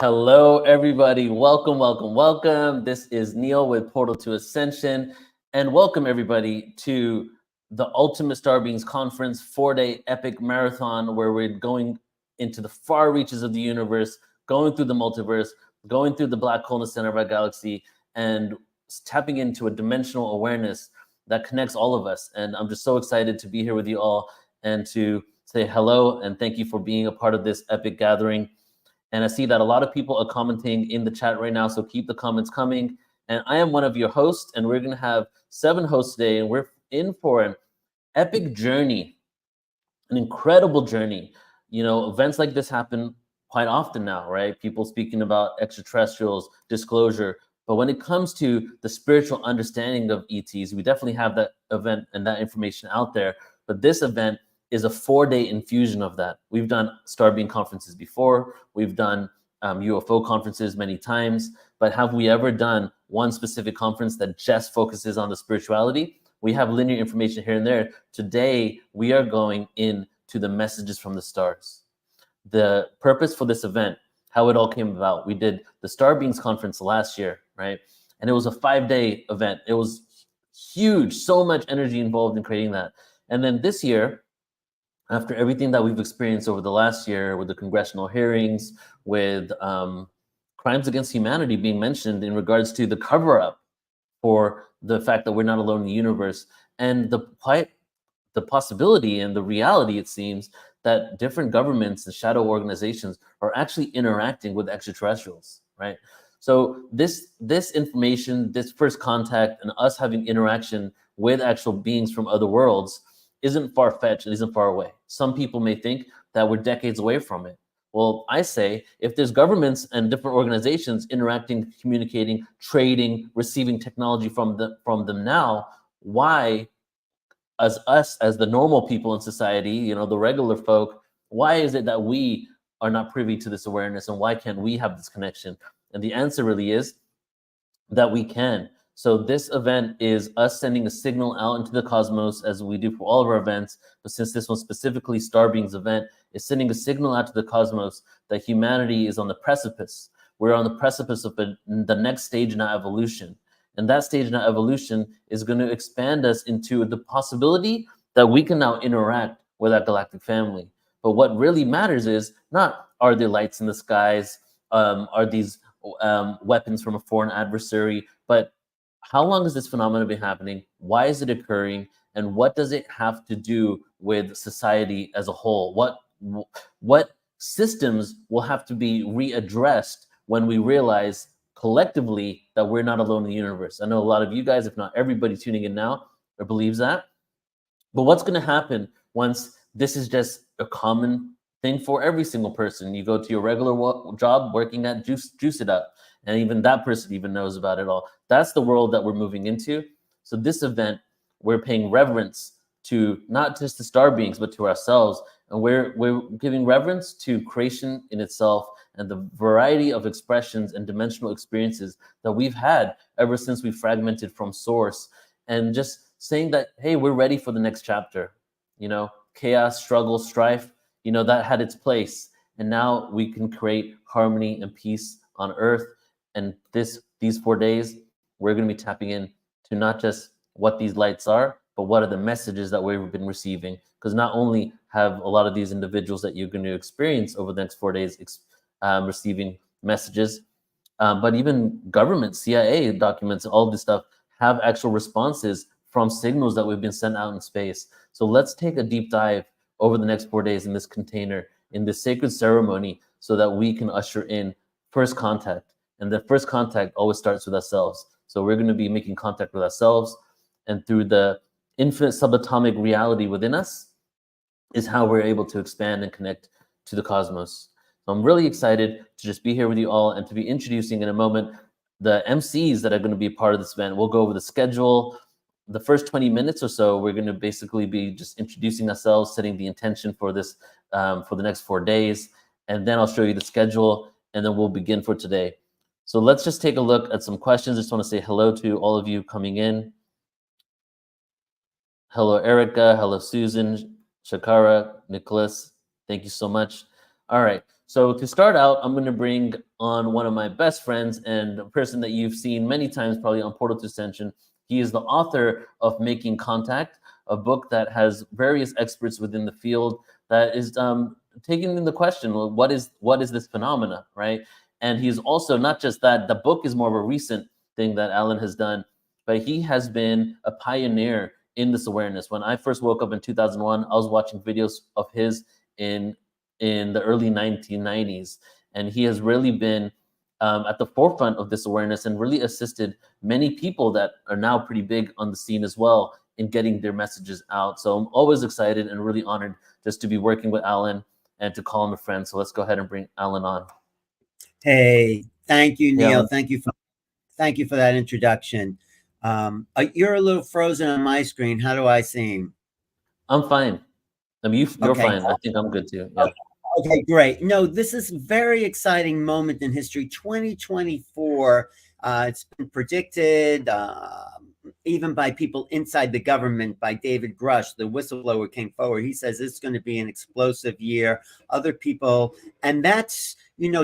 Hello, everybody. Welcome, welcome, welcome. This is Neil with Portal to Ascension, and welcome everybody to the Ultimate Star Beings Conference 4-day epic marathon where we're going into the far reaches of the universe, going through the multiverse, going through the black hole in the center of our galaxy, and tapping into a dimensional awareness that connects all of us. And I'm just so excited to be here with you all and to say hello and thank you for being a part of this epic gathering. And I see that a lot of people are commenting in the chat right now, so keep the comments coming. And I am one of your hosts, and we're going to have 7 hosts today, and we're in for an epic journey, an incredible journey. You know, events like this happen quite often now, right? People speaking about extraterrestrials, disclosure. But when it comes to the spiritual understanding of ETs, we definitely have that event and that information out there. But this event is a 4-day infusion of that. We've done Star Being conferences before. We've done UFO conferences many times. But have we ever done one specific conference that just focuses on the spirituality? We have linear information here and there. Today, we are going into the messages from the stars. The purpose for this event, how it all came about. We did the Star Beings conference last year, right? And it was a 5-day event. It was huge, so much energy involved in creating that. And then this year, after everything that we've experienced over the last year with the congressional hearings, with crimes against humanity being mentioned in regards to the cover-up for the fact that we're not alone in the universe, and the possibility and the reality, it seems, that different governments and shadow organizations are actually interacting with extraterrestrials, right? So this information, this first contact, and us having interaction with actual beings from other worlds isn't far-fetched, it isn't far away. Some people may think that we're decades away from it. Well, I say if there's governments and different organizations interacting, communicating, trading, receiving technology from them now, why, as us, as the normal people in society, you know, the regular folk, why is it that we are not privy to this awareness, and why can't we have this connection? And the answer really is that we can. So this event is us sending a signal out into the cosmos, as we do for all of our events. But since this one specifically, Star Beings event, is sending a signal out to the cosmos that humanity is on the precipice. We're on the precipice of the next stage in our evolution. And that stage in our evolution is going to expand us into the possibility that we can now interact with our galactic family. But what really matters is not, are there lights in the skies? Are these weapons from a foreign adversary? But how long has this phenomenon been happening? Why is it occurring? And what does it have to do with society as a whole? What systems will have to be readdressed when we realize collectively that we're not alone in the universe? I know a lot of you guys, if not everybody tuning in now, believes that. But what's going to happen once this is just a common thing for every single person? You go to your regular job working at Juice It Up, and even that person even knows about it all. That's the world that we're moving into. So this event, we're paying reverence to not just the star beings, but to ourselves. And we're giving reverence to creation in itself and the variety of expressions and dimensional experiences that we've had ever since we fragmented from source. And just saying that, hey, we're ready for the next chapter. You know, chaos, struggle, strife, you know, that had its place. And now we can create harmony and peace on earth. And these 4 days, we're going to be tapping in to not just what these lights are, but what are the messages that we've been receiving. Because not only have a lot of these individuals that you're going to experience over the next 4 days receiving messages, but even government, CIA documents, all this stuff have actual responses from signals that we've been sent out in space. So let's take a deep dive over the next 4 days in this container, in this sacred ceremony, so that we can usher in first contact. And the first contact always starts with ourselves. So we're going to be making contact with ourselves, and through the infinite subatomic reality within us is how we're able to expand and connect to the cosmos. So I'm really excited to just be here with you all and to be introducing in a moment the MCs that are going to be a part of this event. We'll go over the schedule. The first 20 minutes or so, we're going to basically be just introducing ourselves, setting the intention for this, for the next 4 days. And then I'll show you the schedule, and then we'll begin for today. So let's just take a look at some questions. I just want to say hello to all of you coming in. Hello, Erica. Hello, Susan, Shakara, Nicholas. Thank you so much. All right. So to start out, I'm going to bring on one of my best friends and a person that you've seen many times probably on Portal to Ascension. He is the author of Making Contact, a book that has various experts within the field that is taking in the question, well, what is this phenomena, right? And he's also, not just that, the book is more of a recent thing that Alan has done, but he has been a pioneer in this awareness. When I first woke up in 2001, I was watching videos of his in the early 1990s, and he has really been at the forefront of this awareness and really assisted many people that are now pretty big on the scene as well in getting their messages out. So I'm always excited and really honored just to be working with Alan and to call him a friend. So let's go ahead and bring Alan on. Hey, thank you, Neil. Yeah. Thank you for that introduction. You're a little frozen on my screen. How do I seem? I'm fine. I mean, you're Okay. fine. I think I'm good too. Yeah. Okay, great. No, this is a very exciting moment in history. 2024. It's been predicted even by people inside the government, by David Grush, the whistleblower, came forward. He says it's going to be an explosive year. Other people, and that's,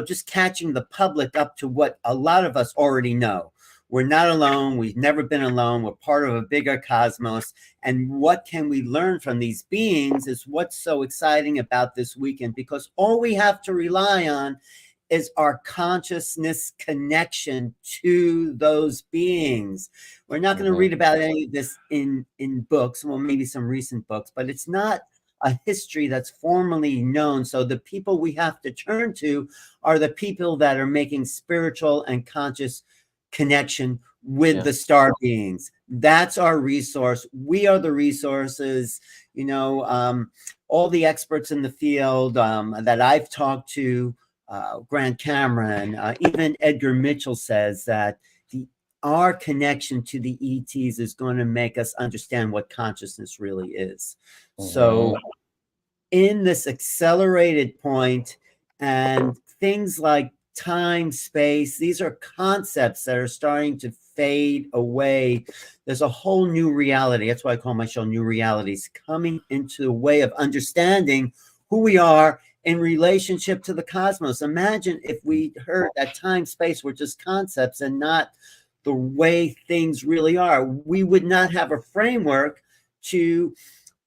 just catching the public up to what a lot of us already know. We're not alone. We've never been alone. We're part of a bigger cosmos. And what can we learn from these beings is what's so exciting about this weekend, because all we have to rely on is our consciousness connection to those beings. We're not going to read about any of this in books, well, maybe some recent books, but it's not a history that's formally known. So the people we have to turn to are the people that are making spiritual and conscious connection with the star beings. That's our resource. We are the resources. All the experts in the field that I've talked to, Grant Cameron, even Edgar Mitchell says that our connection to the ETs is going to make us understand what consciousness really is. So in this accelerated point, and things like time, space, these are concepts that are starting to fade away. There's a whole new reality. That's why I call my show New Realities, coming into a way of understanding who we are in relationship to the cosmos. Imagine if we heard that time, space were just concepts and not the way things really are. We would not have a framework to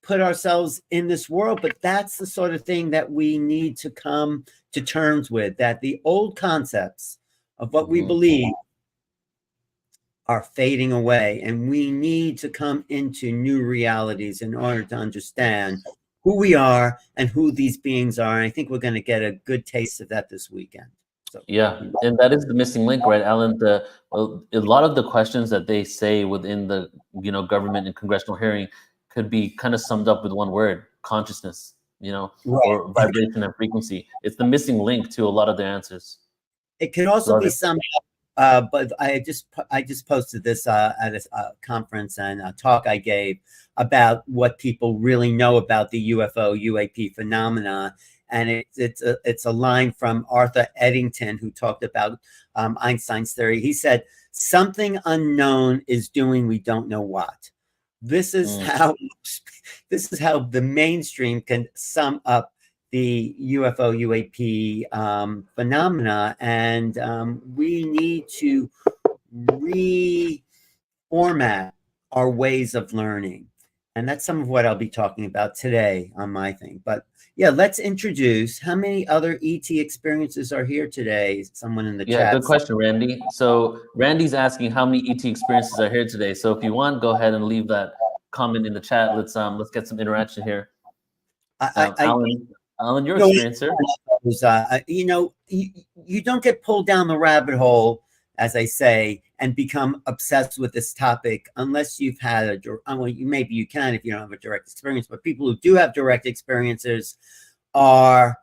put ourselves in this world, but that's the sort of thing that we need to come to terms with, that the old concepts of what we believe are fading away, and we need to come into new realities in order to understand who we are and who these beings are. And I think we're going to get a good taste of that this weekend. So, yeah, and that is the missing link, right, Alan? A lot of the questions that they say within the government and congressional hearing could be kind of summed up with one word: consciousness. Or vibration and frequency. It's the missing link to a lot of the answers. It could also be summed up, but I just posted this at a conference and a talk I gave about what people really know about the UFO UAP phenomena. And it's a line from Arthur Eddington, who talked about Einstein's theory. He said, "Something unknown is doing we don't know what." This is how the mainstream can sum up the UFO UAP phenomena, and we need to reformat our ways of learning, and that's some of what I'll be talking about today on my thing. But yeah, let's introduce how many other ET experiences are here today. Someone in the chat. Yeah, good question, Randy. So Randy's asking how many ET experiences are here today. So if you want, go ahead and leave that comment in the chat. Let's get some interaction here. Alan, your experiencer. You don't get pulled down the rabbit hole, as I say, and become obsessed with this topic unless you've had maybe you can if you don't have a direct experience. But people who do have direct experiences are.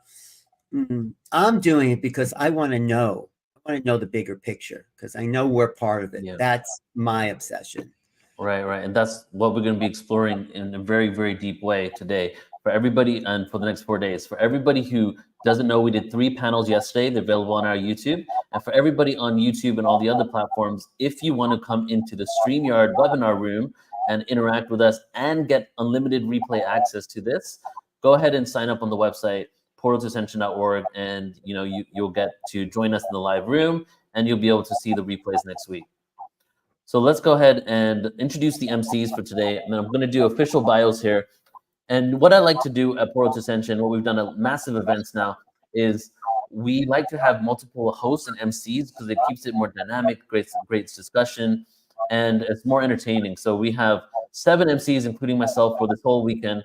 I'm doing it because I want to know. I want to know the bigger picture because I know we're part of it. Yeah. That's my obsession. Right. And that's what we're going to be exploring in a very, very deep way today. For everybody, and for the next 4 days, for everybody who doesn't know, we did 3 panels yesterday. They're available on our YouTube. And for everybody on YouTube and all the other platforms, if you want to come into the StreamYard webinar room and interact with us and get unlimited replay access to this, go ahead and sign up on the website, portaltoascension.org, and you'll get to join us in the live room, and you'll be able to see the replays next week. So let's go ahead and introduce the MCs for today, and then I'm going to do official bios here. And what I like to do at Portal to Ascension, what we've done at massive events now, is we like to have multiple hosts and MCs because it keeps it more dynamic, great discussion, and it's more entertaining. So we have 7 MCs, including myself, for this whole weekend.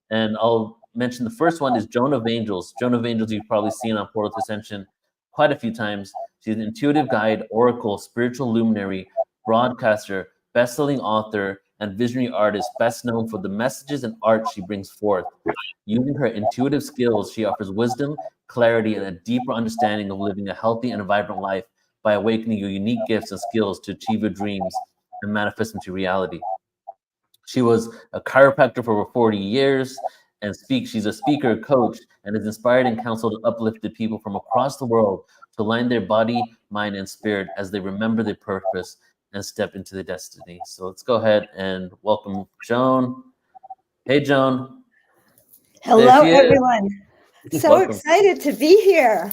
And I'll mention the first one is Joan of Angels. Joan of Angels you've probably seen on Portal to Ascension quite a few times. She's an intuitive guide, oracle, spiritual luminary, broadcaster, best-selling author, and visionary artist, best known for the messages and art she brings forth. Using her intuitive skills, she offers wisdom, clarity, and a deeper understanding of living a healthy and vibrant life by awakening your unique gifts and skills to achieve your dreams and manifest into reality. She was a chiropractor for over 40 years and she's a speaker, coach, and has inspired and counseled uplifted people from across the world to align their body, mind, and spirit as they remember their purpose and step into their destiny. So let's go ahead and welcome Joan. Hey, Joan. Hello, everyone. So Welcome. excited to be here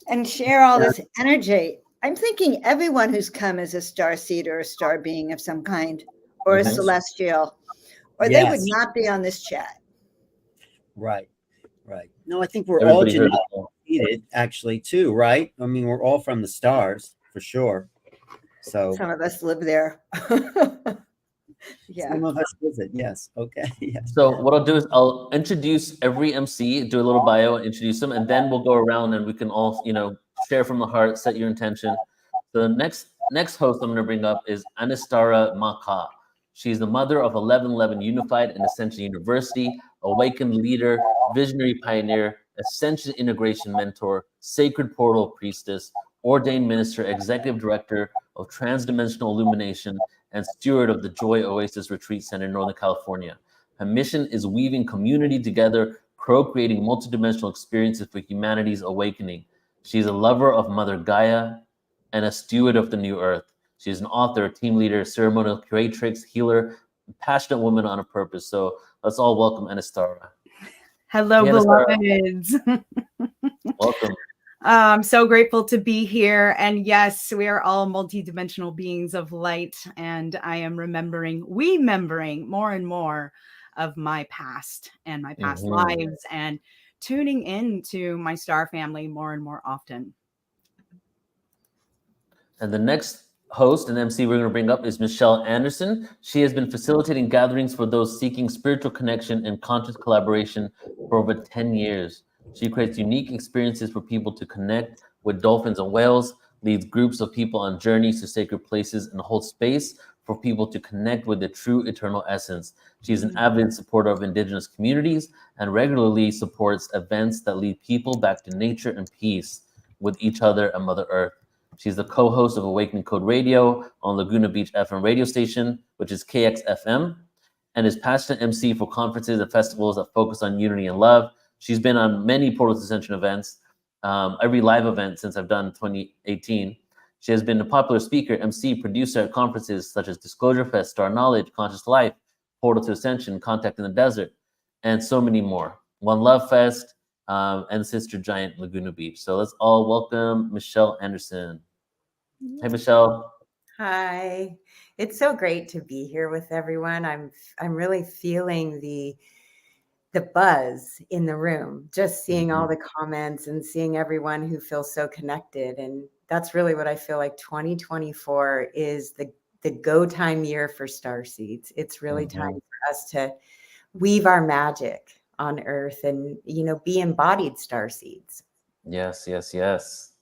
and share all this energy. I'm thinking everyone who's come is a star seed or a star being of some kind, or a celestial, or they would not be on this chat. Right. No, I think we're all genetically actually too, right? I mean, we're all from the stars for sure. So some of us live there. Yeah. Some of us visit. Yes. Okay. Yes. So what I'll do is I'll introduce every MC, do a little bio, introduce them, and then we'll go around and we can all, share from the heart, set your intention. The next host I'm going to bring up is Anastara Maka. She's the mother of 1111 Unified and Ascension University, awakened leader, visionary pioneer, Ascension integration mentor, sacred portal priestess, ordained minister, executive director of transdimensional illumination, and steward of the Joy Oasis Retreat Center in Northern California. Her mission is weaving community together, co-creating multidimensional experiences for humanity's awakening. She's a lover of Mother Gaia and a steward of the new earth. She's an author, team leader, ceremonial curatrix, healer, passionate woman on a purpose. So let's all welcome Anastara. Hello, beloveds. Welcome. I'm so grateful to be here. And yes, we are all multidimensional beings of light. And I am remembering more and more of my past and my past lives and tuning into my star family more and more often. And the next host and MC we're going to bring up is Michelle Anderson. She has been facilitating gatherings for those seeking spiritual connection and conscious collaboration for over 10 years. She creates unique experiences for people to connect with dolphins and whales, leads groups of people on journeys to sacred places, and holds space for people to connect with the true eternal essence. She's an avid supporter of Indigenous communities and regularly supports events that lead people back to nature and peace with each other and Mother Earth. She's the co-host of Awakening Code Radio on Laguna Beach FM radio station, which is KXFM, and is passionate MC for conferences and festivals that focus on unity and love. She's been on many Portal to Ascension events, every live event since I've done 2018. She has been a popular speaker, MC, producer at conferences such as Disclosure Fest, Star Knowledge, Conscious Life, Portal to Ascension, Contact in the Desert, and so many more. One Love Fest, and Sister Giant Laguna Beach. So let's all welcome Michelle Anderson. Hey, Michelle. Hi. It's so great to be here with everyone. I'm really feeling the buzz in the room, just seeing all the comments and seeing everyone who feels so connected. And that's really what I feel like 2024 is the go time year for starseeds. It's really time for us to weave our magic on earth and, be embodied starseeds. Yes.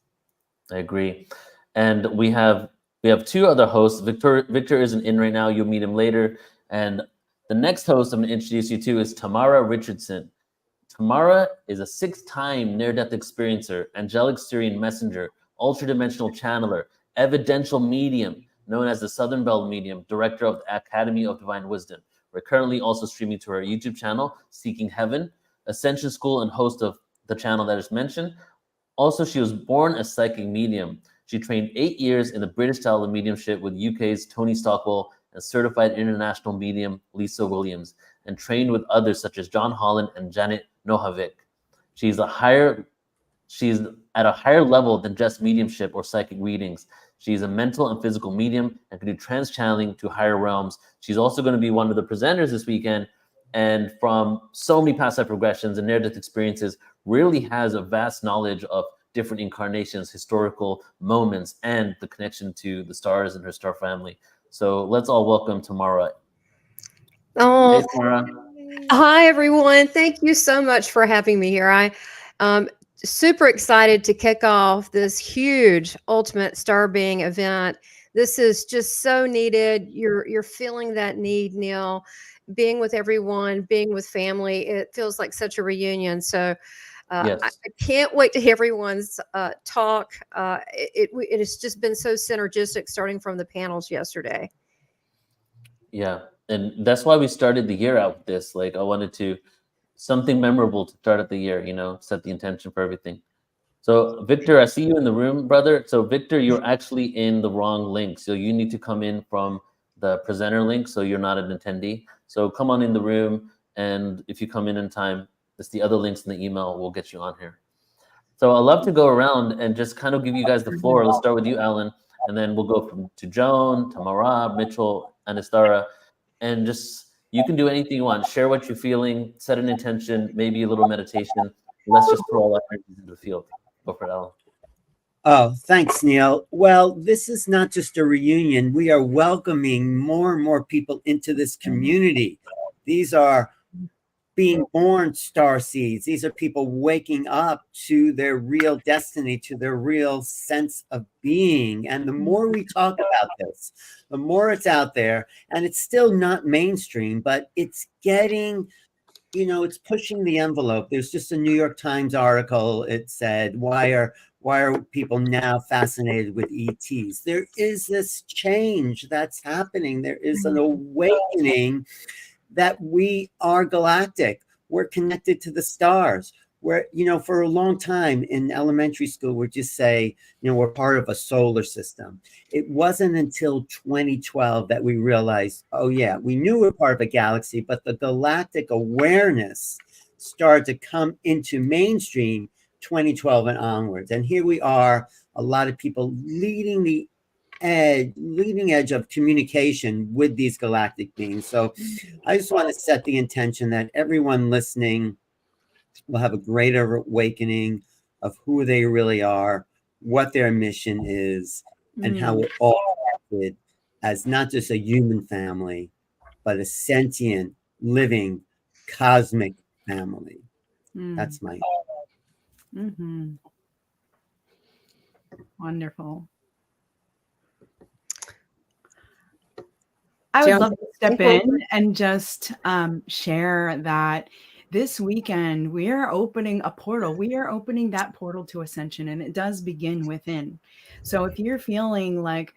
I agree. And we have 2 other hosts. Victor isn't in right now. You'll meet him later. And the next host I'm going to introduce you to is Tamara Richardson. Tamara is a 6-time near-death experiencer, angelic Syrian messenger, ultra-dimensional channeler, evidential medium, known as the Southern Bell Medium, director of the Academy of Divine Wisdom. We're currently also streaming to her YouTube channel, Seeking Heaven, Ascension School, and host of the channel that is mentioned. Also, she was born a psychic medium. She trained 8 years in the British style of mediumship with UK's Tony Stockwell and certified international medium Lisa Williams, and trained with others such as John Holland and Janet Nohavik. She's at a higher level than just mediumship or psychic readings. She's a mental and physical medium and can do trance channeling to higher realms. She's also going to be one of the presenters this weekend, and from so many past life regressions and near-death experiences, really has a vast knowledge of different incarnations, historical moments, and the connection to the stars and her star family. So let's all welcome Tamara. Oh, Hey, Tamara. hi, everyone. Thank you so much for having me here. Super excited to kick off this huge Ultimate Star Being event. This is just so needed. You're feeling that need, Neil. Being with everyone, being with family, it feels like such a reunion. So Yes. I can't wait to hear everyone's talk. It has just been so synergistic starting from the panels yesterday. Yeah, and that's why we started the year out with this. Like, I wanted to something memorable to start at the year, set the intention for everything. So Victor, I see you in the room, brother. So Victor, you're actually in the wrong link. So you need to come in from the presenter link. So you're not an attendee. So come on in the room. And if you come in time, it's the other links in the email. We'll get you on here. So I'd love to go around and just kind of give you guys the floor. Let's start with you, Alan. And then we'll go to Joan, Tamara, Mitchell, Anastara. And just, you can do anything you want. Share what you're feeling, set an intention, maybe a little meditation. Let's just throw all our energies into the field. Go for it, Alan. Oh, thanks, Neil. Well, this is not just a reunion. We are welcoming more and more people into this community. These are being born star seeds. These are people waking up to their real destiny, to their real sense of being. And the more we talk about this, the more it's out there. And it's still not mainstream, but it's getting, it's pushing the envelope. There's just a New York Times article. It said, why are people now fascinated with ETs? There is this change that's happening. There is an awakening that we are galactic. We're connected to the stars. We're, for a long time in elementary school, we'd just say, we're part of a solar system. It wasn't until 2012 that we realized, oh yeah, we knew we're part of a galaxy, but the galactic awareness started to come into mainstream 2012 and onwards. And here we are, a lot of people leading edge of communication with these galactic beings. So I just want to set the intention that everyone listening will have a greater awakening of who they really are, what their mission is, and how we're all connected as not just a human family, but a sentient, living, cosmic family. That's my Wonderful. I would love to step in and just share that this weekend we are opening a portal. We are opening that portal to ascension, and it does begin within. So if you're feeling like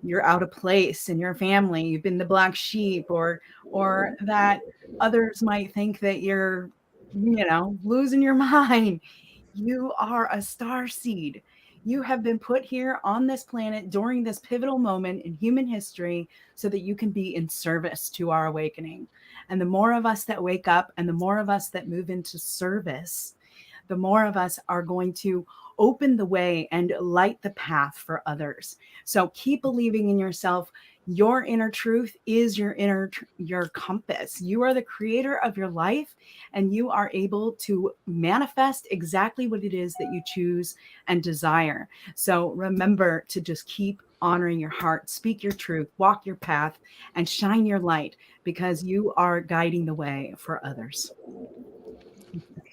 you're out of place in your family, you've been the black sheep, or that others might think that you're, losing your mind, you are a star seed. You have been put here on this planet during this pivotal moment in human history so that you can be in service to our awakening. And the more of us that wake up and the more of us that move into service, the more of us are going to open the way and light the path for others. So keep believing in yourself. Your inner truth is your compass. You are the creator of your life, and you are able to manifest exactly what it is that you choose and desire. So remember to just keep honoring your heart, speak your truth, walk your path, and shine your light, because you are guiding the way for others.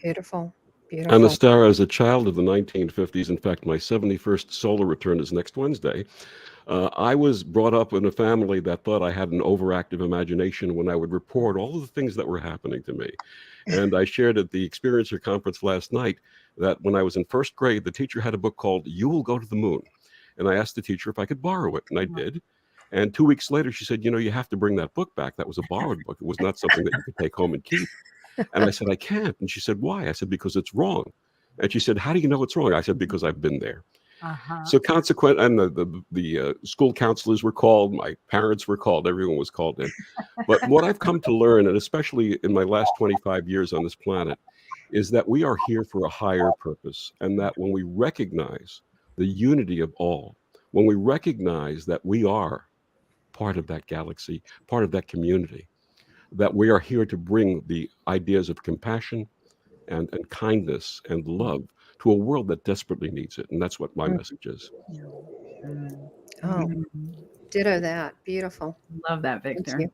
Beautiful. Beautiful. Anastara, as a child of the 1950s, in fact, my 71st solar return is next Wednesday. I was brought up in a family that thought I had an overactive imagination when I would report all of the things that were happening to me. And I shared at the Experiencer conference last night that when I was in first grade, the teacher had a book called You Will Go to the Moon. And I asked the teacher if I could borrow it, and I did. And 2 weeks later, she said, you have to bring that book back. That was a borrowed book. It was not something that you could take home and keep. And I said, I can't. And she said, why? I said, because it's wrong. And she said, how do you know it's wrong? I said, because I've been there. So consequent, and the school counselors were called, my parents were called, everyone was called in. But what I've come to learn, and especially in my last 25 years on this planet, is that we are here for a higher purpose, and that when we recognize the unity of all, when we recognize that we are part of that galaxy, part of that community, that we are here to bring the ideas of compassion and kindness and love to a world that desperately needs it. And that's what my message is. Oh, ditto that. Beautiful. Love that, Thank Victor. you.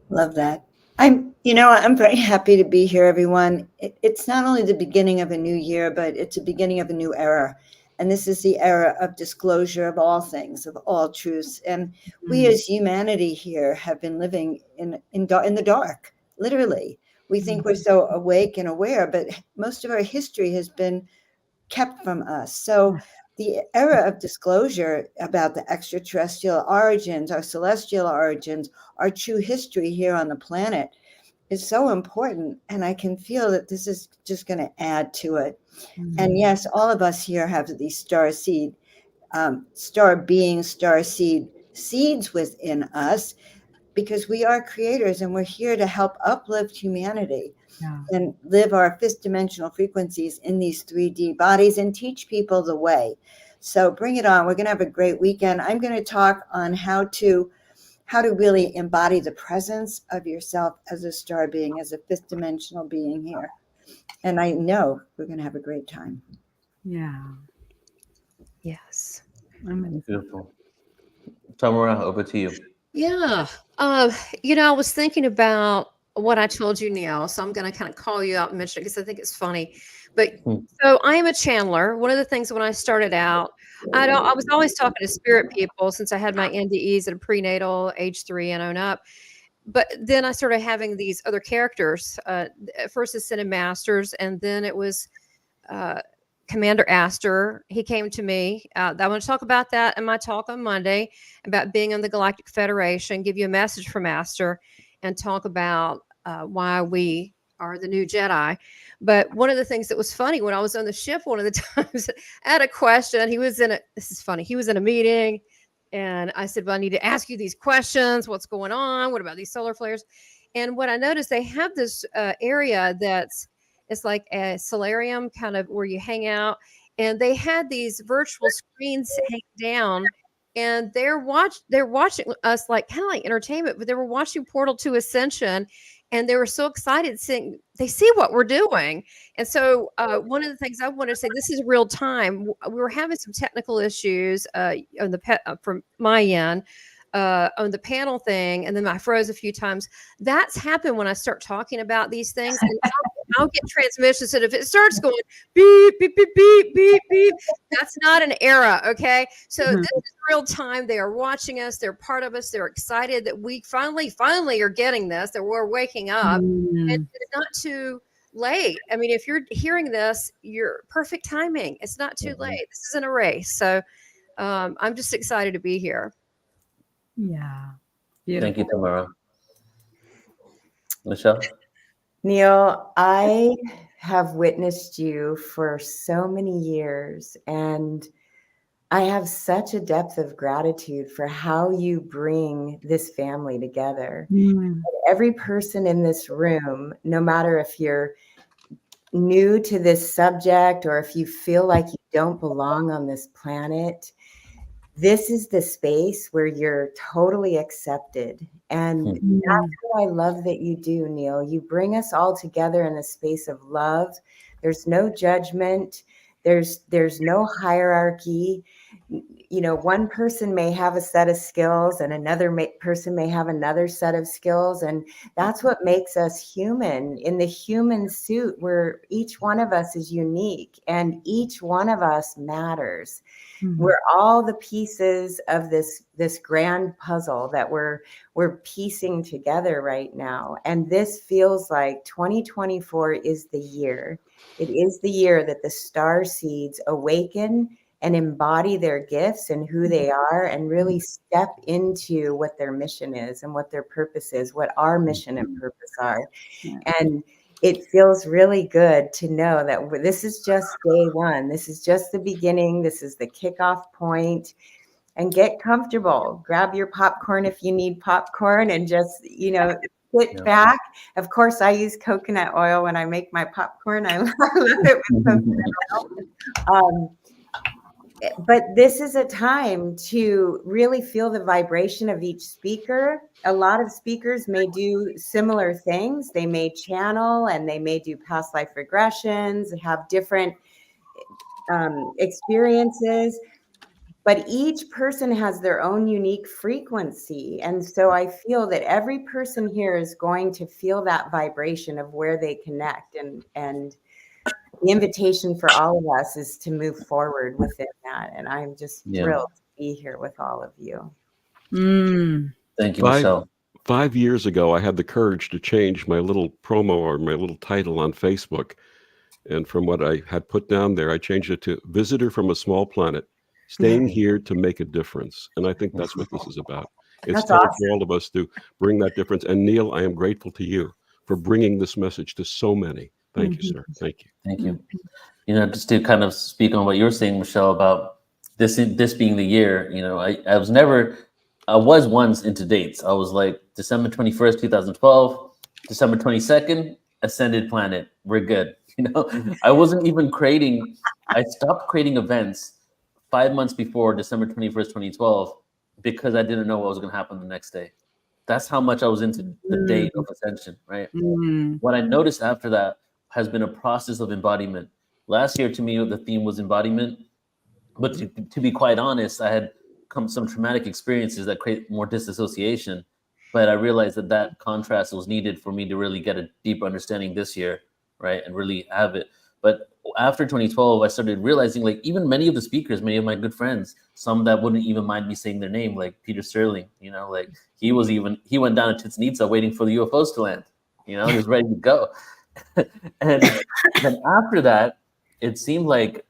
Love that. I'm very happy to be here, everyone. It's not only the beginning of a new year, but it's a beginning of a new era. And this is the era of disclosure of all things, of all truths. And we as humanity here have been living in the dark, literally. We think we're so awake and aware, but most of our history has been kept from us. So the era of disclosure about the extraterrestrial origins, our celestial origins, our true history here on the planet is so important. And I can feel that this is just going to add to it. And yes, all of us here have these star seed seeds within us, because we are creators and we're here to help uplift humanity and live our fifth dimensional frequencies in these 3D bodies and teach people the way. So bring it on. We're going to have a great weekend. I'm going to talk on how to really embody the presence of yourself as a star being, as a fifth dimensional being here. And I know we're going to have a great time. Yeah. Yes. Beautiful. Tamara, over to you. Yeah. I was thinking about what I told you, Neil. So I'm going to kind of call you out and mention it because I think it's funny. But so I am a channeler. One of the things when I started out, I was always talking to spirit people since I had my NDEs at a prenatal age 3 and on up. But then I started having these other characters. At first, Ascended Masters, and then it was Commander Aster. He came to me. I want to talk about that in my talk on Monday about being on the Galactic Federation, give you a message from Aster, and talk about why we are the new Jedi. But one of the things that was funny when I was on the ship, one of the times I had a question. This is funny. He was in a meeting. And I said, well, I need to ask you these questions. What's going on? What about these solar flares? And what I noticed, they have this area it's like a solarium, kind of where you hang out. And they had these virtual screens hang down. And they're watching us like kind of like entertainment, but they were watching Portal to Ascension. And they were so excited seeing, they see what we're doing. And so one of the things I want to say, this is real time. We were having some technical issues on from my end on the panel thing. And then I froze a few times. That's happened when I start talking about these things. And I'll get transmissions. And if it starts going beep, beep, beep, beep, beep, beep, that's not an error. Okay. So this is real time. They are watching us. They're part of us. They're excited that we finally are getting this, that we're waking up. And it's not too late. I mean, if you're hearing this, you're perfect timing. It's not too late. This isn't a race. So I'm just excited to be here. Yeah. Thank you, Tamara. Michelle? Neil, I have witnessed you for so many years, and I have such a depth of gratitude for how you bring this family together. Every person in this room, no matter if you're new to this subject or if you feel like you don't belong on this planet, this is the space where you're totally accepted. And that's what I love that you do, Neil. You bring us all together in the space of love. There's no judgment. There's no hierarchy. You know, one person may have a set of skills and another person may have another set of skills. And that's what makes us human. In the human suit, where each one of us is unique and each one of us matters. We're all the pieces of this grand puzzle that we're piecing together right now. And this feels like 2024 is the year. It is the year that the star seeds awaken and embody their gifts and who they are, and really step into what their mission is and what their purpose is, what our mission and purpose are. And it feels really good to know that this is just day one. This is just the beginning. This is the kickoff point. And get comfortable. Grab your popcorn if you need popcorn, and just, sit Yeah. back. Of course, I use coconut oil when I make my popcorn. I love it with coconut oil. But this is a time to really feel the vibration of each speaker. A lot of speakers may do similar things. They may channel and they may do past life regressions, have different experiences, but each person has their own unique frequency. And so I feel that every person here is going to feel that vibration of where they connect, and the invitation for all of us is to move forward within that. And I'm just thrilled to be here with all of you. Thank you, Michelle. 5 years ago, I had the courage to change my little promo or my little title on Facebook. And from what I had put down there, I changed it to Visitor from a Small Planet, Staying Here to Make a Difference. And I think that's what this is about. It's That's time awesome. for all of us to bring that difference. And Neil, I am grateful to you for bringing this message to so many. Thank you, sir. Thank you. Thank you. You know, just to kind of speak on what you were saying, Michelle, about this being the year, you know, I was once into dates. I was like December 21st, 2012, December 22nd, Ascended Planet. We're good. You know, I wasn't even I stopped creating events 5 months before December 21st, 2012, because I didn't know what was going to happen the next day. That's how much I was into the date of Ascension, right? What I noticed after that has been a process of embodiment. Last year, to me, the theme was embodiment. But to be quite honest, I had some traumatic experiences that create more disassociation. But I realized that contrast was needed for me to really get a deep understanding this year, right? And really have it. But after 2012, I started realizing, like, even many of the speakers, many of my good friends, some that wouldn't even mind me saying their name, like Peter Sterling, you know, like he went down to Chichen Itza waiting for the UFOs to land, you know, he was ready to go. And then after that, it seemed like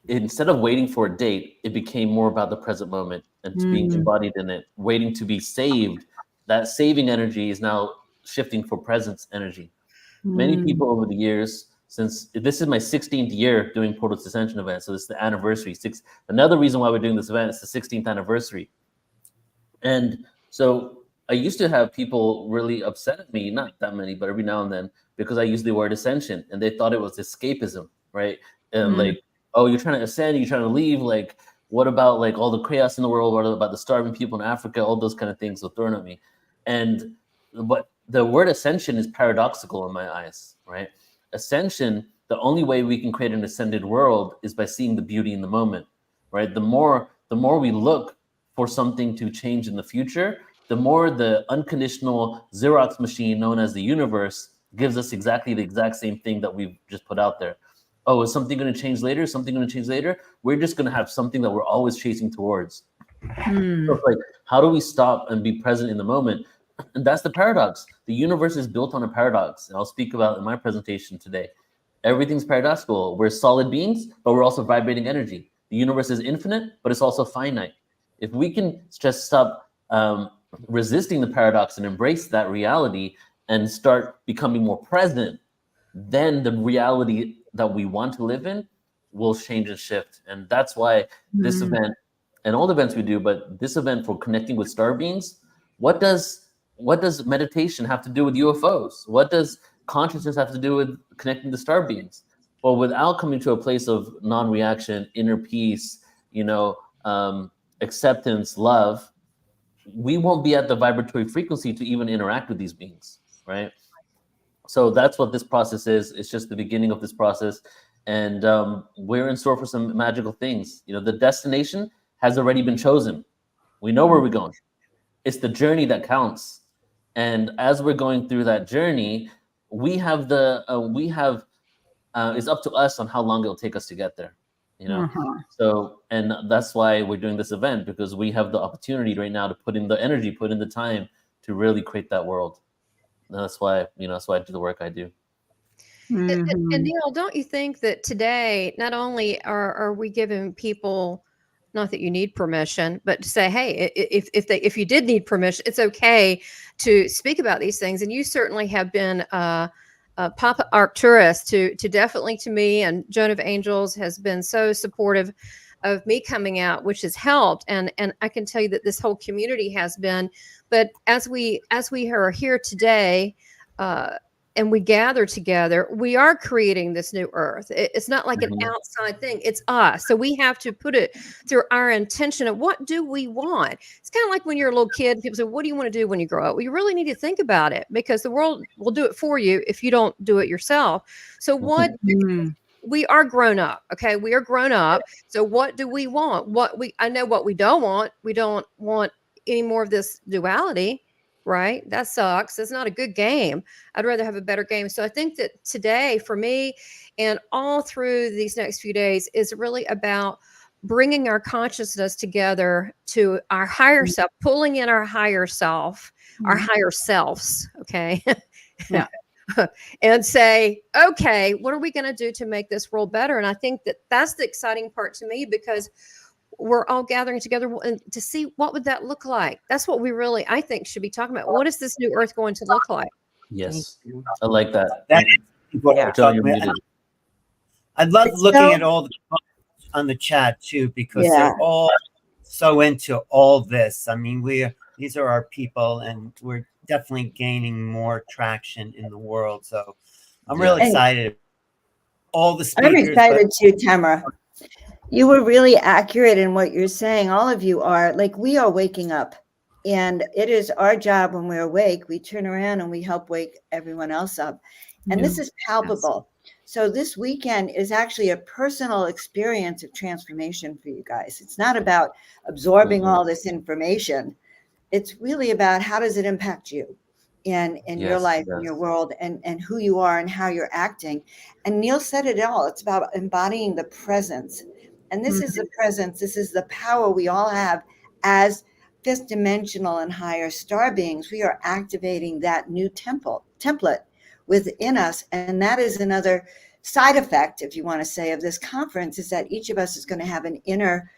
instead of waiting for a date, it became more about the present moment and being embodied in it, waiting to be saved. That saving energy is now shifting for presence energy. Many people over the years, since this is my 16th year doing Portal to Ascension events, so this is the anniversary. Another reason why we're doing this event is the 16th anniversary. And so I used to have people really upset at me, not that many, but every now and then, because I used the word ascension, and they thought it was escapism, right? And like, oh, you're trying to ascend, you're trying to leave. Like, what about like all the chaos in the world? What about the starving people in Africa? All those kind of things were thrown at me. And but the word ascension is paradoxical in my eyes, right? Ascension, the only way we can create an ascended world is by seeing the beauty in the moment, right? The more we look for something to change in the future, the more the unconditional Xerox machine known as the universe gives us exactly the exact same thing that we've just put out there. Oh, is something going to change later? Is something going to change later? We're just going to have something that we're always chasing towards. So it's like, how do we stop and be present in the moment? And that's the paradox. The universe is built on a paradox. And I'll speak about it in my presentation today. Everything's paradoxical. We're solid beings, but we're also vibrating energy. The universe is infinite, but it's also finite. If we can just stop resisting the paradox and embrace that reality and start becoming more present, then the reality that we want to live in will change and shift. And that's why this event and all the events we do, but this event for connecting with star beings, what does meditation have to do with UFOs? What does consciousness have to do with connecting to star beings? Well, without coming to a place of non-reaction, inner peace, acceptance, love, we won't be at the vibratory frequency to even interact with these beings, right? So that's what this process is. It's just the beginning of this process. And we're in store for some magical things. The destination has already been chosen. We know where we're going. It's the journey that counts. And as we're going through that journey, it's up to us on how long it'll take us to get there. So, and that's why we're doing this event, because we have the opportunity right now to put in the energy, put in the time to really create that world. And that's why I do the work I do. And Neil, don't you think that today, not only are we giving people, not that you need permission, but to say, hey, if you did need permission, it's okay to speak about these things. And you certainly have been Papa Arcturus to definitely to me, and Joan of Angels has been so supportive of me coming out, which has helped. And I can tell you that this whole community has been. But as we are here today, and we gather together, we are creating this new earth. It's not like an outside thing. It's us. So we have to put it through our intention of what do we want? It's kind of like when you're a little kid, people say, what do you want to do when you grow up? Well, you really need to think about it, because the world will do it for you if you don't do it yourself. So what we are grown up. Okay. We are grown up. So what do we want? I know what we don't want. We don't want any more of this duality. Right? That sucks. It's not a good game. I'd rather have a better game. So I think that today for me and all through these next few days is really about bringing our consciousness together to our higher self, pulling in our higher self, our higher selves. Okay. Yeah. And say, okay, what are we going to do to make this world better? And I think that that's the exciting part to me, because we're all gathering together to see what would that look like. That's what we really, I think, should be talking about. What is this new earth going to look like? Yes, I like that. That is what we're Joe, talking you're about. muted. I love It's looking so- at all the comments on the chat too, because Yeah. they're all so into all this. I mean, these are our people, and we're definitely gaining more traction in the world. So I'm real Yeah. excited. All the speakers. I'm but- excited too, Tamara. You were really accurate in what you're saying. All of you are. Like, we are waking up, and it is our job when we're awake. We turn around and we help wake everyone else up. And this is palpable. So this weekend is actually a personal experience of transformation for you guys. It's not about absorbing all this information. It's really about how does it impact you in your Yes, life, yes. in your world, and who you are and how you're acting. And Neil said it all. It's about embodying the presence. And this is the presence. This is the power we all have as fifth dimensional and higher star beings. We are activating that new template within us. And that is another side effect, if you want to say, of this conference, is that each of us is going to have an inner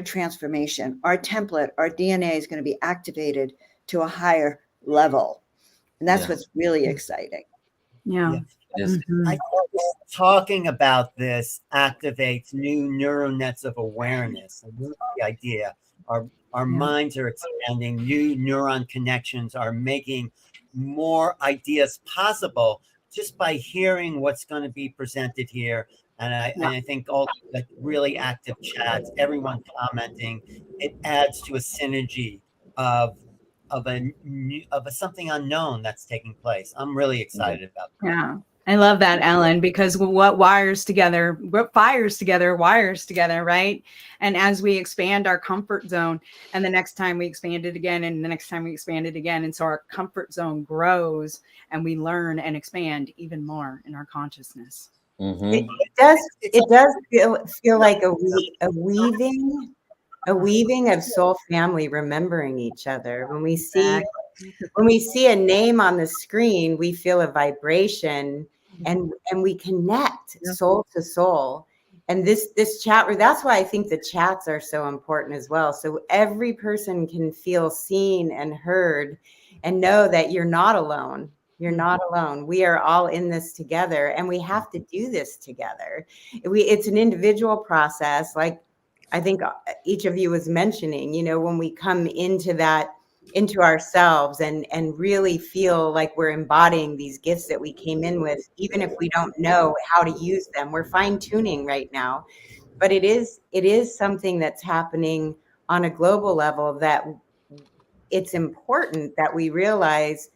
transformation. Our template, our DNA is going to be activated to a higher level. And that's Yeah. what's really exciting. Yeah. Yes. Mhm. I think talking about this activates new neural nets of awareness. And that's the idea. Our minds are expanding, new neuron connections are making more ideas possible just by hearing what's going to be presented here. And I think all the really active chats, everyone commenting, it adds to a synergy of a something unknown that's taking place. I'm really excited about that. Yeah. I love that, Ellen, because what fires together, wires together, right? And as we expand our comfort zone, and the next time we expand it again, and the next time we expand it again. And so our comfort zone grows, and we learn and expand even more in our consciousness. Mhm. It does feel like a weaving of soul family remembering each other. When we see a name on the screen, we feel a vibration, and we connect soul to soul. And this chat, that's why I think the chats are so important as well. So every person can feel seen and heard and know that you're not alone. You're not alone. We are all in this together, and we have to do this together. It's an individual process. Like I think each of you was mentioning, when we come into ourselves and really feel like we're embodying these gifts that we came in with, even if we don't know how to use them. We're fine tuning right now, but it is something that's happening on a global level, that it's important that we realize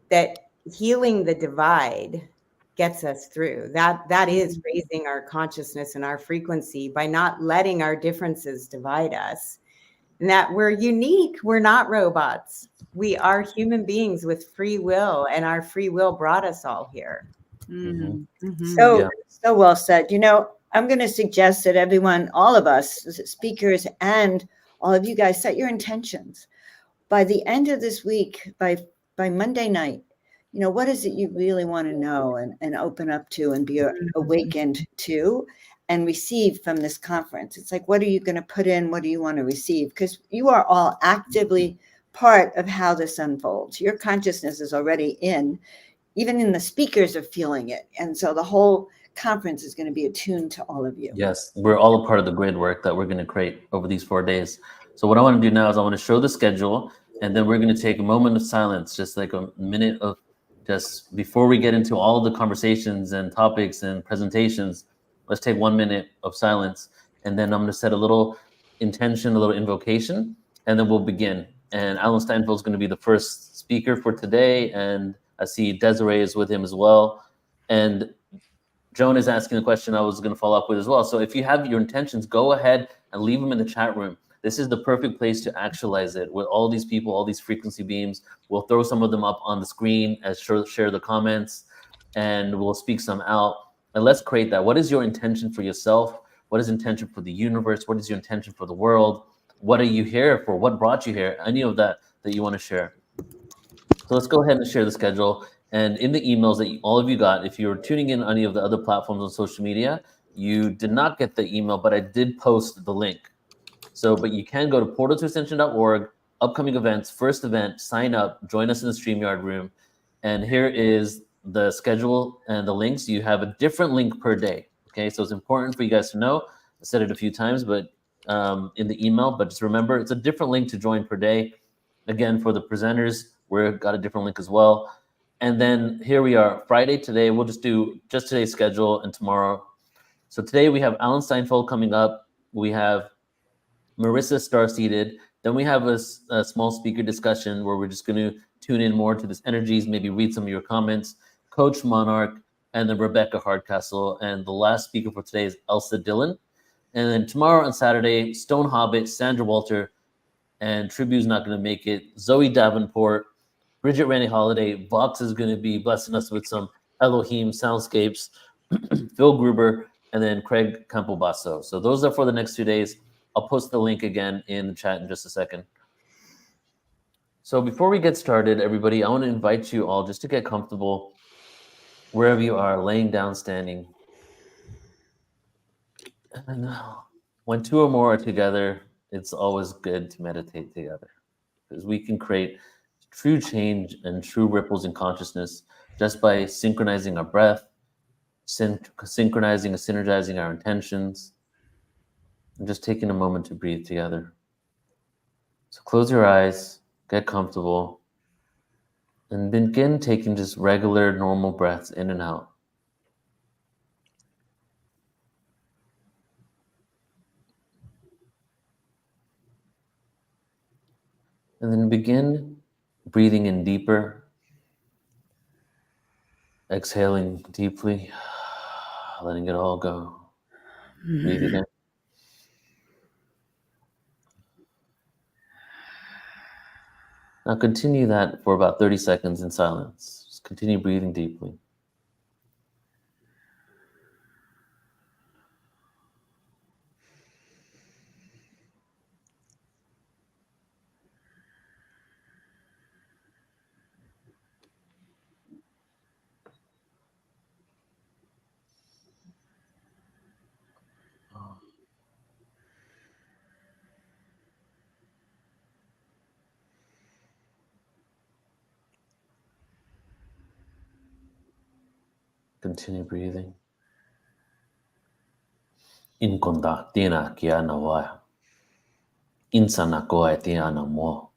that healing the divide gets us through. That is raising our consciousness and our frequency by not letting our differences divide us. And that we're unique. We're not robots. We are human beings with free will, and our free will brought us all here. Mhm. Mhm. So well said. I'm going to suggest that everyone, all of us, speakers, and all of you guys, set your intentions. By the end of this week, by Monday night, what is it you really want to know and open up to and be awakened to and receive from this conference? It's like, what are you going to put in? What do you want to receive? Because you are all actively part of how this unfolds. Your consciousness is already even the speakers are feeling it. And so the whole conference is going to be attuned to all of you. Yes, we're all a part of the grid work that we're going to create over these 4 days. So what I want to do now is I want to show the schedule, and then we're going to take a moment of silence, just like a minute of just before we get into all the conversations and topics and presentations. Let's take 1 minute of silence, and then I'm going to set a little intention, a little invocation, and then we'll begin. And Alan Steinfeld is going to be the first speaker for today, and I see Desiree is with him as well. And Joan is asking the question I was going to follow up with as well. So if you have your intentions, go ahead and leave them in the chat room. This is the perfect place to actualize it with all these people, all these frequency beams. We'll throw some of them up on the screen as share the comments, and we'll speak some out. And let's create that. What is your intention for yourself? What is intention for the universe? What is your intention for the world? What are you here for? What brought you here? Any of that you want to share. So let's go ahead and share the schedule. And in the emails that all of you got, if you're tuning in on any of the other platforms on social media, you did not get the email, but I did post the link. So, but you can go to portaltoascension.org, upcoming events, first event, sign up, join us in the StreamYard room. And here is the schedule and the links. You have a different link per day. Okay, so it's important for you guys to know. I said it a few times, but in the email, but just remember, it's a different link to join per day. Again, for the presenters, we've got a different link as well. And then here we are, Friday today. We'll just do just today's schedule and tomorrow. So today we have Alan Steinfeld coming up. We have Marissa Starseeded. Then we have a small speaker discussion where we're just going to tune in more to this energies, maybe read some of your comments. Coach Monarch, and then Rebecca Hardcastle. And the last speaker for today is Elsa Dillon. And then tomorrow on Saturday, Stone Hobbit, Sandra Walter, and Tribune's not going to make it. Zoe Davenport, Bridget Rennie Holiday, Vox is going to be blessing us with some Elohim soundscapes, Phil Gruber, and then Craig Campobasso. So those are for the next 2 days. I'll post the link again in the chat in just a second. So before we get started, everybody, I want to invite you all just to get comfortable wherever you are, laying down, standing. And when two or more are together, it's always good to meditate together, because we can create true change and true ripples in consciousness just by synchronizing our breath, synchronizing and synergizing our intentions, and just taking a moment to breathe together. So close your eyes, get comfortable, and begin taking just regular, normal breaths in and out. And then begin breathing in deeper, exhaling deeply, letting it all go. Breathe again. Now continue that for about 30 seconds in silence. Just continue breathing deeply. Continue breathing. In konda tina kia na wa. Insana koe tia na mo.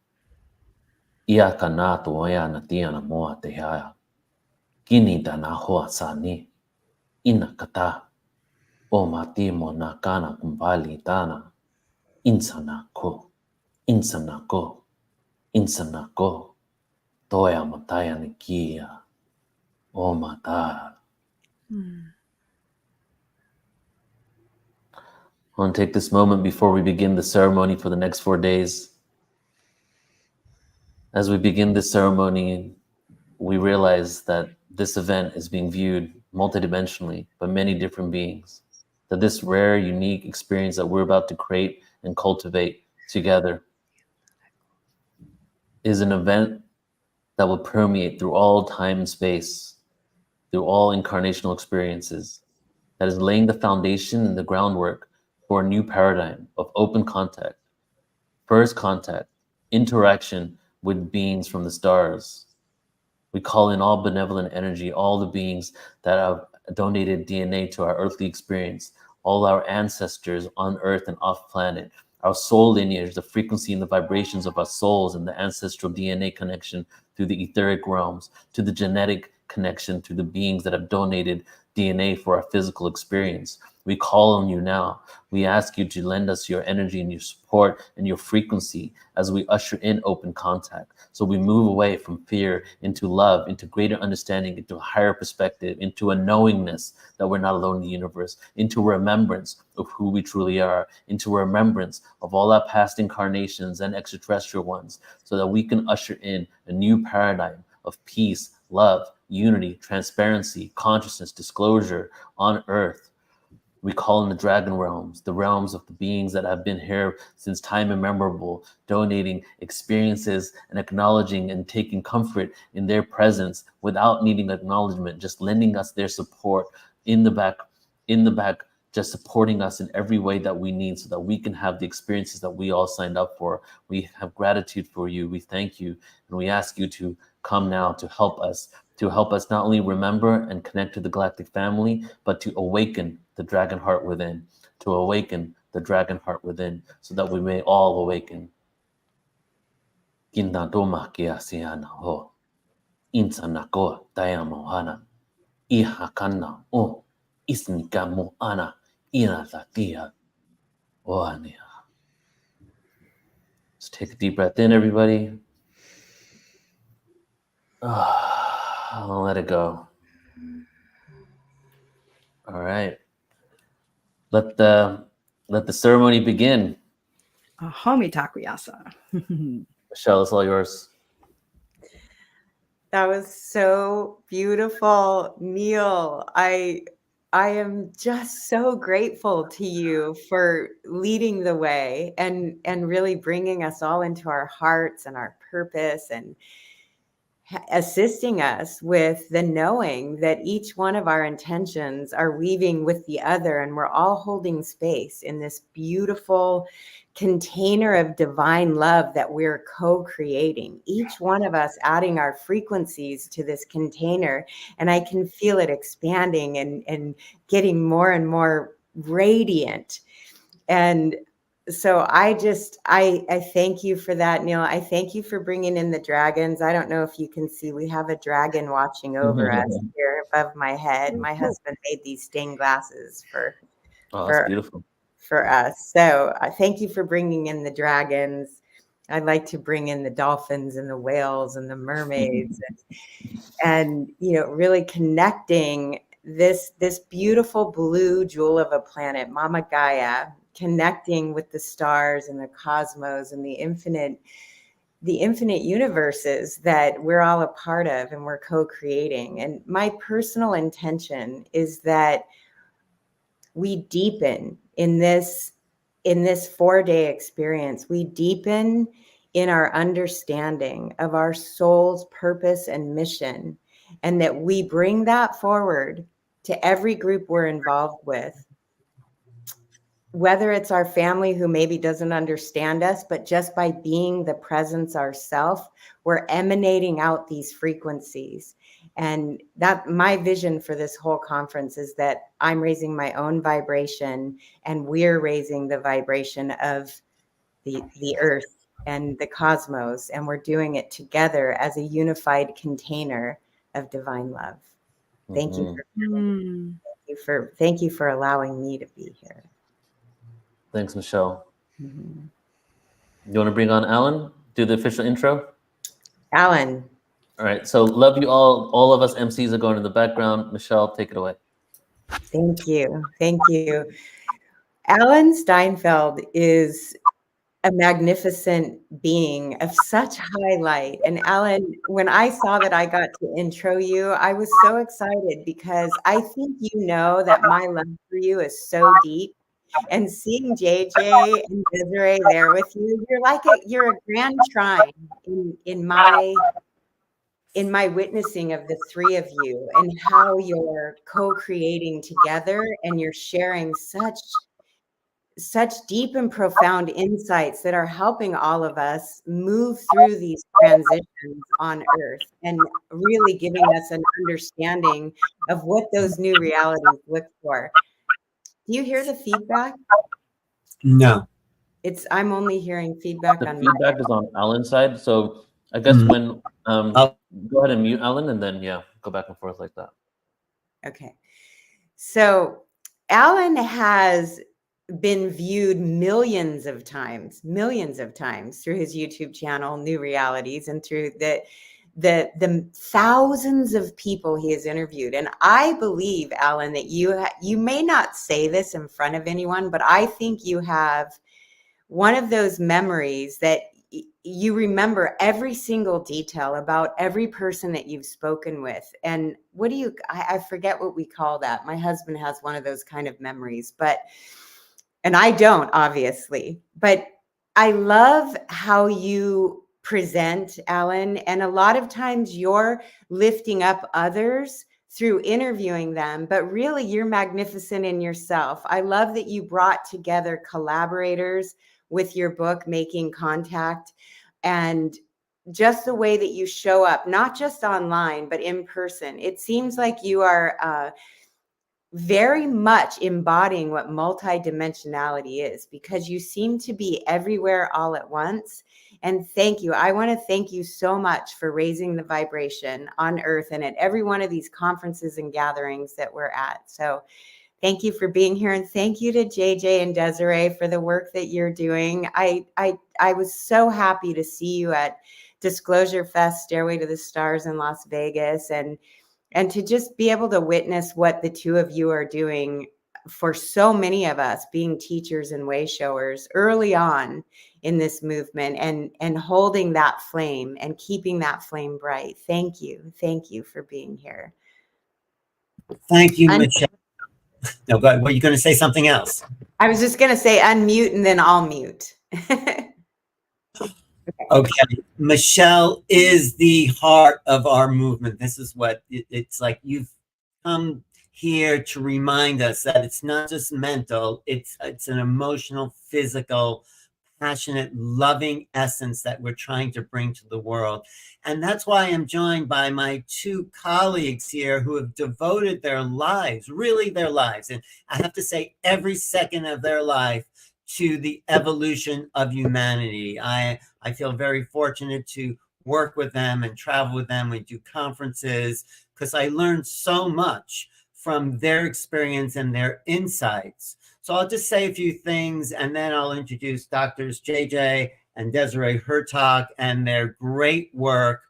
Ia kana to ya na tia na mo te ha. Kini da na hoa sa ni. Ina kata. O mati mo na kana kumbali tana. Insana ko. Insana ko. Insana ko. Toya mataya ni kia. O mata. I want to take this moment before we begin the ceremony for the next 4 days. As we begin this ceremony, we realize that this event is being viewed multidimensionally by many different beings. That this rare, unique experience that we're about to create and cultivate together is an event that will permeate through all time and space, through all incarnational experiences, that is laying the foundation and the groundwork for a new paradigm of open contact, first contact, interaction with beings from the stars. We call in all benevolent energy, all the beings that have donated DNA to our earthly experience, all our ancestors on earth and off planet, our soul lineage, the frequency and the vibrations of our souls and the ancestral DNA connection through the etheric realms, to the genetic connection through the beings that have donated DNA for our physical experience. We call on you now. We ask you to lend us your energy and your support and your frequency as we usher in open contact. So we move away from fear into love, into greater understanding, into a higher perspective, into a knowingness that we're not alone in the universe, into remembrance of who we truly are, into remembrance of all our past incarnations and extraterrestrial ones, so that we can usher in a new paradigm of peace, love, unity, transparency, consciousness, disclosure on earth. We call in the dragon realms, the realms of the beings that have been here since time immemorable, donating experiences and acknowledging and taking comfort in their presence without needing acknowledgement, just lending us their support in the back, just supporting us in every way that we need so that we can have the experiences that we all signed up for. We have gratitude for you. We thank you. And we ask you to come now to help us not only remember and connect to the galactic family, but to awaken the dragon heart within, so that we may all awaken. Kindadoma kia siana ho, insanako dayamohana, ihakana o, isnikamo ana, inatatia oania. Let's take a deep breath in, everybody. I'll let it go. All right. Let the ceremony begin. Homie Takuyasa. Michelle, it's all yours. That was so beautiful, Neil. I am just so grateful to you for leading the way and really bringing us all into our hearts and our purpose and assisting us with the knowing that each one of our intentions are weaving with the other, and we're all holding space in this beautiful container of divine love that we're co-creating, each one of us adding our frequencies to this container. And I can feel it expanding and getting more and more radiant. And so I thank you for that, Neil. I thank you for bringing in the dragons. I don't know if you can see, we have a dragon watching over us here above my head. My husband made these stained glasses That's beautiful. For us. So thank you for bringing in the dragons. I'd like to bring in the dolphins and the whales and the mermaids and really connecting this beautiful blue jewel of a planet, Mama Gaia, connecting with the stars and the cosmos and the infinite universes that we're all a part of and we're co-creating. And my personal intention is that we deepen in this 4-day experience. We deepen in our understanding of our soul's purpose and mission, and that we bring that forward to every group we're involved with, whether it's our family who maybe doesn't understand us, but just by being the presence ourselves, we're emanating out these frequencies. And that my vision for this whole conference is that I'm raising my own vibration and we're raising the vibration of the earth and the cosmos. And we're doing it together as a unified container of divine love. Thank you for allowing me to be here. Thanks, Michelle. You want to bring on Alan? Do the official intro? Alan. All right. So love you all. All of us MCs are going in the background. Michelle, take it away. Thank you. Thank you. Alan Steinfeld is a magnificent being of such highlight. And Alan, when I saw that I got to intro you, I was so excited because I think that my love for you is so deep. And seeing JJ and Desiree there with you, you're a grand shrine in my witnessing of the three of you and how you're co-creating together and you're sharing such such deep and profound insights that are helping all of us move through these transitions on Earth and really giving us an understanding of what those new realities look for. Do you hear the feedback? No. I'm only hearing feedback The on feedback is on Alan's side. So I guess when Oh. go ahead and mute Alan, and then go back and forth like that. Okay. So Alan has been viewed millions of times through his YouTube channel, New Realities, and through the thousands of people he has interviewed. And I believe, Alan, that you may not say this in front of anyone, but I think you have one of those memories that you remember every single detail about every person that you've spoken with. And I forget what we call that. My husband has one of those kind of memories, and I don't, obviously, but I love how you present, Alan. And a lot of times you're lifting up others through interviewing them, but really you're magnificent in yourself. I love that you brought together collaborators with your book, Making Contact, and just the way that you show up, not just online, but in person. It seems like you are very much embodying what multidimensionality is, because you seem to be everywhere all at once. And thank you. I want to thank you so much for raising the vibration on Earth and at every one of these conferences and gatherings that we're at. So thank you for being here. And thank you to JJ and Desiree for the work that you're doing. I was so happy to see you at Disclosure Fest, Stairway to the Stars in Las Vegas, and to just be able to witness what the two of you are doing for so many of us, being teachers and way showers early on in this movement, and holding that flame and keeping that flame bright. Thank you. Thank you for being here. Thank you, Michelle. No, go ahead. Were you going to say something else? I was just going to say unmute and then I'll mute. Okay. Michelle is the heart of our movement. This is what it's like. You've come here to remind us that it's not just mental, it's an emotional, physical, passionate, loving essence that we're trying to bring to the world. And that's why I'm joined by my two colleagues here who have devoted their lives, really their lives, and I have to say every second of their life, to the evolution of humanity. I feel very fortunate to work with them and travel with them. We do conferences because I learned so much from their experience and their insights. So I'll just say a few things, and then I'll introduce Doctors JJ and Desiree Hurtak and their great work.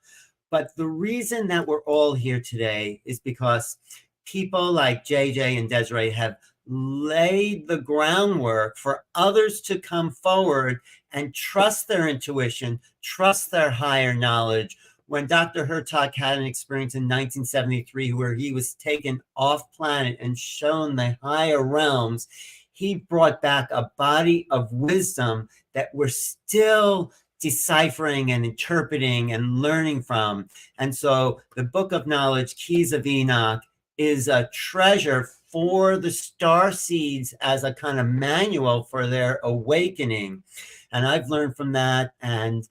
But the reason that we're all here today is because people like JJ and Desiree have laid the groundwork for others to come forward and trust their intuition, trust their higher knowledge. When Dr. Hurtak had an experience in 1973 where he was taken off planet and shown the higher realms, he brought back a body of wisdom that we're still deciphering and interpreting and learning from. And so the Book of Knowledge, Keys of Enoch, is a treasure for the star seeds as a kind of manual for their awakening. And I've learned from that. And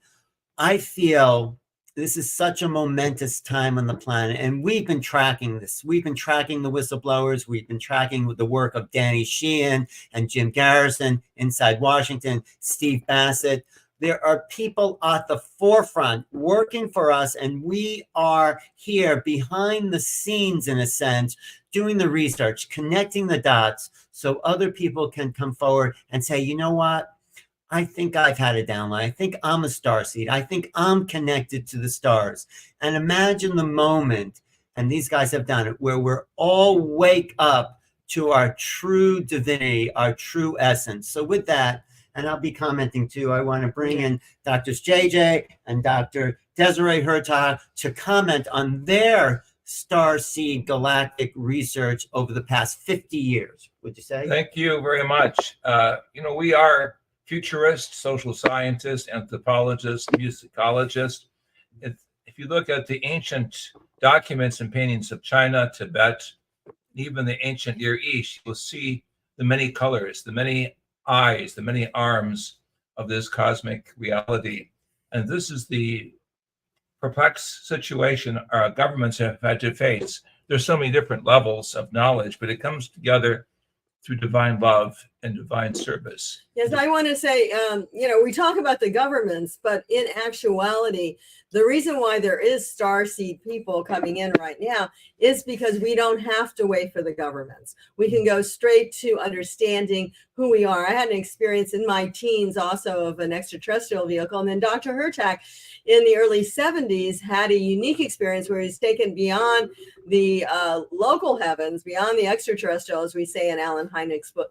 I feel this is such a momentous time on the planet. And we've been tracking this. We've been tracking the whistleblowers. We've been tracking the work of Danny Sheehan and Jim Garrison inside Washington, Steve Bassett. There are people at the forefront working for us, and we are here behind the scenes, in a sense, doing the research, connecting the dots so other people can come forward and say, you know what? I think I've had a download. I think I'm a starseed. I think I'm connected to the stars. And imagine the moment, and these guys have done it, where we're all wake up to our true divinity, our true essence. So with that, and I'll be commenting too, I want to bring in Drs. JJ and Dr. Desiree Hurtak to comment on their starseed galactic research over the past 50 years. Would you say? Thank you very much. We are futurists, social scientists, anthropologists, musicologists. If you look at the ancient documents and paintings of China, Tibet, even the ancient Near East, you'll see the many colors, the many eyes, the many arms of this cosmic reality. And this is the perplexed situation our governments have had to face. There's so many different levels of knowledge, but it comes together through divine love and divine service. Yes, I want to say, we talk about the governments, but in actuality, the reason why there is starseed people coming in right now is because we don't have to wait for the governments. We can go straight to understanding who we are. I had an experience in my teens also of an extraterrestrial vehicle. And then Dr. Hurtak in the early 70s had a unique experience where he's taken beyond the local heavens, beyond the extraterrestrial, as we say in Alan Hynek's book,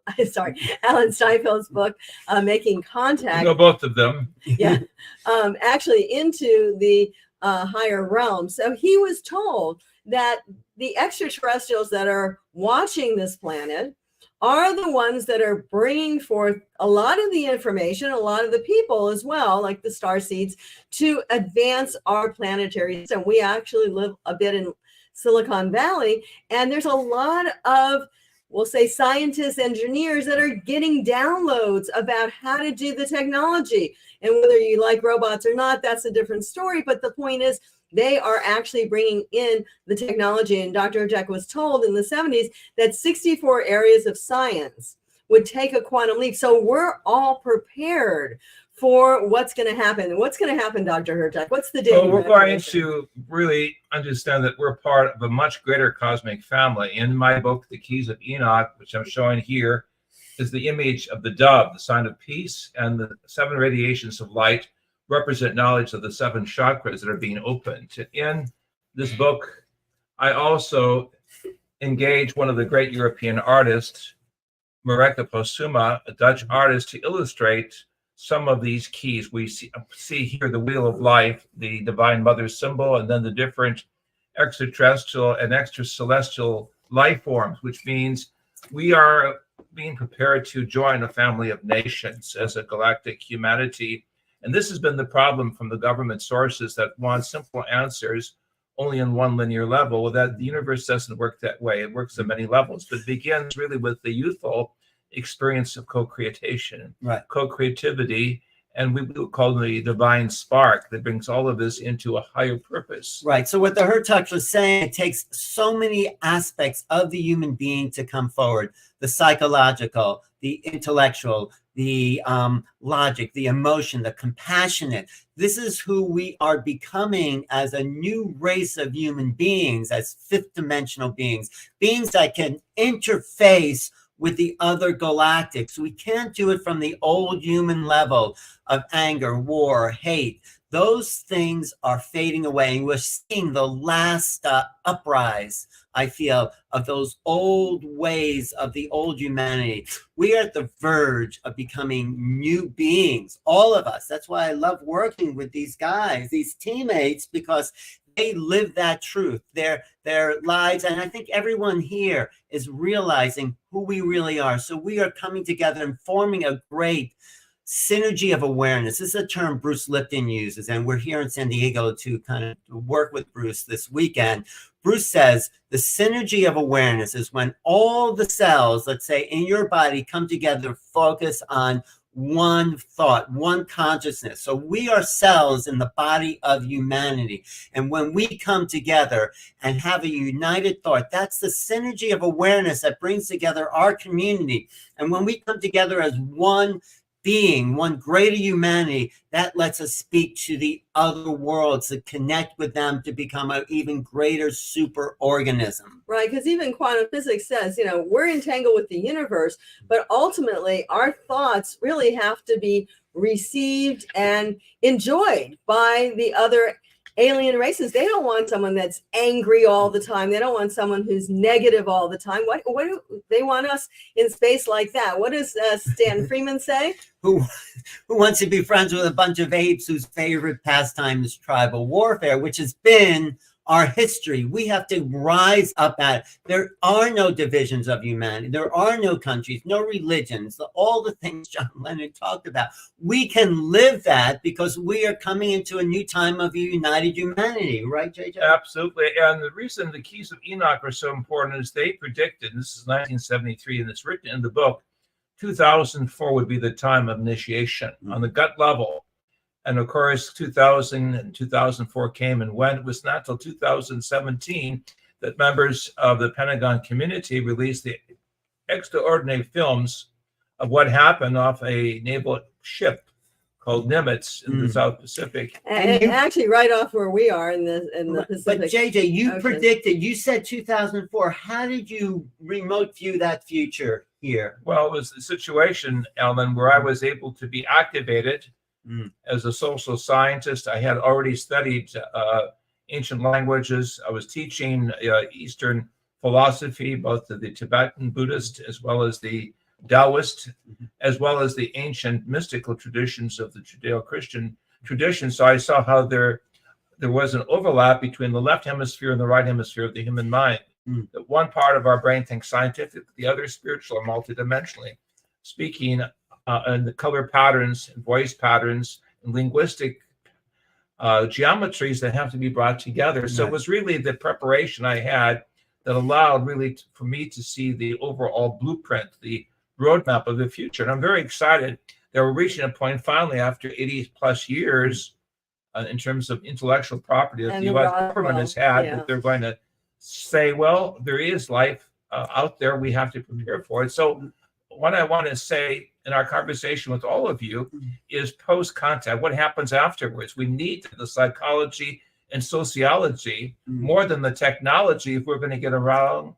Alan Steinfeld's book, Making Contact. You know both of them. Yeah, actually into the higher realm. So he was told that the extraterrestrials that are watching this planet are the ones that are bringing forth a lot of the information, a lot of the people as well, like the starseeds, to advance our planetary system. We actually live a bit in Silicon Valley, and there's a lot of, we'll say, scientists, engineers that are getting downloads about how to do the technology. And whether you like robots or not, that's a different story. But the point is, they are actually bringing in the technology. And Dr. Hurtak was told in the 70s that 64 areas of science would take a quantum leap. So we're all prepared for what's going to happen. What's going to happen, Dr. Hurtak? What's the day? Well, we're going to really understand that we're part of a much greater cosmic family. In my book, The Keys of Enoch, which I'm showing here, is the image of the dove, the sign of peace, and the 7 radiations of light represent knowledge of the 7 chakras that are being opened. In this book, I also engage one of the great European artists, Mareka Posuma, a Dutch artist, to illustrate some of these keys. We see here the Wheel of Life, the Divine Mother symbol, and then the different extraterrestrial and extracelestial life forms, which means we are being prepared to join a family of nations as a galactic humanity. And this has been the problem from the government sources that want simple answers only in one linear level. Well, that the universe doesn't work that way. It works at many levels, but it begins really with the youthful experience of co-creation, right, co-creativity, and we will call the divine spark that brings all of this into a higher purpose. Right. So what the Hurtak was saying, it takes so many aspects of the human being to come forward: the psychological, the intellectual, the logic, the emotion, the compassionate. This is who we are becoming as a new race of human beings, as 5th dimensional beings that can interface with the other galactics. We can't do it from the old human level of anger, war, hate. Those things are fading away, and we're seeing the last uprise, I feel, of those old ways of the old humanity. We are at the verge of becoming new beings, all of us. That's why I love working with these guys, these teammates, because they live that truth, their lives. And I think everyone here is realizing who we really are. So we are coming together and forming a great synergy of awareness. This is a term Bruce Lipton uses, and we're here in San Diego to kind of work with Bruce this weekend. Bruce says the synergy of awareness is when all the cells, let's say, in your body come together, focus on one thought, one consciousness. So we are cells in the body of humanity. And when we come together and have a united thought, that's the synergy of awareness that brings together our community. And when we come together as one being, one greater humanity, that lets us speak to the other worlds, to connect with them, to become an even greater super organism. Right, because even quantum physics says, we're entangled with the universe, but ultimately our thoughts really have to be received and enjoyed by the other alien races. They don't want someone that's angry all the time. They don't want someone who's negative all the time. What do they want us in space like that? What does Stan Freeman say? Who wants to be friends with a bunch of apes whose favorite pastime is tribal warfare, which has been our history. We have to rise up at it. There are no divisions of humanity. There are no countries, no religions, all the things John Lennon talked about. We can live that because we are coming into a new time of a united humanity, right, JJ? Absolutely. And the reason the Keys of Enoch are so important is they predicted, and this is 1973, and it's written in the book, 2004 would be the time of initiation on the gut level. And of course, 2000 and 2004 came and went. It was not until 2017 that members of the Pentagon community released the extraordinary films of what happened off a naval ship called Nimitz in the South Pacific. And actually right off where we are in the Pacific. But JJ, you Ocean. predicted, you said 2004. How did you remote view that future here? Well, it was the situation, Alan, where I was able to be activated as a social scientist. I had already studied ancient languages. I was teaching Eastern philosophy, both the Tibetan Buddhist as well as the Taoist, as well as the ancient mystical traditions of the Judeo-Christian tradition. So I saw how there was an overlap between the left hemisphere and the right hemisphere of the human mind. That one part of our brain thinks scientific, the other spiritual or multidimensionally. Speaking and the color patterns and voice patterns and linguistic geometries that have to be brought together. So it was really the preparation I had that allowed really for me to see the overall blueprint, the roadmap of the future. And I'm very excited that we're reaching a point finally after 80 plus years in terms of intellectual property that And the the U.S. Roswell, government has had, yeah. that they're going to say, well, there is life out there. We have to prepare for it. So what I want to say in our conversation with all of you is post-contact. What happens afterwards? We need the psychology and sociology more than the technology if we're going to get around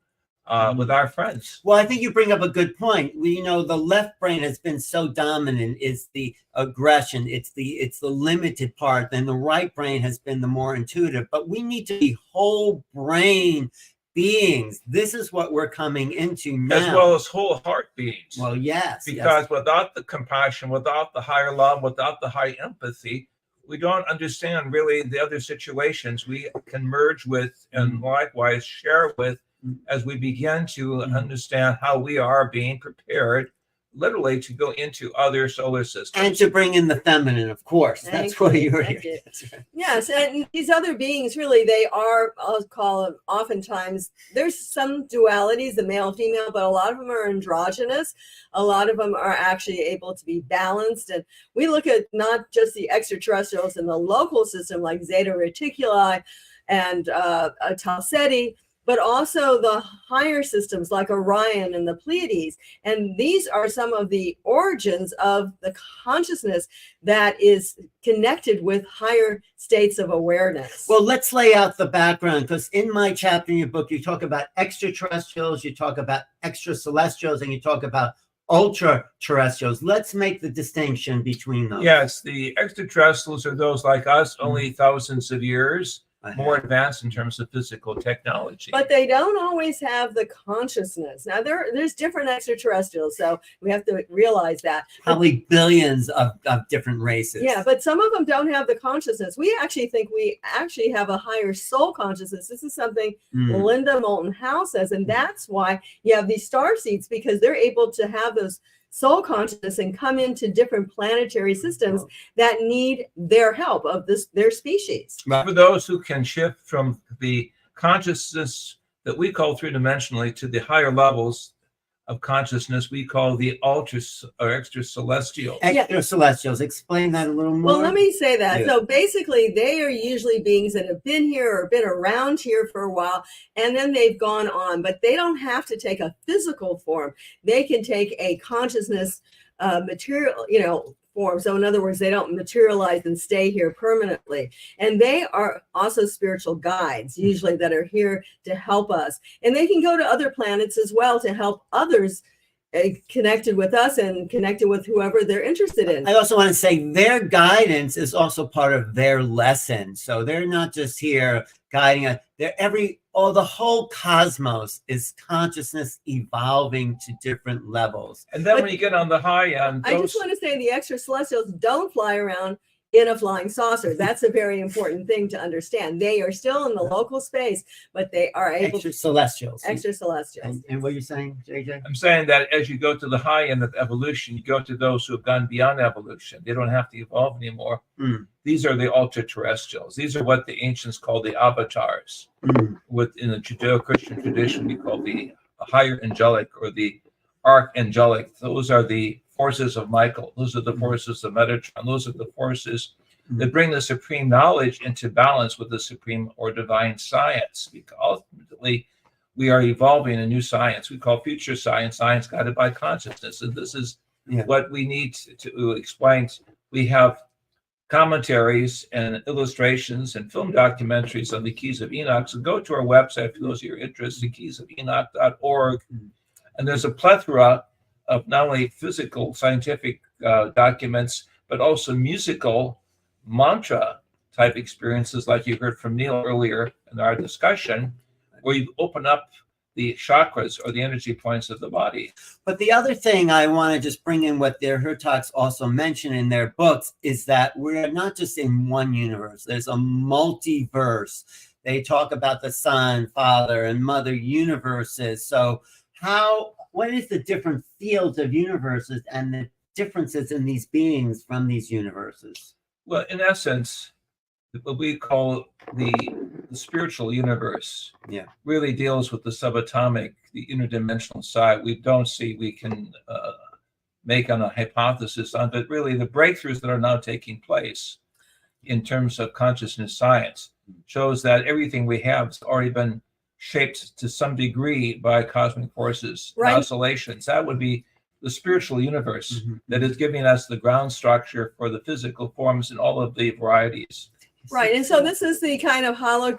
with our friends. Well, I think you bring up a good point. The left brain has been so dominant. It's the aggression. It's the limited part. And the right brain has been the more intuitive. But we need to be whole brain beings. This is what we're coming into now. As well as whole heart beings. Well, yes. Because without the compassion, without the higher love, without the high empathy, we don't understand really the other situations we can merge with and likewise share with as we begin to understand how we are being prepared literally to go into other solar systems. And to bring in the feminine, of course. That's why you're here. Thank you. Yes, and these other beings really, they are, I'll call them, oftentimes there's some dualities, the male female, but a lot of them are androgynous. A lot of them are actually able to be balanced. And we look at not just the extraterrestrials in the local system like Zeta Reticuli and Tau Ceti, but also the higher systems like Orion and the Pleiades. And these are some of the origins of the consciousness that is connected with higher states of awareness. Well, let's lay out the background, because in my chapter in your book, you talk about extraterrestrials, you talk about extracelestials, and you talk about ultra-terrestrials. Let's make the distinction between those. Yes, the extraterrestrials are those like us, only thousands of years more advanced in terms of physical technology. But they don't always have the consciousness. Now, there's different extraterrestrials, so we have to realize that. Probably billions of different races. Yeah, but some of them don't have the consciousness. We actually think we actually have a higher soul consciousness. This is something Linda Moulton Howe says, and that's why you have these star seeds, because they're able to have those soul consciousness and come into different planetary systems that need their help of their species. For those who can shift from the consciousness that we call three-dimensionally to the higher levels of consciousness, we call the ultra or extra celestial. Extracelestials. Explain that a little more. Well, let me say that. Yeah. So basically, they are usually beings that have been here or been around here for a while, and then they've gone on, but they don't have to take a physical form. They can take a consciousness material, form. So in other words, they don't materialize and stay here permanently. And they are also spiritual guides, usually, that are here to help us. And they can go to other planets as well to help others connected with us and connected with whoever they're interested in. I also want to say their guidance is also part of their lesson. So they're not just here guiding us. The whole cosmos is consciousness evolving to different levels. And then when you get on the high end, I just want to say the extracelestials don't fly around in a flying saucer. That's a very important thing to understand. They are still in the local space, but they are able Extracelestials. Extracelestials. And what you're saying, JJ? I'm saying that as you go to the high end of evolution, you go to those who have gone beyond evolution. They don't have to evolve anymore. These are the ultra-terrestrials. These are what the ancients called the avatars. In the Judeo-Christian tradition, we call the higher angelic or the archangelic. Those are the forces of Michael. Those are the forces of Metatron. Those are the forces that bring the supreme knowledge into balance with the supreme or divine science. Because ultimately, we are evolving a new science we call future science, science guided by consciousness. And this is what we need to explain. We have commentaries and illustrations and film documentaries on the Keys of Enoch. So go to our website for those of your interested, keysofenoch.org. And there's a plethora of not only physical, scientific documents, but also musical mantra type experiences like you heard from Neil earlier in our discussion, where you open up the chakras or the energy points of the body. But the other thing I want to just bring in, what their Hertogs also mention in their books, is that we're not just in one universe. There's a multiverse. They talk about the Son, Father, and Mother universes. So what is the different fields of universes and the differences in these beings from these universes? Well, in essence, what we call the spiritual universe really deals with the subatomic, the interdimensional side. We don't see, we can make on a hypothesis on, but really the breakthroughs that are now taking place in terms of consciousness science shows that everything we have has already been shaped to some degree by cosmic forces, oscillations. That would be the spiritual universe that is giving us the ground structure for the physical forms and all of the varieties. Right. And so this is the kind of hollow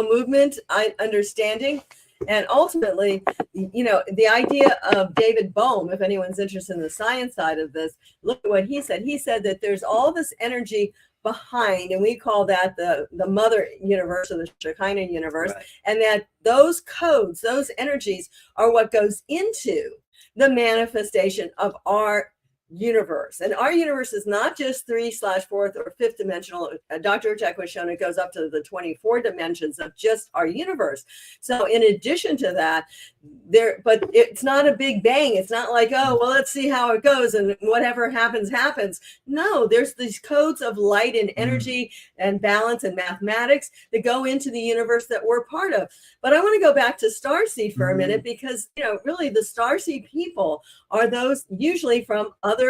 movement understanding. And ultimately, the idea of David Bohm, if anyone's interested in the science side of this, look at what he said. He said that there's all this energy behind, and we call that the mother universe or the Shekinah universe, and that those codes, those energies are what goes into the manifestation of our universe. And our universe is not just 3/4th or 5th dimensional. Dr. Jack was shown it goes up to the 24 dimensions of just our universe. So in addition to that, but it's not a big bang. It's not like, oh, well, let's see how it goes and whatever happens, happens. No, there's these codes of light and energy and balance and mathematics that go into the universe that we're part of. But I want to go back to Starseed for a minute, because, really the Starseed people are those usually from other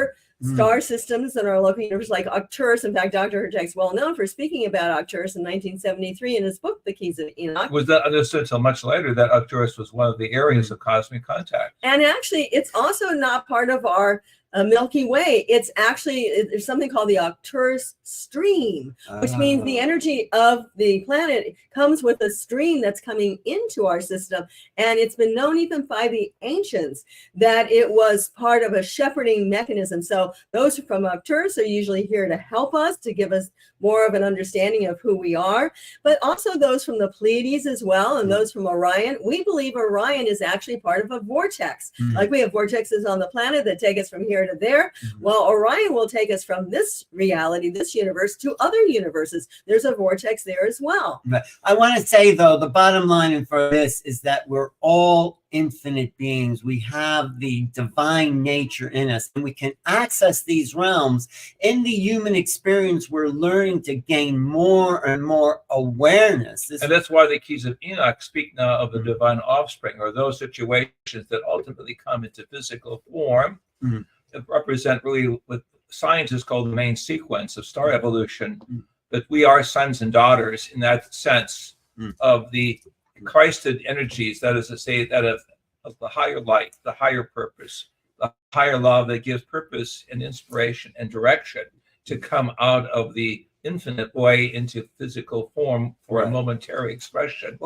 star systems in our local universe, like Arcturus. In fact, Dr. Hertog's well known for speaking about Arcturus in 1973 in his book, The Keys of Enoch. Was not understood until much later that Arcturus was one of the areas of cosmic contact. And actually, it's also not part of our Milky Way. It's actually, there's something called the Arcturus stream, which means the energy of the planet comes with a stream that's coming into our system. And it's been known even by the ancients that it was part of a shepherding mechanism. So those from Arcturus are usually here to help us, to give us more of an understanding of who we are, but also those from the Pleiades as well, and those from Orion. We believe Orion is actually part of a vortex. Like we have vortexes on the planet that take us from here to there. Well, Orion will take us from this reality, this universe, to other universes. There's a vortex there as well. I want to say, though, the bottom line for this is that we're all infinite beings. We have the divine nature in us, and we can access these realms. In the human experience, we're learning to gain more and more awareness. And that's why the Keys of Enoch speak now of the divine offspring, or those situations that ultimately come into physical form. That represent really what scientists call the main sequence of star evolution. That we are sons and daughters in that sense of the Christed energies, that is to say, that of the higher light, the higher purpose, the higher love that gives purpose and inspiration and direction to come out of the infinite way into physical form for a momentary expression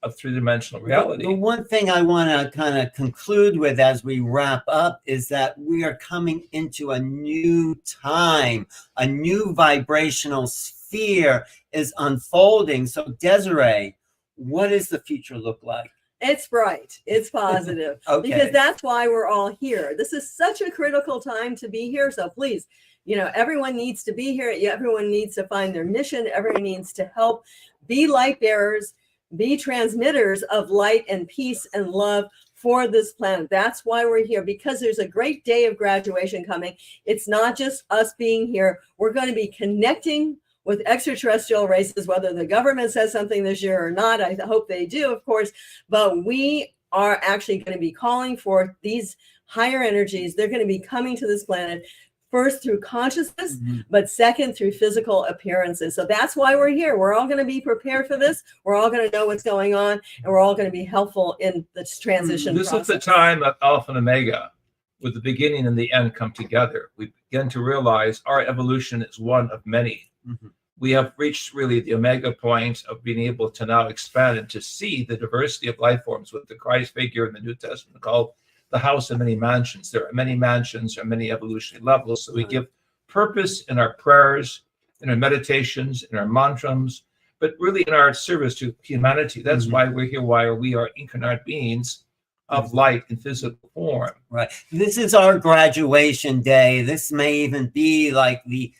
of three-dimensional reality. The one thing I want to kind of conclude with as we wrap up is that we are coming into a new time, a new vibrational sphere is unfolding. So Desiree, what does the future look like? It's bright. It's positive. Because that's why we're all here. This is such a critical time to be here. So please, everyone needs to be here. Everyone needs to find their mission. Everyone needs to help be light bearers, be transmitters of light and peace and love for this planet. That's why we're here, because there's a great day of graduation coming. It's not just us being here. We're going to be connecting with extraterrestrial races, whether the government says something this year or not. I hope they do, of course, but we are actually going to be calling for these higher energies. They're going to be coming to this planet first through consciousness, Mhm. but second through physical appearances. So that's why we're here. We're all going to be prepared for this. We're all going to know what's going on, and we're all going to be helpful in this transition This process. is the time of Alpha and Omega, with the beginning and the end come together. We begin to realize our evolution is one of many. Mhm. We have reached really the Omega point of being able to now expand and to see the diversity of life forms, with the Christ figure in the New Testament called the house of many mansions. There are many mansions, there are many evolutionary levels. So we give purpose in our prayers, in our meditations, in our mantras, but really in our service to humanity. That's Mhm. why we're here, why we are incarnate beings of light in physical form. Right. This is our graduation day. This may even be like the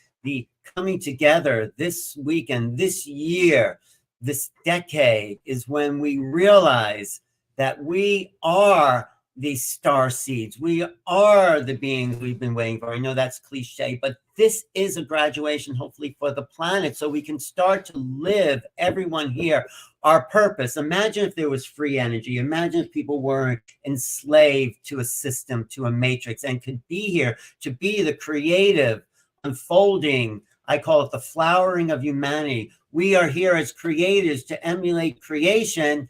coming together this weekend, this year, this decade is when we realize that we are these star seeds. We are the beings we've been waiting for. I know that's cliche, but this is a graduation, hopefully, for the planet, so we can start to live, everyone here, our purpose. Imagine if there was free energy. Imagine if people weren't enslaved to a system, to a matrix, and could be here to be the creative unfolding. I call it the flowering of humanity. We are here as creators to emulate creation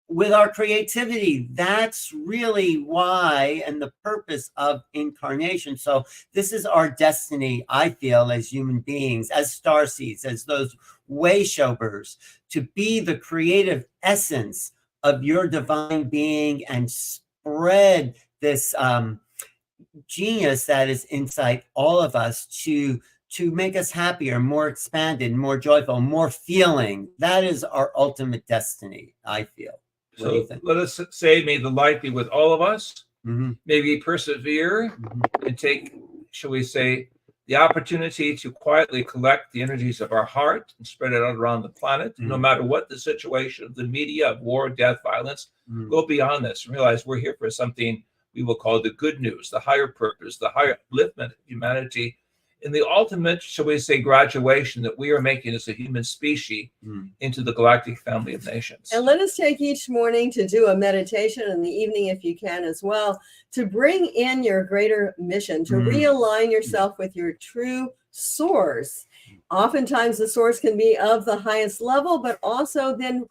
with our creativity. That's really why, and the purpose of incarnation. So this is our destiny, I feel, as human beings, as star seeds, as those way showers, to be the creative essence of your divine being and spread this genius that is inside all of us to make us happier, more expanded, more joyful, more feeling. That is our ultimate destiny, I feel. What do you So think? let us say, may the light be with all of us. Mm-hmm. May we persevere Mm-hmm. and take, shall we say, the opportunity to quietly collect the energies of our heart and spread it out around the planet. No matter what the situation of the media, of war, death, violence, go beyond this and realize we're here for something we will call the good news, the higher purpose, the higher upliftment of humanity, in the ultimate, shall we say, graduation that we are making as a human species into the galactic family of nations. And let us take each morning to do a meditation, in the evening if you can as well, to bring in your greater mission, to realign yourself with your true source. Oftentimes the source can be of the highest level, but also then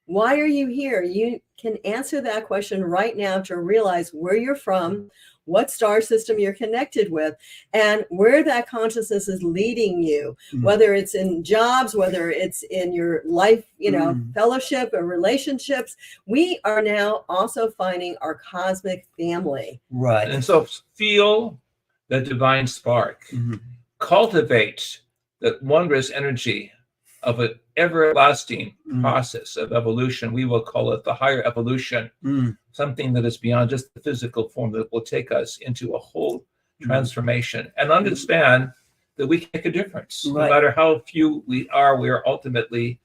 why are you here? You can answer that question right now to realize where you're from, what star system you're connected with, and where that consciousness is leading you, whether it's in jobs, whether it's in your life, fellowship or relationships. We are now also finding our cosmic family. Right. And so feel the divine spark. Cultivate that wondrous energy of an everlasting process of evolution. We will call it the higher evolution, something that is beyond just the physical form, that will take us into a whole transformation, and understand that we can make a difference. No matter how few we are ultimately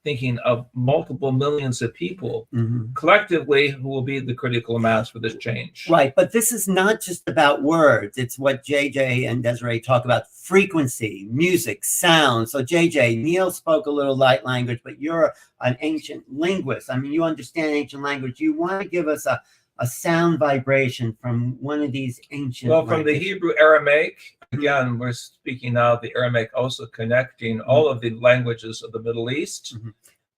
thinking of multiple millions of people collectively who will be the critical mass for this change. Right. But this is not just about words. It's what JJ and Desiree talk about: frequency, music, sound. So JJ, Neil spoke a little light language, but you're an ancient linguist. I mean, you understand ancient language. You want to give us a sound vibration from one of these ancient from the Hebrew Aramaic. Again, we're speaking now of the Aramaic, also connecting all of the languages of the Middle East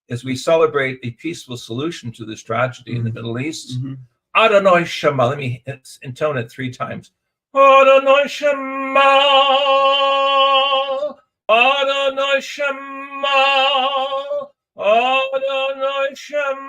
as we celebrate a peaceful solution to this tragedy in the Middle East. Adonai Shema. Let me intone it 3 times. Adonai Shema. Adonai Shema. Adonai Shema.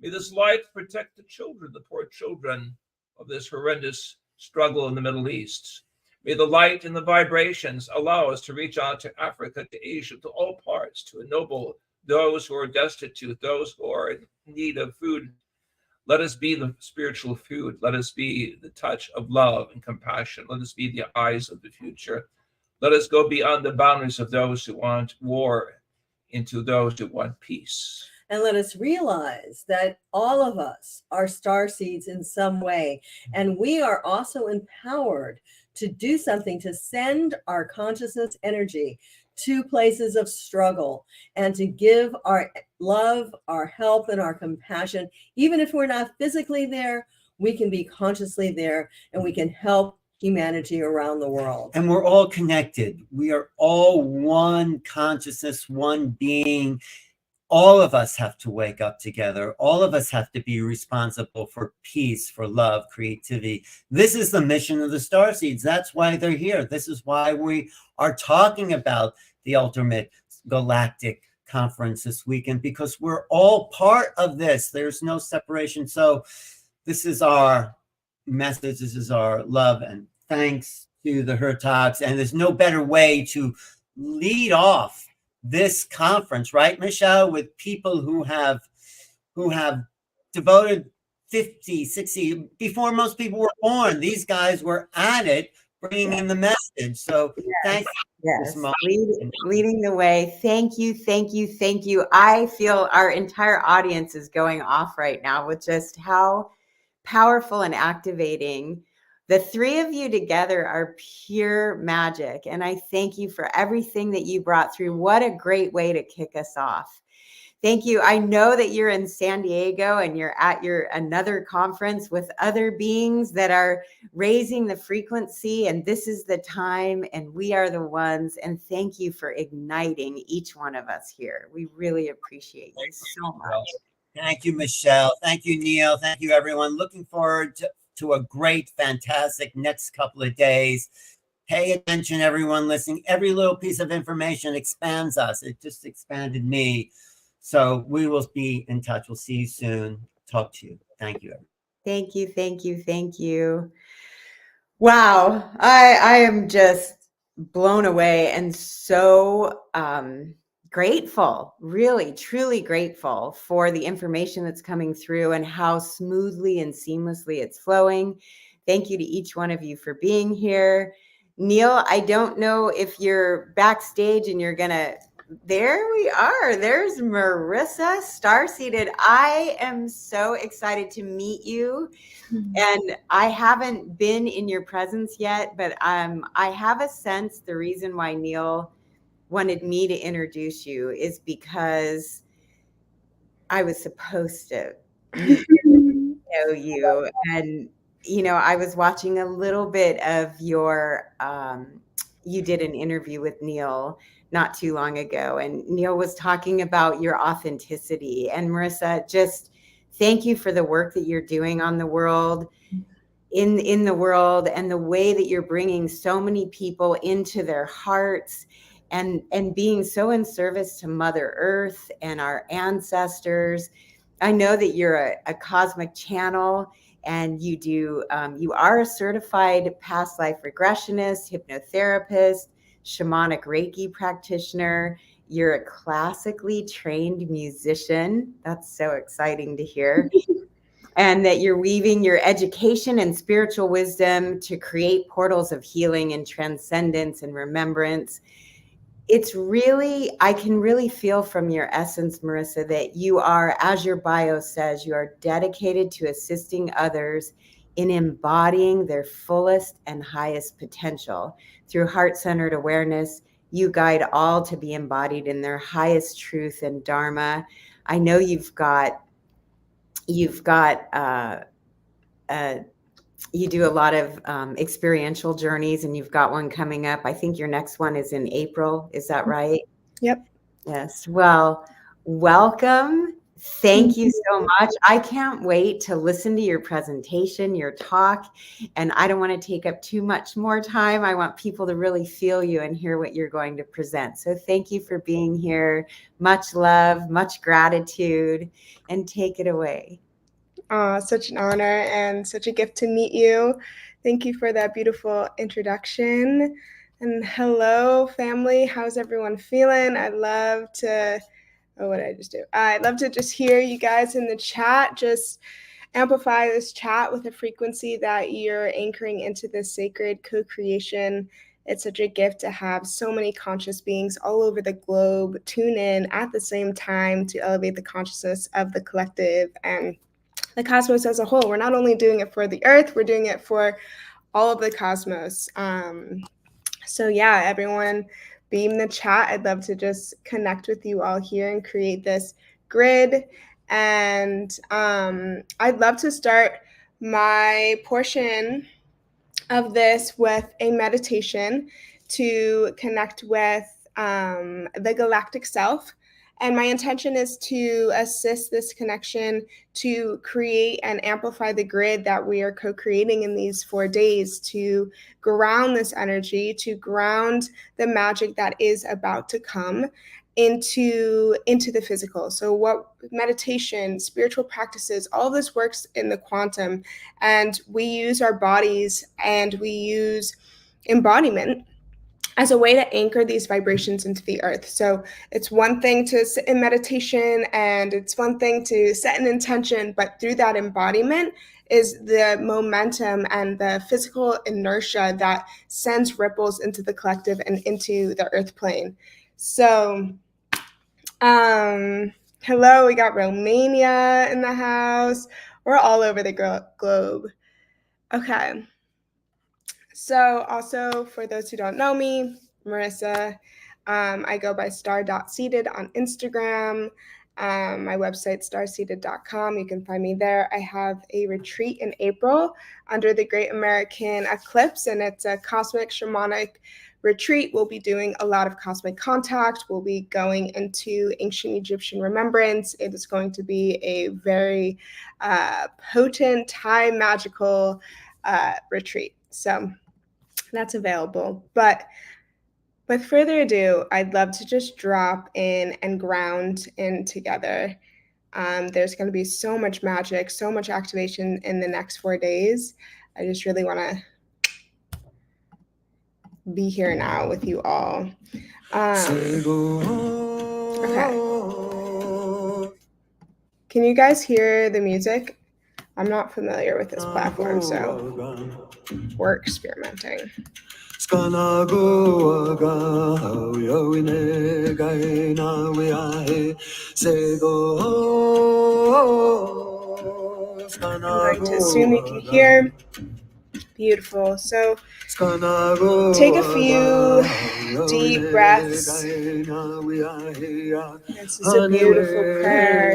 May this light protect the children, the poor children of this horrendous struggle in the Middle East. May the light and the vibrations allow us to reach out to Africa, to Asia, to all parts, to ennoble those who are destitute, those who are in need of food. Let us be the spiritual food. Let us be the touch of love and compassion. Let us be the eyes of the future. Let us go beyond the boundaries of those who want war into those who want peace. And let us realize that all of us are star seeds in some way. And we are also empowered to do something, to send our consciousness energy to places of struggle and to give our love, our help, and our compassion. Even if we're not physically there, we can be consciously there and we can help humanity around the world. And we're all connected. We are all one consciousness, one being. All of us have to wake up together. All of us have to be responsible for peace, for love, creativity. This is the mission of the Starseeds. That's why they're here. This is why we are talking about the Ultimate Galactic Conference this weekend, because we're all part of this. There's no separation. So this is our message. This is our love and thanks to the Hurtaks. And there's no better way to lead off this conference, right, Michelle, with people who have devoted 50, 60, before most people were born. These guys were at it, bringing in the message. So thank you. Yes, leading the way. Thank you, thank you, thank you. I feel our entire audience is going off right now with just how powerful and activating. The three of you together are pure magic. And I thank you for everything that you brought through. What a great way to kick us off. Thank you. I know that you're in San Diego and you're at another conference with other beings that are raising the frequency. And this is the time and we are the ones. And thank you for igniting each one of us here. We really appreciate you so much. Thank you, Michelle. Thank you, Neil. Thank you, everyone. Looking forward to a great, fantastic next couple of days. Pay attention, everyone listening. Every little piece of information expands us. It just expanded me. So we will be in touch. We'll see you soon. Talk to you. Thank you. Thank you. Thank you. Thank you. Wow. I am just blown away and so grateful, really, truly grateful for the information that's coming through and how smoothly and seamlessly it's flowing. Thank you to each one of you for being here. Neil, I don't know if you're backstage and you're gonna, there we are. There's Marissa, Starseeded. I am so excited to meet you. And I haven't been in your presence yet, but I have a sense the reason why Neil wanted me to introduce you is because I was supposed to know you. And, you know, I was watching a little bit of your, you did an interview with Neil not too long ago, and Neil was talking about your authenticity. And Marissa, just thank you for the work that you're doing on the world, in the world, and the way that you're bringing so many people into their hearts and being so in service to Mother Earth and our ancestors. I know that you're a cosmic channel and you do, you are a certified past life regressionist, hypnotherapist, shamanic Reiki practitioner. You're a classically trained musician. That's so exciting to hear. And that you're weaving your education and spiritual wisdom to create portals of healing and transcendence and remembrance. It's really, I can really feel from your essence, Marissa, that you are, as your bio says, you are dedicated to assisting others in embodying their fullest and highest potential. Through heart-centered awareness, you guide all to be embodied in their highest truth and dharma. I know you do a lot of experiential journeys, and you've got one coming up. I think your next one is in April. Is that right? Yep. Yes. Well, welcome. Thank you so much. I can't wait to listen to your presentation, your talk, and I don't want to take up too much more time. I want people to really feel you and hear what you're going to present. So thank you for being here. Much love, much gratitude, and take it away. Such an honor and such a gift to meet you. Thank you for that beautiful introduction. And hello, family. How's everyone feeling? I'd love to, what did I just do? I'd love to just hear you guys in the chat. Just amplify this chat with a frequency that you're anchoring into this sacred co-creation. It's such a gift to have so many conscious beings all over the globe tune in at the same time to elevate the consciousness of the collective and the cosmos as a whole. We're not only doing it for the earth, we're doing it for all of the cosmos. So yeah, everyone beam the chat. I'd love to just connect with you all here and create this grid. And I'd love to start my portion of this with a meditation to connect with the galactic self. And my intention is to assist this connection to create and amplify the grid that we are co-creating in these 4 days, to ground this energy, to ground the magic that is about to come into the physical. So what meditation, spiritual practices, all of this works in the quantum, and we use our bodies and we use embodiment as a way to anchor these vibrations into the earth. So it's one thing to sit in meditation and it's one thing to set an intention, but through that embodiment is the momentum and the physical inertia that sends ripples into the collective and into the earth plane. So, hello, we got Romania in the house. We're all over the globe. Okay. So also, for those who don't know me, Marissa, I go by star.seated on Instagram. My website, starseated.com. You can find me there. I have a retreat in April under the Great American Eclipse, and it's a cosmic shamanic retreat. We'll be doing a lot of cosmic contact. We'll be going into ancient Egyptian remembrance. It is going to be a very potent, high magical retreat. So that's available. But with further ado, I'd love to just drop in and ground in together. There's going to be so much magic, so much activation in the next 4 days. I just really want to be here now with you all. Okay. Can you guys hear the music? I'm not familiar with this platform, so we're experimenting. I'm going to assume you can hear. Beautiful. So take a few deep breaths. This is a beautiful prayer,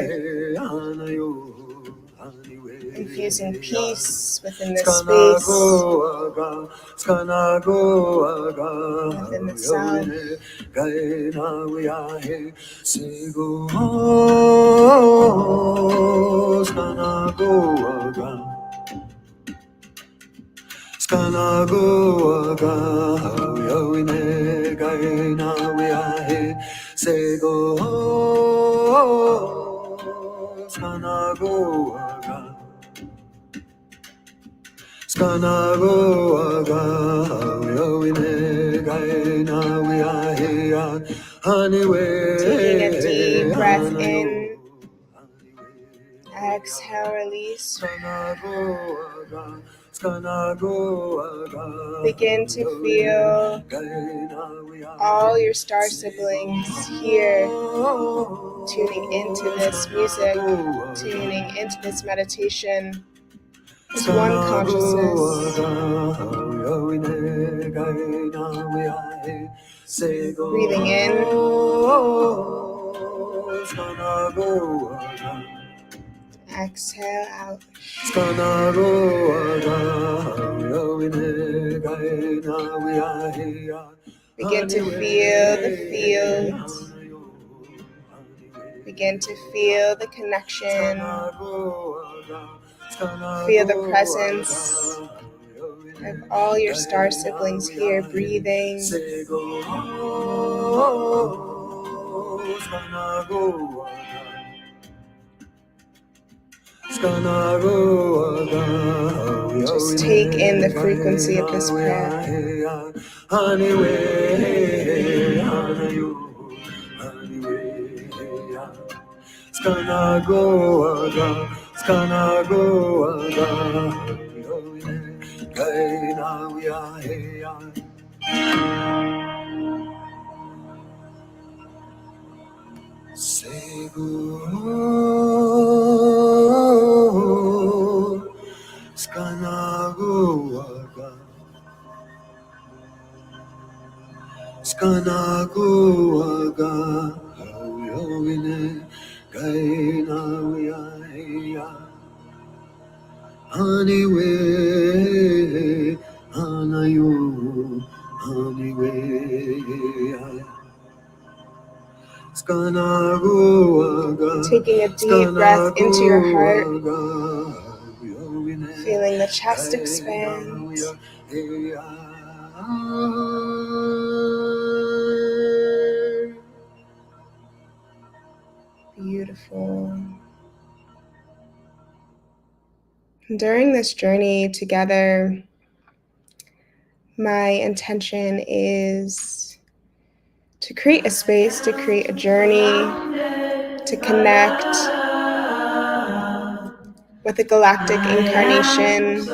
infusing peace within this space, within the sound. Taking a deep breath in, exhale, release. Begin to feel all your star siblings here, tuning into this music, tuning into this meditation. It's one consciousness. Breathing in. Exhale out. Begin to feel the field. Begin to feel the connection. Feel the presence of all your star siblings here, breathing. Just take in the frequency of this prayer. Skanaguaga Hauyovine Gaina Anyway Anayu Anyway Taking a deep breath into your heart, feeling the chest expand. Beautiful. During this journey together, my intention is to create a space, to create a journey, to connect with a galactic incarnation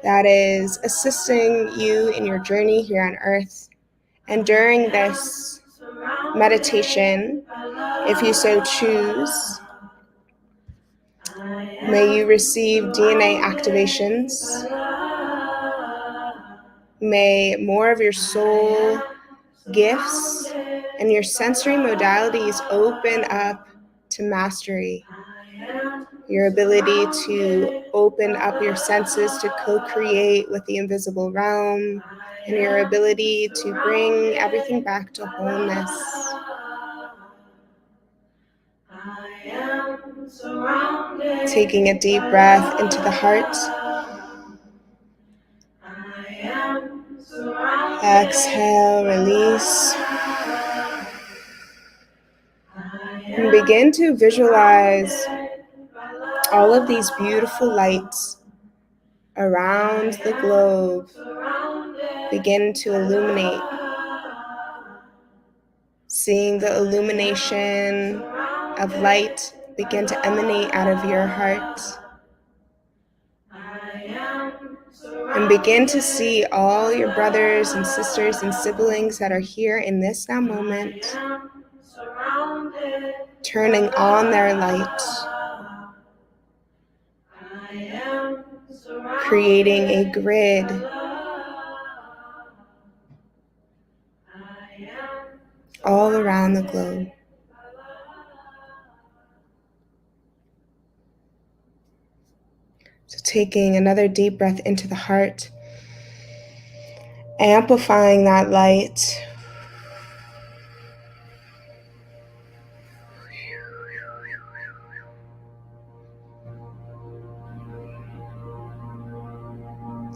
that is assisting you in your journey here on Earth. And during this meditation, if you so choose, may you receive DNA activations. May more of your soul gifts and your sensory modalities open up to mastery. Your ability to open up your senses to co-create with the invisible realm, and your ability to bring everything back to wholeness. Taking a deep breath into the heart. Exhale, release. And begin to visualize all of these beautiful lights around the globe begin to illuminate. Seeing the illumination of light begin to emanate out of your heart. And begin to see all your brothers and sisters and siblings that are here in this now moment, turning on their light, creating a grid all around the globe. So taking another deep breath into the heart, amplifying that light.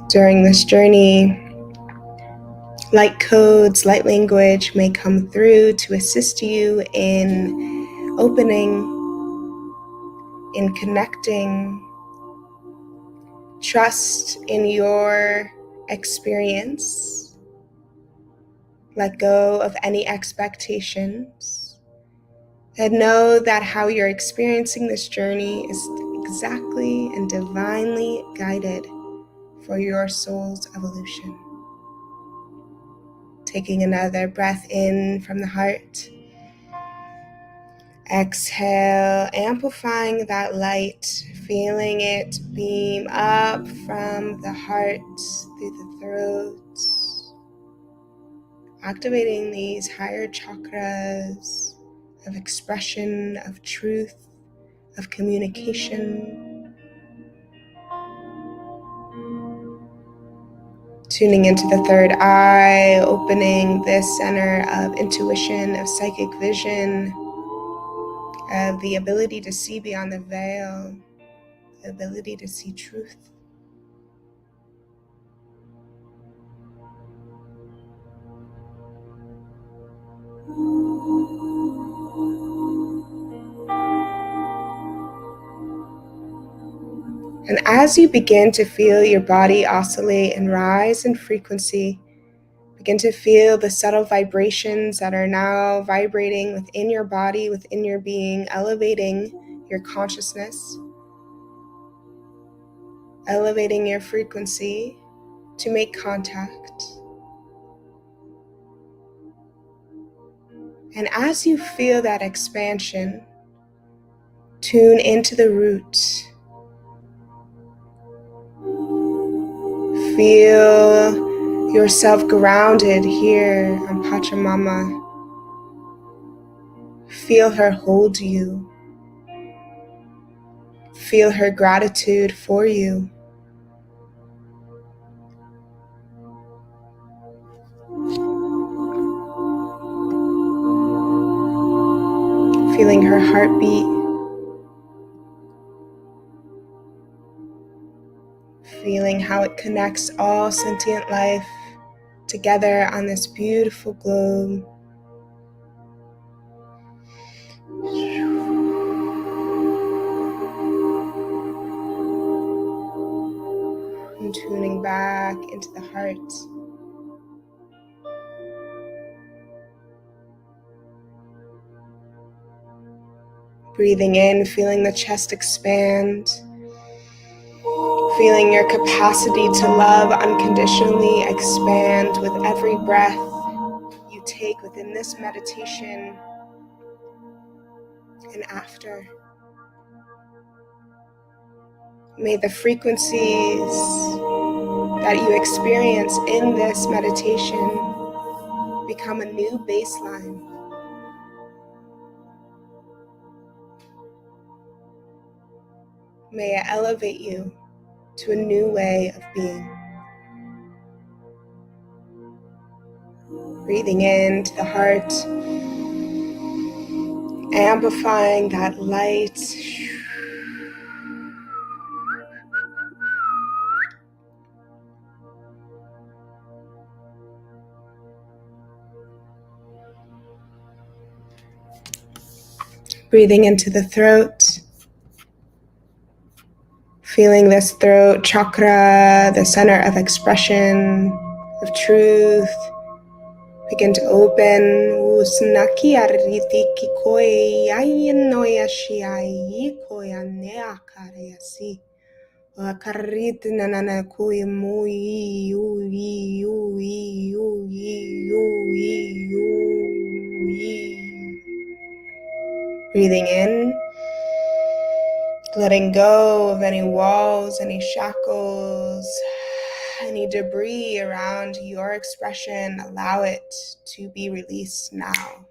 During this journey, light codes, light language may come through to assist you in opening, in connecting. Trust in your experience. Let go of any expectations. And know that how you're experiencing this journey is exactly and divinely guided for your soul's evolution. Taking another breath in from the heart. Exhale, amplifying that light, feeling it beam up from the heart through the throat, activating these higher chakras of expression, of truth, of communication. Tuning into the third eye, opening this center of intuition, of psychic vision, of the ability to see beyond the veil, the ability to see truth. And as you begin to feel your body oscillate and rise in frequency, begin to feel the subtle vibrations that are now vibrating within your body, within your being, elevating your consciousness, elevating your frequency to make contact. And as you feel that expansion, tune into the root. Feel yourself grounded here on Pachamama. Feel her hold you. Feel her gratitude for you. Feeling her heartbeat. Feeling how it connects all sentient life together on this beautiful globe. And tuning back into the heart. Breathing in, feeling the chest expand. Feeling your capacity to love unconditionally expand with every breath you take within this meditation and after. May the frequencies that you experience in this meditation become a new baseline. May it elevate you to a new way of being. Breathing into the heart, amplifying that light. Breathing into the throat. Feeling this throat chakra, the center of expression, of truth, begin to open. Usnaki ariti kikoi ayanoya shiai koya neakareyasi. Akarit nanana koi mui ui ui ui ui. Breathing in. Letting go of any walls, any shackles, any debris around your expression. Allow it to be released now.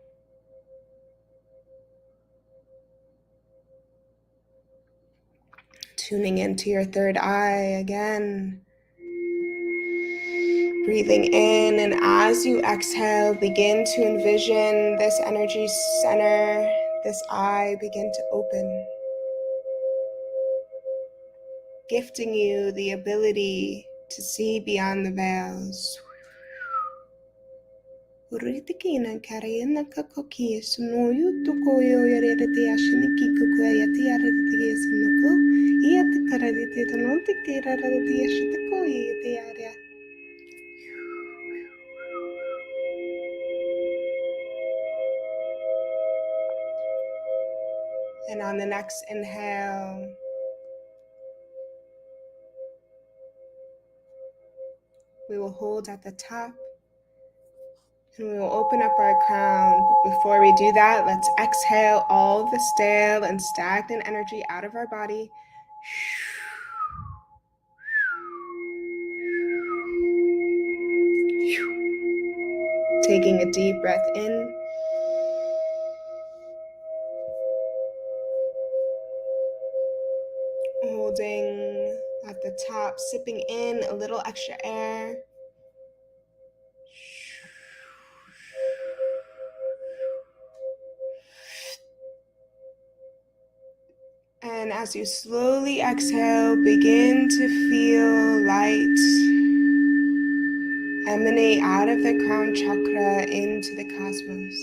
Tuning into your third eye again. Breathing in, and as you exhale, begin to envision this energy center, this eye begin to open, gifting you the ability to see beyond the veils. And on the next inhale, we will hold at the top and we will open up our crown. But before we do that, let's exhale all the stale and stagnant energy out of our body. Taking a deep breath in. Holding at the top, sipping in a little extra air. And as you slowly exhale, begin to feel light emanate out of the crown chakra into the cosmos.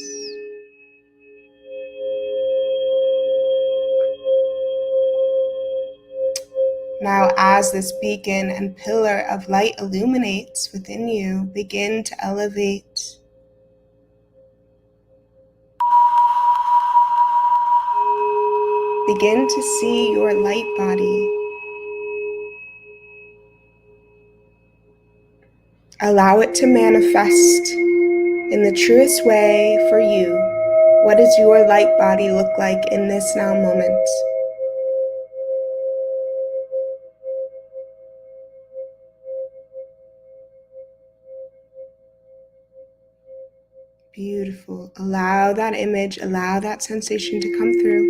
Now, as this beacon and pillar of light illuminates within you, begin to elevate. Begin to see your light body. Allow it to manifest in the truest way for you. What does your light body look like in this now moment? Beautiful. Allow that image, allow that sensation to come through.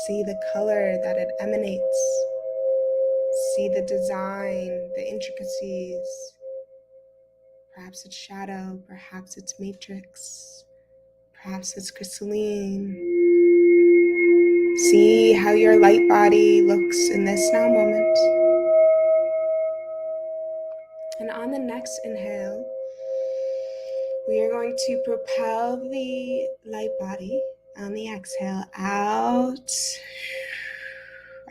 See the color that it emanates. See the design, the intricacies. Perhaps it's shadow, perhaps it's matrix, perhaps it's crystalline. See how your light body looks in this now moment. And on the next inhale, we are going to propel the light body on the exhale out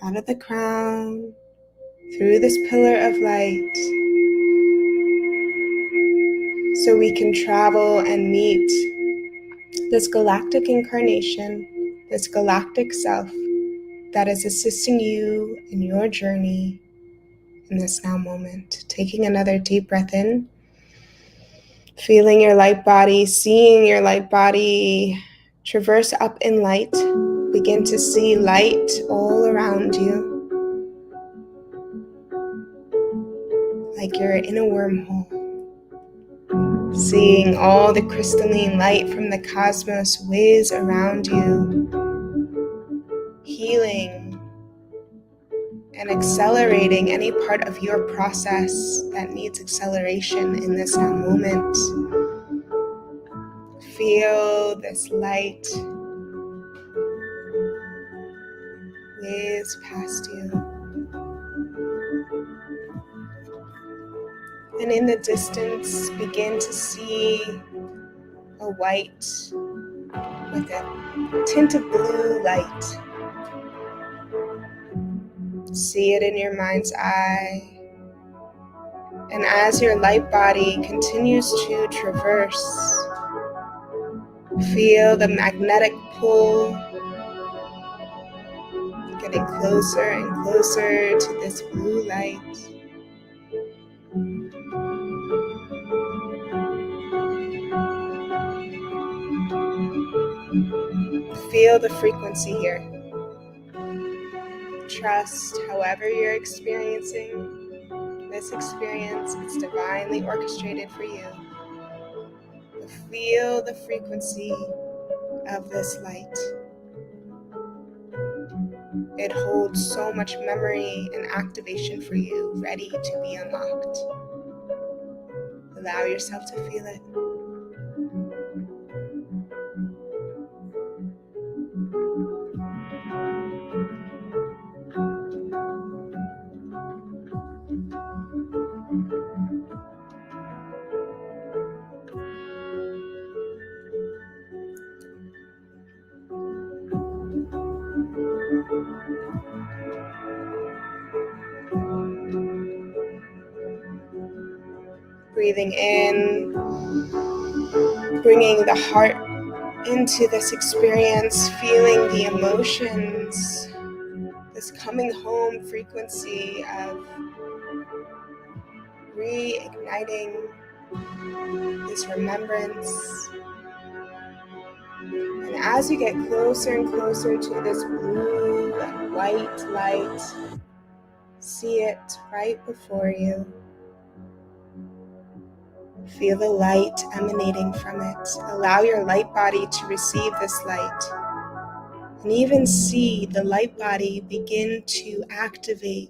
of the crown, through this pillar of light, so we can travel and meet this galactic incarnation, this galactic self that is assisting you in your journey in this now moment. Taking another deep breath in, feeling your light body, seeing your light body traverse up in light. Begin to see light all around you, like you're in a wormhole. Seeing all the crystalline light from the cosmos whiz around you, healing and accelerating any part of your process that needs acceleration in this now moment. Feel this light whiz past you. And in the distance, begin to see a white with a tint of blue light. See it in your mind's eye. And as your light body continues to traverse, feel the magnetic pull getting closer and closer to this blue light. Feel the frequency here. Trust, however you're experiencing this experience, it's divinely orchestrated for you. But feel the frequency of this light. It holds so much memory and activation for you, ready to be unlocked. Allow yourself to feel it. Breathing in, bringing the heart into this experience, feeling the emotions, this coming home frequency of reigniting this remembrance. And as you get closer and closer to this blue and white light, see it right before you. Feel the light emanating from it. Allow your light body to receive this light. And even see the light body begin to activate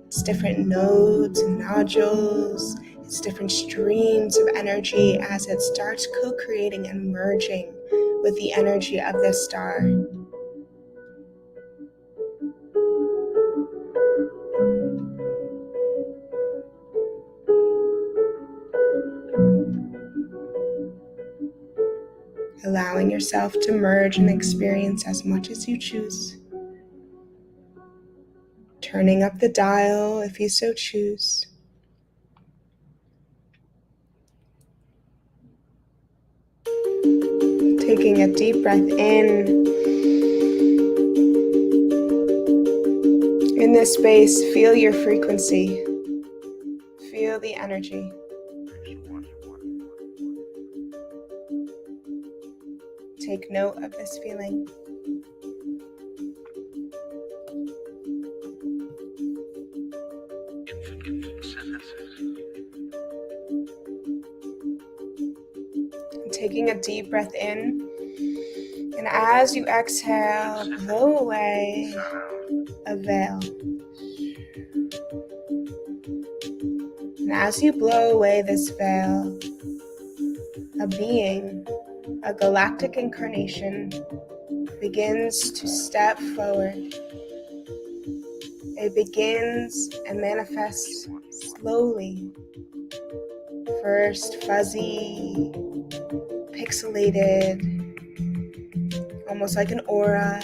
its different nodes and nodules, its different streams of energy as it starts co-creating and merging with the energy of this star. Allowing yourself to merge and experience as much as you choose. Turning up the dial if you so choose. Taking a deep breath in. In this space, feel your frequency. Feel the energy. Take note of this feeling. Taking a deep breath in, and as you exhale, blow away a veil. And as you blow away this veil, a being, a galactic incarnation, begins to step forward. It begins and manifests slowly. First fuzzy, pixelated, almost like an aura.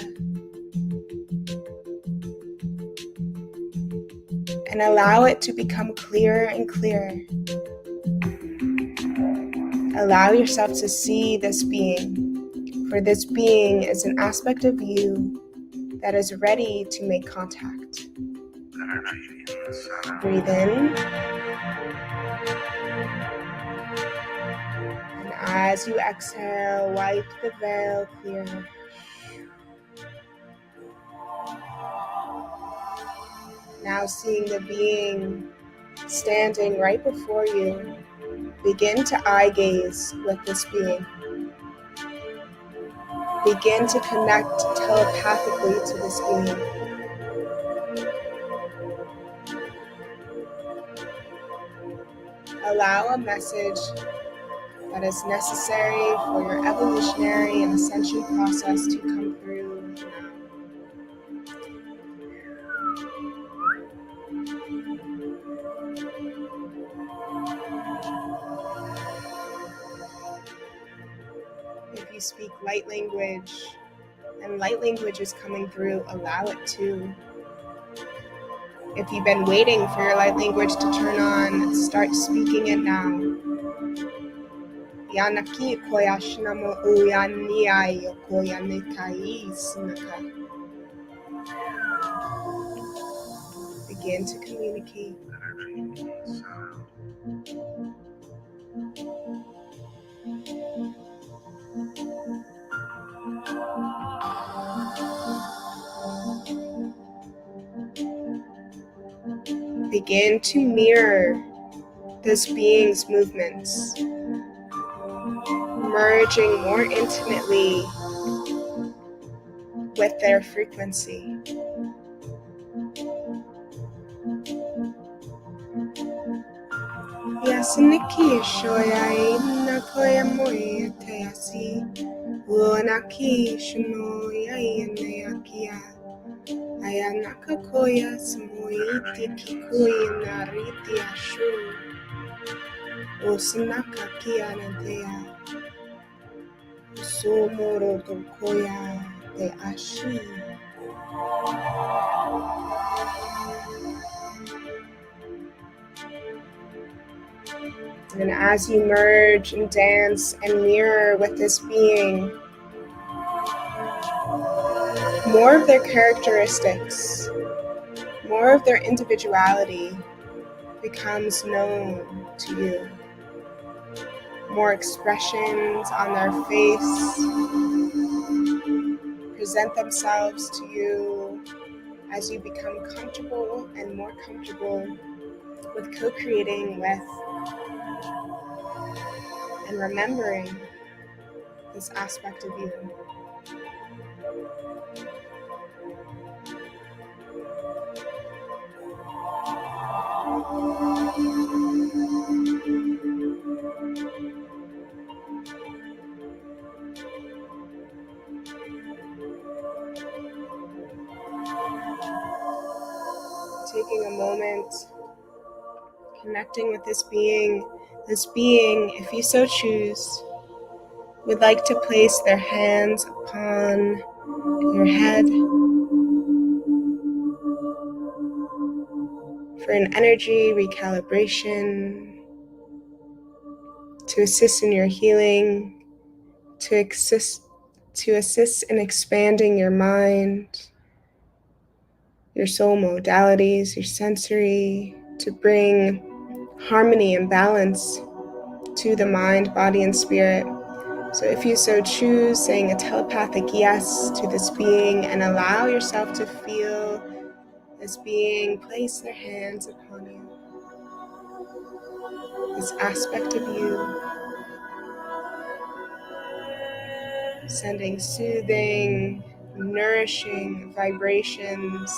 And allow it to become clearer and clearer. Allow yourself to see this being, for this being is an aspect of you that is ready to make contact. Breathe in. And as you exhale, wipe the veil clear. Now seeing the being standing right before you, begin to eye gaze with this being. Begin to connect telepathically to this being. Allow a message that is necessary for your evolutionary and ascension process to come through now. If you speak light language and light language is coming through, allow it to. If you've been waiting for your light language to turn on, start speaking it now. Yanaki koyashinamo uyaniai koyanekai sinaka. Begin to communicate. Begin to mirror this being's movements, merging more intimately with their frequency. Yasiniki shoya inakoya moya teasi, uanaki shinoya inayakia. Ayanaka koya samoiti kikuyi nariti ashu. Osanaka kianatea. Somoro tokoya de ashi. And as you merge and dance and mirror with this being, more of their characteristics, more of their individuality becomes known to you. More expressions on their face present themselves to you as you become comfortable and more comfortable with co-creating with and remembering this aspect of you. Taking a moment, connecting with this being, if you so choose, would like to place their hands upon your head for an energy recalibration, to assist in your healing, to assist in expanding your mind, your soul modalities, your sensory, to bring harmony and balance to the mind, body, and spirit. So if you so choose, saying a telepathic yes to this being and allow yourself to feel this being place their hands upon you. this aspect of you, sending soothing, nourishing vibrations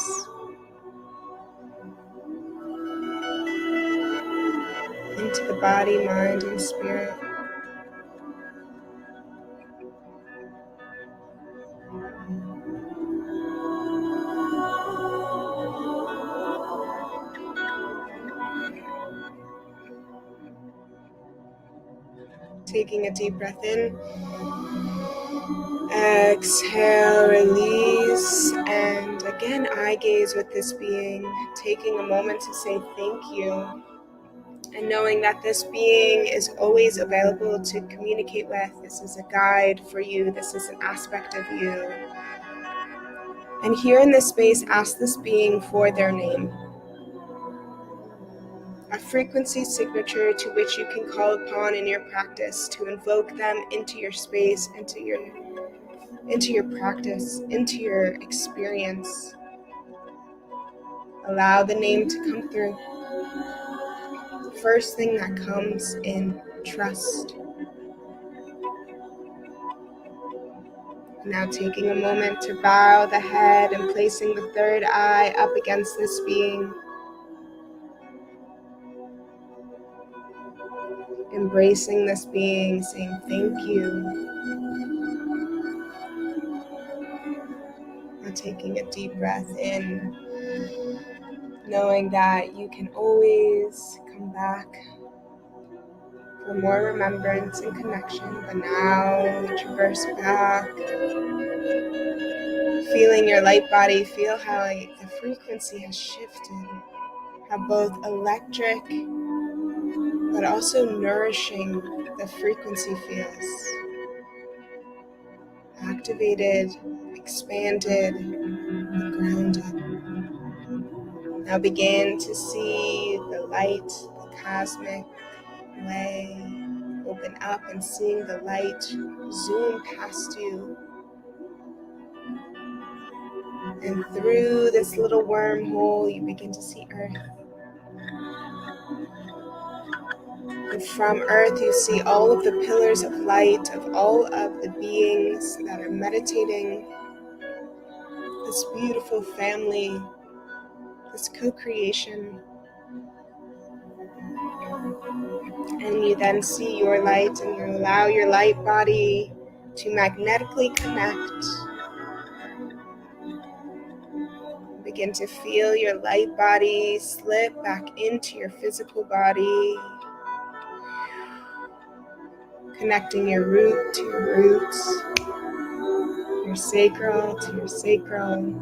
into the body, mind, and spirit. Taking a deep breath in. Exhale, release, and again, eye gaze with this being, taking a moment to say thank you, and knowing that this being is always available to communicate with. This is a guide for you, this is an aspect of you. And here in this space, ask this being for their name, a frequency signature to which you can call upon in your practice to invoke them into your space, into your practice, into your experience. Allow the name to come through. The first thing that comes in, trust. Now taking a moment to bow the head and placing the third eye up against this being. Embracing this being, saying thank you. Taking a deep breath in, knowing that you can always come back for more remembrance and connection, but now traverse back, feeling your light body, feel how the frequency has shifted, how both electric but also nourishing the frequency feels. Activated, expanded, grounded. Now begin to see the light, the cosmic way open up and seeing the light zoom past you. And through this little wormhole, you begin to see Earth. And from Earth, you see all of the pillars of light of all of the beings that are meditating. This beautiful family, this co-creation. And you then see your light and you allow your light body to magnetically connect. Begin to feel your light body slip back into your physical body. Connecting your root to your roots, your sacral to your sacral,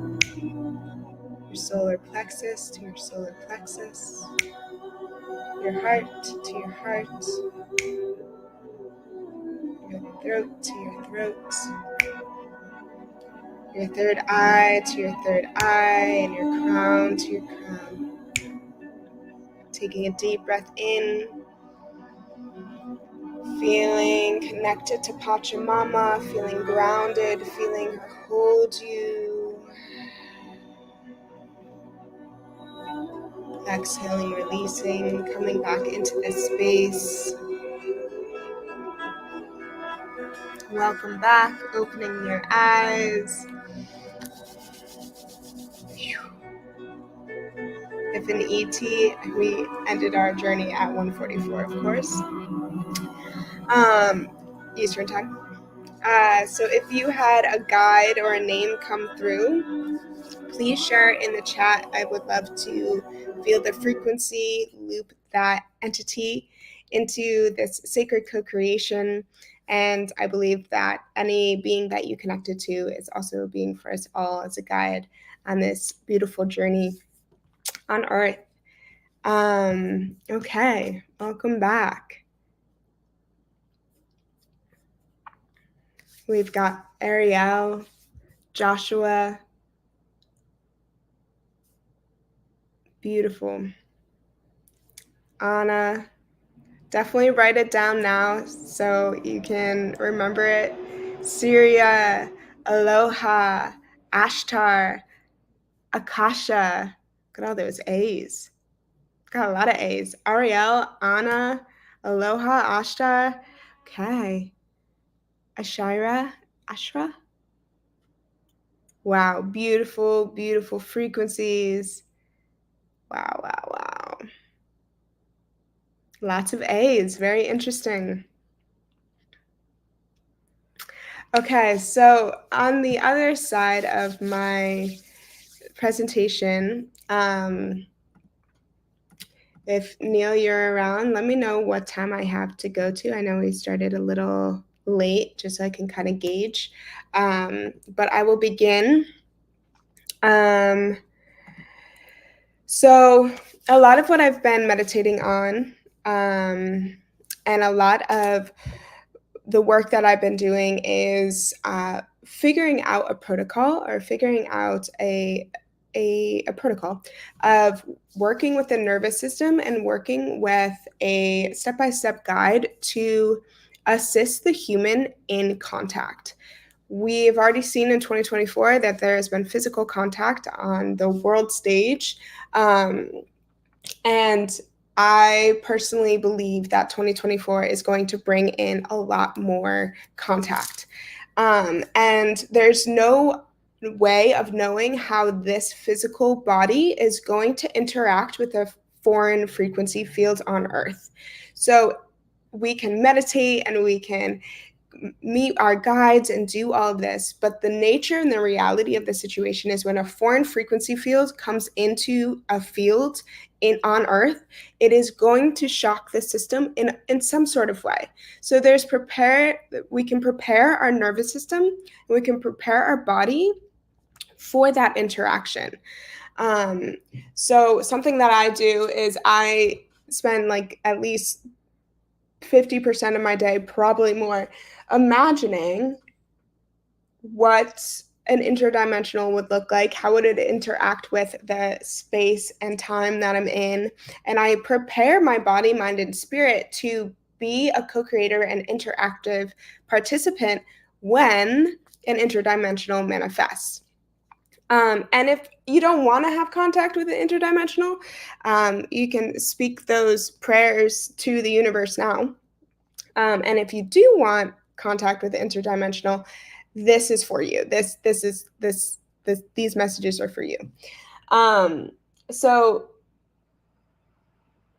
your solar plexus to your solar plexus, your heart to your heart, your throat to your throat, your third eye to your third eye, and your crown to your crown. Taking a deep breath in, feeling connected to Pachamama, feeling grounded, feeling her hold you. Exhaling, releasing, coming back into this space. Welcome back, opening your eyes. If an ET, we ended our journey at 1:44, of course. Eastern time. So if you had a guide or a name come through, please share it in the chat. I would love to feel the frequency, loop that entity into this sacred co-creation. And I believe that any being that you connected to is also a being for us all as a guide on this beautiful journey on Earth. Okay, welcome back. We've got Ariel, Joshua. Beautiful. Anna. Definitely write it down now so you can remember it. Syria, Aloha, Ashtar, Akasha. Look at all those A's. Got a lot of A's. Ariel, Anna, Aloha, Ashta. Okay. Ashira, Ashra. Wow, beautiful, beautiful frequencies. Wow, wow, wow. Lots of A's, very interesting. Okay, so on the other side of my presentation, if Neil, you're around, let me know what time I have to go to. I know we started a little late, just so I can kind of gauge. But I will begin. So a lot of what I've been meditating on, and a lot of the work that I've been doing is figuring out a protocol, or figuring out a protocol of working with the nervous system and working with a step-by-step guide to assist the human in contact. We've already seen in 2024 that there has been physical contact on the world stage. And I personally believe that 2024 is going to bring in a lot more contact. And there's no way of knowing how this physical body is going to interact with the foreign frequency fields on Earth. So we can meditate and we can meet our guides and do all of this, but the nature and the reality of the situation is when a foreign frequency field comes into a field on Earth, it is going to shock the system in some sort of way. So we can prepare our nervous system, and we can prepare our body for that interaction. So something that I do is I spend like at least 50% of my day, probably more, imagining what an interdimensional would look like, how would it interact with the space and time that I'm in. And I prepare my body, mind, and spirit to be a co-creator and interactive participant when an interdimensional manifests. And if you don't want to have contact with the interdimensional, you can speak those prayers to the universe now. And if you do want contact with the interdimensional, this is for you. These messages are for you. So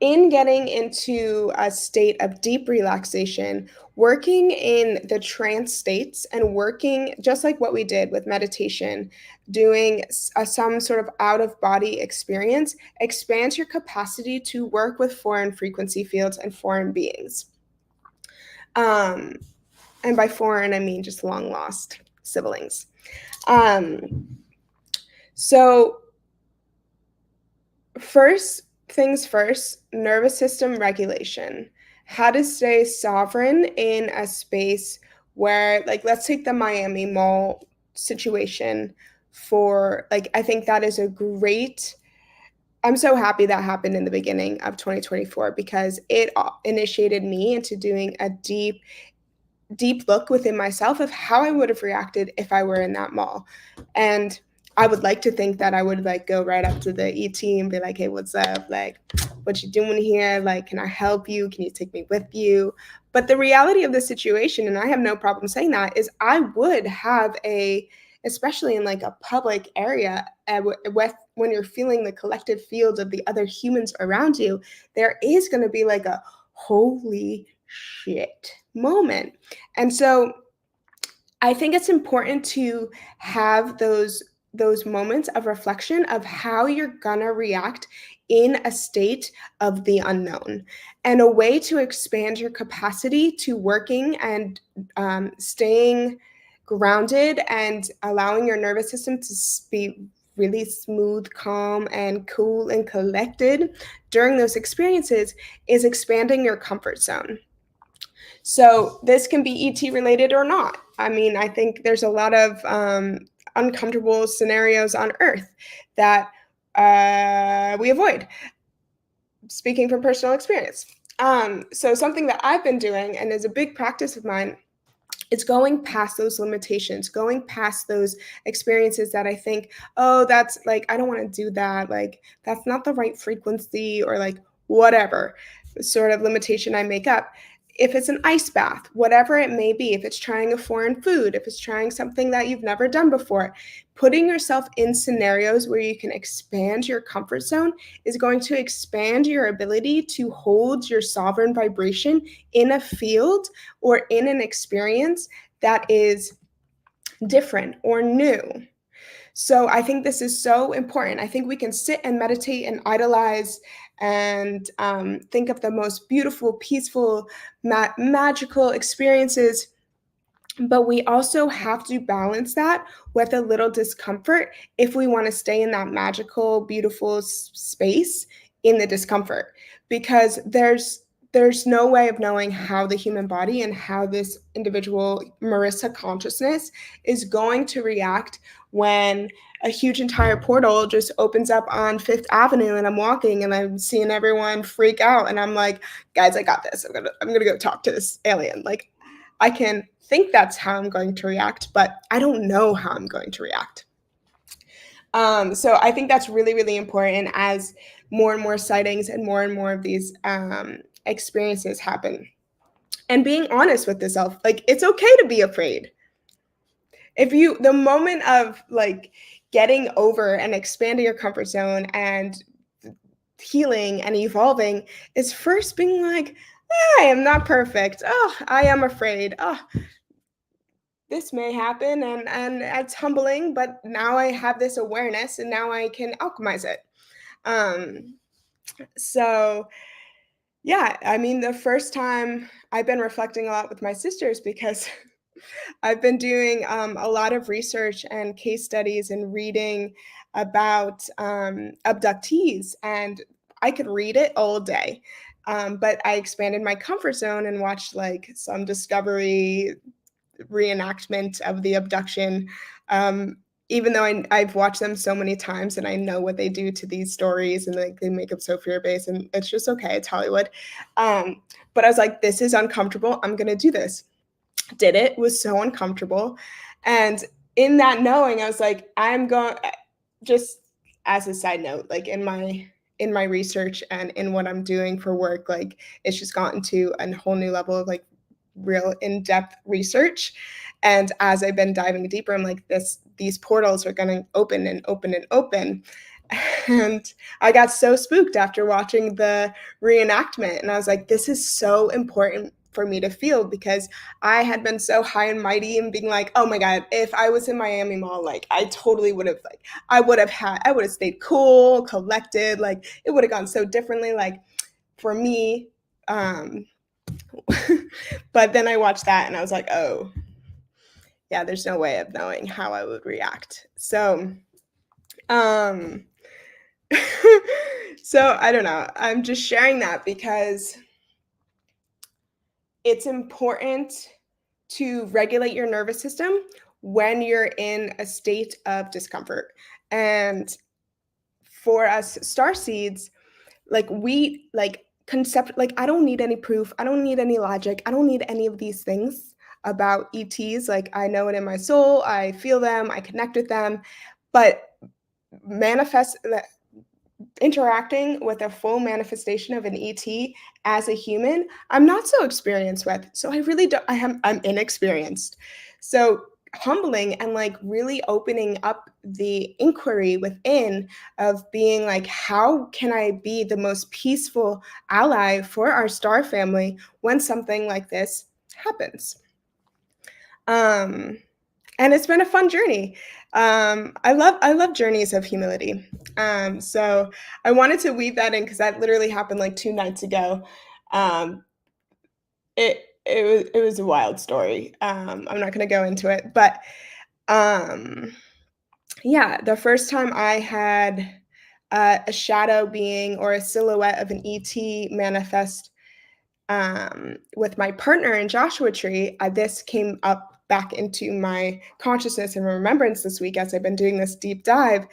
in getting into a state of deep relaxation, working in the trance states and working just like what we did with meditation, doing some sort of out-of-body experience expands your capacity to work with foreign frequency fields and foreign beings. And by foreign, I mean just long-lost siblings. So first things first, nervous system regulation. How to stay sovereign in a space where, like, let's take the Miami Mall situation for, like, I think that is a great, I'm so happy that happened in the beginning of 2024 because it initiated me into doing a deep look within myself of how I would have reacted if I were in that mall. And I would like to think that I would like go right up to the ET and be like, hey, what's up? Like, what you doing here? Like, can I help you? Can you take me with you? But the reality of the situation, and I have no problem saying that, is I would have especially in like a public area, when you're feeling the collective field of the other humans around you, there is going to be like a holy shit moment. And so I think it's important to have those moments of reflection of how you're gonna react in a state of the unknown, and a way to expand your capacity to working and staying grounded and allowing your nervous system to be really smooth, calm, and cool and collected during those experiences is expanding your comfort zone. So this can be ET related or not. I mean, I think there's a lot of uncomfortable scenarios on Earth that we avoid, speaking from personal experience. So something that I've been doing and is a big practice of mine it's going past those limitations, going past those experiences that I think, oh, that's like, I don't want to do that. Like, that's not the right frequency, or like whatever sort of limitation I make up. If it's an ice bath, whatever it may be, if it's trying a foreign food, if it's trying something that you've never done before, putting yourself in scenarios where you can expand your comfort zone is going to expand your ability to hold your sovereign vibration in a field or in an experience that is different or new. So I think this is so important. I think we can sit and meditate and idolize and think of the most beautiful, peaceful, magical experiences, but we also have to balance that with a little discomfort if we want to stay in that magical, beautiful space in the discomfort, because there's no way of knowing how the human body and how this individual Marissa consciousness is going to react when a huge entire portal just opens up on Fifth Avenue and I'm walking and I'm seeing everyone freak out and I'm like, guys, I got this. I'm gonna go talk to this alien. Like, I can think that's how I'm going to react, but I don't know how I'm going to react. So I think that's really, really important as more and more sightings and more of these experiences happen. And being honest with yourself, like, it's okay to be afraid. The moment of like getting over and expanding your comfort zone and healing and evolving is first being like, I am not perfect. Oh, I am afraid. Oh, this may happen, and it's humbling, but now I have this awareness and now I can alchemize it. So yeah, I mean, the first time I've been reflecting a lot with my sisters because I've been doing a lot of research and case studies and reading about abductees, and I could read it all day. But I expanded my comfort zone and watched like some Discovery reenactment of the abduction. Even though I've watched them so many times and I know what they do to these stories and like they make them so fear-based, and it's just okay, it's Hollywood. But I was like, this is uncomfortable. I'm gonna do this. Did it, was so uncomfortable. And in that knowing, I was like, I'm going, just as a side note, like in my research and in what I'm doing for work, like it's just gotten to a whole new level of like real in-depth research. And as I've been diving deeper, I'm like, these portals are going to open and open and open. And I got so spooked after watching the reenactment. And I was like, this is so important for me to feel, because I had been so high and mighty and being like, oh my God, if I was in Miami Mall, like I totally would have, like, I would have stayed cool, collected, like it would have gone so differently, like for me. But then I watched that and I was like, oh yeah, there's no way of knowing how I would react. So, so I don't know. I'm just sharing that because it's important to regulate your nervous system when you're in a state of discomfort. And for us starseeds, like I don't need any proof. I don't need any logic. I don't need any of these things about ETs. Like, I know it in my soul. I feel them. I connect with them. But interacting with a full manifestation of an ET as a human, I'm not so experienced with. So I'm inexperienced. So humbling and like really opening up the inquiry within of being like, how can I be the most peaceful ally for our star family when something like this happens? And it's been a fun journey. I love journeys of humility. So I wanted to weave that in because that literally happened like 2 nights ago. It was a wild story. I'm not going to go into it, but yeah, the first time I had a shadow being or a silhouette of an ET manifest with my partner in Joshua Tree, this came up back into my consciousness and remembrance this week as I've been doing this deep dive.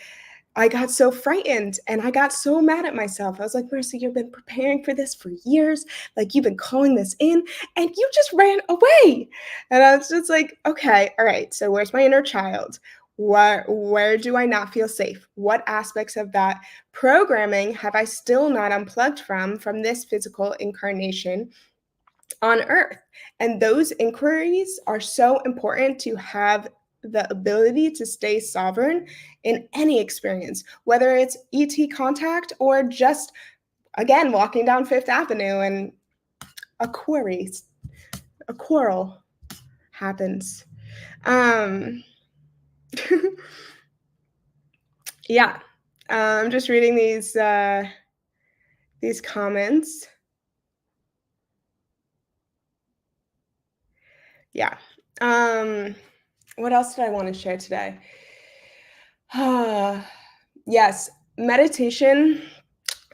I got so frightened and I got so mad at myself. I was like, Marissa, you've been preparing for this for years. Like, you've been calling this in and you just ran away. And I was just like, okay, all right. So where's my inner child? Where do I not feel safe? What aspects of that programming have I still not unplugged from this physical incarnation on Earth? And those inquiries are so important to have the ability to stay sovereign in any experience, whether it's ET contact or just, again, walking down Fifth Avenue and a quarrel happens. Yeah, I'm just reading these comments. Yeah. What else did I want to share today? Yes, meditation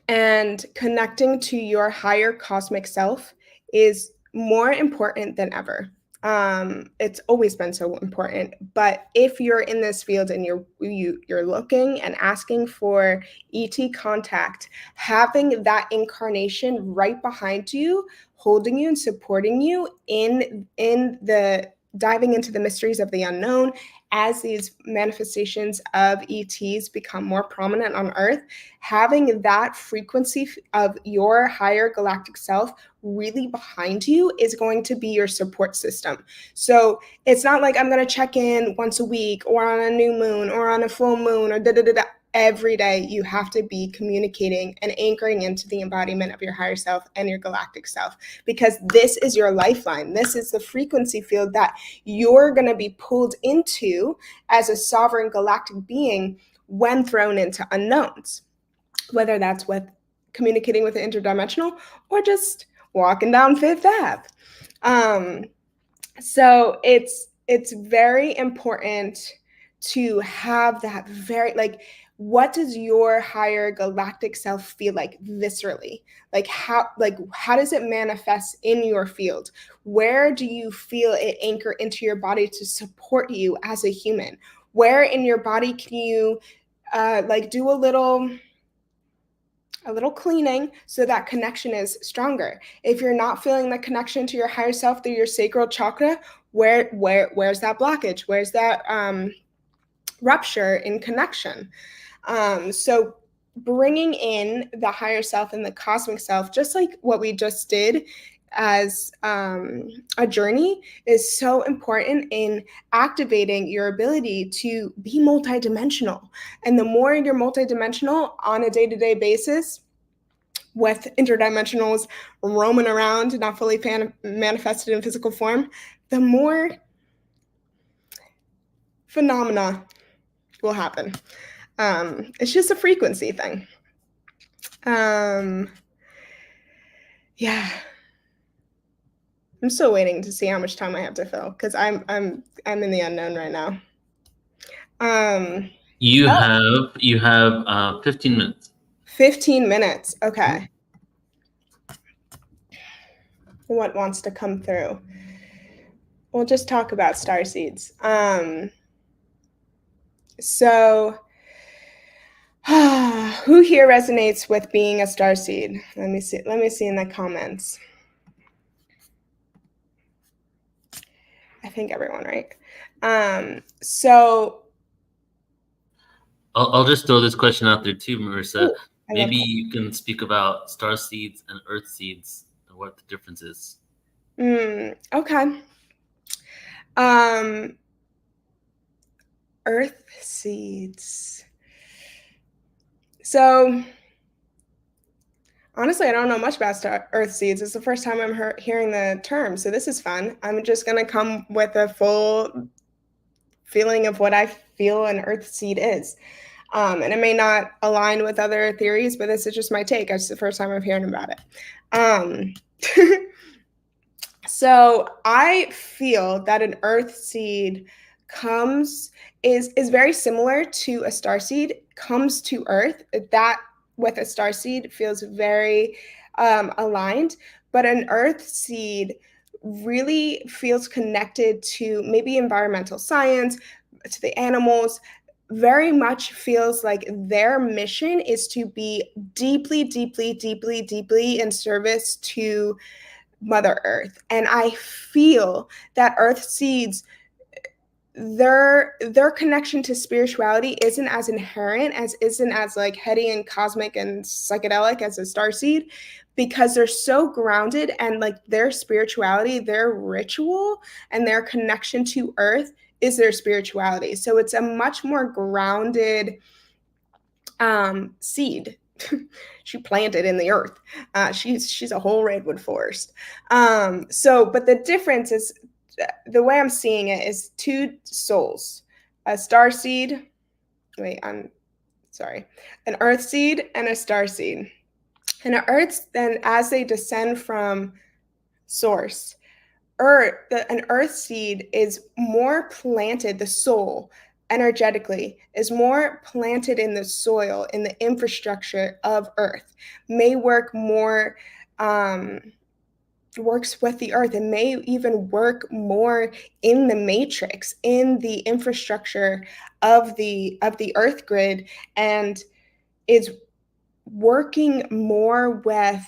and connecting to your higher cosmic self is more important than ever. It's always been so important, but if you're in this field and you're looking and asking for ET contact, having that incarnation right behind you, holding you and supporting you in the diving into the mysteries of the unknown as these manifestations of ETs become more prominent on Earth, having that frequency of your higher galactic self really behind you is going to be your support system. So it's not like I'm going to check in once a week or on a new moon or on a full moon or da-da-da-da. Every day you have to be communicating and anchoring into the embodiment of your higher self and your galactic self, because this is your lifeline. This is the frequency field that you're going to be pulled into as a sovereign galactic being when thrown into unknowns, whether that's with communicating with the interdimensional or just walking down Fifth Ave. So it's very important to have that very, like, what does your higher galactic self feel like viscerally? Like how does it manifest in your field? Where do you feel it anchor into your body to support you as a human? Where in your body can you do a little cleaning so that connection is stronger? If you're not feeling the connection to your higher self through your sacral chakra, where's that blockage? Where's that rupture in connection? So bringing in the higher self and the cosmic self, just like what we just did as a journey, is so important in activating your ability to be multidimensional. And the more you're multidimensional on a day-to-day basis, with interdimensionals roaming around, not fully manifested in physical form, the more phenomena will happen. It's just a frequency thing. Yeah. I'm still waiting to see how much time I have to fill, because I'm in the unknown right now. You have 15 minutes. 15 minutes. Okay. What wants to come through? We'll just talk about starseeds. So who here resonates with being a starseed? Let me see in the comments. I think everyone, right? So I'll just throw this question out there too, Marissa. Ooh, maybe you can speak about star seeds and earth seeds and what the difference is. Okay. Earth seeds. So honestly, I don't know much about earth seeds. It's the first time I'm hearing the term, so this is fun. I'm just going to come with a full feeling of what I feel an earth seed is. And it may not align with other theories, but this is just my take. It's the first time I'm hearing about it. So I feel that an earth seed is very similar to a starseed, comes to Earth. That with a starseed feels very aligned, but an earth seed really feels connected to maybe environmental science, to the animals, very much feels like their mission is to be deeply, deeply, deeply, deeply in service to Mother Earth. And I feel that Earth Seeds, their connection to spirituality isn't as inherent, isn't as like heady and cosmic and psychedelic as a starseed, because they're so grounded, and like their spirituality, their ritual and their connection to Earth is their spirituality. So it's a much more grounded seed. She planted in the earth. She's a whole redwood forest. But the difference is, the way I'm seeing it is two souls, a star seed. Wait, I'm sorry, an earth seed and a star seed. And an earth, then as they descend from source, an earth seed is more planted, the soul energetically is more planted in the soil, in the infrastructure of Earth, may work more, works with the earth, and may even work more in the matrix, in the infrastructure of the earth grid, and is working more with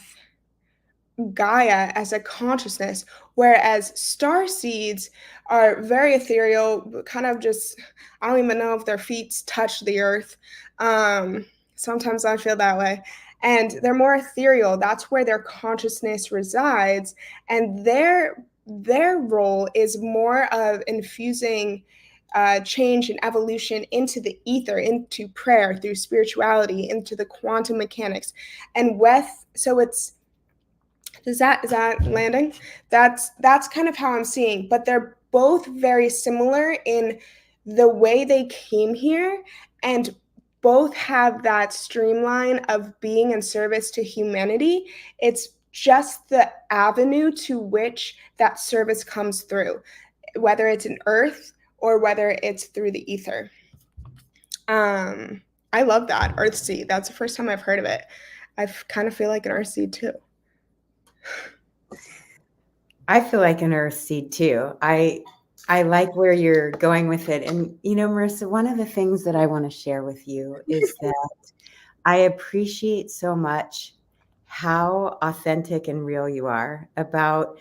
Gaia as a consciousness, whereas star seeds are very ethereal, kind of just, I don't even know if their feet touch the earth. Sometimes I feel that way. And they're more ethereal. That's where their consciousness resides. And their role is more of infusing change and evolution into the ether, into prayer, through spirituality, into the quantum mechanics. And so it's, is that landing? That's kind of how I'm seeing, but they're both very similar in the way they came here, and both have that streamline of being in service to humanity. It's just the avenue to which that service comes through, whether it's in earth or whether it's through the ether. I love that, earth seed. That's the first time I've heard of it. I kind of feel like an earth seed too. I feel like an earth seed too. I like where you're going with it. And, you know, Marissa, one of the things that I want to share with you is that I appreciate so much how authentic and real you are about,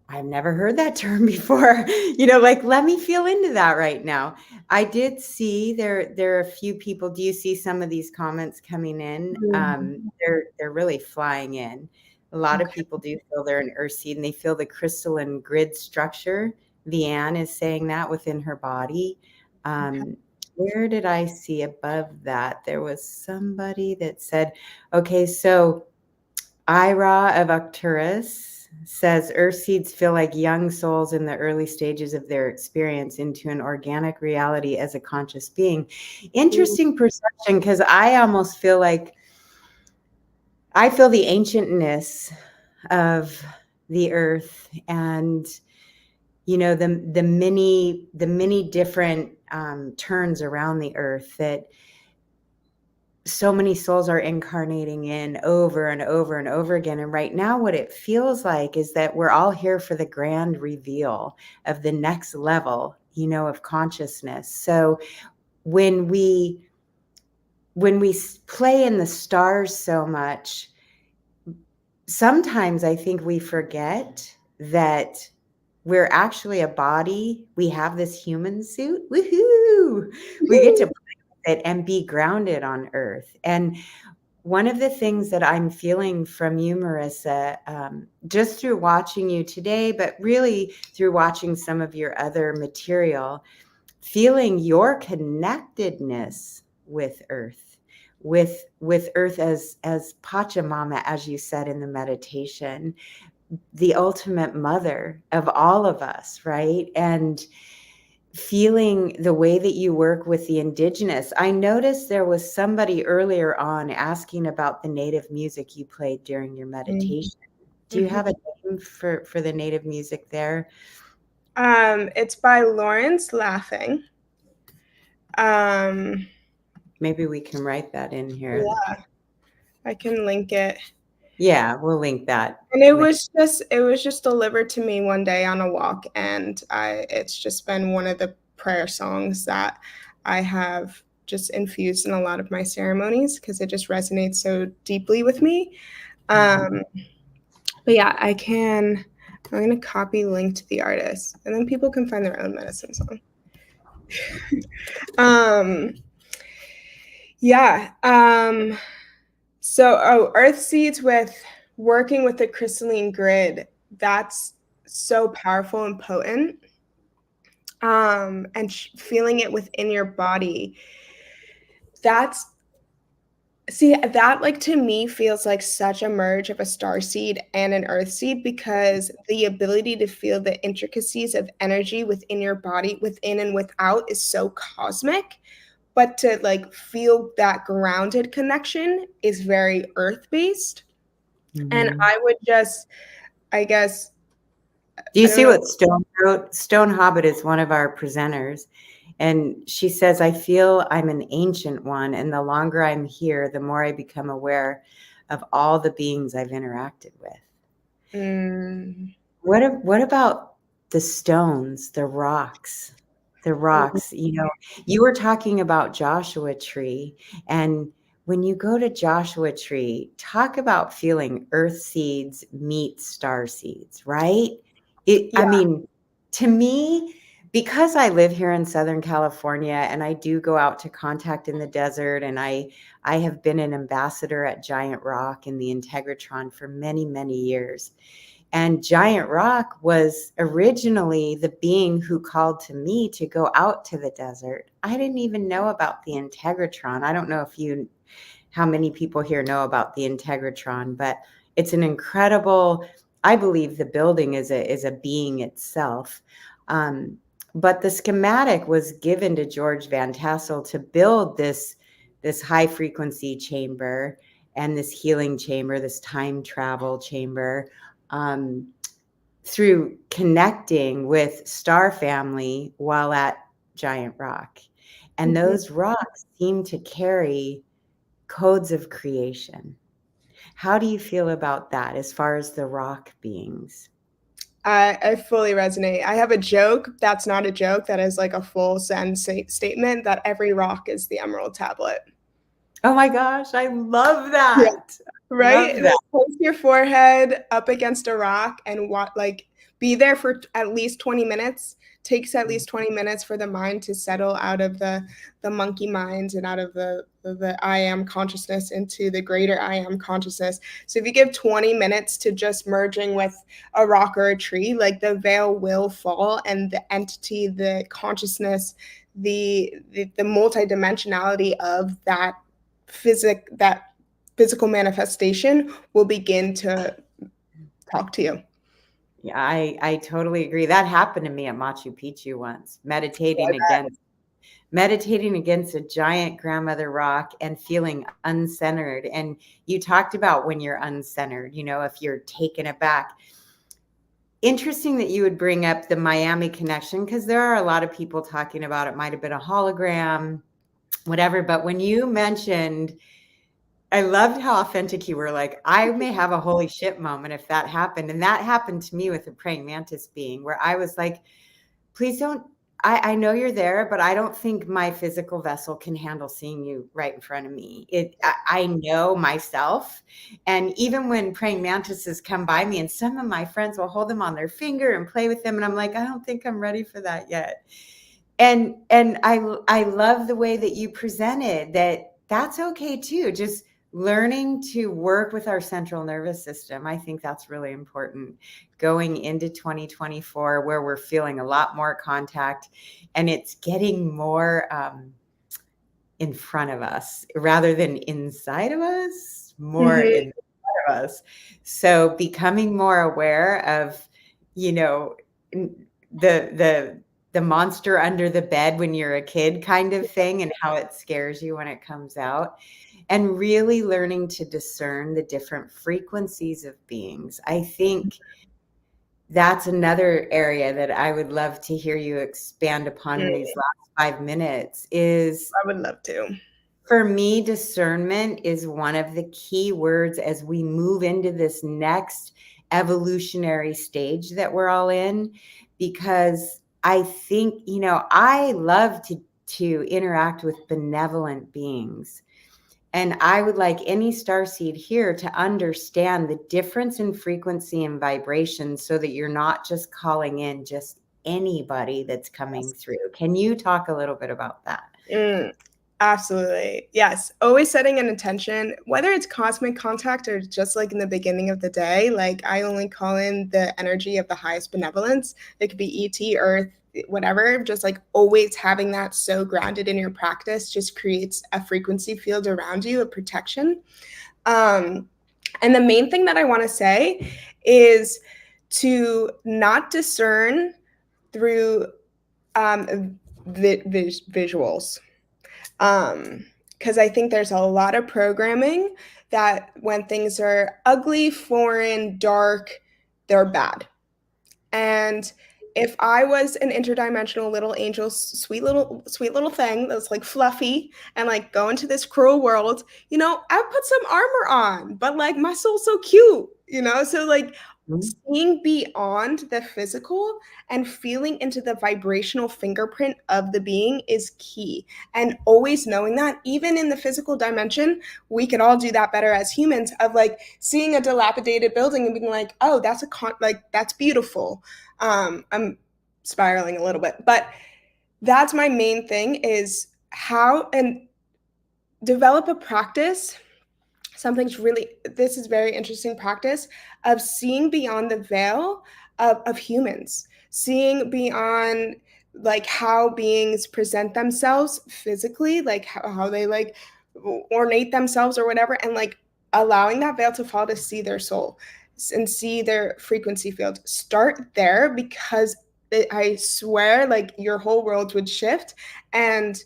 I've never heard that term before, you know, like, let me feel into that right now. I did see there are a few people. Do you see some of these comments coming in? They're really flying in. A lot of people do feel they're an earth seed, and they feel the crystalline grid structure. Leanne is saying that within her body. Where did I see above that? There was somebody that said, okay, so Ira of Arcturus says earth seeds feel like young souls in the early stages of their experience into an organic reality as a conscious being. Interesting perception, because I almost feel like I feel the ancientness of the earth, and, you know, the many different turns around the earth that so many souls are incarnating in over and over and over again. And right now, what it feels like is that we're all here for the grand reveal of the next level, you know, of consciousness. So when we play in the stars so much, sometimes I think we forget that we're actually a body. We have this human suit. Woohoo! We get to play with it and be grounded on earth. And one of the things that I'm feeling from you, Marissa, just through watching you today, but really through watching some of your other material, feeling your connectedness with earth, with earth as Pachamama, as you said in the meditation, the ultimate mother of all of us, right? And feeling the way that you work with the indigenous. I noticed there was somebody earlier on asking about the native music you played during your meditation. Do you have a name for the native music there? It's by Lawrence Laughing. Maybe we can write that in here. Yeah, I can link it. Yeah, we'll link that. And it was just delivered to me one day on a walk, and it's just been one of the prayer songs that I have just infused in a lot of my ceremonies because it just resonates so deeply with me. But yeah, I'm going to copy link to the artist, and then people can find their own medicine song. So earth seeds with working with the crystalline grid, that's so powerful and potent. And feeling it within your body, that like to me feels like such a merge of a star seed and an earth seed, because the ability to feel the intricacies of energy within your body, within and without, is so cosmic. But to like feel that grounded connection is very earth-based. And I would just, I guess. Do you see what Stone wrote? Stone Hobbit is one of our presenters. And she says, I feel I'm an ancient one. And the longer I'm here, the more I become aware of all the beings I've interacted with. What about the stones, the rocks? The rocks, you know, you were talking about Joshua Tree. And when you go to Joshua Tree, talk about feeling earth seeds meet star seeds, right? I mean, to me, because I live here in Southern California and I do go out to Contact in the Desert, and I have been an ambassador at Giant Rock in the Integratron for many, many years. And Giant Rock was originally the being who called to me to go out to the desert. I didn't even know about the Integratron. I don't know how many people here know about the Integratron, but it's an incredible, I believe the building is a being itself. But the schematic was given to George Van Tassel to build this high frequency chamber and this healing chamber, this time travel chamber, through connecting with Star Family while at Giant Rock. And those rocks seem to carry codes of creation. How do you feel about that as far as the rock beings? I fully resonate. I have a joke that's not a joke, that is like a full sentence statement, that every rock is the emerald tablet. Oh my gosh, I love that. Yeah. Right? Place your forehead up against a rock and be there for at least 20 minutes. Takes at least 20 minutes for the mind to settle out of the monkey mind and out of the I am consciousness into the greater I am consciousness. So if you give 20 minutes to just merging with a rock or a tree, like the veil will fall, and the entity, the consciousness, the multidimensionality of that physical manifestation will begin to talk to you. Yeah, I totally agree. That happened to me at Machu Picchu once, meditating against a giant grandmother rock and feeling uncentered. And you talked about when you're uncentered, you know, if you're taken aback. Interesting that you would bring up the Miami connection, because there are a lot of people talking about it might have been a hologram, whatever. But when you mentioned, I loved how authentic you were. Like, I may have a holy shit moment if that happened. And that happened to me with the praying mantis being, where I was like, please don't, I know you're there, but I don't think my physical vessel can handle seeing you right in front of me. I know myself. And even when praying mantises come by me, and some of my friends will hold them on their finger and play with them, and I'm like, I don't think I'm ready for that yet. And I love the way that you presented that that's okay too. Just learning to work with our central nervous system. I think that's really important going into 2024, where we're feeling a lot more contact, and it's getting more in front of us rather than inside of us, more in front of us. So becoming more aware of, you know, the monster under the bed when you're a kid kind of thing, and how it scares you when it comes out. And really learning to discern the different frequencies of beings. I think that's another area that I would love to hear you expand upon in these last 5 minutes. I would love to. For me, discernment is one of the key words as we move into this next evolutionary stage that we're all in, because I think, you know, I love to interact with benevolent beings. And I would like any starseed here to understand the difference in frequency and vibration so that you're not just calling in just anybody that's coming through. Can you talk a little bit about that? Absolutely. Yes. Always setting an intention, whether it's cosmic contact or just like in the beginning of the day. Like I only call in the energy of the highest benevolence. It could be ET, Earth, whatever. Just like always having that so grounded in your practice just creates a frequency field around you, a protection. And the main thing that I want to say is to not discern through visuals. Because I think there's a lot of programming that when things are ugly, foreign, dark, they're bad. And if I was an interdimensional little angel, sweet little thing that's like fluffy and like go into this cruel world, you know, I put some armor on, but like my soul's so cute, you know? So like seeing beyond the physical and feeling into the vibrational fingerprint of the being is key. And always knowing that even in the physical dimension, we could all do that better as humans, of like seeing a dilapidated building and being like, oh, that's that's beautiful. I'm spiraling a little bit, but that's my main thing, is how and develop a practice. This is very interesting practice of seeing beyond the veil of humans, seeing beyond like how beings present themselves physically, like how they like ornate themselves or whatever, and like allowing that veil to fall to see their soul and see their frequency field. Start there, because I swear like your whole world would shift. And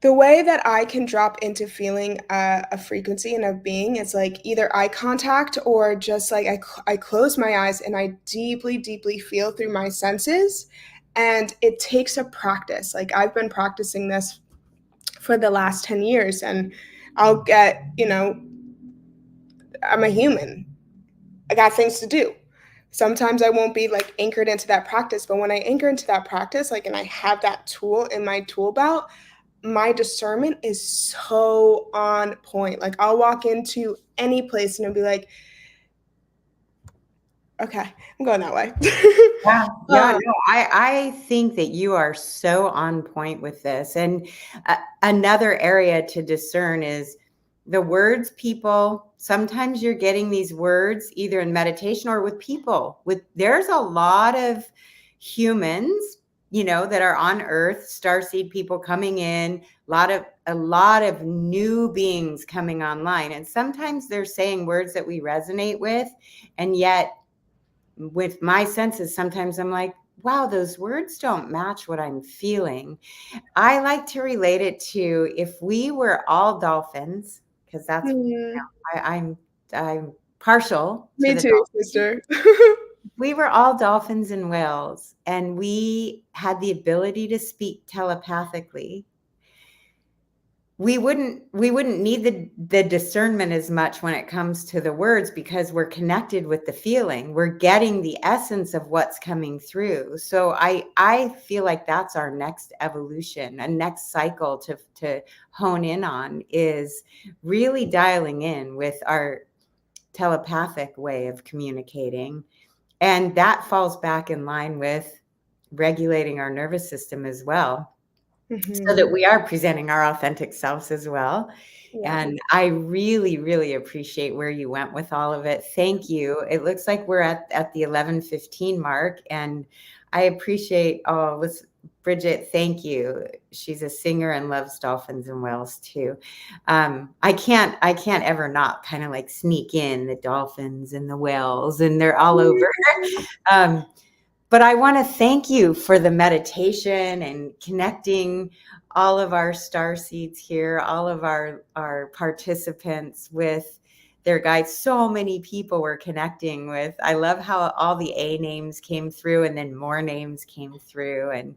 the way that I can drop into feeling a frequency and a being is like either eye contact or just like I close my eyes and I deeply, deeply feel through my senses. And it takes a practice. Like I've been practicing this for the last 10 years and I'll get, you know, I'm a human. I got things to do. Sometimes I won't be like anchored into that practice, but when I anchor into that practice, like, and I have that tool in my tool belt, my discernment is so on point. Like I'll walk into any place and I'll be like, okay, I'm going that way. I think that you are so on point with this. And another area to discern is the words people, sometimes you're getting these words either in meditation or with people. There's a lot of humans, you know, that are on Earth, starseed people coming in, a lot of new beings coming online. And sometimes they're saying words that we resonate with. And yet with my senses, sometimes I'm like, wow, those words don't match what I'm feeling. I like to relate it to if we were all dolphins, because that's, you know, I'm partial. Me too, sister. We were all dolphins and whales, and we had the ability to speak telepathically. We wouldn't need the discernment as much when it comes to the words, because we're connected with the feeling. We're getting the essence of what's coming through. So I feel like that's our next evolution, a next cycle to hone in on, is really dialing in with our telepathic way of communicating. And that falls back in line with regulating our nervous system as well, so that we are presenting our authentic selves as well. Yeah. And I really, really appreciate where you went with all of it. Thank you. It looks like we're at the 11:15 mark, and I appreciate Bridget, thank you. She's a singer and loves dolphins and whales too. I can't ever not kind of like sneak in the dolphins and the whales, and they're all over. But I want to thank you for the meditation and connecting all of our starseeds here, all of our participants with their guides. So many people were connecting with. I love how all the A names came through and then more names came through, and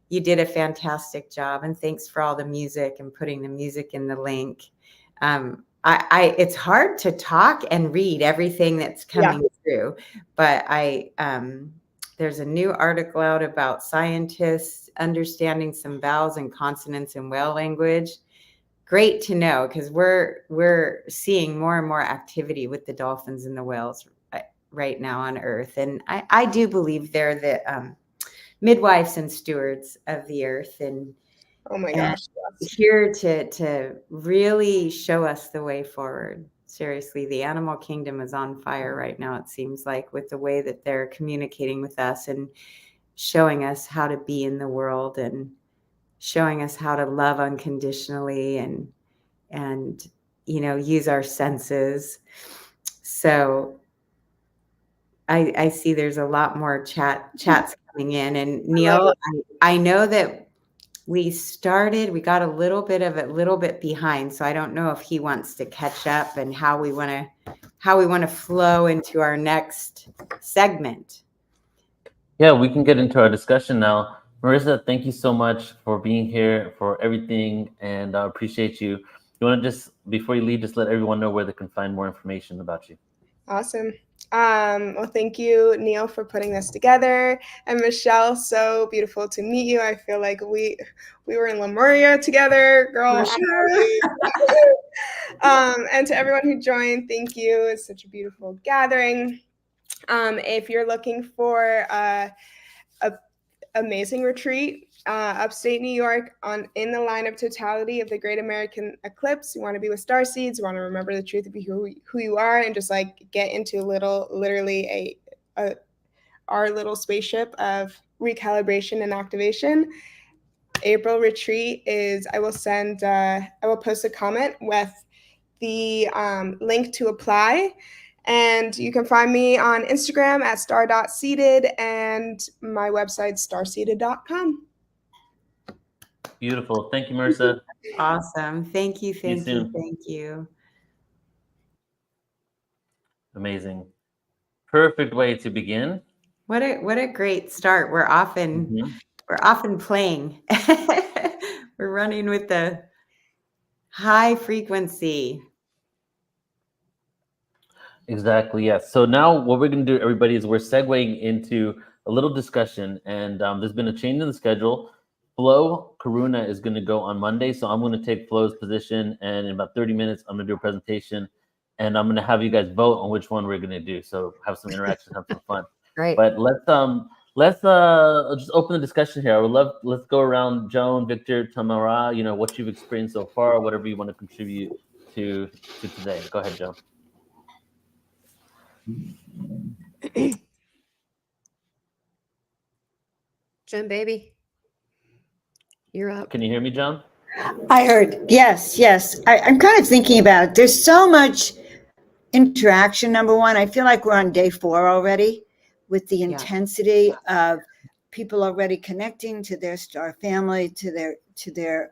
you did a fantastic job. And thanks for all the music and putting the music in the link. It's hard to talk and read everything that's coming through, but there's a new article out about scientists understanding some vowels and consonants in whale language. Great to know, because we're seeing more and more activity with the dolphins and the whales right now on Earth. And I do believe they're the midwives and stewards of the earth, and Oh my gosh. Yes. here to really show us the way forward. Seriously, the animal kingdom is on fire right now, it seems like, with the way that they're communicating with us and showing us how to be in the world and showing us how to love unconditionally and use our senses. So I see there's a lot more chats coming in. And Neil, I know that we got a little bit behind. So I don't know if he wants to catch up and how we want to flow into our next segment. Yeah, we can get into our discussion now. Marissa, thank you so much for being here, for everything, and I appreciate you. You want to just, before you leave, just let everyone know where they can find more information about you. Awesome. Well, thank you, Neil, for putting this together. And Michelle, so beautiful to meet you. I feel like we were in Lemuria together, girl. For sure. And to everyone who joined, thank you. It's such a beautiful gathering. If you're looking for a amazing retreat, upstate New York, in the line of totality of the Great American Eclipse, you want to be with starseeds, you want to remember the truth of who you are, and just like get into literally our little spaceship of recalibration and activation. April retreat is, I will post a comment with the link to apply. And you can find me on Instagram at star.seated and my website, starseated.com. Beautiful. Thank you, Marissa. Awesome. Thank you. See you soon. Thank you. Amazing. Perfect way to begin. What a great start. We're often playing. We're running with the high frequency. Exactly, yes. So now what we're going to do, everybody, is we're segueing into a little discussion, and there's been a change in the schedule. Flo Karuna is going to go on Monday, so I'm going to take Flo's position, and in about 30 minutes, I'm going to do a presentation, and I'm going to have you guys vote on which one we're going to do. So have some interaction, have some fun. Great. But let's just open the discussion here. Let's go around. Joan, Victor, Tamara, what you've experienced so far, whatever you want to contribute to today. Go ahead, Joan. Joan, baby, you're up. Can you hear me, John? I heard. Yes. I'm kind of thinking about it. There's so much interaction. Number one, I feel like we're on day 4 already with the intensity of people already connecting to their star family, to their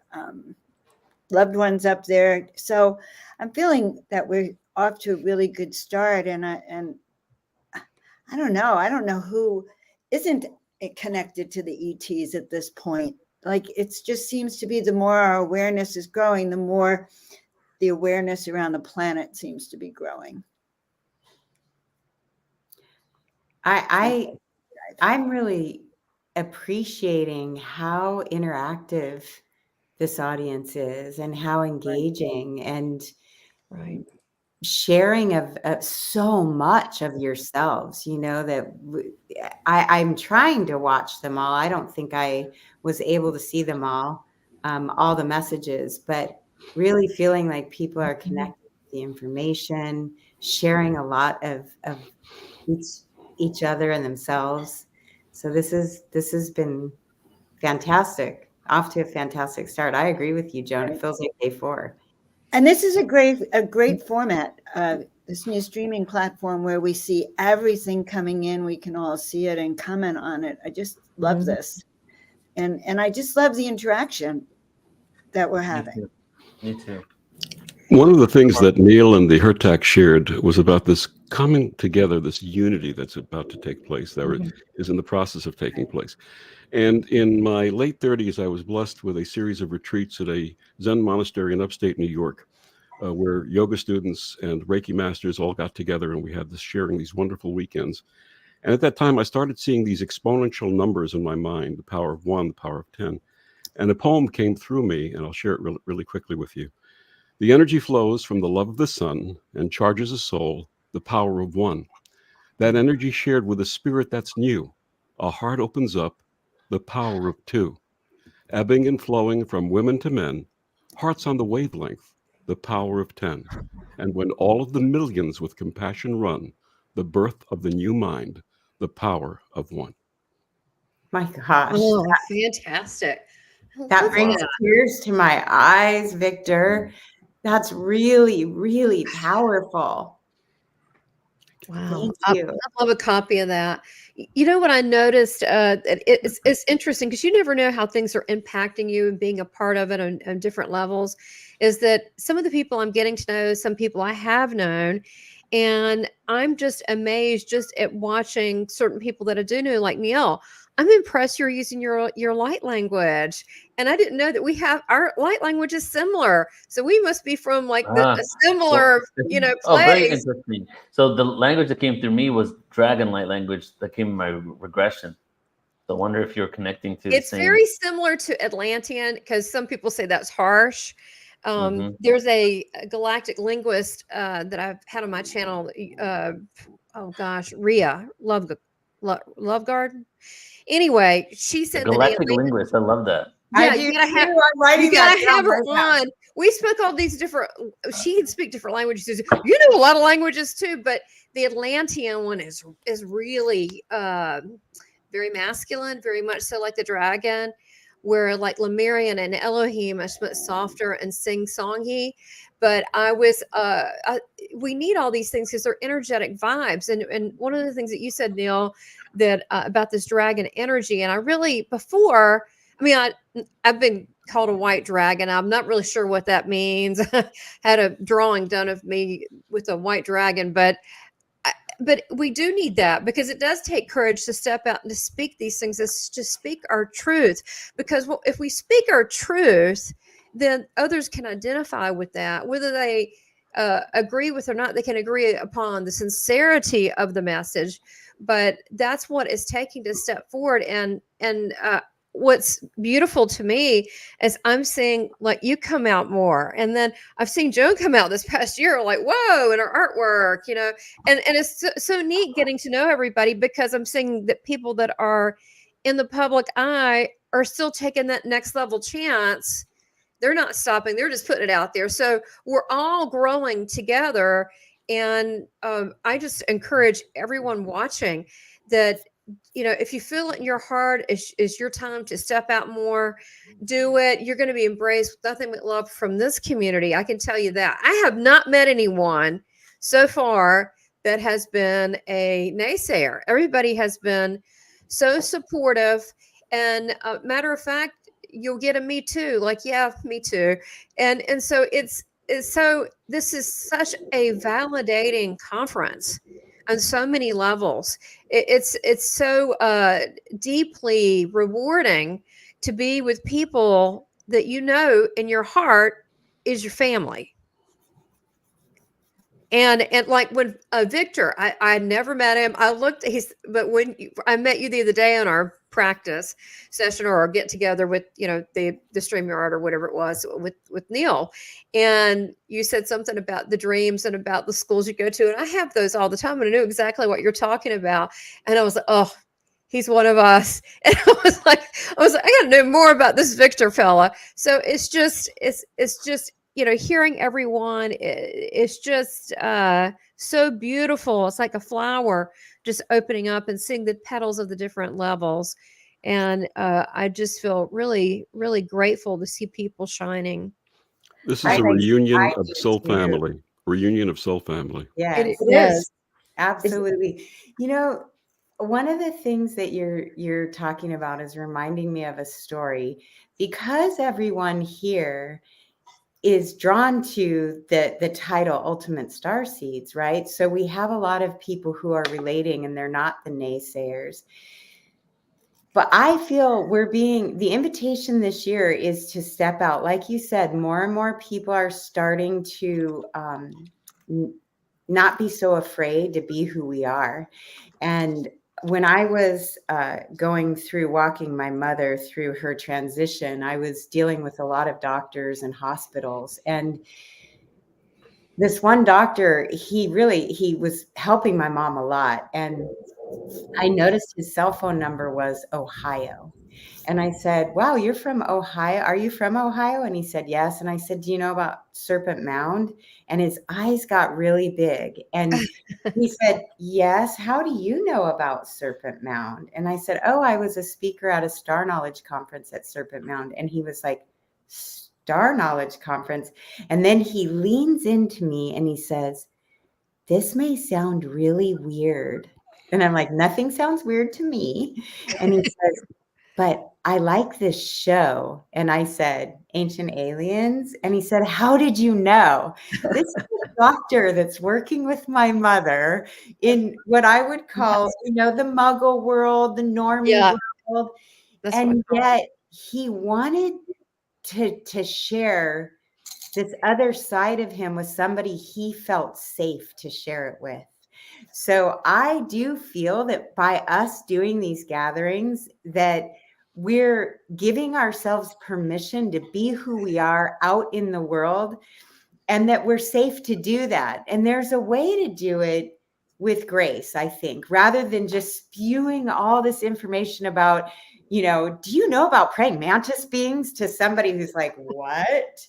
loved ones up there. So I'm feeling that we're off to a really good start. And I don't know who isn't connected to the ETs at this point. Like, it just seems to be the more our awareness is growing, the more the awareness around the planet seems to be growing. I'm really appreciating how interactive this audience is and how engaging and sharing of so much of yourselves, that I'm trying to watch them all. I don't think I was able to see them all the messages, but really feeling like people are connected to the information, sharing a lot of each other and themselves. So this has been fantastic. Off to a fantastic start. I agree with you, Joan. It feels like day 4. And this is a great format, this new streaming platform where we see everything coming in. We can all see it and comment on it. I just love this. And I just love the interaction that we're having. Me too. One of the things that Neil and the Hurtak shared was about this coming together, this unity that's about to take place, that is in the process of taking place. And in my late 30s, I was blessed with a series of retreats at a Zen monastery in upstate New York, where yoga students and Reiki masters all got together, and we had this sharing these wonderful weekends. And at that time, I started seeing these exponential numbers in my mind, the power of 1, the power of 10. And a poem came through me, and I'll share it really quickly with you. The energy flows from the love of the sun and charges a soul, the power of 1. That energy shared with a spirit that's new. A heart opens up, the power of 2. Ebbing and flowing from women to men, hearts on the wavelength, the power of 10. And when all of the millions with compassion run, the birth of the new mind, the power of 1. My gosh. Oh, fantastic. That brings tears to my eyes, Victor. That's really, really powerful. Wow. Thank you. I love a copy of that. You know what I noticed? It's interesting because you never know how things are impacting you and being a part of it on different levels. Is that some of the people I'm getting to know, some people I have known, and I'm just amazed just at watching certain people that I do know, like Neil. I'm impressed you're using your light language. And I didn't know that we have our light language is similar. So we must be from like a similar, Very place. interesting. So the language that came through me was dragon light language that came in my regression. So I wonder if you're connecting to It's the same. very similar to Atlantean because some people say that's harsh. There's a galactic linguist that I've had on my channel. Rhea Loveguard. Anyway, she said Galactic linguist. I love that. Yeah, you gotta have her on. We spoke all these different. She can speak different languages. You know a lot of languages too, but the Atlantean one is really very masculine, very much so like the dragon. Where like Lemurian and Elohim are much softer and sing-songy. But we need all these things because they're energetic vibes. And one of the things that you said, Neil, that about this dragon energy, and I really I've been called a white dragon. I'm not really sure what that means. Had a drawing done of me with a white dragon, but we do need that because it does take courage to step out and to speak these things, to speak our truth. Because if we speak our truth, then others can identify with that, whether they agree with or not. They can agree upon the sincerity of the message, but that's what it's taking to step forward. And what's beautiful to me is I'm seeing like you come out more, and then I've seen Joan come out this past year, like whoa, in her artwork, and it's so neat getting to know everybody because I'm seeing that people that are in the public eye are still taking that next level chance. They're not stopping; they're just putting it out there. So we're all growing together, and I just encourage everyone watching that. If you feel it in your heart, is your time to step out more, do it. You're going to be embraced with nothing but love from this community. I can tell you that. I have not met anyone so far that has been a naysayer. Everybody has been so supportive. And matter of fact, you'll get a me too, like, yeah, me too. And so this is such a validating conference on so many levels. It's so deeply rewarding to be with people that in your heart is your family. And like when Victor, I never met him. But when I met you the other day on our practice session or our get together with the StreamYard or whatever it was with Neil, and you said something about the dreams and about the schools you go to, and I have those all the time, and I knew exactly what you're talking about, and I was like, oh, he's one of us, and I was like, I gotta know more about this Victor fella. So it's just hearing everyone is just so beautiful. It's like a flower just opening up and seeing the petals of the different levels. And I just feel really, really grateful to see people shining. This is a reunion of soul family. Reunion of soul family. Yeah, it is. Absolutely. One of the things that you're talking about is reminding me of a story, because everyone here is drawn to the title Ultimate Starseeds, right? So we have a lot of people who are relating, and they're not the naysayers. But I feel the invitation this year is to step out. Like you said, more and more people are starting to not be so afraid to be who we are. And when I was going through walking my mother through her transition, I was dealing with a lot of doctors and hospitals. And this one doctor, he was helping my mom a lot. And I noticed his cell phone number was Ohio. And I said, wow, you're from Ohio. Are you from Ohio? And he said, yes. And I said, do you know about Serpent Mound? And his eyes got really big. And he said, yes. How do you know about Serpent Mound? And I said, oh, I was a speaker at a Star Knowledge conference at Serpent Mound. And he was like, Star Knowledge conference? And then he leans into me and he says, this may sound really weird. And I'm like, nothing sounds weird to me. And he says, but I like this show. And I said, Ancient Aliens. And he said, how did you know? This is a doctor that's working with my mother in what I would call, the Muggle world, the normie world. And yet he wanted to share this other side of him with somebody he felt safe to share it with. So I do feel that by us doing these gatherings, that we're giving ourselves permission to be who we are out in the world, and that we're safe to do that. And there's a way to do it with grace, I think, rather than just spewing all this information about, do you know about praying mantis beings to somebody who's like, what?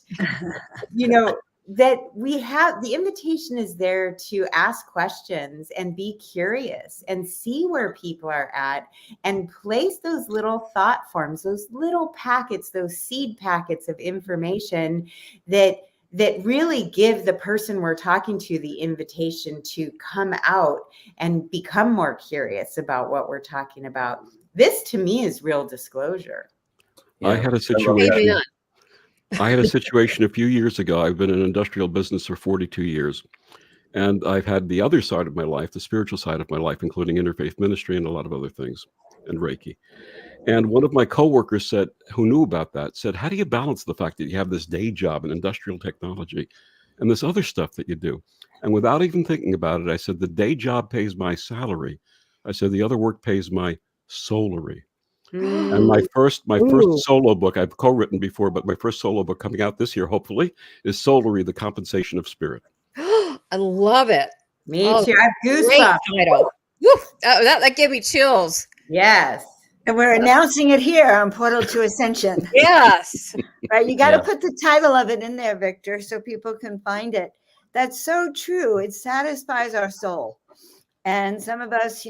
That we have the invitation is there to ask questions and be curious and see where people are at and place those little thought forms, those little packets, those seed packets of information that really give the person we're talking to the invitation to come out and become more curious about what we're talking about. This to me is real disclosure. I had a situation. I had a situation a few years ago. I've been in industrial business for 42 years. And I've had the other side of my life, the spiritual side of my life, including interfaith ministry and a lot of other things, and Reiki. And one of my coworkers said, who knew about that, said, how do you balance the fact that you have this day job in industrial technology and this other stuff that you do? And without even thinking about it, I said, the day job pays my salary. I said, the other work pays my soulary. And my first solo book, I've co-written before, but my first solo book coming out this year, hopefully, is Soulary, The Compensation of Spirit. I love it. Me too. I have goosebumps. Title. Oh, that gave me chills. Yes. And we're announcing it here on Portal to Ascension. Yes. Right. You got to put the title of it in there, Victor, so people can find it. That's so true. It satisfies our soul. And some of us,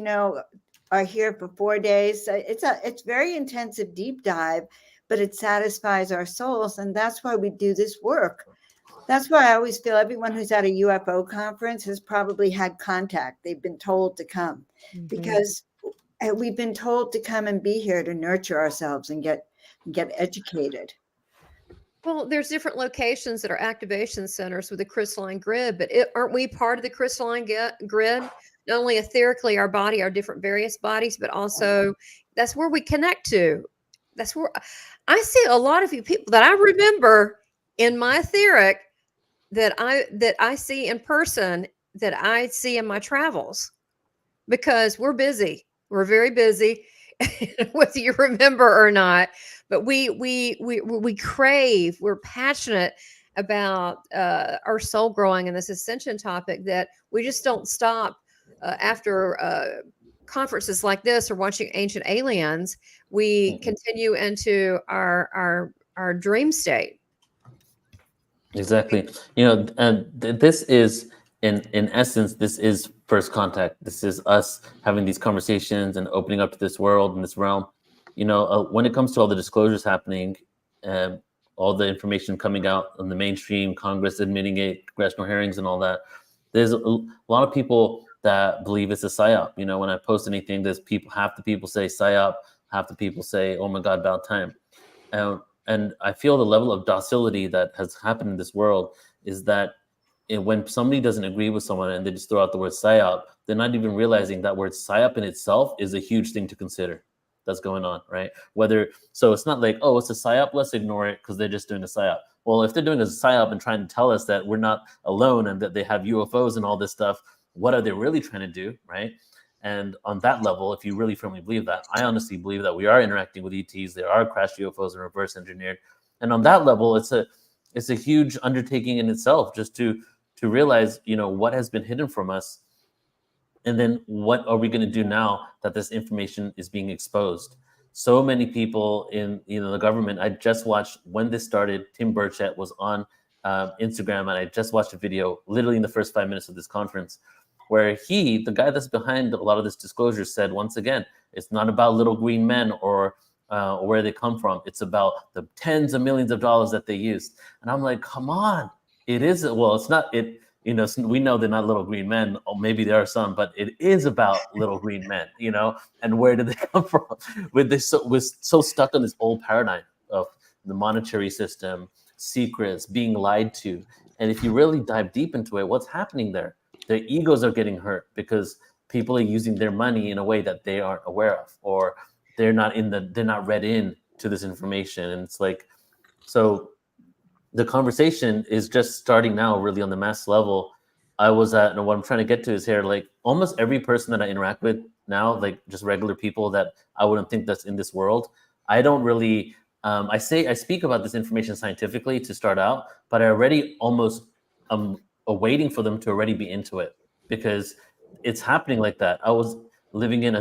are here for 4 days. It's very intensive deep dive, but it satisfies our souls. And that's why we do this work. That's why I always feel everyone who's at a UFO conference has probably had contact. They've been told to come because we've been told to come and be here to nurture ourselves and get educated. Well, there's different locations that are activation centers with the crystalline grid, but aren't we part of the crystalline grid? Not only etherically, our body, our different various bodies, but also that's where we connect to. That's where I see a lot of you people that I remember in my etheric that I see in person, that I see in my travels, because we're busy. We're very busy, whether you remember or not. But we crave. We're passionate about our soul growing in this ascension topic, that we just don't stop after conferences like this or watching Ancient Aliens. We continue into our dream state. Exactly. And this is in essence, this is first contact. This is us having these conversations and opening up to this world and this realm. When it comes to all the disclosures happening, all the information coming out on the mainstream, Congress admitting it, congressional hearings and all that, there's a lot of people that believe it's a psyop. When I post anything, half the people say psyop, half the people say, oh my God, about time. And I feel the level of docility that has happened in this world is that when somebody doesn't agree with someone and they just throw out the word psyop, they're not even realizing that word psyop in itself is a huge thing to consider that's going on, right? So it's not like, oh, it's a psyop, let's ignore it because they're just doing a psyop. Well, if they're doing a psyop and trying to tell us that we're not alone and that they have UFOs and all this stuff, what are they really trying to do, right? And on that level, if you really firmly believe that, I honestly believe that we are interacting with ETs. There are crashed UFOs and reverse engineered. And on that level, it's a huge undertaking in itself, just to realize, what has been hidden from us. And then what are we going to do now that this information is being exposed? So many people in the government. I just watched, when this started, Tim Burchett was on Instagram, and I just watched a video literally in the first 5 minutes of this conference, where the guy that's behind a lot of this disclosure, said, once again, it's not about little green men or where they come from. It's about the tens of millions of dollars that they used. And I'm like, come on. It is, well, it's not, we know they're not little green men, or maybe there are some, but it is about little green men, and where did they come from? We're so stuck on this old paradigm of the monetary system, secrets, being lied to. And if you really dive deep into it, what's happening there? Their egos are getting hurt because people are using their money in a way that they aren't aware of, or they're not read in to this information. And it's like, so the conversation is just starting now, really on the mass level. What I'm trying to get to is here, like almost every person that I interact with now, like just regular people that I wouldn't think that's in this world. I don't really, I speak about this information scientifically to start out, but I already almost waiting for them to already be into it, because it's happening like that. I was living in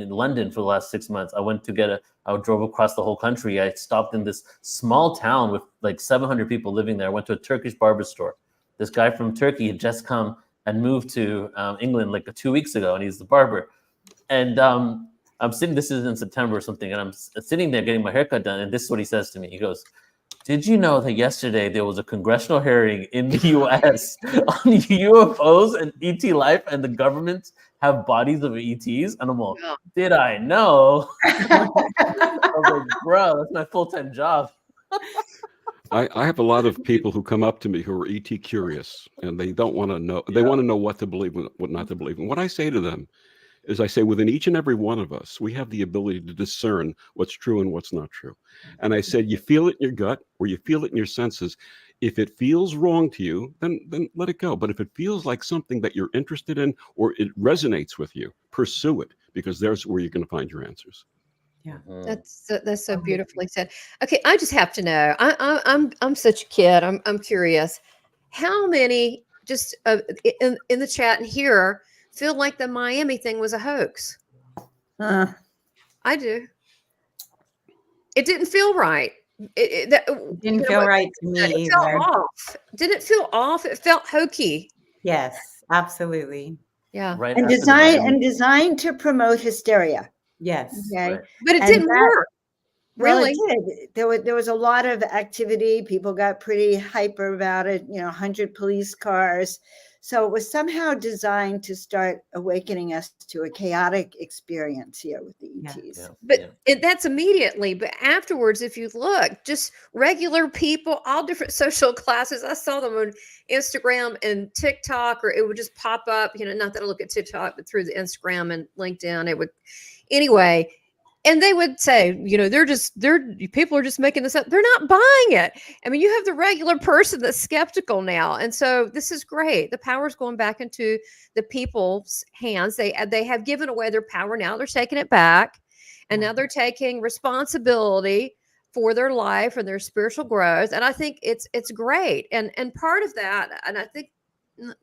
London for the last 6 months. I drove across the whole country. I stopped in this small town with like 700 people living there. I went to a Turkish barber store. This guy from Turkey had just come and moved to England like 2 weeks ago, and he's the barber. And I'm sitting, this is in September or something, and I'm sitting there getting my haircut done, and this is what he says to me. He goes, "Did you know that yesterday there was a congressional hearing in the US on UFOs and ET life, and the government have bodies of ETs?" And I'm like, did I know? I was like, bro, that's my full-time job. I have a lot of people who come up to me who are ET curious, and they don't want to know. They want to know what to believe and what not to believe. And what I say to them is, I say, within each and every one of us, we have the ability to discern what's true and what's not true. And I said, you feel it in your gut, or you feel it in your senses. If it feels wrong to you, then let it go. But if it feels like something that you're interested in, or it resonates with you, pursue it, because there's where you're going to find your answers. Yeah, That's so beautifully said. Okay, I just have to know. I'm such a kid. I'm curious. How many just in the chat and here feel like the Miami thing was a hoax? I do. It didn't feel right. It didn't feel right to me either. It felt off. Did it feel off? It felt hokey. Yes, absolutely. Yeah. Right. And designed to promote hysteria. Yes. Okay. Right. But it didn't work. Well, Really? it did. There was a lot of activity. People got pretty hyper about it. 100 police cars. So it was somehow designed to start awakening us to a chaotic experience here with the ETs. But that's immediately. But afterwards, if you look, just regular people, all different social classes. I saw them on Instagram and TikTok, or it would just pop up. Not that I look at TikTok, but through the Instagram and LinkedIn, it would. Anyway. And they would say, people are just making this up. They're not buying it. I mean, you have the regular person that's skeptical now. And so this is great. The power's going back into the people's hands. They have given away their power. Now they're taking it back. And now they're taking responsibility for their life and their spiritual growth. And I think it's great. And part of that, and I think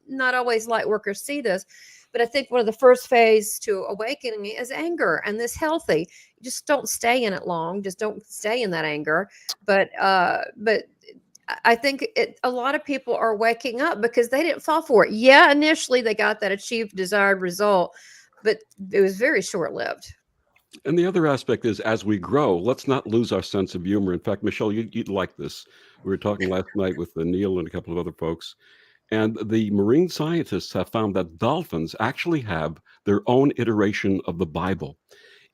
not always light workers see this, but I think one of the first phase to awakening is anger, and this healthy. You just don't stay in it long. Just don't stay in that anger. But I think a lot of people are waking up because they didn't fall for it. Yeah, initially they got that achieved desired result, but it was very short-lived. And the other aspect is, as we grow, let's not lose our sense of humor. In fact, Michelle, you'd like this. We were talking last night with Neil and a couple of other folks. And the marine scientists have found that dolphins actually have their own iteration of the Bible.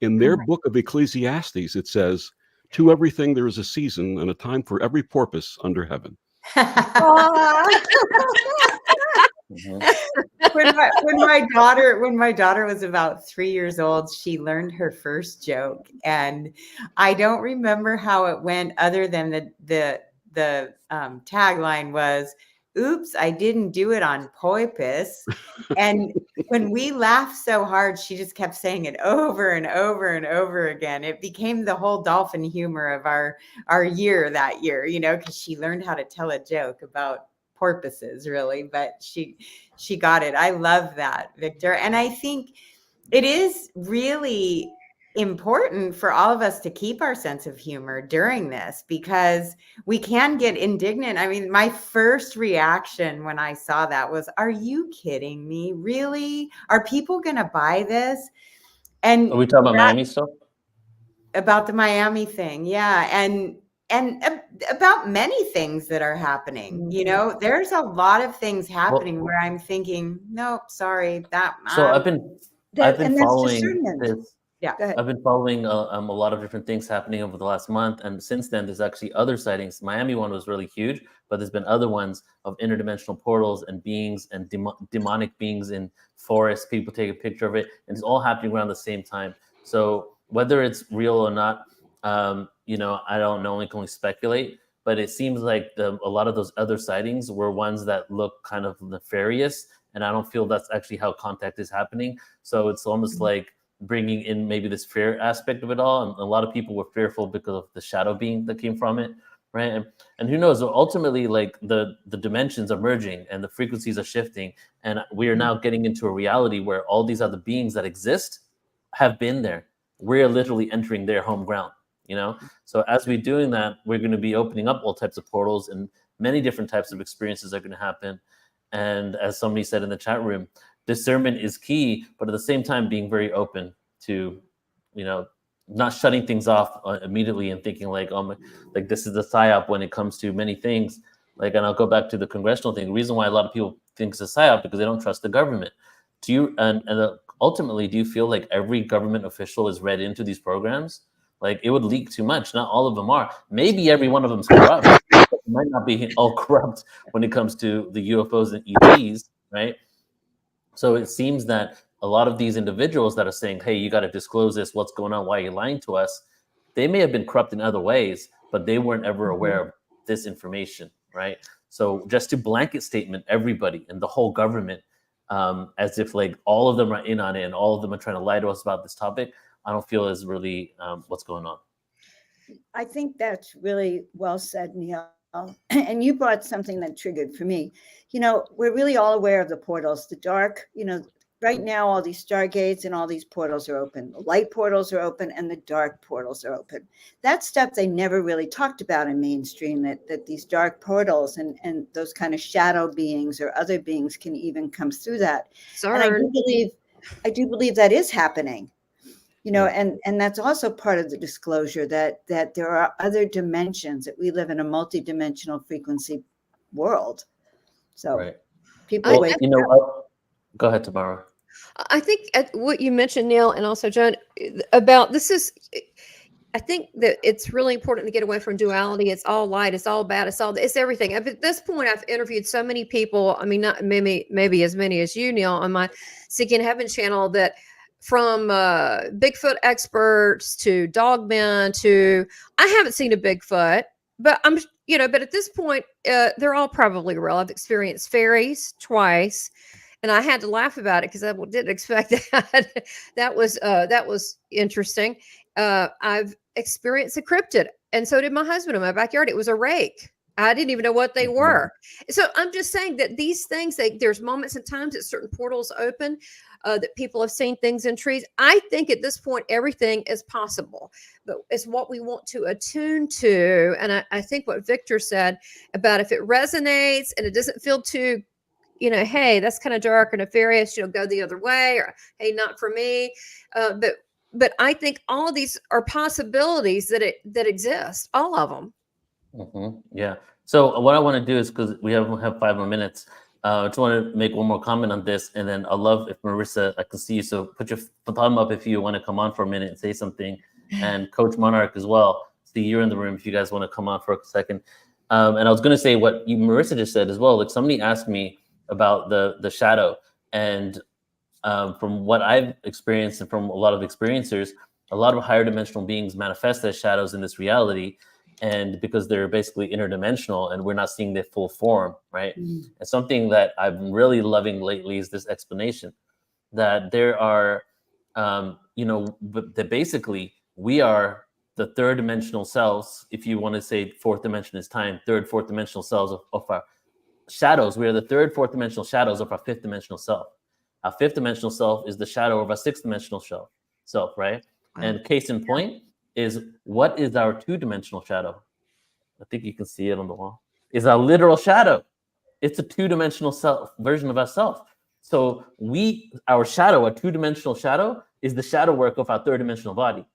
In their book of Ecclesiastes, it says, "To everything there is a season and a time for every purpose under heaven." When my daughter was about 3 years old, she learned her first joke, and I don't remember how it went, other than the tagline was, oops, I didn't do it on purpose. And when we laughed so hard, she just kept saying it over and over and over again. It became the whole dolphin humor of our year that year, you know, because she learned how to tell a joke about porpoises, really. But she got it. I love that, Victor. And I think it is really important for all of us to keep our sense of humor during this, because we can get indignant. I mean, my first reaction when I saw that was, are you kidding me? Really? Are people going to buy this? And Are we talking about Miami stuff? About the Miami thing. Yeah. And about many things that are happening, you know, there's a lot of things happening where I'm thinking, nope, sorry, that. So I've been following this. Yeah. I've been following a lot of different things happening over the last month, and since then there's actually other sightings. Miami one was really huge, but there's been other ones of interdimensional portals and beings and demonic beings in forests. People take a picture of it, and it's all happening around the same time. So whether it's real or not, you know, I don't know. I can only speculate. But it seems like a lot of those other sightings were ones that look kind of nefarious, and I don't feel that's actually how contact is happening. So it's almost like bringing in maybe this fear aspect of it all. And a lot of people were fearful because of the shadow being that came from it, right? And who knows, ultimately, like the dimensions are merging and the frequencies are shifting. And we are now getting into a reality where all these other beings that exist have been there. We're literally entering their home ground, you know? So as we're doing that, we're going to be opening up all types of portals, and many different types of experiences are going to happen. And as somebody said in the chat room, discernment is key, but at the same time being very open to, you know, not shutting things off immediately and thinking like, oh, like this is the psyop when it comes to many things. Like, and I'll go back to the congressional thing. The reason why a lot of people think it's a psyop because they don't trust the government. Do you, and ultimately, do you feel like every government official is read into these programs? Like it would leak too much. Not all of them are. Maybe every one of them is corrupt. But it might not be all corrupt when it comes to the UFOs and ETs, right? So it seems that a lot of these individuals that are saying, hey, you got to disclose this, what's going on, why are you lying to us? They may have been corrupt in other ways, but they weren't ever aware of this information, right? So just to blanket statement everybody and the whole government, as if like all of them are in on it and all of them are trying to lie to us about this topic, I don't feel is really what's going on. I think that's really well said, Neil. And you brought something that triggered for me. You know, we're really all aware of the portals, the dark, you know, right now, all these stargates and all these portals are open. The light portals are open and the dark portals are open. That stuff they never really talked about in mainstream, that these dark portals and those kind of shadow beings or other beings can even come through that. Sorry. And I do believe that is happening. You know, and that's also part of the disclosure that there are other dimensions, that we live in a multidimensional frequency world. So right. people well, you know, go ahead, Tamara. I think what you mentioned, Neil, and also Joan, about this is, I think that it's really important to get away from duality. It's all light, it's all bad, it's everything. At this point, I've interviewed so many people. I mean, not maybe as many as you, Neil, on my Seeking Heaven channel, that from Bigfoot experts to dogmen to, I haven't seen a Bigfoot, but but at this point, they're all probably real. I've experienced fairies twice, and I had to laugh about it because I didn't expect that. That was interesting. I've experienced a cryptid, and so did my husband in my backyard. It was a rake. I didn't even know what they were. So I'm just saying that these things, there's moments and times that certain portals open, that people have seen things in trees. I think at this point, everything is possible, but it's what we want to attune to. And I think what Victor said about if it resonates and it doesn't feel too, hey, that's kind of dark or nefarious, go the other way, or hey, not for me. But I think all of these are possibilities that exist, all of them. Yeah. So what I want to do is, because we have 5 more minutes, I just want to make one more comment on this, and then I'd love if Marissa, I can see you. So put your thumb up if you want to come on for a minute and say something, and Coach Monarch as well. See, you're in the room if you guys want to come on for a second. And I was going to say what Marissa just said as well. Like somebody asked me about the shadow, and from what I've experienced and from a lot of experiencers, a lot of higher dimensional beings manifest as shadows in this reality. and because they're basically interdimensional and we're not seeing their full form, right? And something that I'm really loving lately is this explanation that there are, that basically we are the third dimensional selves. If you want to say fourth dimension is time, third, fourth dimensional selves of our shadows. We are the third, fourth dimensional shadows of our fifth dimensional self. Our fifth dimensional self is the shadow of our sixth dimensional self, right? And case in point is, what is our two-dimensional shadow? I think you can see it on the wall. Is our literal shadow. It's a two-dimensional version of ourselves. So our shadow, our two-dimensional shadow, is the shadow work of our third-dimensional body.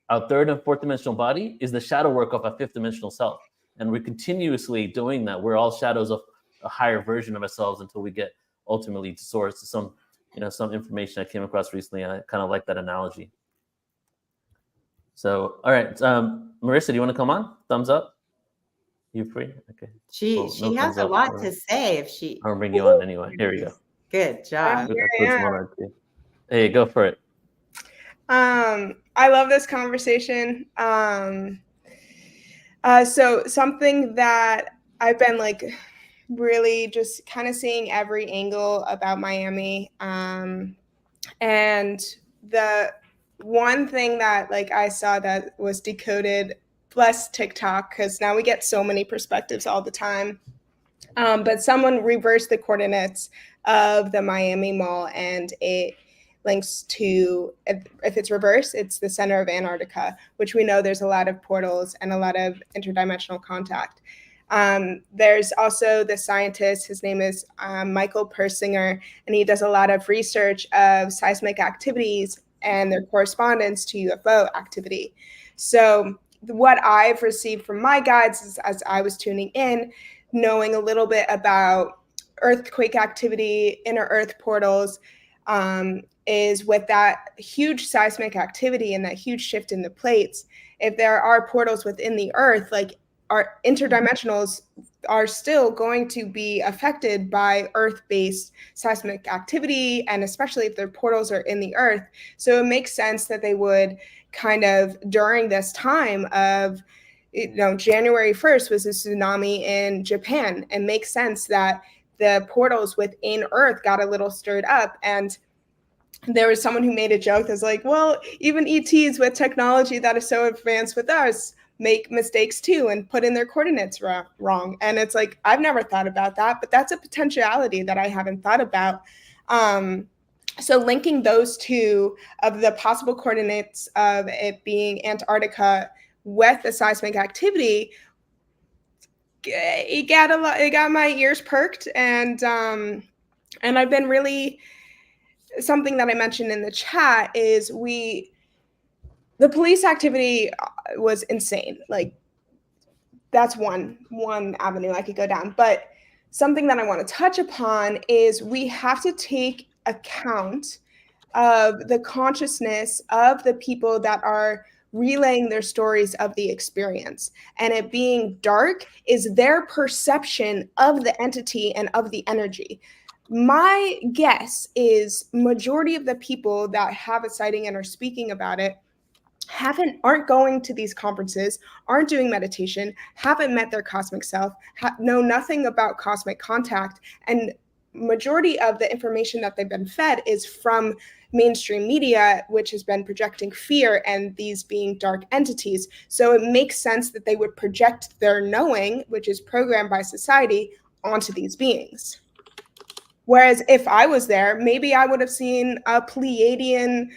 Our third and fourth dimensional body is the shadow work of our fifth dimensional self. And we're continuously doing that. We're all shadows of a higher version of ourselves until we get ultimately to source. Some information I came across recently. I kind of like that analogy. So, all right, Marissa, do you want to come on? Thumbs up. You free? Okay. She has a lot to say. If she, I'll bring you on anyway. Here we go. Good job. Hey, go for it. I love this conversation. So something that I've been like really just kind of seeing every angle about Miami. And the one thing that like I saw that was decoded, bless TikTok, because now we get so many perspectives all the time. But someone reversed the coordinates of the Miami Mall, and it links to, if it's reversed, it's the center of Antarctica, which we know there's a lot of portals and a lot of interdimensional contact. There's also the scientist, his name is Michael Persinger, and he does a lot of research of seismic activities and their correspondence to UFO activity. So what I've received from my guides is, as I was tuning in, knowing a little bit about earthquake activity, inner earth portals, is with that huge seismic activity and that huge shift in the plates, if there are portals within the earth, like our interdimensionals are still going to be affected by earth-based seismic activity, and especially if their portals are in the earth. So it makes sense that they would kind of, during this time of, January 1st was a tsunami in Japan, and makes sense that the portals within earth got a little stirred up. And there was someone who made a joke that's like, well, even ETs with technology that is so advanced with us make mistakes too and put in their coordinates wrong. And it's like, I've never thought about that, but that's a potentiality that I haven't thought about. So linking those two of the possible coordinates of it being Antarctica with the seismic activity, it got my ears perked. And I've been really, something that I mentioned in the chat is the police activity was insane. Like, that's one avenue I could go down. But something that I want to touch upon is we have to take account of the consciousness of the people that are relaying their stories of the experience. And it being dark is their perception of the entity and of the energy. My guess is majority of the people that have a sighting and are speaking about it aren't going to these conferences, aren't doing meditation, haven't met their cosmic self, know nothing about cosmic contact, and majority of the information that they've been fed is from mainstream media, which has been projecting fear and these being dark entities. So it makes sense that they would project their knowing, which is programmed by society, onto these beings. Whereas if I was there, maybe I would have seen a Pleiadian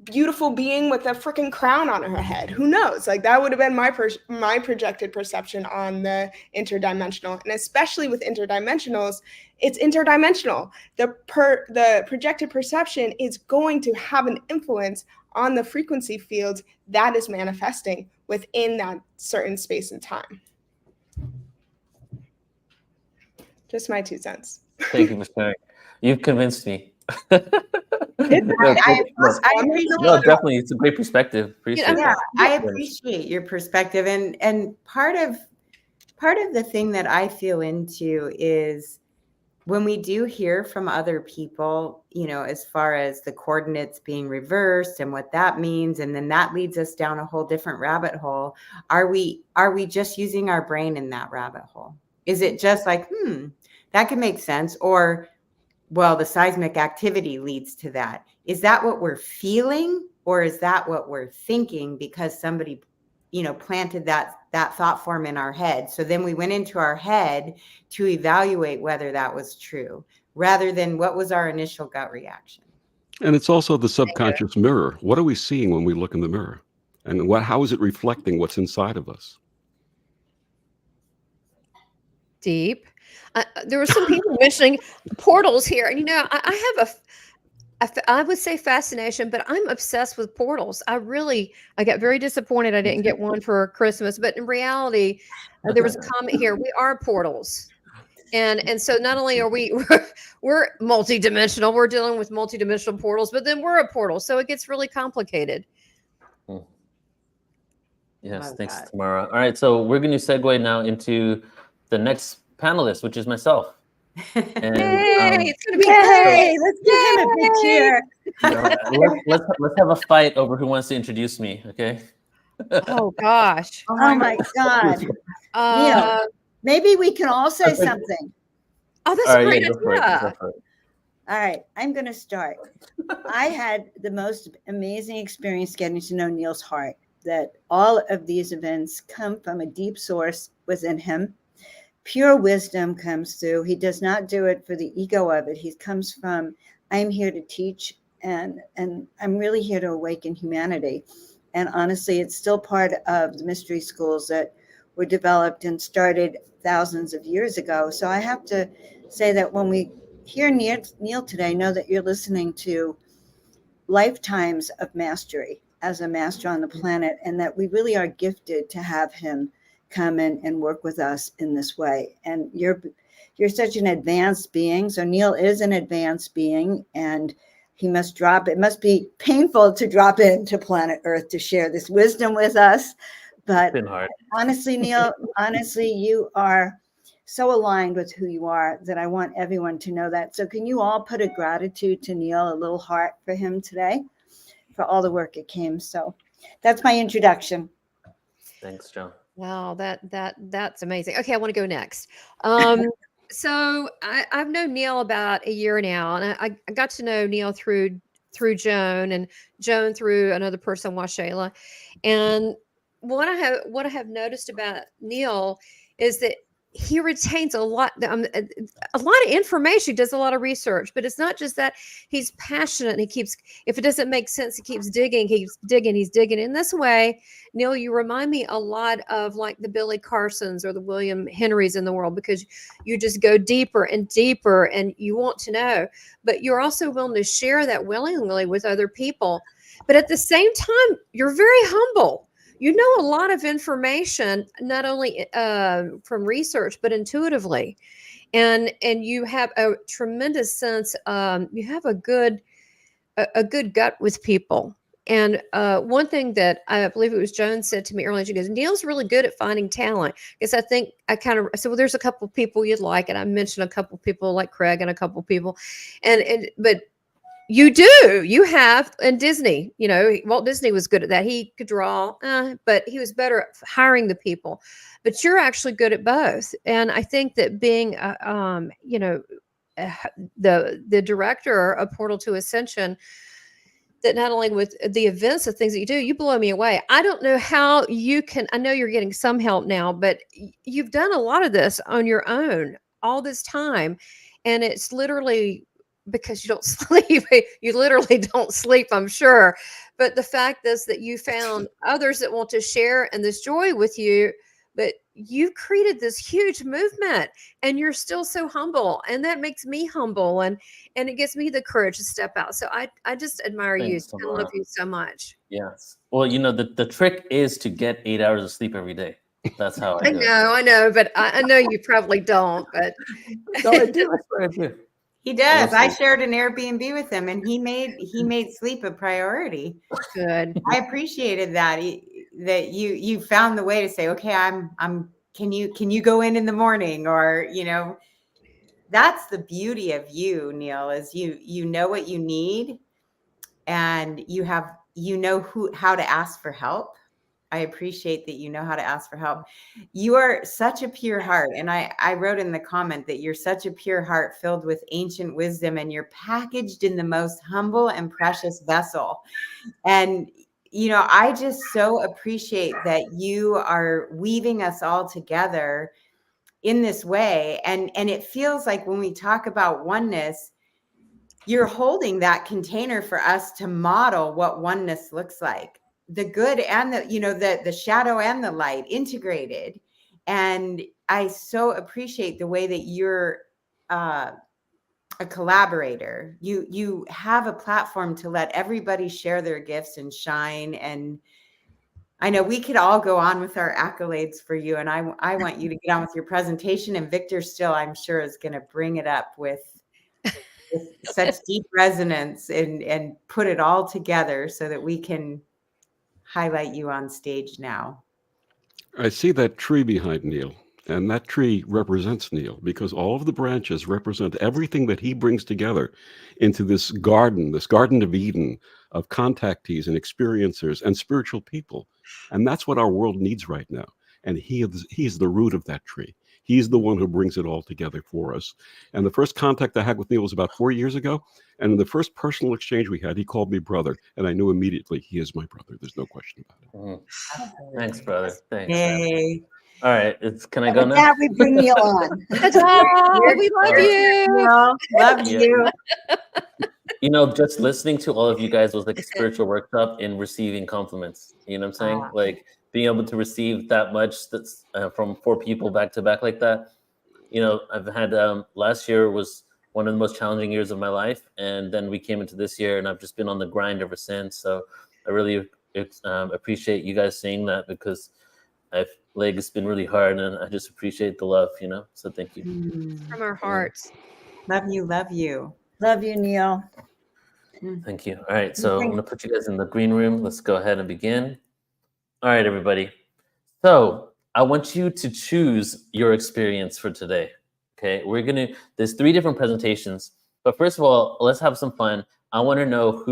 beautiful being with a freaking crown on her head. Who knows? Like, that would have been my projected perception on the interdimensional. And especially with interdimensionals, it's interdimensional. The projected perception is going to have an influence on the frequency field that is manifesting within that certain space and time. Just my 2 cents. Thank you for sharing. You've convinced me. I definitely, it's a great perspective. I appreciate your perspective, and part of the thing that I feel into is when we do hear from other people, as far as the coordinates being reversed and what that means, and then that leads us down a whole different rabbit hole. Are we just using our brain in that rabbit hole? Is it just like, that could make sense? Or, well, the seismic activity leads to that. Is that what we're feeling, or is that what we're thinking because somebody, planted that thought form in our head? So then we went into our head to evaluate whether that was true, rather than what was our initial gut reaction. And it's also the subconscious mirror. What are we seeing when we look in the mirror? And how is it reflecting what's inside of us? Deep. There were some people mentioning portals here. And, I have I would say fascination, but I'm obsessed with portals. I got very disappointed I didn't get one for Christmas, but in reality, there was a comment here. We are portals. And so not only are we're multidimensional, we're dealing with multidimensional portals, but then we're a portal. So it gets really complicated. Yes, thanks, Tamara. All right, so we're going to segue now into the next panelist, which is myself. And, Yay, it's going to be Yay, let's give him a big cheer. let's have a fight over who wants to introduce me, okay? Oh gosh. Oh my God. Neil, maybe we can all say something. Oh, that's All a right, great yeah, go for it, idea. go for it. All right, I'm going to start. I had the most amazing experience getting to know Neil's heart, that all of these events come from a deep source within him. Pure wisdom comes through. He does not do it for the ego of it. He comes from, I'm here to teach, and I'm really here to awaken humanity. And honestly, it's still part of the mystery schools that were developed and started thousands of years ago. So I have to say that when we hear Neil today, know that you're listening to lifetimes of mastery as a master on the planet, and that we really are gifted to have him come in and work with us in this way. And you're such an advanced being. So Neil is an advanced being, and it must be painful to drop into planet Earth to share this wisdom with us. But It's been hard. honestly, Neil, you are so aligned with who you are that I want everyone to know that. So can you all put a gratitude to Neil, a little heart for him today, for all the work it came. So that's my introduction. Thanks, Joan. Wow, that's amazing. Okay, I want to go next. So I've known Neil about a year now, and I got to know Neil through Joan, and Joan through another person, Washayla. And what I have noticed about Neil is that he retains a lot of information. He does a lot of research, but it's not just that. He's passionate, and if it doesn't make sense, he keeps digging. He's digging. In this way, Neil, you remind me a lot of like the Billy Carsons or the William Henrys in the world, because you just go deeper and deeper, and you want to know, but you're also willing to share that willingly with other people. But at the same time, you're very humble. You know a lot of information, not only from research, but intuitively. And you have a tremendous sense, you have a good gut with people. And one thing that I believe it was Joan said to me earlier, she goes, Neil's really good at finding talent. Because I think I said, well, there's a couple of people you'd like. And I mentioned a couple of people like Craig and a couple of people. But you have, and Disney, Walt Disney was good at that. He could draw, but he was better at hiring the people. But you're actually good at both. And I think that being, the director of Portal to Ascension, that not only with the events, the things that you do, you blow me away. I don't know how you can, I know you're getting some help now, but you've done a lot of this on your own all this time. And it's literally because you don't sleep. You literally don't sleep, I'm sure. But the fact is that you found others that want to share and this joy with you, but you've created this huge movement, and you're still so humble, and that makes me humble, and it gives me the courage to step out. So I just admire Thanks, you. I love you so much. Yes. Well, the trick is to get 8 hours of sleep every day. That's how I do it. I know, but I know you probably don't, but No, I do. I swear I do. He does. I Absolutely. shared an Airbnb with him, and he made sleep a priority. Good. I appreciated that that you found the way to say, okay, I'm can you go in the morning, or that's the beauty of you, Neil, is you know what you need, and you know how to ask for help. I appreciate that you know how to ask for help. You are such a pure heart. And I wrote in the comment that you're such a pure heart filled with ancient wisdom, and you're packaged in the most humble and precious vessel. And, I just so appreciate that you are weaving us all together in this way. And it feels like when we talk about oneness, you're holding that container for us to model what oneness looks like. The good and the shadow and the light integrated. And I so appreciate the way that you're a collaborator. You have a platform to let everybody share their gifts and shine. And I know we could all go on with our accolades for you, and I want you to get on with your presentation. And Victor still, I'm sure, is going to bring it up with such deep resonance and put it all together so that we can highlight you on stage now. I see that tree behind Neil, and that tree represents Neil, because all of the branches represent everything that he brings together into this garden of Eden of contactees and experiencers and spiritual people. And that's what our world needs right now. And he is the root of that tree. He's the one who brings it all together for us. And the first contact I had with Neil was about 4 years ago. And in the first personal exchange we had, he called me brother. And I knew immediately he is my brother. There's no question about it. Thanks, brother. Thanks. Yay. All right. Can I go With now? that, we bring Neil on. We love you. Love you. Just listening to all of you guys was like a spiritual workshop in receiving compliments. You know what I'm saying? Like being able to receive that much that's from 4 people back to back like that. I've had last year was one of the most challenging years of my life. And then we came into this year, and I've just been on the grind ever since. So I really appreciate you guys saying that, because it's been really hard, and I just appreciate the love, so thank you. From our hearts. Love you. Love you. Love you, Neil. Thank you. All right, so I'm going to put you guys in the green room. Let's go ahead and begin. All right, everybody. So I want you to choose your experience for today. Okay, there's 3 different presentations. But first of all, let's have some fun. I want to know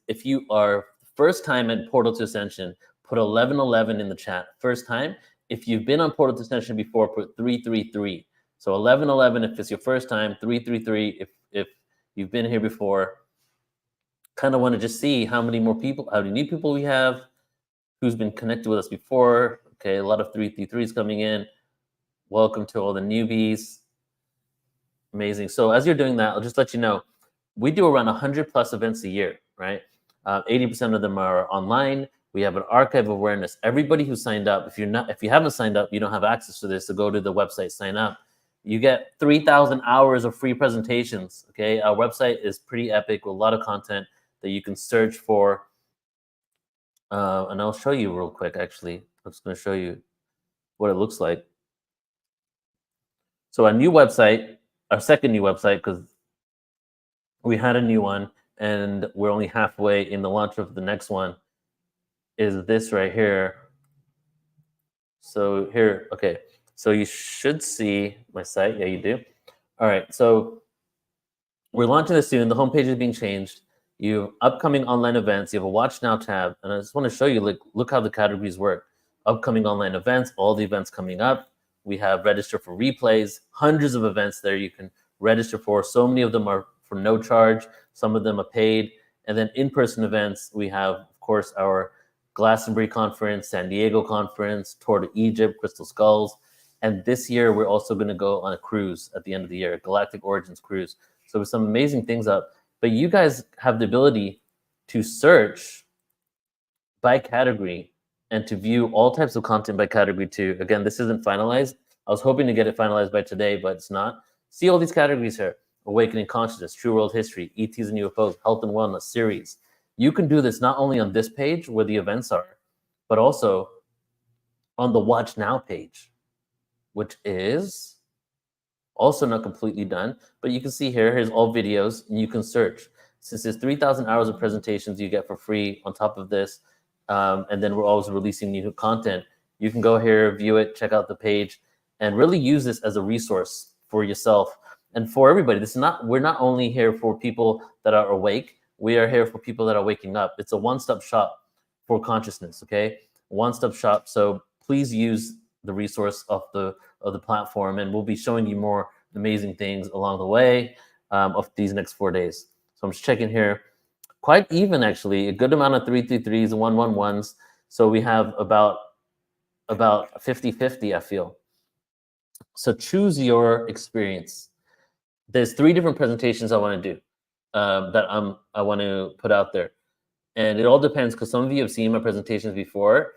if you are first time at Portal to Ascension, put 1111 in the chat. First time. If you've been on Portal to Ascension before, put 333. So 1111 if it's your first time, 333 if you've been here before. Kind of want to just see how many new people we have, who's been connected with us before. Okay, a lot of 333s coming in. Welcome to all the newbies. Amazing. So as you're doing that, I'll just let you know, we do around 100 plus events a year, right? 80% of them are online. We have an archive of awareness. Everybody who signed up, if you haven't signed up, you don't have access to this, so go to the website, sign up. You get 3,000 hours of free presentations, okay? Our website is pretty epic with a lot of content that you can search for. And I'll show you real quick, actually. I'm just going to show you what it looks like. So our new website, our second new website, because we had a new one and we're only halfway in the launch of the next one, is this right here. So here, okay. So you should see my site. Yeah, you do. All right. So we're launching this soon. The homepage is being changed. You have upcoming online events. You have a Watch Now tab. And I just want to show you, look how the categories work. Upcoming online events, all the events coming up. We have register for replays, hundreds of events there you can register for. So many of them are for no charge. Some of them are paid. And then in-person events, we have, of course, our Glastonbury Conference, San Diego Conference, Tour to Egypt, Crystal Skulls. And this year, we're also going to go on a cruise at the end of the year, a Galactic Origins cruise. So there's some amazing things up. But you guys have the ability to search by category and to view all types of content by category too. Again, this isn't finalized. I was hoping to get it finalized by today, but it's not. See all these categories here: Awakening Consciousness, True World History, ETs and UFOs, Health and Wellness series. You can do this not only on this page where the events are, but also on the Watch Now page, which is also not completely done. But you can see here's all videos, and you can search. Since there's 3,000 hours of presentations you get for free on top of this, and then we're always releasing new content, you can go here, view it, check out the page, and really use this as a resource for yourself. and for everybody. We're not only here for people that are awake. We are here for people that are waking up. It's a one-stop shop for consciousness, okay? One-stop shop. So please use the resource of the platform, and we'll be showing you more amazing things along the way of these next 4 days. So I'm just checking here. Quite even, actually. A good amount of 333s and 111s. So we have about 50-50, I feel. So choose your experience. There's 3 different presentations I want to do that I want to put out there. And it all depends, because some of you have seen my presentations before.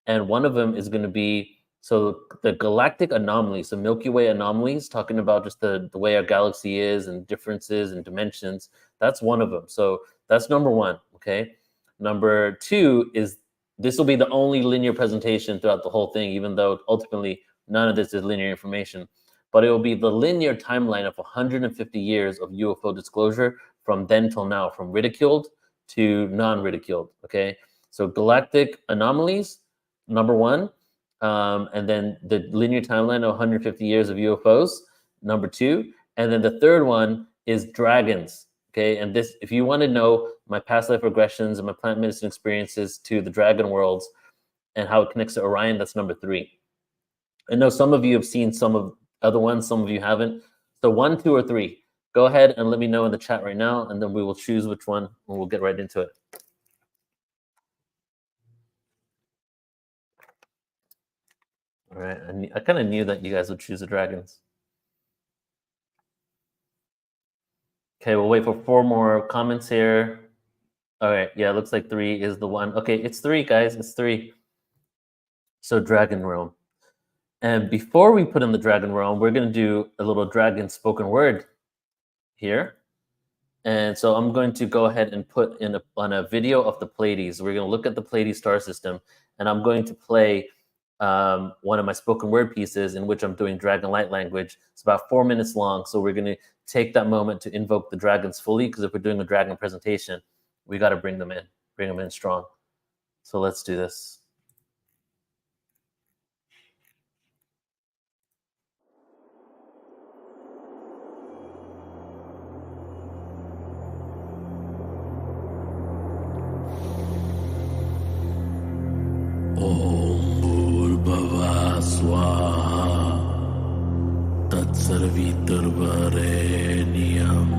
And one of them is going to be, so the galactic anomalies, so Milky Way anomalies, talking about just the way our galaxy is and differences and dimensions. That's one of them. So that's number 1, okay? Number 2 is, this will be the only linear presentation throughout the whole thing, even though ultimately none of this is linear information. But it will be the linear timeline of 150 years of UFO disclosure from then till now, from ridiculed to non-ridiculed, okay? So galactic anomalies, number 1, and then the linear timeline of 150 years of UFOs, number 2, and then the third one is dragons, okay? And this, if you want to know my past life regressions and my plant medicine experiences to the dragon worlds and how it connects to Orion, that's number 3. I know some of you have seen some of other ones, some of you haven't. So 1, 2, or 3. Go ahead and let me know in the chat right now, and then we will choose which one, and we'll get right into it. All right, I kind of knew that you guys would choose the dragons. Okay, we'll wait for 4 more comments here. All right, yeah, it looks like 3 is the one. Okay, it's 3, guys, it's 3. So Dragon Realm. And before we put in the Dragon Realm, we're going to do a little dragon spoken word here. And so I'm going to go ahead and put in on a video of the Pleiades. We're going to look at the Pleiades star system, and I'm going to play one of my spoken word pieces in which I'm doing dragon light language. It's about 4 minutes long. So we're going to take that moment to invoke the dragons fully, because if we're doing a dragon presentation, we got to bring them in strong. So let's do this. Tatsarvitarvarenyam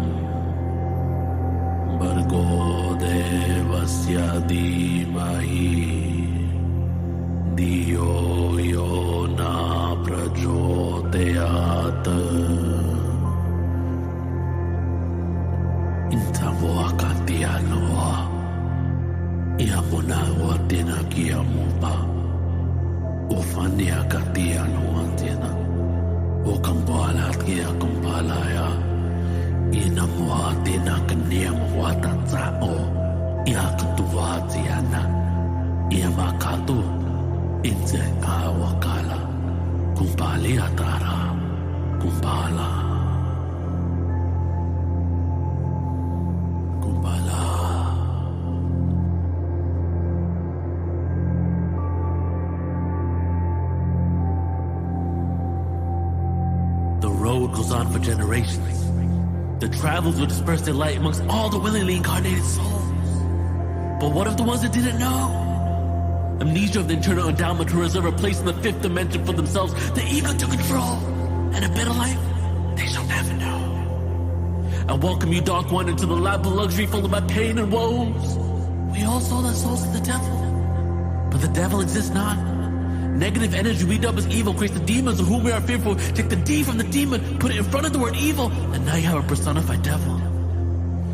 Bhargo devasya dhimahi Diyo yo na prachodayat Intavo akatiyanoa Yamuna watina kiyamupa Ufani akatiyanoa tina O kampala kia kampalaya inamuha tina kaniya muwatatao ya katuwatiana ya makatu inze awakala kumpali atara kumpala goes on for generations. The travelers will disperse their light amongst all the willingly incarnated souls. But what of the ones that didn't know? Amnesia of the internal endowment to reserve a place in the 5th dimension for themselves, the ego to control, and a better life they shall never know. I welcome you, Dark One, into the lap of luxury full of my pain and woes. We all sold our souls to the devil, but the devil exists not. Negative energy we dub as evil creates the demons of whom we are fearful. Take the D from the demon, put it in front of the word evil, and now you have a personified devil.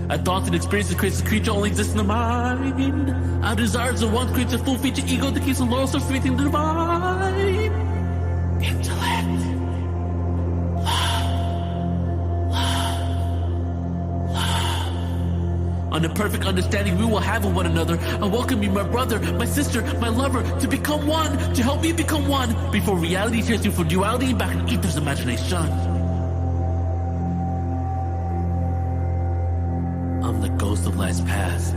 Our thoughts and experiences creates a creature only exists in the mind. Our desires are one creates a full feature ego that keeps the loyal source everything divine. Intellect. On a perfect understanding we will have of one another. I welcome you, my brother, my sister, my lover, to become one, to help me become one, before reality tears you for duality back in ether's imagination. I'm the ghost of lives past.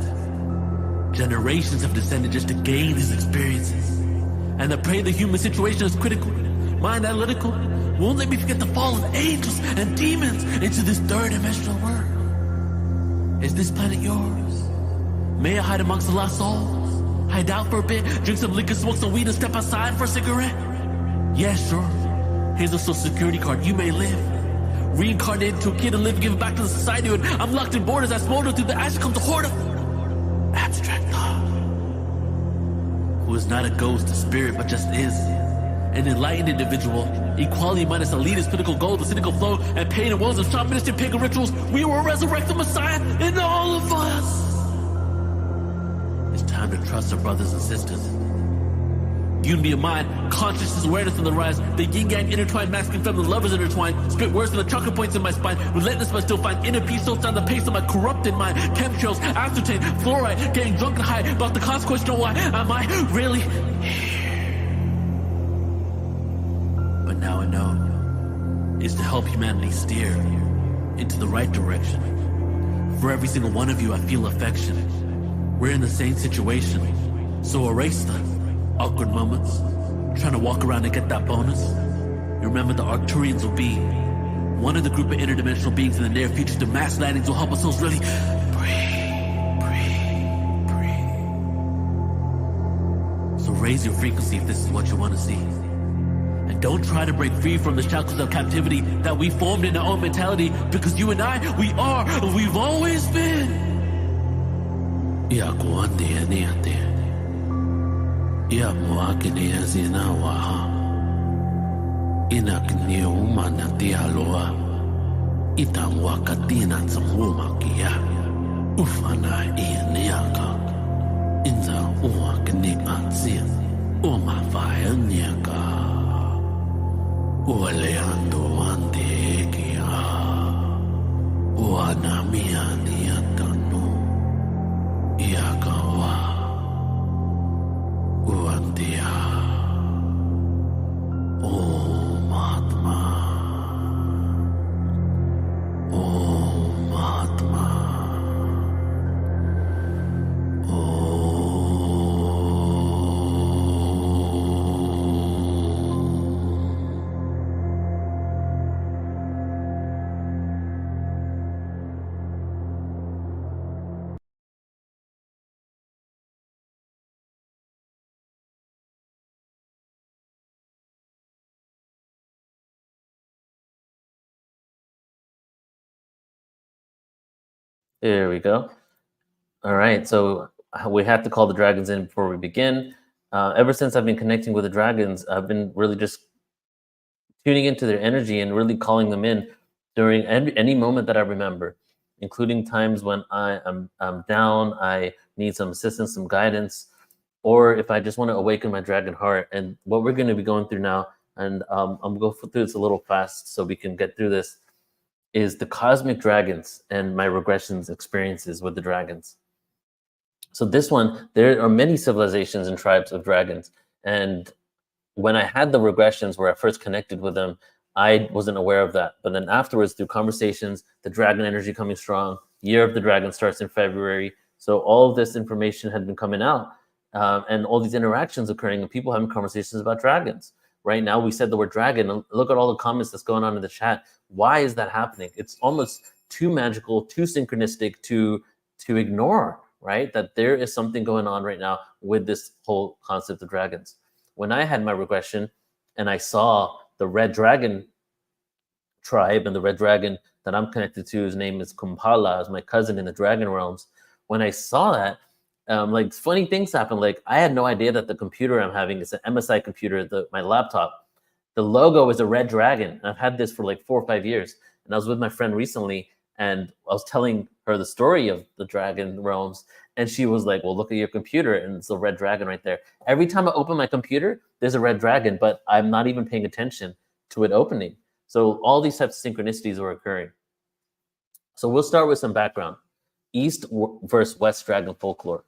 Generations have descended just to gain these experiences. And I pray the human situation is critical, mind analytical, won't let me forget the fall of angels and demons into this third dimensional world. Is this planet yours? May I hide amongst the lost souls? Hide out for a bit, drink some liquor, smoke some weed, and step outside for a cigarette? Yeah, sure. Here's a social security card, you may live. Reincarnated into a kid and live, give it back to the society. When I'm locked in borders, I smolder through the ash comes a horde of abstract thought. Who is not a ghost, a spirit, but just is. An enlightened individual, equality minus elitist political goals, the cynical flow, and pain and woes of shamanistic pagan rituals. We will resurrect the Messiah in all of us. It's time to trust our brothers and sisters. Unity of mind, consciousness, awareness on the rise. The yin-yang intertwined, masculine, feminine, lovers intertwined. Spit worse than the chocolate points in my spine. Relentless but still find inner peace, so down the pace of my corrupted mind. Chemtrails, ascertain, fluoride, getting drunk and high. About the consequence, know why am I really here? But now I know it's to help humanity steer into the right direction. For every single one of you, I feel affection. We're in the same situation, so erase them. Awkward moments, trying to walk around and get that bonus. You remember the Arcturians will be one of the group of interdimensional beings in the near future. The mass landings will help us souls really breathe. So raise your frequency if this is what you want to see. And don't try to break free from the shackles of captivity that we formed in our own mentality, because you and I, we are, and we've always been. Ya muakini azina waha inakni umana tialoa itan wakatina tsamuma kia ufana ianiaka inza uakini ansia uma vaya niaka ualeando ante kia uanamia niatanu iakawa Uandia Om Atma Om Atma There we go. All right, so we have to call the dragons in before we begin. Ever since I've been connecting with the dragons, I've been really just tuning into their energy and really calling them in during any moment that I remember, including times when I'm down, I need some assistance, some guidance, or if I just want to awaken my dragon heart. And what we're going to be going through now, and I'm going to go through this a little fast so we can get through this, is the cosmic dragons and my regressions experiences with the dragons. So this one, there are many civilizations and tribes of dragons. And when I had the regressions where I first connected with them, I wasn't aware of that. But then afterwards, through conversations, the dragon energy coming strong, Year of the Dragon starts in February. So all of this information had been coming out and all these interactions occurring and people having conversations about dragons. Right now, we said the word dragon. And look at all the comments that's going on in the chat. Why is that happening? It's almost too magical, too synchronistic to ignore, right? That there is something going on right now with this whole concept of dragons. When I had my regression and I saw the red dragon tribe and the red dragon that I'm connected to, his name is Kumpala, is my cousin in the dragon realms. When I saw that, like funny things happen. Like I had no idea that the computer I'm having is an MSI computer, my laptop. The logo is a red dragon. I've had this for like 4 or 5 years. And I was with my friend recently and I was telling her the story of the dragon realms. And she was like, well, look at your computer. And it's a red dragon right there. Every time I open my computer, there's a red dragon, but I'm not even paying attention to it opening. So all these types of synchronicities are occurring. So we'll start with some background. East versus West dragon folklore.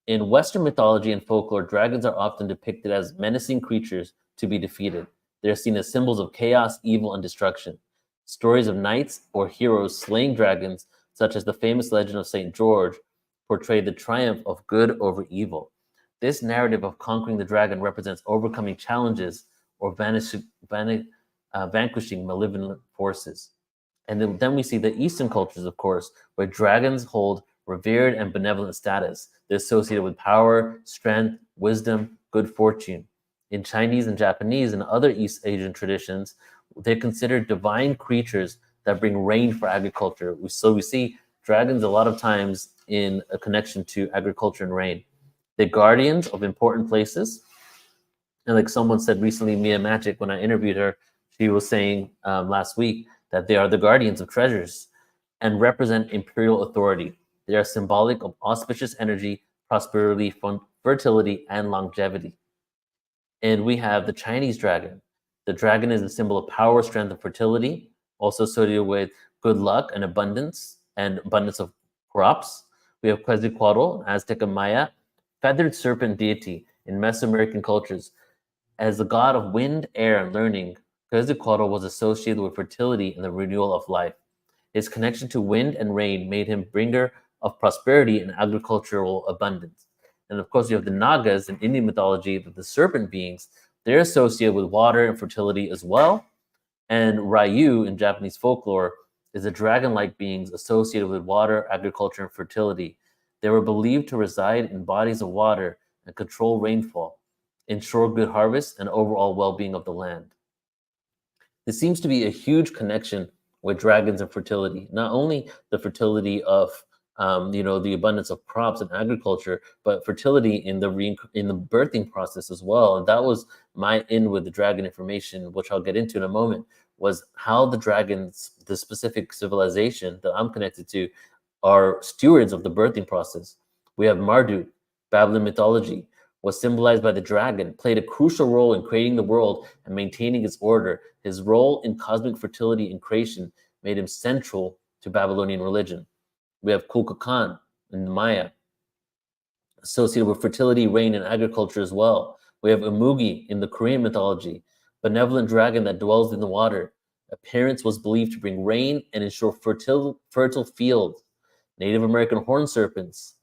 In Western mythology and folklore, dragons are often depicted as menacing creatures to be defeated. They're seen as symbols of chaos, evil, and destruction. Stories of knights or heroes slaying dragons, such as the famous legend of St. George, portray the triumph of good over evil. This narrative of conquering the dragon represents overcoming challenges or vanquishing malevolent forces. And then we see the Eastern cultures, of course, where dragons hold revered and benevolent status. They're associated with power, strength, wisdom, good fortune. In Chinese and Japanese and other East Asian traditions, they're considered divine creatures that bring rain for agriculture. So we see dragons a lot of times in a connection to agriculture and rain. They're guardians of important places. And like someone said recently, Mia Magic, when I interviewed her, she was saying last week that they are the guardians of treasures and represent imperial authority. They are symbolic of auspicious energy, prosperity, fertility, and longevity. And we have the Chinese dragon. The dragon is a symbol of power, strength, and fertility, also associated with good luck and abundance of crops. We have Quetzalcoatl, Aztec and Maya, feathered serpent deity in Mesoamerican cultures. As the god of wind, air, and learning, Quetzalcoatl was associated with fertility and the renewal of life. His connection to wind and rain made him bringer of prosperity and agricultural abundance. And of course, you have the Nagas in Indian mythology, the serpent beings. They're associated with water and fertility as well. And Ryu in Japanese folklore is a dragon-like beings associated with water, agriculture, and fertility. They were believed to reside in bodies of water and control rainfall, ensure good harvest, and overall well-being of the land. There seems to be a huge connection with dragons and fertility, not only the fertility of the abundance of crops and agriculture, but fertility in the birthing process as well. And that was my in with the dragon information, which I'll get into in a moment, was how the dragons, the specific civilization that I'm connected to, are stewards of the birthing process. We have Marduk, Babylon mythology, was symbolized by the dragon, played a crucial role in creating the world and maintaining its order. His role in cosmic fertility and creation made him central to Babylonian religion. We have Kukulkan in the Maya, associated with fertility, rain, and agriculture as well. We have Imugi in the Korean mythology, benevolent dragon that dwells in the water. Appearance was believed to bring rain and ensure fertile fields. Native American horned serpents,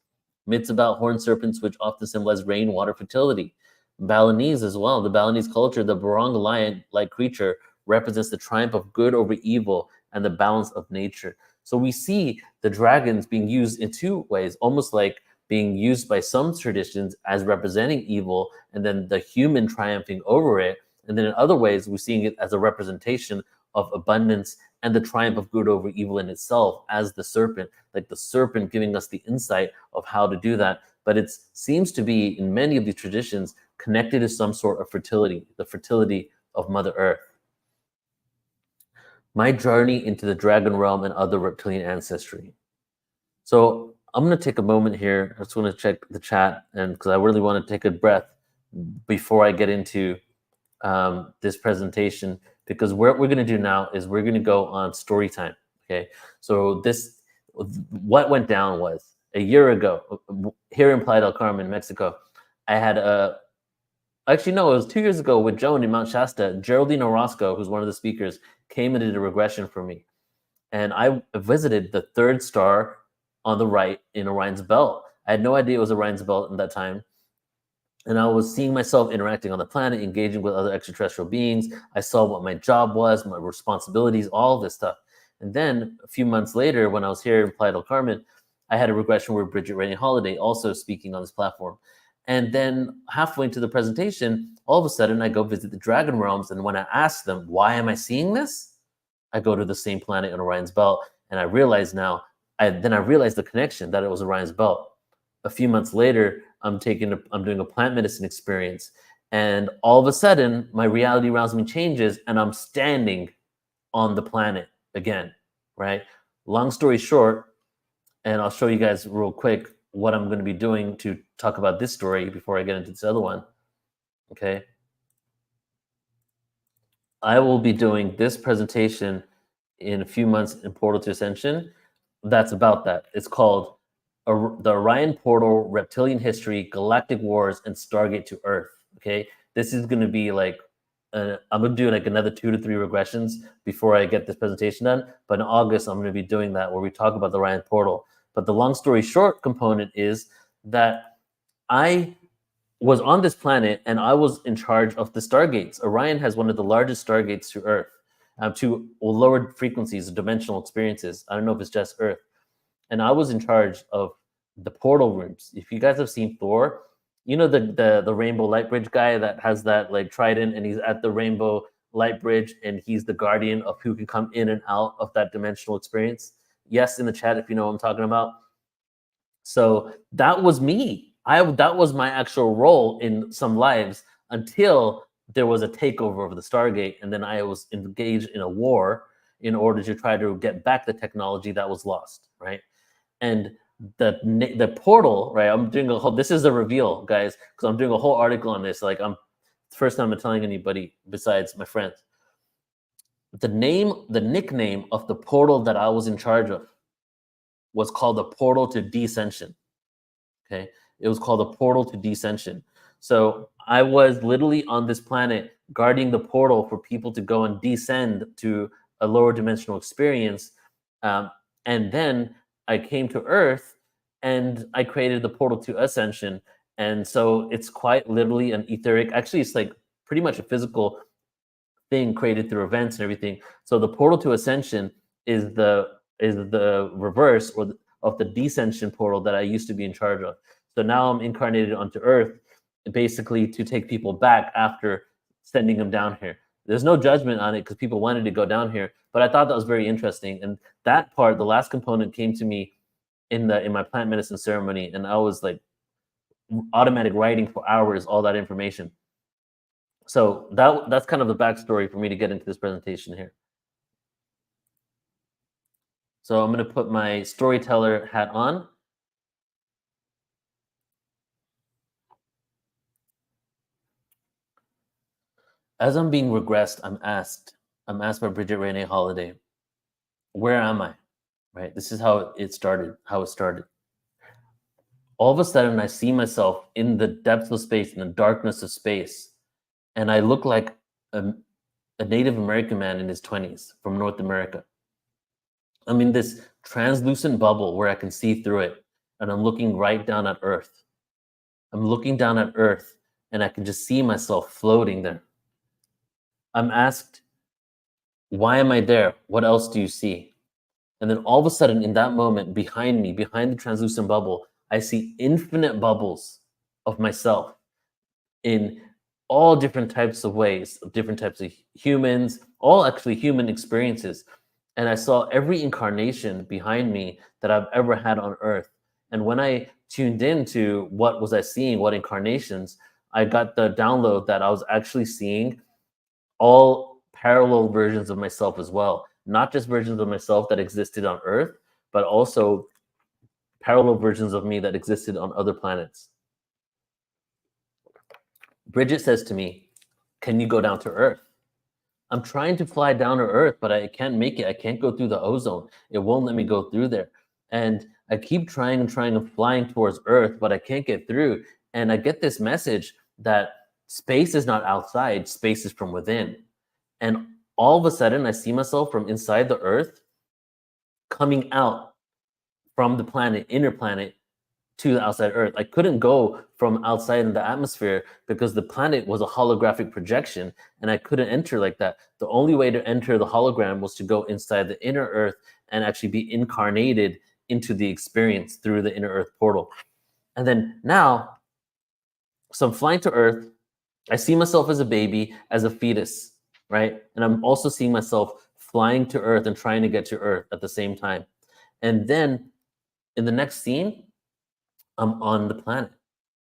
myths about horned serpents, which often symbolize rain, water, fertility. Balinese as well. The Balinese culture, the Barong lion-like creature, represents the triumph of good over evil and the balance of nature. So we see the dragons being used in two ways, almost like being used by some traditions as representing evil, and then the human triumphing over it. And then in other ways, we're seeing it as a representation of abundance and the triumph of good over evil in itself, as the serpent, like the serpent giving us the insight of how to do that. But it seems to be, in many of these traditions, connected to some sort of fertility, the fertility of Mother Earth. My journey into the dragon realm and other reptilian ancestry. So I'm going to take a moment here. I just want to check the chat, and because I really want to take a breath before I get into this presentation, because what we're going to do now is we're going to go on story time. Okay, so what went down was a year ago here in Playa del Carmen, Mexico. I had it was 2 years ago with Joan in Mount Shasta. Geraldine Orozco, who's one of the speakers, came and did a regression for me. And I visited the third star on the right in Orion's belt. I had no idea it was Orion's belt at that time. And I was seeing myself interacting on the planet, engaging with other extraterrestrial beings. I saw what my job was, my responsibilities, all this stuff. And then a few months later, when I was here in Playa del Carmen, I had a regression with Bridget Rainey Holiday, also speaking on this platform. And then halfway into the presentation, all of a sudden I go visit the Dragon Realms. And when I ask them, why am I seeing this? I go to the same planet in Orion's belt. And I realize now, I realized the connection that it was Orion's belt. A few months later, I'm doing a plant medicine experience. And all of a sudden, my reality around me changes and I'm standing on the planet again, right? Long story short, and I'll show you guys real quick what I'm going to be doing to talk about this story before I get into this other one, okay? I will be doing this presentation in a few months in Portal to Ascension. That's about that. It's called The Orion Portal, Reptilian History, Galactic Wars, and Stargate to Earth, okay? This is going to be like, I'm going to do like another 2 to 3 regressions before I get this presentation done. But in August, I'm going to be doing that where we talk about the Orion Portal. But the long story short component is that I was on this planet and I was in charge of the stargates. Orion has one of the largest stargates to Earth. to lower frequencies, dimensional experiences. I don't know if it's just Earth. And I was in charge of the portal rooms. If you guys have seen Thor, you know the Rainbow Light Bridge guy that has that like trident, and he's at the Rainbow Light Bridge, and he's the guardian of who can come in and out of that dimensional experience. Yes, in the chat if you know what I'm talking about. So that was me. That was my actual role in some lives until there was a takeover of the Stargate, and then I was engaged in a war in order to try to get back the technology that was lost, right? And the portal, right? I'm doing a whole. This is a reveal, guys, because I'm doing a whole article on this. Like, first time I'm telling anybody besides my friends. The nickname of the portal that I was in charge of was called the Portal to Descension. Okay, it was called the Portal to Descension. So I was literally on this planet guarding the portal for people to go and descend to a lower dimensional experience. And then I came to Earth and I created the Portal to Ascension. And so it's quite literally an etheric, actually it's like pretty much a physical thing created through events and everything. So the Portal to Ascension is the reverse of the Descension portal that I used to be in charge of. So now I'm incarnated onto Earth, basically to take people back after sending them down here. There's no judgment on it because people wanted to go down here, but I thought that was very interesting. And that part, the last component, came to me in my plant medicine ceremony, and I was like automatic writing for hours, all that information. So that's kind of the backstory for me to get into this presentation here. So I'm going to put my storyteller hat on. As I'm being regressed, I'm asked by Bridget Renee Holiday, where am I? Right? This is how it started. All of a sudden, I see myself in the depths of space, in the darkness of space, and I look like a Native American man in his 20s from North America. I'm in this translucent bubble where I can see through it, and I'm looking right down at Earth. I'm looking down at Earth, and I can just see myself floating there. I'm asked, why am I there? What else do you see? And then all of a sudden, in that moment, behind me, behind the translucent bubble, I see infinite bubbles of myself in all different types of ways, different types of humans, all actually human experiences. And I saw every incarnation behind me that I've ever had on Earth. And when I tuned into what was I seeing, what incarnations, I got the download that I was actually seeing all parallel versions of myself as well. Not just versions of myself that existed on Earth, but also parallel versions of me that existed on other planets. Bridget says to me, can you go down to Earth? I'm trying to fly down to Earth, but I can't make it. I can't go through the ozone. It won't let me go through there. And I keep trying and flying towards Earth, but I can't get through. And I get this message that space is not outside, space is from within. And all of a sudden, I see myself from inside the Earth coming out from the planet, inner planet, to the outside Earth. I couldn't go from outside in the atmosphere because the planet was a holographic projection, and I couldn't enter like that. The only way to enter the hologram was to go inside the inner Earth and actually be incarnated into the experience through the inner Earth portal. And then now, so I'm flying to Earth. I see myself as a baby, as a fetus, right? And I'm also seeing myself flying to Earth and trying to get to Earth at the same time. And then in the next scene, I'm on the planet.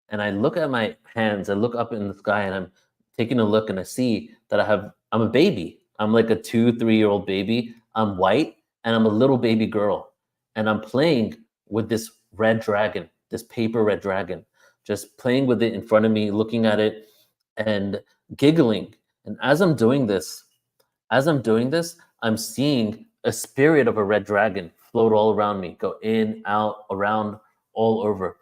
And I look at my hands, I look up in the sky, and I'm taking a look, and I see that I'm a baby. I'm like a 2-3-year-old baby. I'm white, and I'm a little baby girl. And I'm playing with this red dragon, this paper red dragon, just playing with it in front of me, looking at it and giggling. And as I'm doing this, I'm seeing a spirit of a red dragon float all around me, go in, out, around, all over.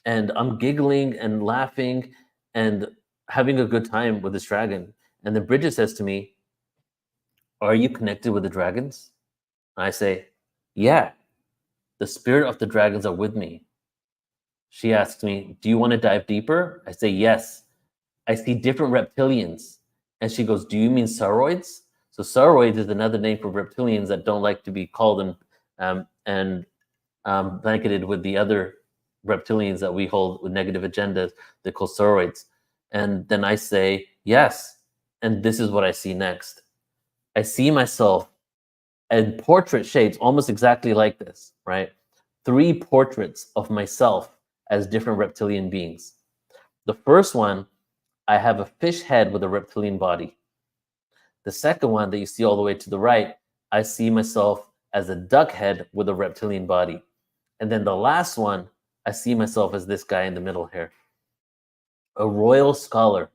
And I'm giggling and laughing and having a good time with this dragon. And then Bridget says to me, are you connected with the dragons? And I say, yeah, the spirit of the dragons are with me. She asks me, do you want to dive deeper? I say, yes. I see different reptilians. And she goes, do you mean sauroids? So sauroids is another name for reptilians that don't like to be called and blanketed with the other reptilians that we hold with negative agendas. They're called sauroids. And then I say, yes. And this is what I see next. I see myself in portrait shapes, almost exactly like this, right? 3 portraits of myself as different reptilian beings. The first one, I have a fish head with a reptilian body. The second one that you see all the way to the right, I see myself as a duck head with a reptilian body. And then the last one, I see myself as this guy in the middle here. A royal scholar,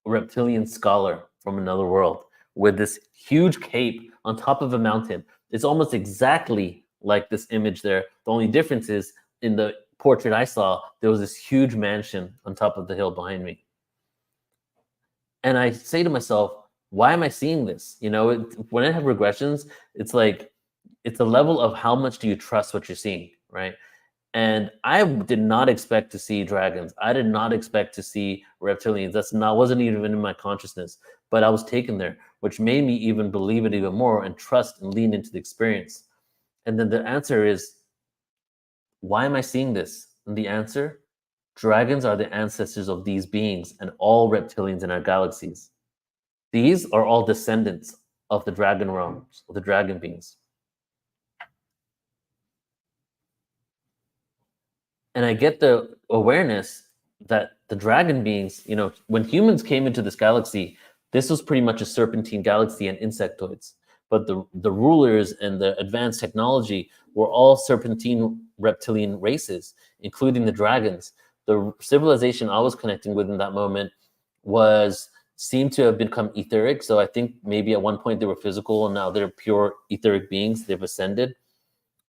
a reptilian scholar from another world with this huge cape on top of a mountain. It's almost exactly like this image there. The only difference is in the portrait I saw, there was this huge mansion on top of the hill behind me. And I say to myself, why am I seeing this? You know, when I have regressions, it's like, it's a level of how much do you trust what you're seeing, right? And I did not expect to see dragons. I did not expect to see reptilians. Wasn't even in my consciousness, but I was taken there, which made me even believe it even more and trust and lean into the experience. And then the answer is, why am I seeing this? And the answer, dragons are the ancestors of these beings and all reptilians in our galaxies. These are all descendants of the dragon realms, of the dragon beings. And I get the awareness that the dragon beings, you know, when humans came into this galaxy, this was pretty much a serpentine galaxy and insectoids. But the rulers and the advanced technology were all serpentine reptilian races, including the dragons. The civilization I was connecting with in that moment seemed to have become etheric. So I think maybe at one point they were physical and now they're pure etheric beings. They've ascended.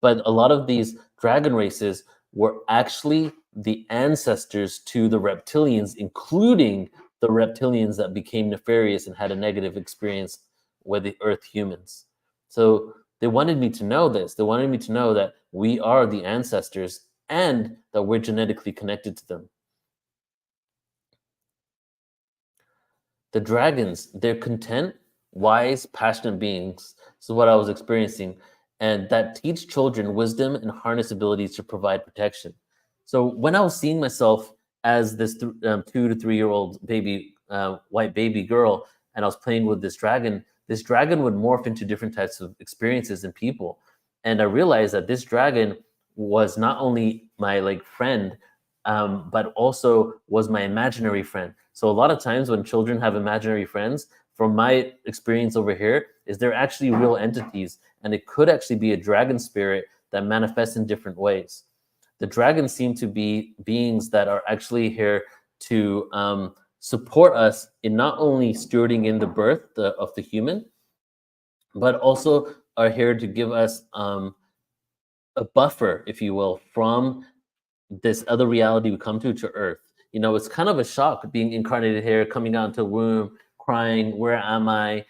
But a lot of these dragon races were actually the ancestors to the reptilians, including the reptilians that became nefarious and had a negative experience with the Earth humans. So they wanted me to know this. They wanted me to know that we are the ancestors and that we're genetically connected to them. The dragons, they're content, wise, passionate beings. This is what I was experiencing. And that teach children wisdom and harness abilities to provide protection. So when I was seeing myself as this 2 to 3 year old baby, white baby girl, and I was playing with this dragon would morph into different types of experiences and people. And I realized that this dragon was not only my friend, but also was my imaginary friend. So a lot of times when children have imaginary friends, from my experience over here, is they're actually real entities, and it could actually be a dragon spirit that manifests in different ways. The dragons seem to be beings that are actually here to support us in not only stewarding in the birth of the human, but also are here to give us a buffer, if you will, from this other reality we come to Earth. You know, it's kind of a shock being incarnated here, coming down to a womb, crying, where am I?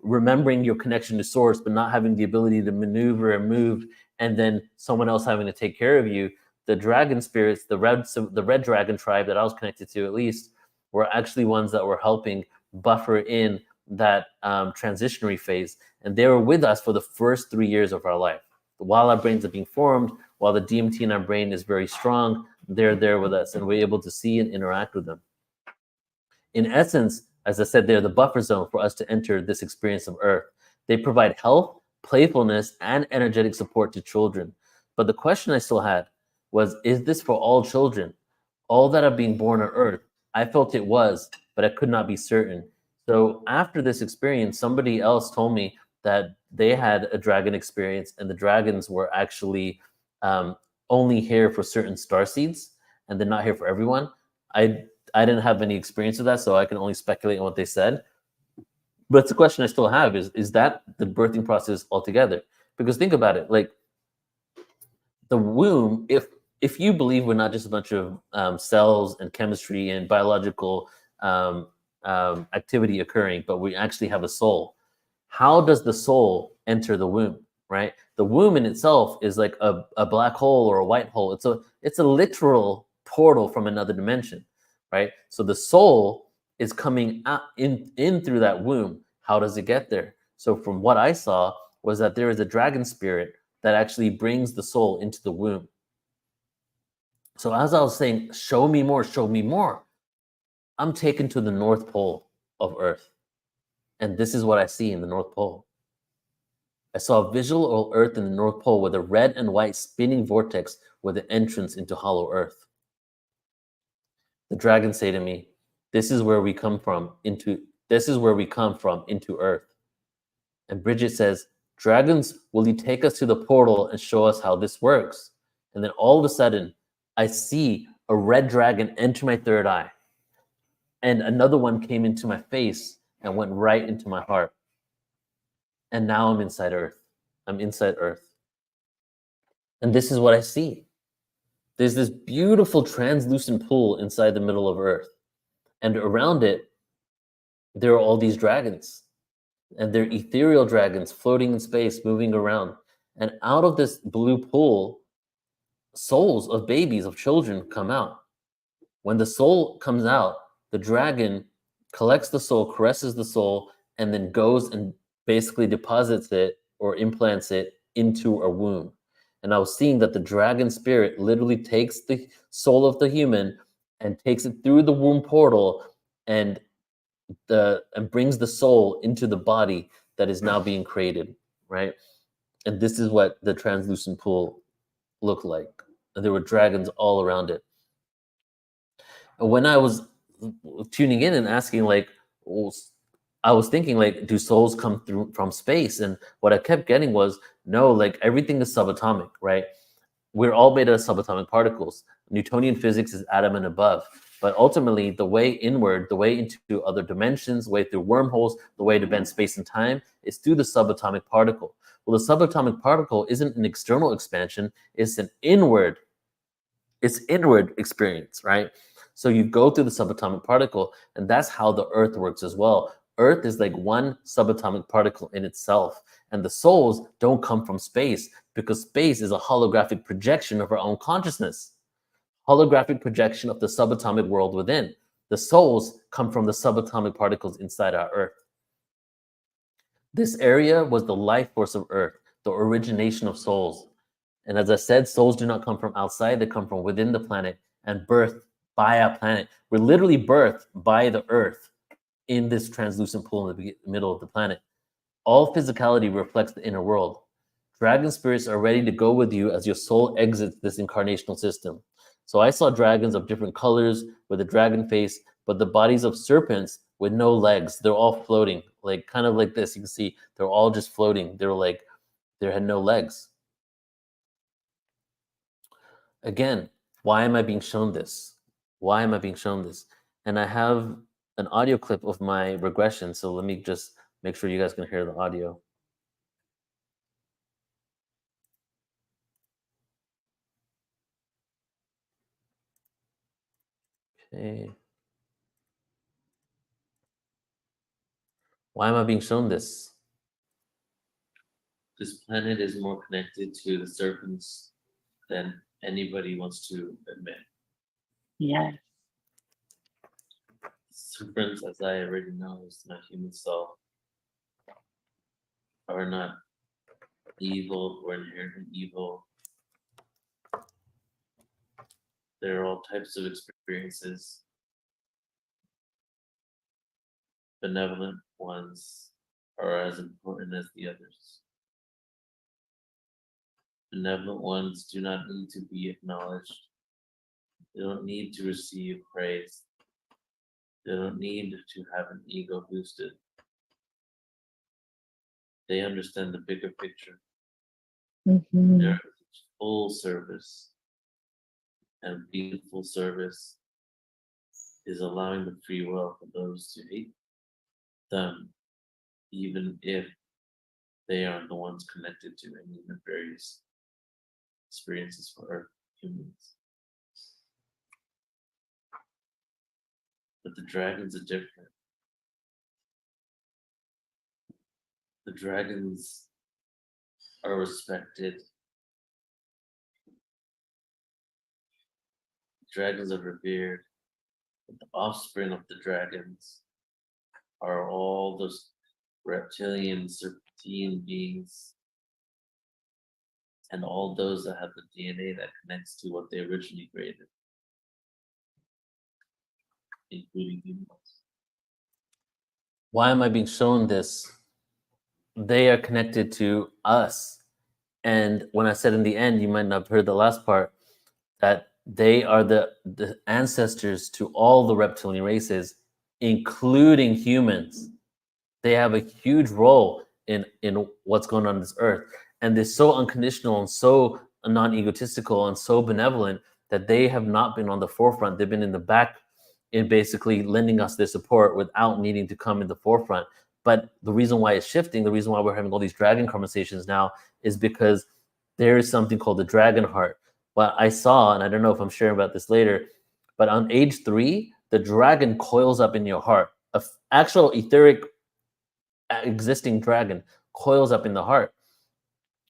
Remembering your connection to source, but not having the ability to maneuver and move, and then someone else having to take care of you. The dragon spirits, the red dragon tribe that I was connected to, at least, were actually ones that were helping buffer in that transitionary phase. And they were with us for the first 3 years of our life. While our brains are being formed, while the DMT in our brain is very strong, they're there with us, and we're able to see and interact with them. In essence, as I said, they're the buffer zone for us to enter this experience of Earth. They provide health, playfulness, and energetic support to children. But the question I still had was, is this for all children? All that are being born on Earth? I felt it was, but I could not be certain. So after this experience, somebody else told me that they had a dragon experience, and the dragons were actually only here for certain starseeds, and they're not here for everyone. I didn't have any experience with that, so I can only speculate on what they said. But it's a question I still have, is that the birthing process altogether? Because think about it, like the womb, if you believe we're not just a bunch of cells and chemistry and biological activity occurring, but we actually have a soul, how does the soul enter the womb, right? The womb in itself is like a black hole or a white hole. It's a literal portal from another dimension. Right? So the soul is coming out in through that womb. How does it get there? So from what I saw was that there is a dragon spirit that actually brings the soul into the womb. So as I was saying, show me more, I'm taken to the North Pole of Earth. And this is what I see in the North Pole. I saw a visual of Earth in the North Pole with a red and white spinning vortex with an entrance into hollow Earth. The dragons say to me, this is where we come from into Earth. And Bridget says, dragons, will you take us to the portal and show us how this works? And then all of a sudden, I see a red dragon enter my third eye. And another one came into my face and went right into my heart. And now I'm inside Earth. I'm inside Earth. And this is what I see. There's this beautiful translucent pool inside the middle of Earth. And around it, there are all these dragons. And they're ethereal dragons floating in space, moving around. And out of this blue pool, souls of babies, of children come out. When the soul comes out, the dragon collects the soul, caresses the soul, and then goes and basically deposits it or implants it into a womb. And I was seeing that the dragon spirit literally takes the soul of the human and takes it through the womb portal and brings the soul into the body that is now being created, right? And this is what the translucent pool looked like. And there were dragons all around it. And when I was tuning in and asking, like, I was thinking, like, do souls come through from space? And what I kept getting was, no, like, everything is subatomic, right? We're all made of subatomic particles. Newtonian physics is atom and above. But ultimately, the way inward, the way into other dimensions, the way through wormholes, the way to bend space and time is through the subatomic particle. Well, the subatomic particle isn't an external expansion, it's an inward experience, right? So you go through the subatomic particle, and that's how the Earth works as well. Earth is like one subatomic particle in itself, and the souls don't come from space because space is a holographic projection of our own consciousness, holographic projection of the subatomic world within. The souls come from the subatomic particles inside our Earth. This area was the life force of Earth, the origination of souls. And as I said, souls do not come from outside, they come from within the planet and birthed by our planet. We're literally birthed by the Earth in this translucent pool in the middle of the planet. All physicality reflects the inner world. Dragon spirits are ready to go with you as your soul exits this incarnational system. So I saw dragons of different colors with a dragon face, but the bodies of serpents with no legs. They're all floating, like kind of like this. You can see they're all just floating. They had no legs. Again, why am I being shown this? Why am I being shown this? And I have an audio clip of my regression. So let me just make sure you guys can hear the audio. Okay. Why am I being shown this? This planet is more connected to the serpents than anybody wants to admit. Yeah. Serpents, as I already know, is not human soul, are not evil or inherently evil. There are all types of experiences. Benevolent ones are as important as the others. Benevolent ones do not need to be acknowledged. They don't need to receive praise. They don't need to have an ego boosted. They understand the bigger picture. Mm-hmm. Their full service and being full service is allowing the free will for those to hate them, even if they aren't the ones connected to any nefarious experiences for Earth humans. But the dragons are different. The dragons are respected. Dragons are revered. The offspring of the dragons are all those reptilian, serpentine beings, and all those that have the DNA that connects to what they originally created, including humans. Why am I being shown this? They are connected to us. And when I said in the end, you might not have heard the last part, that they are the ancestors to all the reptilian races, including humans. They have a huge role in what's going on this earth. And they're so unconditional and so non-egotistical and so benevolent that they have not been on the forefront. They've been in the back in basically lending us their support without needing to come in the forefront. But the reason why it's shifting, the reason why we're having all these dragon conversations now is because there is something called the dragon heart. What I saw, and I don't know if I'm sharing about this later, but on age 3, the dragon coils up in your heart. An actual etheric existing dragon coils up in the heart.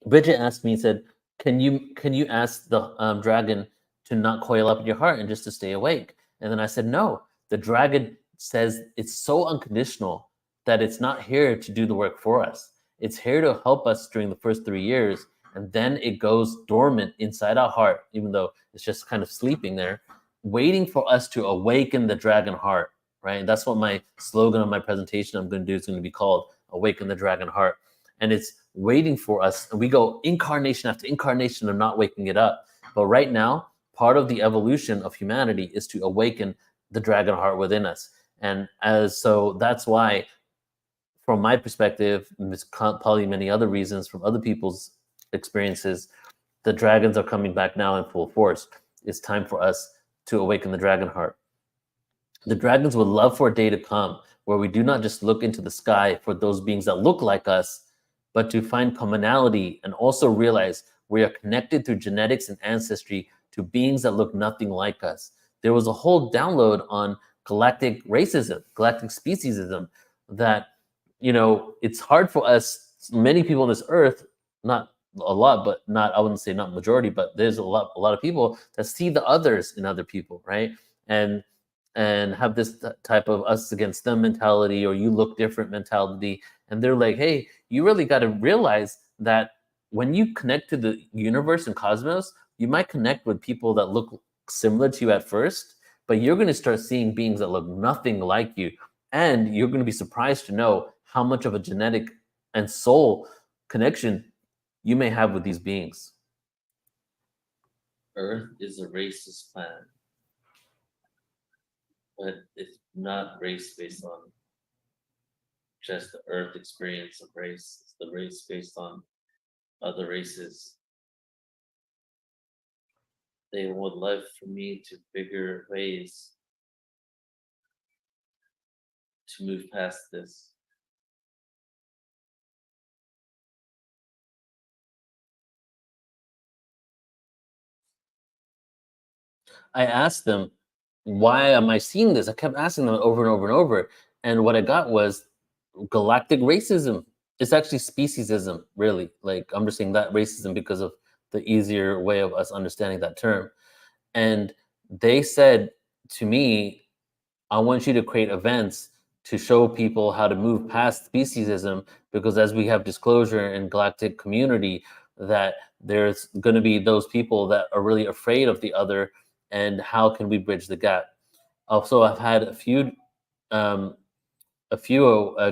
Bridget asked me, said, can you ask the dragon to not coil up in your heart and just to stay awake? And then I said, no, the dragon says it's so unconditional that it's not here to do the work for us. It's here to help us during the first 3 years. And then it goes dormant inside our heart, even though it's just kind of sleeping there, waiting for us to awaken the dragon heart, right? And that's what my slogan of my presentation I'm going to do is going to be called Awaken the Dragon Heart. And it's waiting for us. And we go incarnation after incarnation of not waking it up. But right now, part of the evolution of humanity is to awaken the dragon heart within us. And so that's why, from my perspective, and there's probably many other reasons from other people's experiences, the dragons are coming back now in full force. It's time for us to awaken the dragon heart. The dragons would love for a day to come where we do not just look into the sky for those beings that look like us, but to find commonality and also realize we are connected through genetics and ancestry to beings that look nothing like us. There was a whole download on galactic racism, galactic speciesism, that, it's hard for us, many people on this earth, not a lot, but not, I wouldn't say not majority, but there's a lot of people that see the others in other people, right? And have this type of us against them mentality, or you look different mentality. And they're like, hey, you really got to realize that when you connect to the universe and cosmos, you might connect with people that look similar to you at first, but you're going to start seeing beings that look nothing like you. And you're going to be surprised to know how much of a genetic and soul connection you may have with these beings. Earth is a racist planet, but it's not race based on just the Earth experience of race. It's the race based on other races. They would love for me to figure ways to move past this. I asked them, why am I seeing this? I kept asking them over and over and over. And what I got was galactic racism. It's actually speciesism, really. Like, I'm just saying that racism because of the easier way of us understanding that term. And they said to me, I want you to create events to show people how to move past speciesism, because as we have disclosure in galactic community, that there's going to be those people that are really afraid of the other, and how can we bridge the gap? Also, I've had a few, I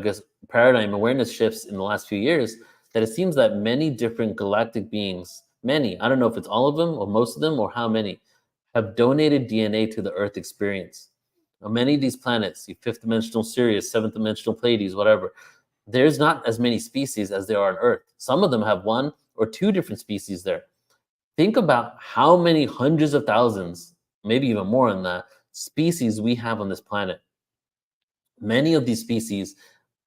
guess, paradigm awareness shifts in the last few years, that it seems that many different galactic beings, many, I don't know if it's all of them or most of them or how many, have donated DNA to the Earth experience. Now, many of these planets, the 5th dimensional Sirius, 7th dimensional Pleiades, whatever, there's not as many species as there are on Earth. Some of them have 1 or 2 different species there. Think about how many hundreds of thousands, maybe even more than that, species we have on this planet. Many of these species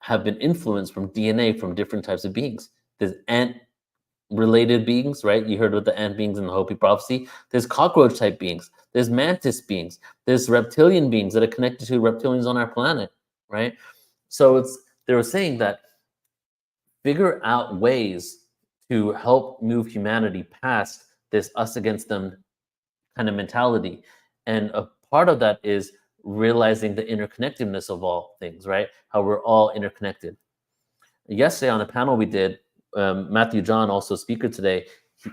have been influenced from DNA from different types of beings. There's ant-related beings, right? You heard about the ant beings in the Hopi prophecy. There's cockroach-type beings. There's mantis beings. There's reptilian beings that are connected to reptilians on our planet, right? So they were saying that figure out ways to help move humanity past this us against them kind of mentality. And a part of that is realizing the interconnectedness of all things, right? How we're all interconnected. Yesterday on the panel we did, Matthew John, also speaker today,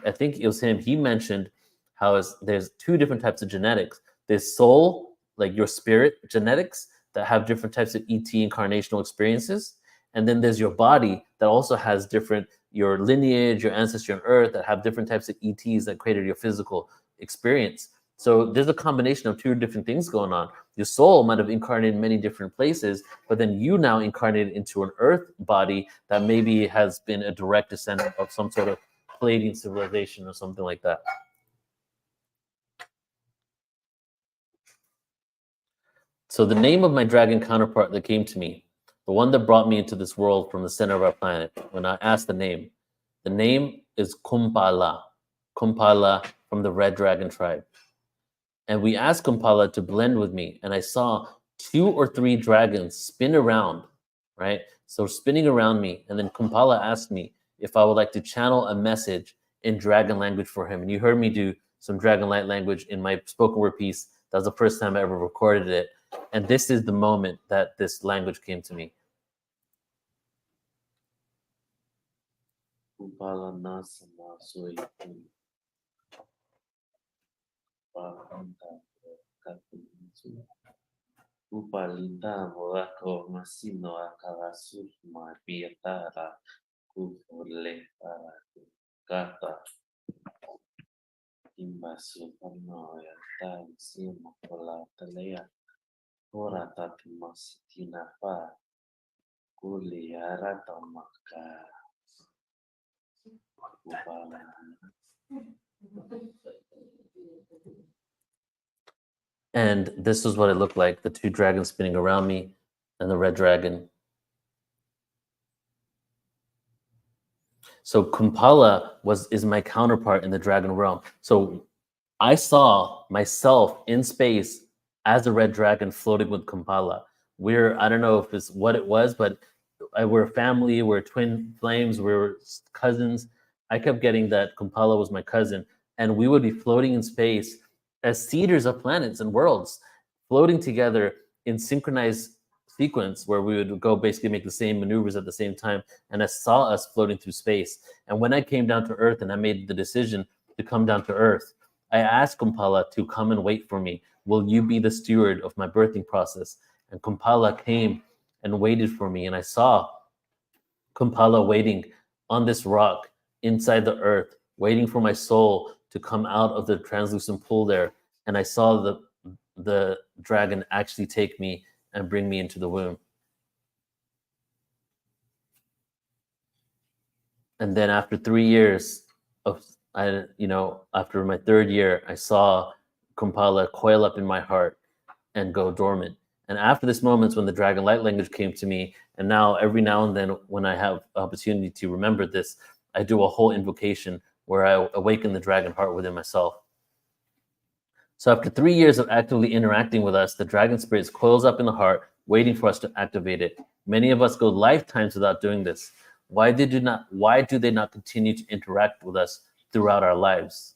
I think it was him, he mentioned how there's two different types of genetics. There's soul, like your spirit genetics, that have different types of ET incarnational experiences. And then there's your body that also has different, your lineage, your ancestry on earth, that have different types of ETs that created your physical experience. So there's a combination of two different things going on. Your soul might have incarnated in many different places, but then you now incarnated into an earth body that maybe has been a direct descendant of some sort of Palladian civilization or something like that. So the name of my dragon counterpart that came to me, the one that brought me into this world from the center of our planet, when I asked the name is Kumpala. Kumpala from the Red Dragon tribe. And we asked Kumpala to blend with me, and I saw 2 or 3 dragons spin around, right? So spinning around me, and then Kumpala asked me if I would like to channel a message in dragon language for him. And you heard me do some dragon light language in my spoken word piece. That was the first time I ever recorded it. And this is the moment that this language came to me. Kumpala nasama soy Upalinda Morako Masino Akarasu Mabiatara Kufole Gata Imbasu Panoya Tan Simo Kola Talea Ora Tatumasitina Pa Kuli Aratamaka Upala. And this is what it looked like, the 2 dragons spinning around me and the red dragon. So Kumpala is my counterpart in the dragon realm. So I saw myself in space as a red dragon floating with Kumpala. I don't know if it's what it was, but we're a family, we're twin flames, we're cousins. I kept getting that Kumpala was my cousin, and we would be floating in space as seeders of planets and worlds, floating together in synchronized sequence where we would go basically make the same maneuvers at the same time. And I saw us floating through space. And when I came down to Earth and I made the decision to come down to Earth, I asked Kumpala to come and wait for me. Will you be the steward of my birthing process? And Kumpala came and waited for me. And I saw Kumpala waiting on this rock inside the Earth, waiting for my soul to come out of the translucent pool there. And I saw the dragon actually take me and bring me into the womb. And then after 3 years after my 3rd year, I saw Kumpala coil up in my heart and go dormant. And after this moment, when the dragon light language came to me, and now every now and then when I have opportunity to remember this, I do a whole invocation where I awaken the dragon heart within myself. So after 3 years of actively interacting with us, the dragon spirit coils up in the heart, waiting for us to activate it. Many of us go lifetimes without doing this. Why do they not continue to interact with us throughout our lives?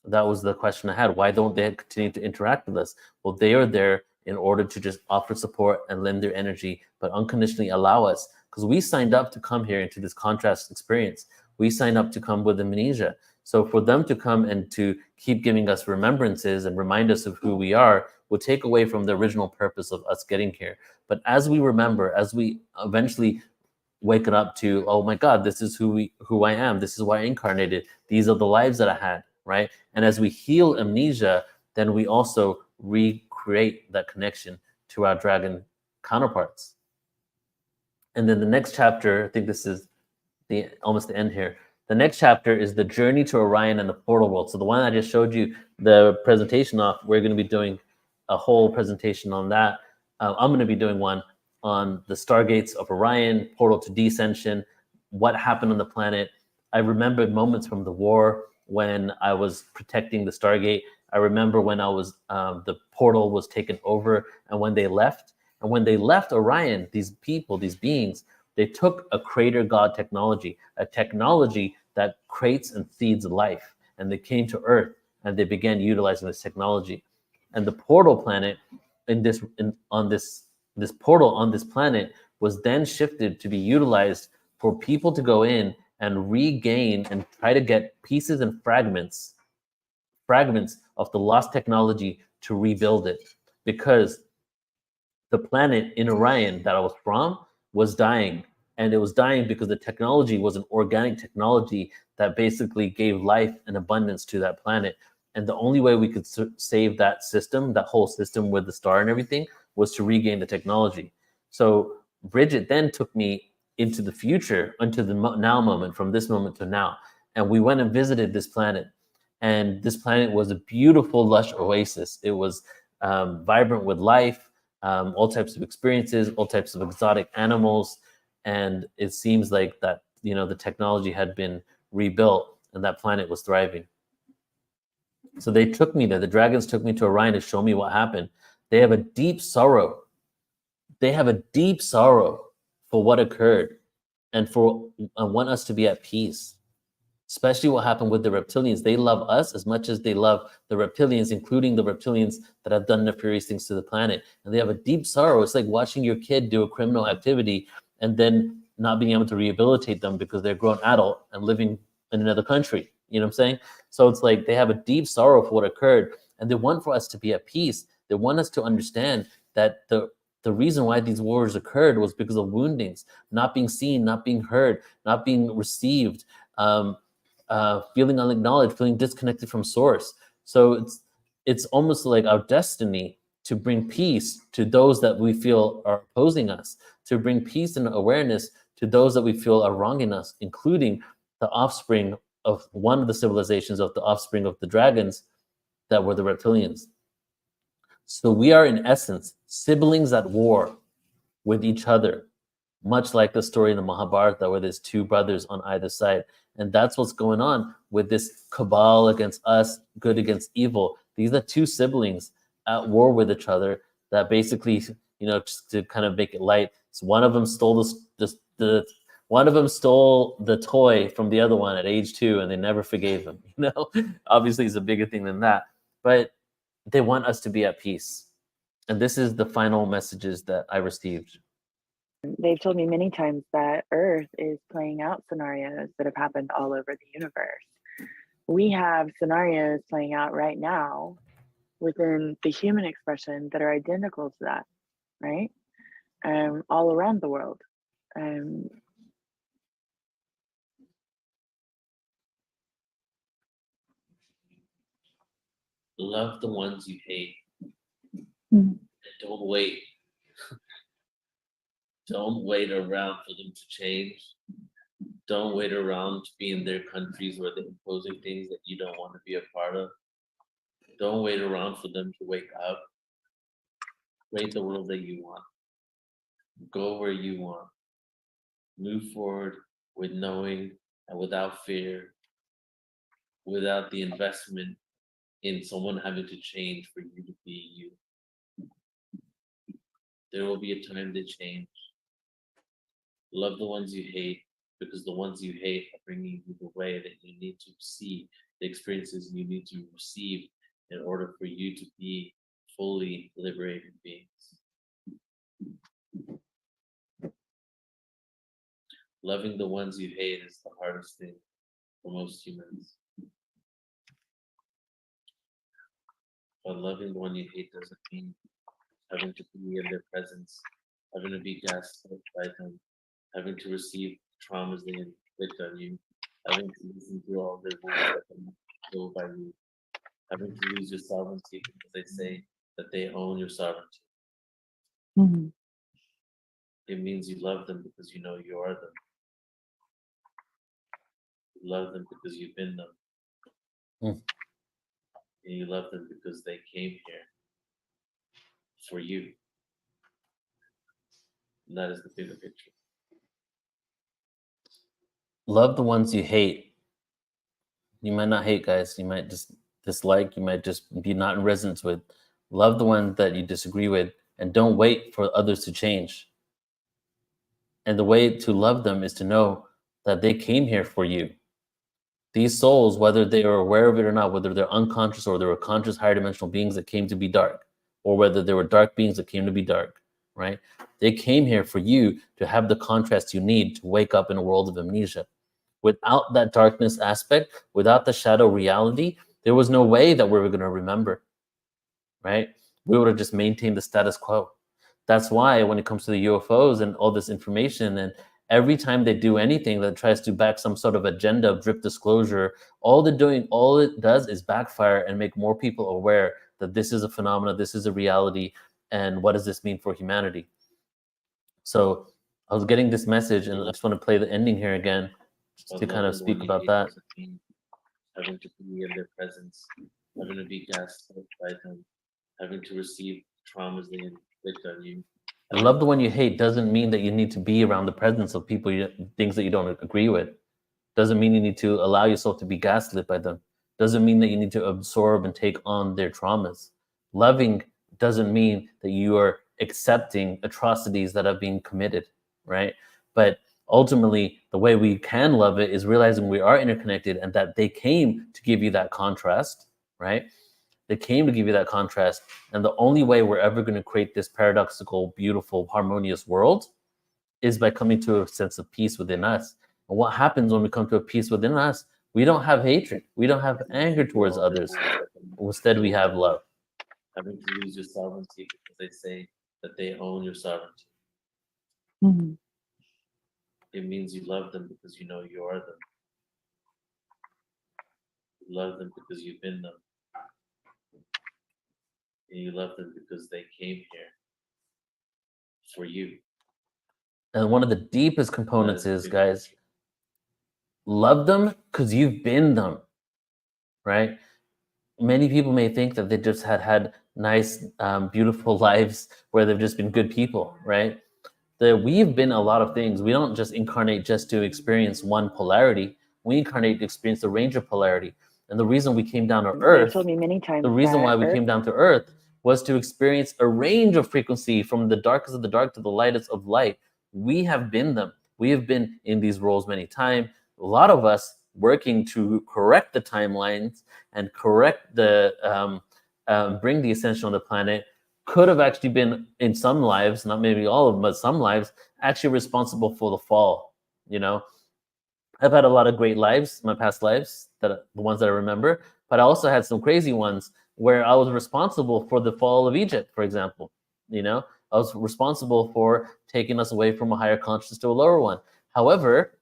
That was the question I had. Why don't they continue to interact with us? Well, they are there in order to just offer support and lend their energy, but unconditionally allow us, because we signed up to come here into this contrast experience. We signed up to come with amnesia. So for them to come and to keep giving us remembrances and remind us of who we are will take away from the original purpose of us getting here. But as we remember, as we eventually wake up to, oh my God, this is who I am. This is why I incarnated. These are the lives that I had, right? And as we heal amnesia, then we also recreate that connection to our dragon counterparts. And then the next chapter, I think this is almost the end here. The next chapter is the journey to Orion and the portal world. So the one I just showed you the presentation of, we're going to be doing a whole presentation on that. I'm going to be doing one on the stargates of Orion, portal to descension, what happened on the planet. I remember moments from the war when I was protecting the stargate. I remember when I was the portal was taken over, and when they left. And when they left Orion, these people, these beings, they took a creator god technology, a technology that creates and feeds life. And they came to Earth and they began utilizing this technology. And the portal planet on this portal on this planet was then shifted to be utilized for people to go in and regain and try to get pieces and fragments of the lost technology to rebuild it, because the planet in Orion that I was from was dying. And it was dying because the technology was an organic technology that basically gave life and abundance to that planet. And the only way we could save that system, that whole system with the star and everything, was to regain the technology. So Bridget then took me into the future, into the now moment, from this moment to now. And we went and visited this planet. And this planet was a beautiful, lush oasis. It was vibrant with life, all types of experiences, all types of exotic animals. And it seems like that, the technology had been rebuilt and that planet was thriving. So they took me there. The dragons took me to Orion to show me what happened. They have a deep sorrow. They have a deep sorrow for what occurred and want us to be at peace, especially what happened with the reptilians. They love us as much as they love the reptilians, including the reptilians that have done nefarious things to the planet. And they have a deep sorrow. It's like watching your kid do a criminal activity and then not being able to rehabilitate them because they're a grown adult and living in another country. You know what I'm saying? So it's like they have a deep sorrow for what occurred, and they want for us to be at peace. They want us to understand that the reason why these wars occurred was because of woundings, not being seen, not being heard, not being received, feeling unacknowledged, feeling disconnected from source. So it's almost like our destiny to bring peace to those that we feel are opposing us, to bring peace and awareness to those that we feel are wronging us, including the offspring of one of the civilizations, of the offspring of the dragons that were the reptilians. So we are, in essence, siblings at war with each other, much like the story in the Mahabharata where there's two brothers on either side. And that's what's going on with this cabal against us, good against evil. These are two siblings at war with each other that basically, just to kind of make it light, so one of them stole the toy from the other one at age 2, and they never forgave him. Obviously it's a bigger thing than that, but they want us to be at peace. And this is the final messages that I received. They've told me many times that Earth is playing out scenarios that have happened all over the universe. We have scenarios playing out right now within the human expression that are identical to that, right? All around the world. Love the ones you hate. Mm. Don't wait. Don't wait around for them to change. Don't wait around to be in their countries where they're imposing things that you don't want to be a part of. Don't wait around for them to wake up. Create the world that you want. Go where you want. Move forward with knowing and without fear, without the investment in someone having to change for you to be you. There will be a time they change. Love the ones you hate, because the ones you hate are bringing you the way that you need to see, the experiences you need to receive in order for you to be fully liberated beings. Loving the ones you hate is the hardest thing for most humans. But loving the one you hate doesn't mean having to be in their presence, having to be gaslit by them, having to receive traumas they inflict on you, having to listen to all their words that can go by you, having to lose your sovereignty because they say that they own your sovereignty. Mm-hmm. It means you love them because you know you are them. You love them because you've been them. And you love them because they came here for you. And that is the bigger picture. Love the ones you hate. You might not hate, guys. You might just dislike. You might just be not in resonance with. Love the ones that you disagree with, and don't wait for others to change. And the way to love them is to know that they came here for you. these souls, whether they are aware of it or not, whether they're unconscious or they were conscious higher dimensional beings that came to be dark, or whether they were dark beings that came to be dark, right? They came here for you to have the contrast you need to wake up in a world of amnesia. Without that darkness aspect, without the shadow reality, there was no way that we were going to remember, right? We would have just maintained the status quo. That's why when it comes to the UFOs and all this information, and every time they do anything that tries to back some sort of agenda of drip disclosure, all it does is backfire and make more people aware that this is a phenomenon, this is a reality, and what does this mean for humanity? So I was getting this message, and I just want to play the ending here again, just to kind of speak about that. Having to be in their presence, having to be gaslit by them, having to receive traumas they inflict on you. And love the one you hate doesn't mean that you need to be around the presence of people, things that you don't agree with. Doesn't mean you need to allow yourself to be gaslit by them. Doesn't mean that you need to absorb and take on their traumas. Loving doesn't mean that you are accepting atrocities that have been committed, right? But ultimately, the way we can love it is realizing we are interconnected and that they came to give you that contrast, right? They came to give you that contrast. And the only way we're ever going to create this paradoxical, beautiful, harmonious world is by coming to a sense of peace within us. And what happens when we come to a peace within us? We don't have hatred. We don't have anger towards others. Instead, we have love. Having to lose your sovereignty because they say that they own your sovereignty. Mm-hmm. It means you love them because you know you are them. You love them because you've been them. And you love them because they came here for you. And one of the deepest components is, guys, love them because you've been them, right? Many people may think that they just had nice, beautiful lives where they've just been good people, right? We've been a lot of things. We don't just incarnate just to experience one polarity. We incarnate to experience the range of polarity. And the reason we came down to Earth, told me many times the reason why we Earth- came down to Earth was to experience a range of frequency from the darkest of the dark to the lightest of light. We have been them. We have been in these roles many times. A lot of us working to correct the timelines and correct the, bring the ascension on the planet, could have actually been in some lives, not maybe all of them, but some lives, actually responsible for the fall. You know, I've had a lot of great lives, my past lives, the ones that I remember, but I also had some crazy ones where I was responsible for the fall of Egypt, for example. You know, I was responsible for taking us away from a higher consciousness to a lower one. However,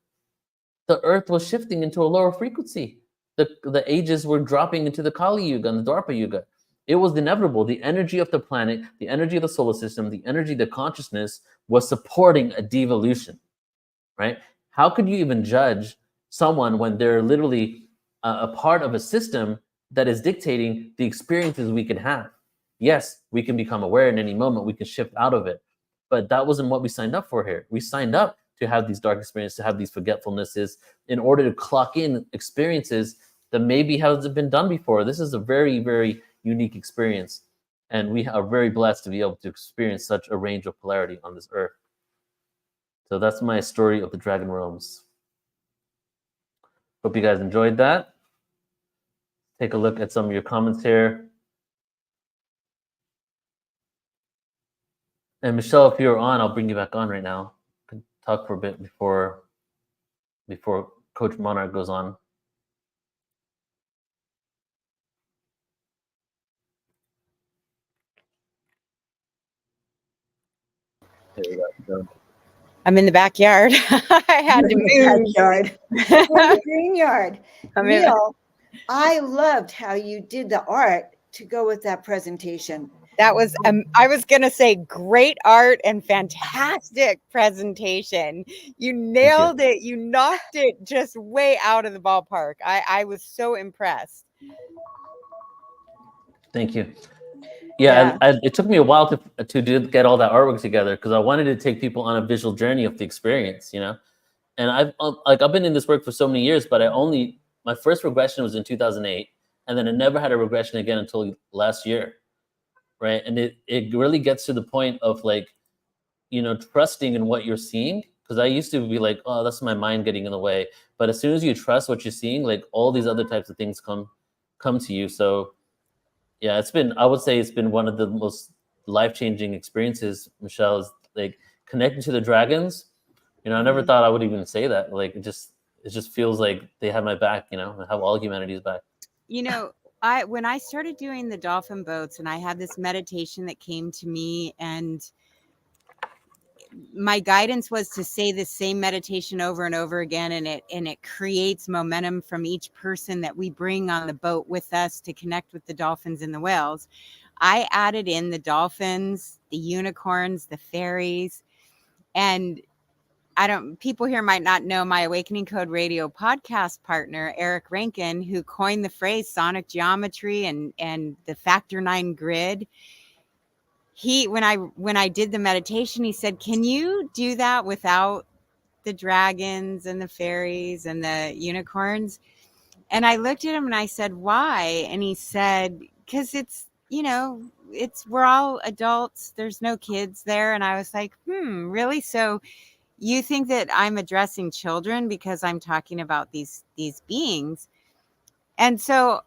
the Earth was shifting into a lower frequency. The ages were dropping into the Kali Yuga and the Dwapara Yuga. It was inevitable. The energy of the planet, the energy of the solar system, the energy of the consciousness was supporting a devolution, right? How could you even judge someone when they're literally a part of a system that is dictating the experiences we can have? Yes, we can become aware in any moment. We can shift out of it. But that wasn't what we signed up for here. We signed up to have these dark experiences, to have these forgetfulnesses in order to clock in experiences that maybe hasn't been done before. This is a very, very unique experience. And we are very blessed to be able to experience such a range of polarity on this earth. So that's my story of the Dragon Realms. Hope you guys enjoyed that. Take a look at some of your comments here. And Michelle, if you're on, I'll bring you back on right now. I can talk for a bit before Coach Monarch goes on. There you go. I'm in the backyard. I had to move. Backyard. The green yard. I'm in- Neil, I loved how you did the art to go with that presentation. That was, I was going to say great art and fantastic presentation. You nailed it. You knocked it just way out of the ballpark. I was so impressed. Thank you. Yeah, it took me a while to get all that artwork together because I wanted to take people on a visual journey of the experience, you know. And I've been in this work for so many years, but my first regression was in 2008, and then I never had a regression again until last year, right? And it really gets to the point of like, you know, trusting in what you're seeing, because I used to be like, oh, that's my mind getting in the way. But as soon as you trust what you're seeing, like all these other types of things come to you. So yeah, I would say it's been one of the most life-changing experiences, Michelle, is like connecting to the dragons. You know, I never thought I would even say that. Like it just feels like they have my back, you know, and have all humanity's back. You know, when I started doing the dolphin boats, and I had this meditation that came to me, and my guidance was to say the same meditation over and over again, and it creates momentum from each person that we bring on the boat with us to connect with the dolphins and the whales. I added in the dolphins, the unicorns, the fairies, and people here might not know my Awakening Code Radio podcast partner, Eric Rankin, who coined the phrase sonic geometry and the Factor 9 grid. When I did the meditation, he said, can you do that without the dragons and the fairies and the unicorns? And I looked at him and I said, why? And he said, because it's, you know, we're all adults. There's no kids there. And I was like, really? So you think that I'm addressing children because I'm talking about these beings? And so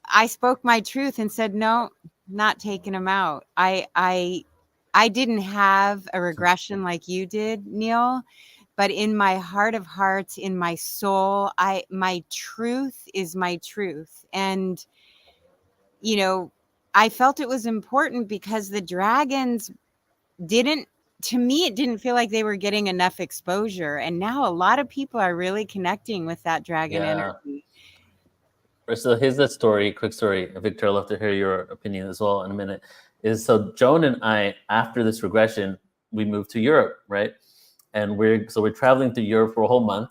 I spoke my truth and said, no, not taking them out. I didn't have a regression like you did, Neil, but in my heart of hearts, in my soul, my truth is my truth. And, you know, I felt it was important because the dragons to me, it didn't feel like they were getting enough exposure. And now a lot of people are really connecting with that dragon energy. So here's the story, quick story. Victor, I'd love to hear your opinion as well in a minute. So Joan and I, after this regression, we moved to Europe, right? And we're traveling through Europe for a whole month.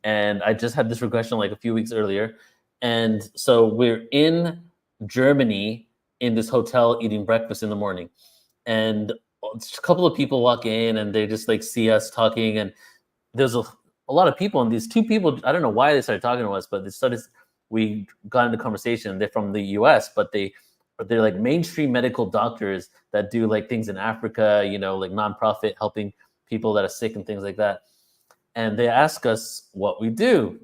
And I just had this regression like a few weeks earlier. And so we're in Germany in this hotel eating breakfast in the morning. And a couple of people walk in and they just like see us talking. And there's a lot of people, and these two people, I don't know why they started talking to us, but we got into conversation. They're from the US, but they're like mainstream medical doctors that do like things in Africa, you know, like nonprofit, helping people that are sick and things like that. And they ask us what we do.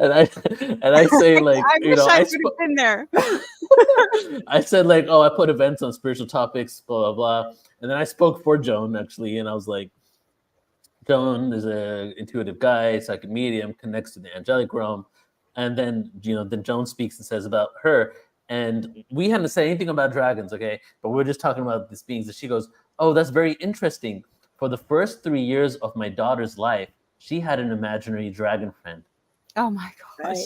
And I say like, I wish I could have been there. I said like, oh, I put events on spiritual topics, blah, blah, blah. And then I spoke for Joan actually. And I was like, Joan is an intuitive guy, psychic medium, connects to the angelic realm. And then, you know, then Joan speaks and says about her. And we hadn't said anything about dragons, okay? But we're just talking about these beings. And she goes, oh, that's very interesting. For the first 3 years of my daughter's life, she had an imaginary dragon friend. Oh my gosh.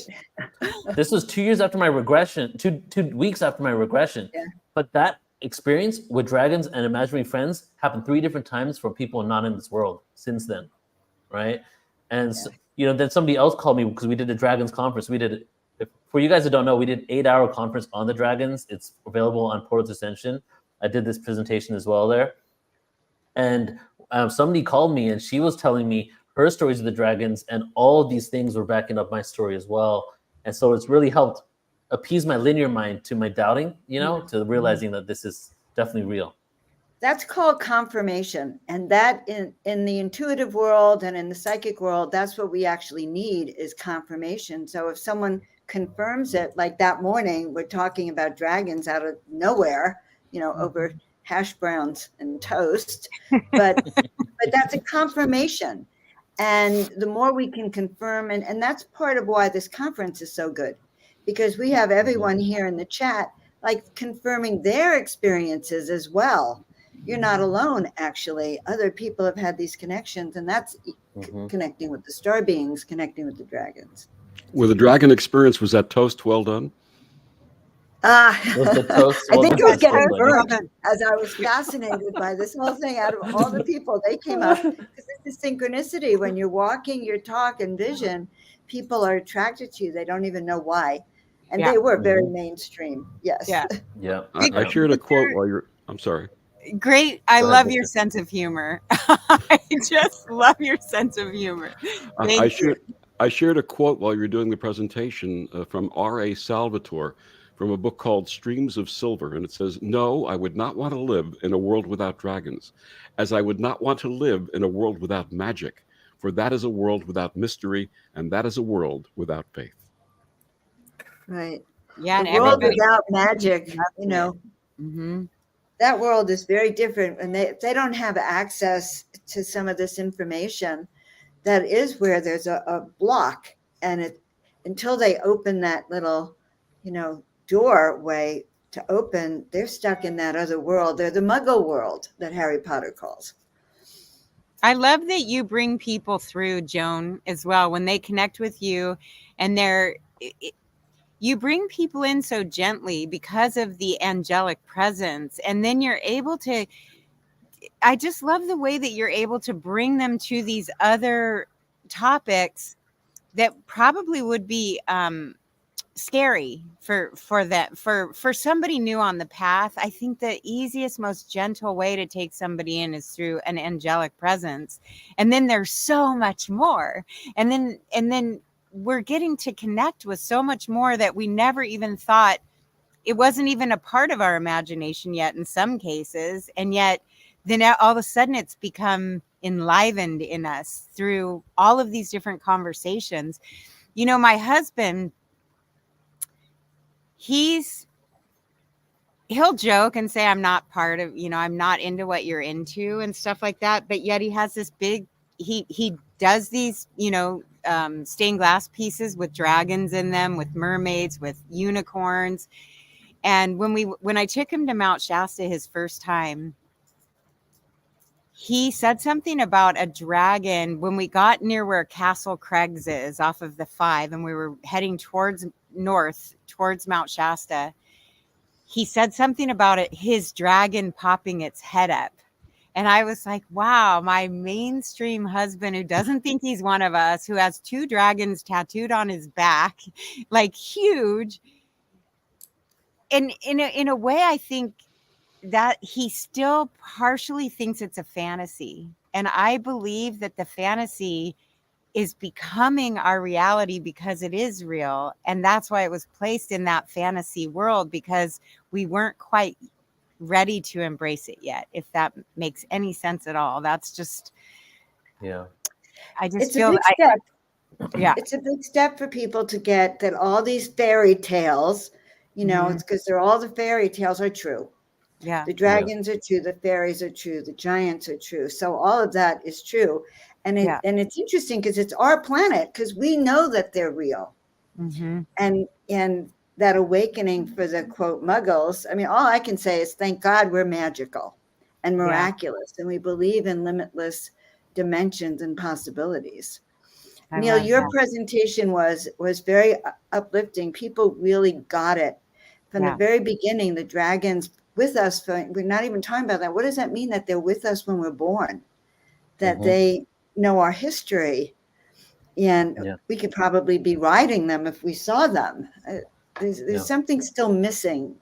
Right. This was 2 years after my regression, 2 weeks after my regression. Yeah. But that experience with dragons and imaginary friends happened 3 different times for people not in this world since then, right? And so, you know, then somebody else called me because we did a dragons conference. For you guys that don't know, we did 8-hour conference on the dragons. It's available on Portal to Ascension. I did this presentation as well there. And somebody called me and she was telling me her stories of the dragons, and all these things were backing up my story as well. And so it's really helped appease my linear mind to my doubting, you know, to realizing that this is definitely real. That's called confirmation. And that in the intuitive world and in the psychic world, that's what we actually need is confirmation. So if someone confirms it, like that morning, we're talking about dragons out of nowhere, you know, over hash browns and toast, but that's a confirmation. And the more we can confirm, and that's part of why this conference is so good, because we have everyone here in the chat, like confirming their experiences as well. You're not alone, actually. Other people have had these connections, and that's connecting with the star beings, connecting with the dragons. With the dragon experience, was that toast well done? I think it was getting burned as I was fascinated by this whole thing. Out of all the people, they came up because it's a synchronicity. When you're walking your talk and vision, people are attracted to you. They don't even know why. And they were very mainstream. Yes. Yeah. I shared a quote while you're, I'm sorry. Great. I love your sense of humor. I just love your sense of humor. I shared a quote while you were doing the presentation from R.A. Salvatore from a book called Streams of Silver. And it says, "No, I would not want to live in a world without dragons, as I would not want to live in a world without magic, for that is a world without mystery, and that is a world without faith." Right. Yeah, The and world everybody without magic, loves you know, Mhm. that world is very different, and they don't have access to some of this information. That is where there's a block, and it until they open that little, doorway to open, they're stuck in that other world. They're the Muggle world that Harry Potter calls. I love that you bring people through, Joan, as well, when they connect with you, and you bring people in so gently because of the angelic presence, and then you're able to, I just love the way that you're able to bring them to these other topics that probably would be scary for somebody new on the path. I think the easiest, most gentle way to take somebody in is through an angelic presence, and then there's so much more, and then we're getting to connect with so much more that we never even thought. It wasn't even a part of our imagination yet in some cases, and yet then all of a sudden it's become enlivened in us through all of these different conversations. My husband, he'll joke and say, I'm not part of, I'm not into what you're into and stuff like that. But yet he has this big, he does these, stained glass pieces with dragons in them, with mermaids, with unicorns. And when I took him to Mount Shasta his first time, he said something about a dragon when we got near where Castle Crags is off of the 5, and we were heading north towards Mount Shasta. He said something about his dragon popping its head up. And I was like, wow, my mainstream husband who doesn't think he's one of us, who has 2 dragons tattooed on his back, like huge. And in a way, I think that he still partially thinks it's a fantasy. And I believe that the fantasy is becoming our reality because it is real. And that's why it was placed in that fantasy world, because we weren't quite ready to embrace it yet, if that makes any sense at all. That's just, yeah. I just It's feel a big step. yeah. It's a big step for people to get that all these fairy tales, it's because all the fairy tales are true. Yeah. The dragons are true, the fairies are true, the giants are true. So all of that is true. And it's interesting because it's our planet, because we know that they're real. Mm-hmm. And that awakening for the quote Muggles, I mean, all I can say is thank God we're magical and miraculous, and we believe in limitless dimensions and possibilities. Neil, your presentation was very uplifting. People really got it from the very beginning. The dragons with us, we're not even talking about that. What does that mean, that they're with us when we're born, that they know our history, and we could probably be riding them if we saw them. There's something still missing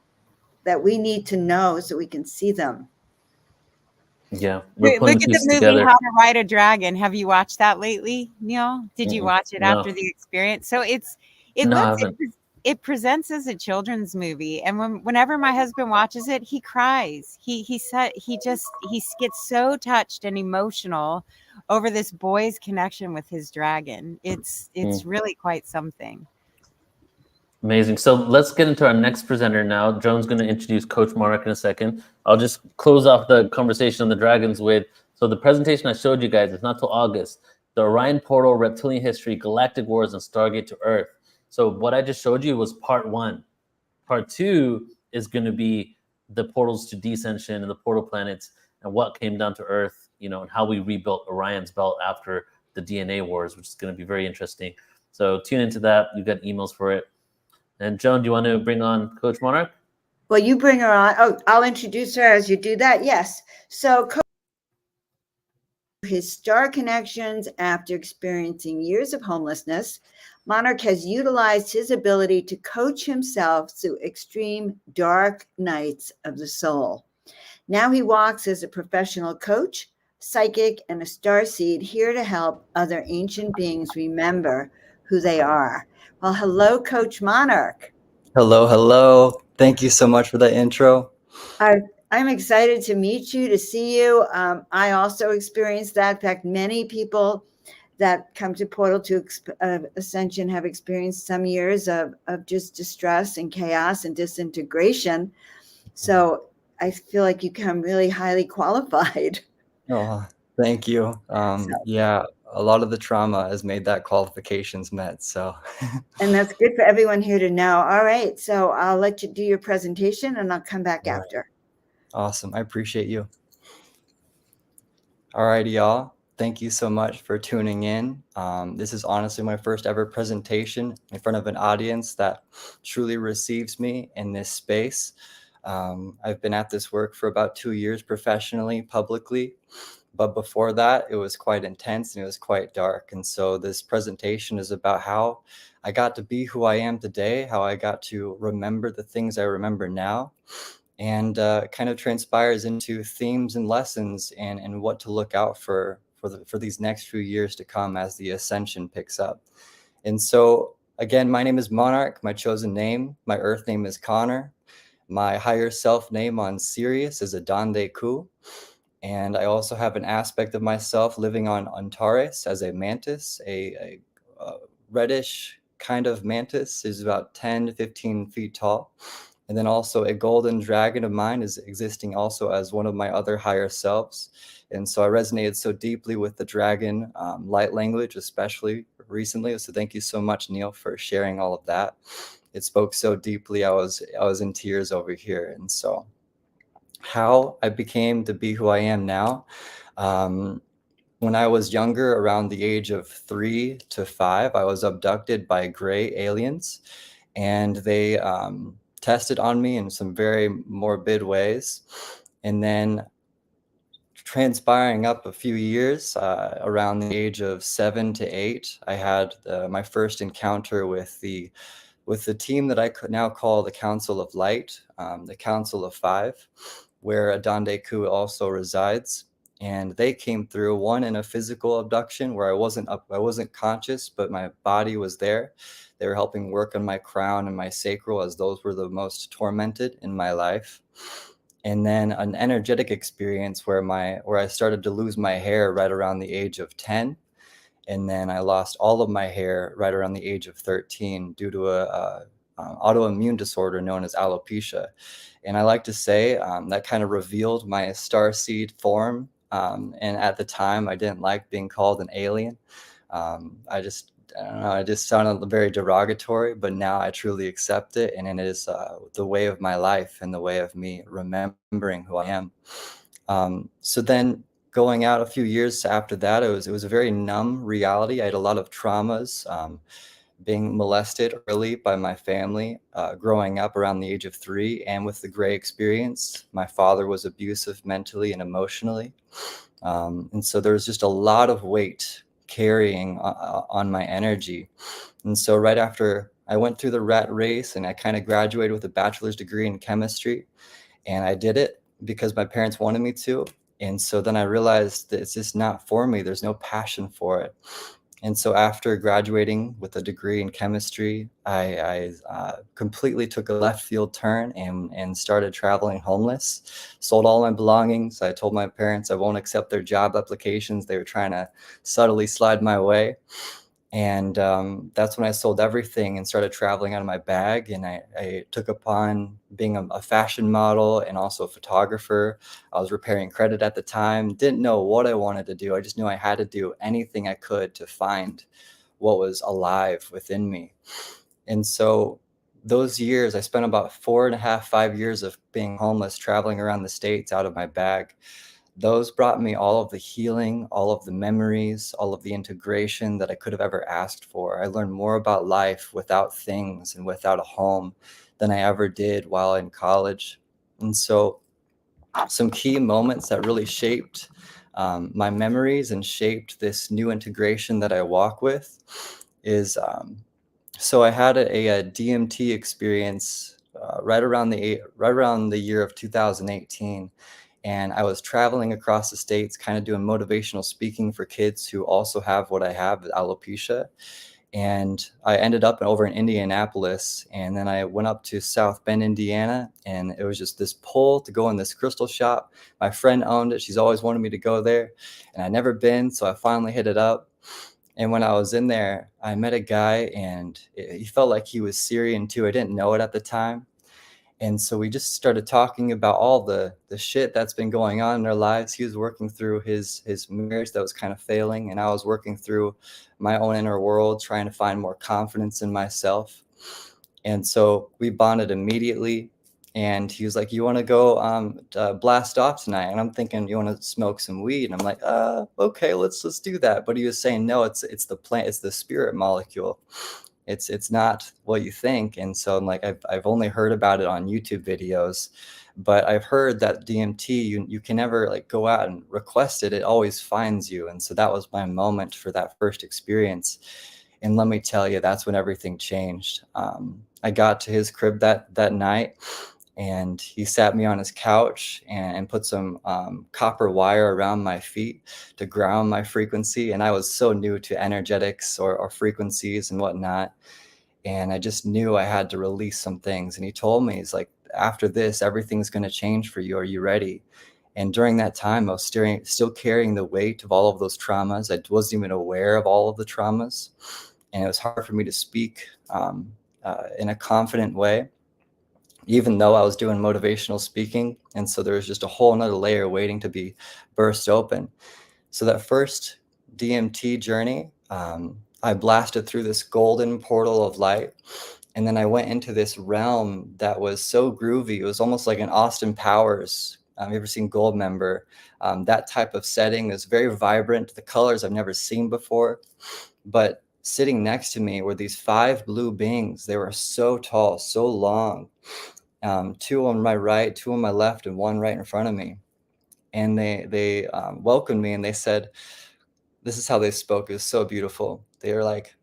that we need to know so we can see them. Yeah. Look at the movie How to Ride a Dragon. Have you watched that lately, Neil? Did you watch it after the experience? So it presents as a children's movie, and whenever my husband watches it, he cries. He gets so touched and emotional over this boy's connection with his dragon. It's really quite something. Amazing. So let's get into our next presenter now. Joan's going to introduce Coach Monarch in a second. I'll just close off the conversation on the dragons with, so the presentation I showed you guys is not till August. The Orion Portal, Reptilian History, Galactic Wars, and Stargate to Earth. So what I just showed you was part 1. Part 2 is going to be the portals to descension and the portal planets and what came down to Earth, and how we rebuilt Orion's belt after the DNA wars, which is going to be very interesting. So tune into that. You've got emails for it. And Joan, do you want to bring on Coach Monarch? Well, you bring her on. Oh, I'll introduce her as you do that. Yes. So his star connections after experiencing years of homelessness, Monarch has utilized his ability to coach himself through extreme dark nights of the soul. Now he walks as a professional coach, psychic, and a starseed, here to help other ancient beings remember who they are. Well, hello, Coach Monarch. Hello, hello. Thank you so much for that intro. I'm excited to meet you, to see you. I also experienced that. In fact, many people that come to Portal to Ascension have experienced some years of just distress and chaos and disintegration. So I feel like you come really highly qualified. Oh, thank you. Yeah, a lot of the trauma has made that qualifications met. So, And that's good for everyone here to know. All right. So I'll let you do your presentation and I'll come back after. awesome. I appreciate you. All righty, y'all. Thank you so much for tuning in. This is honestly my first ever presentation in front of an audience that truly receives me in this space. I've been at this work for about 2 years professionally, publicly. But before that, it was quite intense and it was quite dark. And so this presentation is about how I got to be who I am today, how I got to remember the things I remember now, and kind of transpires into themes and lessons and what to look out for these next few years to come as the ascension picks up. And so again, my name is Monarch, my chosen name. My earth name is Connor. My higher self name on Sirius is Adande Ku. And I also have an aspect of myself living on Antares as a mantis, a reddish kind of mantis, is about 10 to 15 feet tall. And then also a golden dragon of mine is existing also as one of my other higher selves. And so I resonated so deeply with the dragon light language, especially recently. So thank you so much, Neil, for sharing all of that. It spoke so deeply. I was in tears over here. And so how I became to be who I am now. When I was younger, around the age of 3 to 5, I was abducted by gray aliens, and they tested on me in some very morbid ways. And then transpiring up a few years, around the age of 7 to 8, I had my first encounter with the team that I could now call the Council of Light, the Council of Five, where Adande Ku also resides. And they came through, one in a physical abduction where I wasn't conscious, but my body was there. They were helping work on my crown and my sacral, as those were the most tormented in my life. And then an energetic experience where I started to lose my hair right around the age of 10. And then I lost all of my hair right around the age of 13 due to a autoimmune disorder known as alopecia. And I like to say that kind of revealed my starseed form. And at the time, I didn't like being called an alien. I don't know, it just sounded very derogatory, but now I truly accept it. And it is the way of my life and the way of me remembering who I am. So then going out a few years after that, it was a very numb reality. I had a lot of traumas, being molested early by my family, growing up around the age of 3, and with the gray experience. My father was abusive mentally and emotionally. And so there was just a lot of weight carrying on my energy. And so right after I went through the rat race and I kind of graduated with a bachelor's degree in chemistry, and I did it because my parents wanted me to. And so then I realized that it's just not for me. There's no passion for it. And so after graduating with a degree in chemistry, I completely took a left field turn and started traveling homeless, sold all my belongings. I told my parents I won't accept their job applications. They were trying to subtly slide my way. And that's when I sold everything and started traveling out of my bag. And I took upon being a fashion model and also a photographer. I was repairing credit at the time, didn't know what I wanted to do. I just knew I had to do anything I could to find what was alive within me. And so those years, I spent about 4.5, 5 years of being homeless, traveling around the States out of my bag. Those brought me all of the healing, all of the memories, all of the integration that I could have ever asked for. I learned more about life without things and without a home than I ever did while in college. And so some key moments that really shaped my memories and shaped this new integration that I walk with is, so I had a DMT experience right around the year of 2018. And I was traveling across the States, kind of doing motivational speaking for kids who also have what I have, alopecia. And I ended up over in Indianapolis, and then I went up to South Bend, Indiana, and it was just this pull to go in this crystal shop. My friend owned it. She's always wanted me to go there, and I'd never been, so I finally hit it up. And when I was in there, I met a guy, and he felt like he was Syrian too. I didn't know it at the time. And so we just started talking about all the shit that's been going on in our lives. He was working through his marriage that was kind of failing, and I was working through my own inner world, trying to find more confidence in myself. And so we bonded immediately. And he was like, "You want to go blast off tonight?" And I'm thinking, "You want to smoke some weed?" And I'm like, "Okay, let's do that." But he was saying, "No, it's the plant, it's the spirit molecule. It's not what you think." And so I'm like, I've only heard about it on YouTube videos, but I've heard that DMT, you can never like go out and request it. It always finds you. And so that was my moment for that first experience. And let me tell you, that's when everything changed. I got to his crib that night, and he sat me on his couch and put some copper wire around my feet to ground my frequency. And I was so new to energetics or frequencies and whatnot. And I just knew I had to release some things. And he told me, he's like, "After this, everything's going to change for you. Are you ready?" And during that time, I was still carrying the weight of all of those traumas. I wasn't even aware of all of the traumas. And it was hard for me to speak in a confident way, even though I was doing motivational speaking. And so there was just a whole nother layer waiting to be burst open. So that first DMT journey, I blasted through this golden portal of light. And then I went into this realm that was so groovy. It was almost like an Austin Powers. You ever seen Goldmember? That type of setting is very vibrant. The colors I've never seen before. But sitting next to me were these 5 blue beings. They were so tall, so long. 2 on my right, 2 on my left, and 1 right in front of me. And they welcomed me, and they said, this is how they spoke. It was so beautiful. They were like,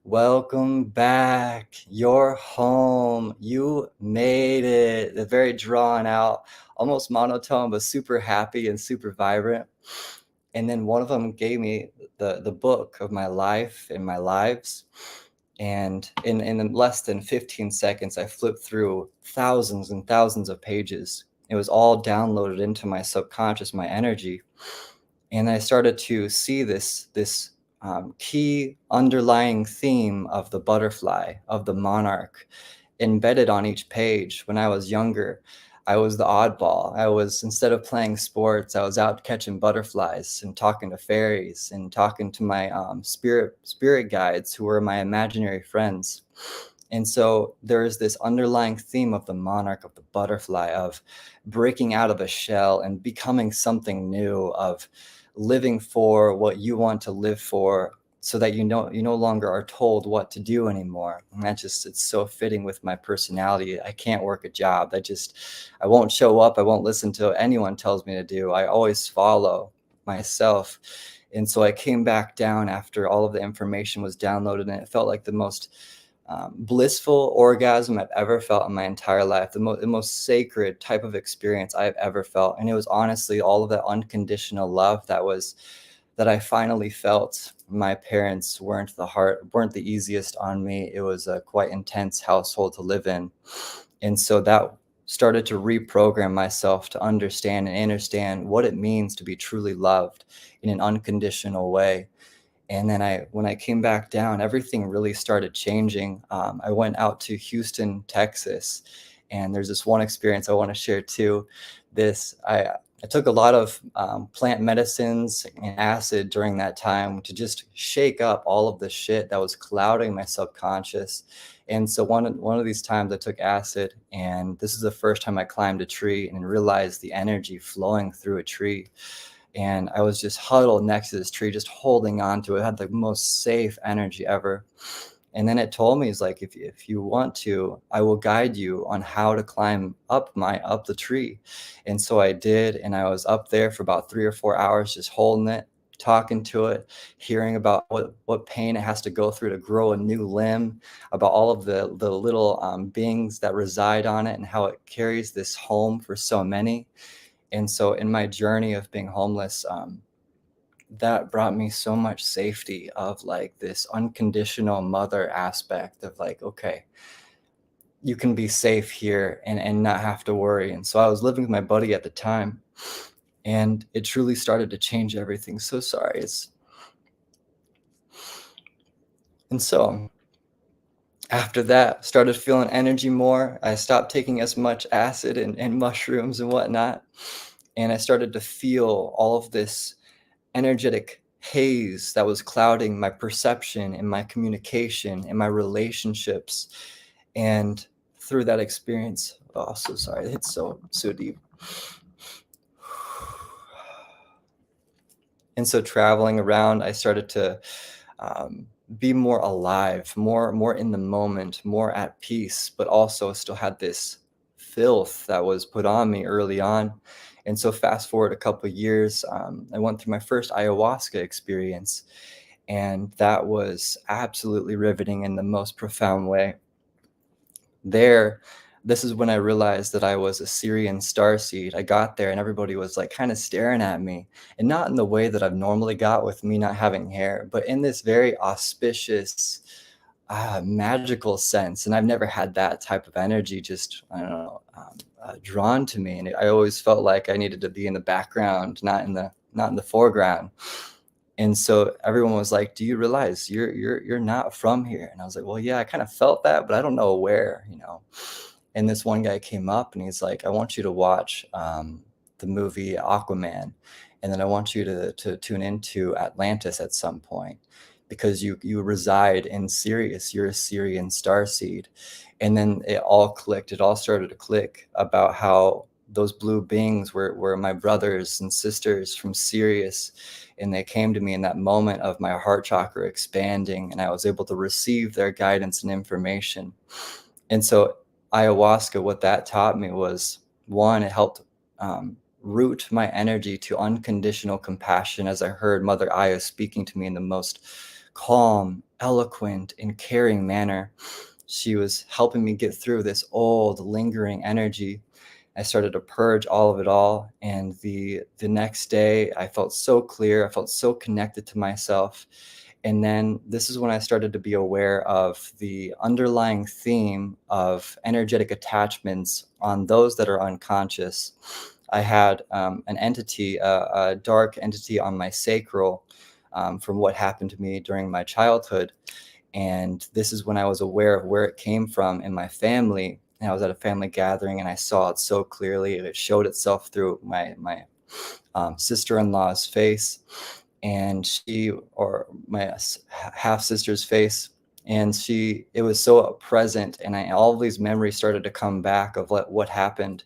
"Welcome back. You're home. You made it." They're very drawn out, almost monotone, but super happy and super vibrant. And then one of them gave me the book of my life and my lives. And in less than 15 seconds, I flipped through thousands and thousands of pages. It was all downloaded into my subconscious, my energy. And I started to see this key underlying theme of the butterfly, of the monarch, embedded on each page. When I was younger, I was the oddball. Instead of playing sports, I was out catching butterflies and talking to fairies and talking to my spirit guides, who were my imaginary friends. And so there is this underlying theme of the monarch, of the butterfly, of breaking out of a shell and becoming something new, of living for what you want to live for, so that you no longer are told what to do anymore. And it's so fitting with my personality. I can't work a job. I won't show up. I won't listen to anyone tells me to do. I always follow myself. And so I came back down after all of the information was downloaded, and it felt like the most blissful orgasm I've ever felt in my entire life, the most sacred type of experience I've ever felt. And it was honestly all of that unconditional love that I finally felt. My parents weren't the easiest on me. It was a quite intense household to live in. And so that started to reprogram myself to understand what it means to be truly loved in an unconditional way. And then when I came back down, everything really started changing. I went out to Houston, Texas, and there's this one experience I want to share too. I took a lot of plant medicines and acid during that time to just shake up all of the shit that was clouding my subconscious. And so one of these times I took acid, and this is the first time I climbed a tree and realized the energy flowing through a tree. And I was just huddled next to this tree, just holding on to it. It had the most safe energy ever. And then it told me, it's like, if you want to, I will guide you on how to climb up the tree. And so I did. And I was up there for about 3 or 4 hours, just holding it, talking to it, hearing about what pain it has to go through to grow a new limb, about all of the little beings that reside on it, and how it carries this home for so many. And so in my journey of being homeless, that brought me so much safety of like this unconditional mother aspect of like, okay, you can be safe here and not have to worry. And so I was living with my buddy at the time, and it truly started to change everything. So sorry. And so after that, started feeling energy more. I stopped taking as much acid and mushrooms and whatnot. And I started to feel all of this energetic haze that was clouding my perception and my communication and my relationships. And through that experience, oh, so sorry, it's so deep. And so traveling around, I started to be more alive, more in the moment, more at peace, but also still had this filth that was put on me early on. And so fast forward a couple of years, I went through my first ayahuasca experience, and that was absolutely riveting in the most profound way. This is when I realized that I was a Sirian starseed. I got there and everybody was like kind of staring at me, and not in the way that I've normally got with me not having hair, but in this very auspicious, magical sense. And I've never had that type of energy just, I don't know, drawn to me. And I always felt like I needed to be in the background, not in the foreground. And so everyone was like, do you realize you're not from here? And I was like, well, yeah, I kind of felt that, but I don't know where, you know. And this one guy came up and he's like, I want you to watch the movie Aquaman. And then I want you to tune into Atlantis at some point, because you reside in Sirius. You're a Sirian starseed. And then it all clicked. It all started to click about how those blue beings were my brothers and sisters from Sirius. And they came to me in that moment of my heart chakra expanding, and I was able to receive their guidance and information. And so ayahuasca, what that taught me was, one, it helped root my energy to unconditional compassion, as I heard Mother Aya speaking to me in the most calm, eloquent, and caring manner. She was helping me get through this old, lingering energy. I started to purge all of it all. And the next day, I felt so clear. I felt so connected to myself. And then this is when I started to be aware of the underlying theme of energetic attachments on those that are unconscious. I had an entity, a dark entity on my sacral from what happened to me during my childhood. And this is when I was aware of where it came from in my family. And I was at a family gathering and I saw it so clearly. It showed itself through my sister-in-law's face, and my half sister's face. And it was so present. And all of these memories started to come back of what happened.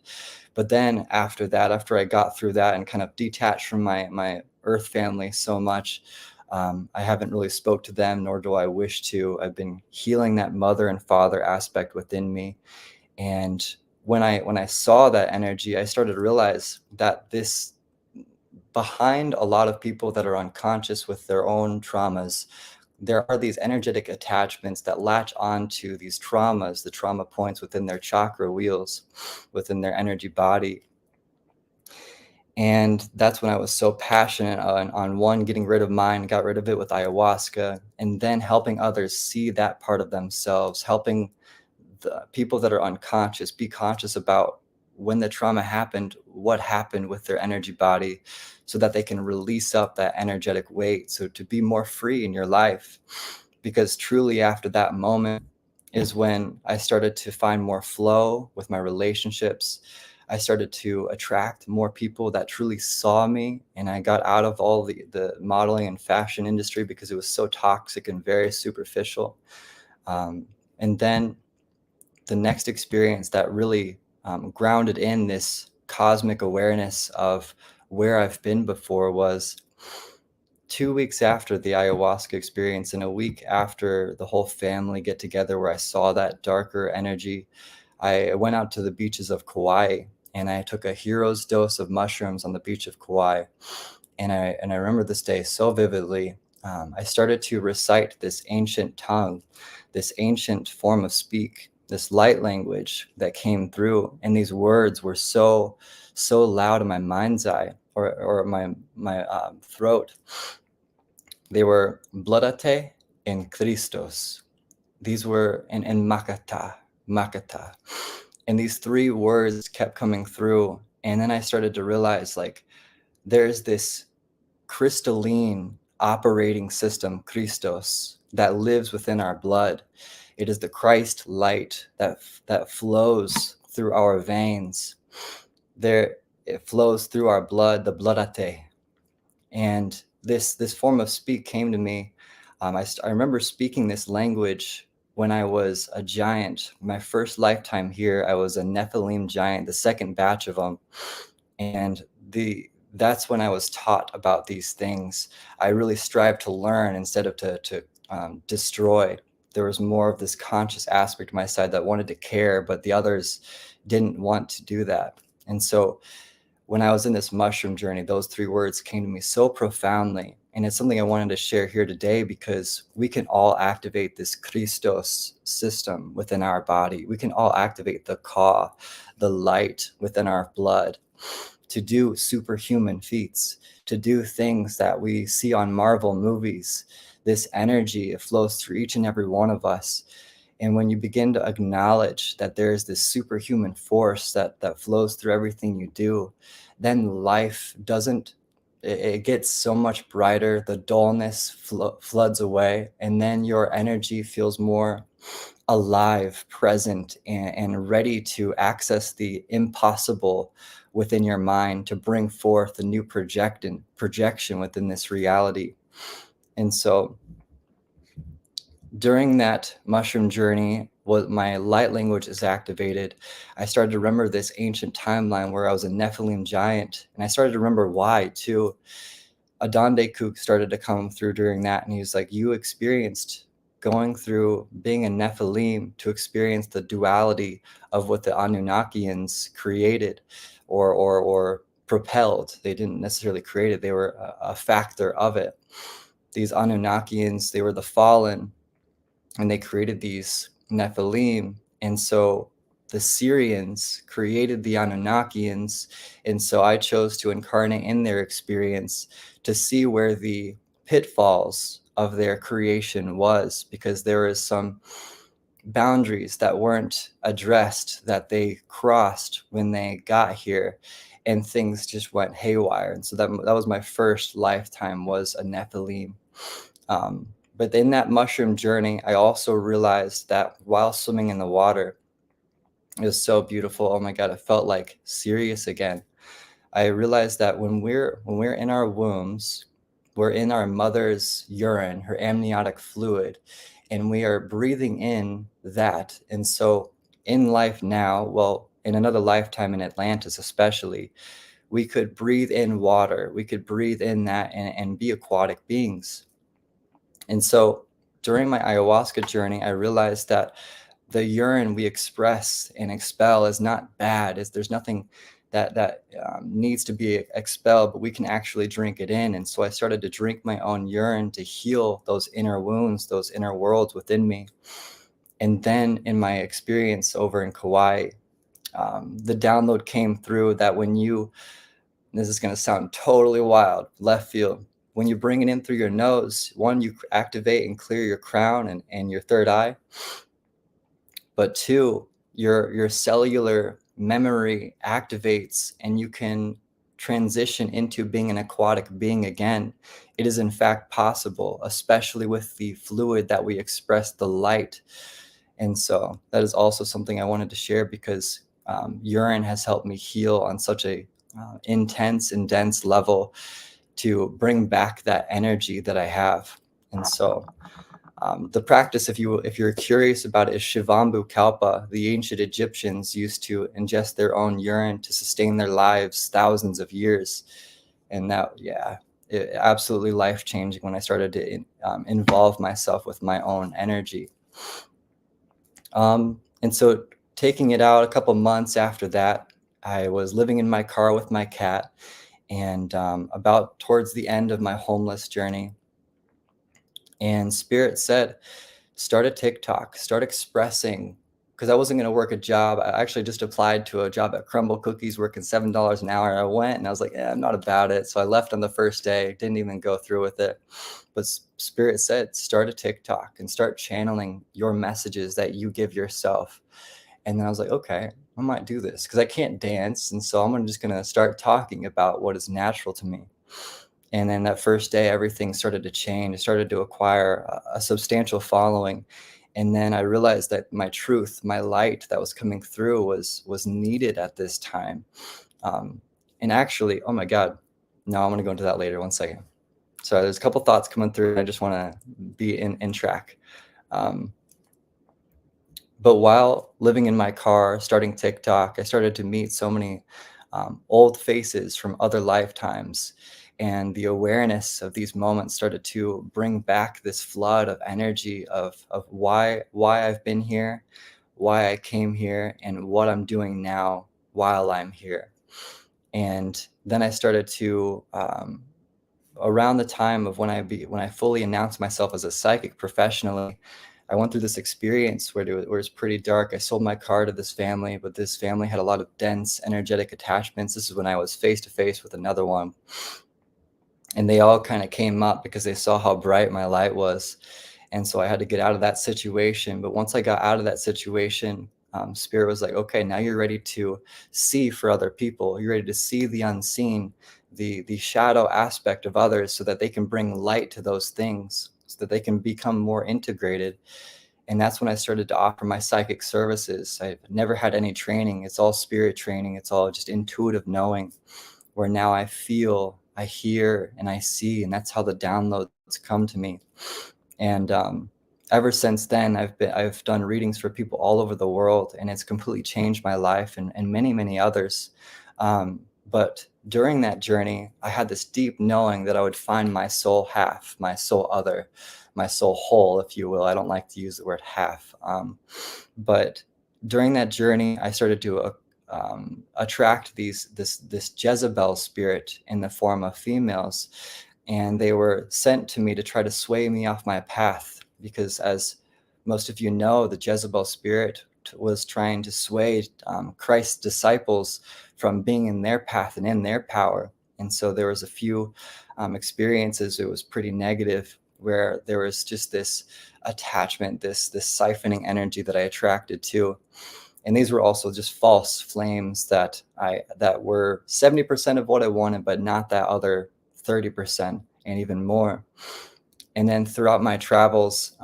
But then after that, after I got through that and kind of detached from my earth family so much, I haven't really spoke to them, nor do I wish to. I've been healing that mother and father aspect within me. And when I saw that energy, I started to realize that this, behind a lot of people that are unconscious with their own traumas, there are these energetic attachments that latch onto these traumas, the trauma points within their chakra wheels, within their energy body. And that's when I was so passionate on one, getting rid of mine, got rid of it with ayahuasca, and then helping others see that part of themselves, helping the people that are unconscious be conscious about when the trauma happened, what happened with their energy body, so that they can release up that energetic weight. So to be more free in your life, because truly after that moment is when I started to find more flow with my relationships. I started to attract more people that truly saw me, and I got out of all the modeling and fashion industry because it was so toxic and very superficial. And then the next experience that really grounded in this cosmic awareness of where I've been before was 2 weeks after the ayahuasca experience, and a week after the whole family get together where I saw that darker energy. I went out to the beaches of Kauai, and I took a hero's dose of mushrooms on the beach of Kauai. And I remember this day so vividly. I started to recite this ancient tongue, this ancient form of speak, this light language that came through. And these words were so loud in my mind's eye. or my throat. They were Bloodate and Christos. These were and Makata. And these three words kept coming through. And then I started to realize, like, there's this crystalline operating system, Christos, that lives within our blood. It is the Christ light that flows through our veins. It flows through our blood, the bloodate. And this form of speak came to me. I remember speaking this language when I was a giant. My first lifetime here, I was a Nephilim giant, the second batch of them. And that's when I was taught about these things. I really strived to learn instead of to destroy. There was more of this conscious aspect of my side that wanted to care, but the others didn't want to do that. And so when I was in this mushroom journey, those three words came to me so profoundly. And it's something I wanted to share here today, because we can all activate this Christos system within our body. We can all activate the Ka, the light within our blood, to do superhuman feats, to do things that we see on Marvel movies. This energy, it flows through each and every one of us. And when you begin to acknowledge that there is this superhuman force that flows through everything you do, then life it gets so much brighter. The dullness floods away, and then your energy feels more alive, present, and ready to access the impossible within your mind, to bring forth a new projection within this reality. And so during that mushroom journey, my light language is activated. I started to remember this ancient timeline where I was a Nephilim giant, and I started to remember why too. Adonde Kook started to come through during that, and he was like, you experienced going through being a Nephilim to experience the duality of what the Anunnakians created or propelled. They didn't necessarily create it, they were a factor of it. These Anunnakians, they were the fallen, and they created these Nephilim. And so the Syrians created the Anunnakians. And so I chose to incarnate in their experience to see where the pitfalls of their creation was, because there is some boundaries that weren't addressed, that they crossed when they got here, and things just went haywire. And so that was my first lifetime, was a Nephilim. But in that mushroom journey, I also realized that while swimming in the water, it was so beautiful. Oh my God, it felt like Sirius again. I realized that when we're in our wombs, we're in our mother's urine, her amniotic fluid, and we are breathing in that. And so in life now, well, in another lifetime in Atlantis especially, we could breathe in water. We could breathe in that and be aquatic beings. And so during my ayahuasca journey, I realized that the urine we express and expel is not bad. There's nothing that needs to be expelled, but we can actually drink it in. And so I started to drink my own urine to heal those inner wounds, those inner worlds within me. And then in my experience over in Kauai, the download came through that this is going to sound totally wild, left field, when you bring it in through your nose, one, you activate and clear your crown and your third eye. But two, your cellular memory activates and you can transition into being an aquatic being again. It is in fact possible, especially with the fluid that we express, the light. And so that is also something I wanted to share, because urine has helped me heal on such a intense and dense level, to bring back that energy that I have. And so the practice, if you're curious about it, is Shivambu Kalpa. The ancient Egyptians used to ingest their own urine to sustain their lives thousands of years. And that, it absolutely life-changing when I started to involve myself with my own energy. And so taking it out a couple months after that, I was living in my car with my cat. And about towards the end of my homeless journey, and Spirit said, start a TikTok, start expressing because I wasn't going to work a job. I actually just applied to a job at Crumble Cookies working $7 an hour. I went and I was like, yeah, I'm not about it. So I left on the first day, didn't even go through with it. But Spirit said, start a TikTok and start channeling your messages that you give yourself. And then I was like, okay, I might do this because I can't dance. And so I'm just going to start talking about what is natural to me. And then that first day, everything started to change. I started to acquire a substantial following. And then I realized that my truth, my light that was coming through was needed at this time. And actually, oh my God, no, I'm going to go into that later. 1 second. So there's a couple thoughts coming through. I just want to be in track. But while living in my car, starting TikTok, I started to meet so many old faces from other lifetimes. And the awareness of these moments started to bring back this flood of energy of why I've been here, why I came here, and what I'm doing now while I'm here. And then I started to, around the time of when I fully announced myself as a psychic professionally, I went through this experience where it was pretty dark. I sold my car to this family, but this family had a lot of dense energetic attachments. This is when I was face to face with another one. And they all kind of came up because they saw how bright my light was. And so I had to get out of that situation. But once I got out of that situation, Spirit was like, okay, now you're ready to see for other people. You're ready to see the unseen, the shadow aspect of others so that they can bring light to those things, so that they can become more integrated. And that's when I started to offer my psychic services. I've never had any training. It's all spirit training. It's all just intuitive knowing, where now I feel, I hear, and I see, and that's how the downloads come to me. And ever since then, I've done readings for people all over the world, and it's completely changed my life and many, many others. But during that journey, I had this deep knowing that I would find my soul half, my soul other, my soul whole, if you will. I don't like to use the word half. But during that journey, I started to attract this Jezebel spirit in the form of females, and they were sent to me to try to sway me off my path, because as most of you know, the Jezebel spirit was trying to sway Christ's disciples from being in their path and in their power. And so there was a few experiences, it was pretty negative, where there was just this attachment, this siphoning energy that I attracted to. And these were also just false flames that were 70% of what I wanted, but not that other 30% and even more. And then throughout my travels,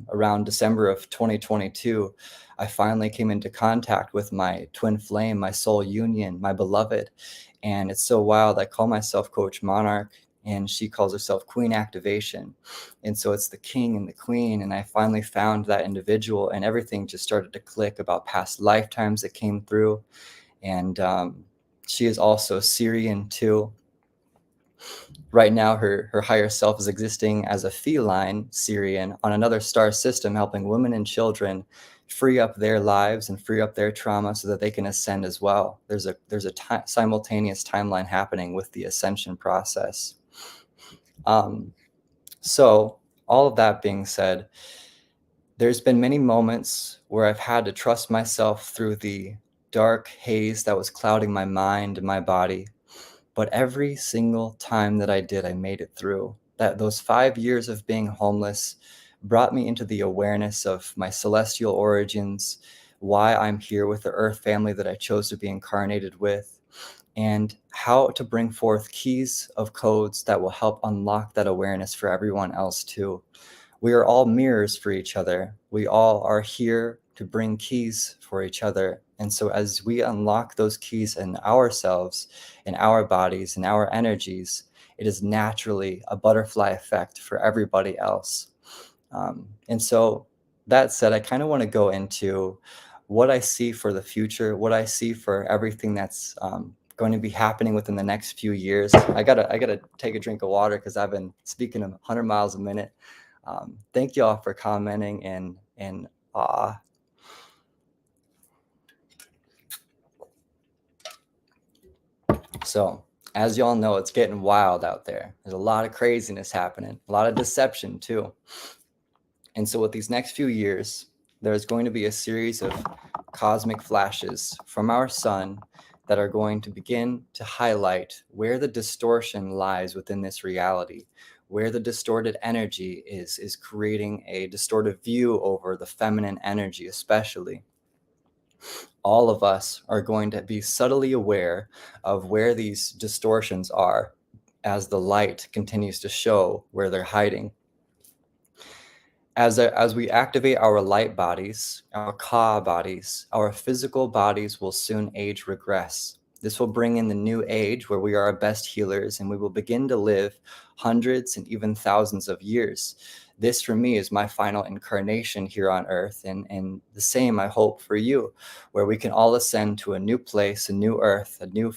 around December of 2022, I finally came into contact with my twin flame, my soul union, my beloved. And it's so wild. I call myself Coach Monarch, and she calls herself Queen Activation. And so it's the king and the queen. And I finally found that individual, and everything just started to click about past lifetimes that came through. And she is also Syrian too. Right now, her higher self is existing as a feline Syrian on another star system, helping women and children free up their lives and free up their trauma so that they can ascend as well. There's a simultaneous timeline happening with the ascension process. So all of that being said, there's been many moments where I've had to trust myself through the dark haze that was clouding my mind and my body. But every single time that I did, I made it through. Those 5 years of being homeless brought me into the awareness of my celestial origins, why I'm here with the earth family that I chose to be incarnated with, and how to bring forth keys of codes that will help unlock that awareness for everyone else too. We are all mirrors for each other. We all are here to bring keys for each other. And so as we unlock those keys in ourselves, in our bodies, in our energies, it is naturally a butterfly effect for everybody else. And so that said, I kind of want to go into what I see for the future, what I see for everything that's going to be happening within the next few years. I gotta take a drink of water because I've been speaking 100 miles a minute. Thank you all for commenting and awe. So as y'all know, it's getting wild out there. There's a lot of craziness happening, a lot of deception too. And so with these next few years, there's going to be a series of cosmic flashes from our sun that are going to begin to highlight where the distortion lies within this reality, where the distorted energy is creating a distorted view over the feminine energy, especially. All of us are going to be subtly aware of where these distortions are as the light continues to show where they're hiding. As we activate our light bodies, our Ka bodies, our physical bodies will soon age regress. This will bring in the new age where we are our best healers and we will begin to live hundreds and even thousands of years. This for me is my final incarnation here on earth, and the same I hope for you, where we can all ascend to a new place, a new earth, a new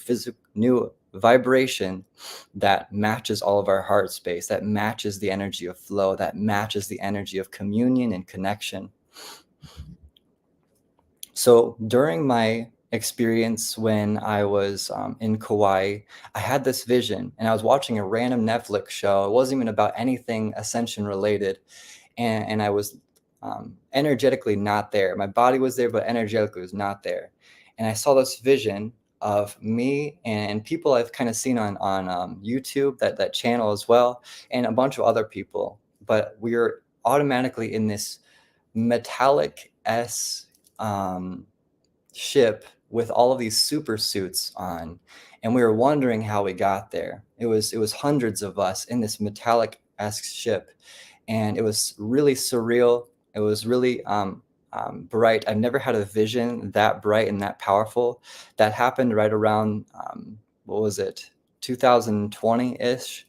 vibration that matches all of our heart space, that matches the energy of flow, that matches the energy of communion and connection. So during my experience when I was in Kauai, I had this vision, and I was watching a random Netflix show. It wasn't even about anything ascension related, and I was energetically not there. My body was there, but energetically was not there. And I saw this vision of me and people I've kind of seen on YouTube, that channel as well, and a bunch of other people. But we are automatically in this metallic ship with all of these super suits on, and we were wondering how we got there. It was hundreds of us in this metallic-esque ship, and it was really surreal. It was really bright. I've never had a vision that bright and that powerful. That happened right around 2020-ish.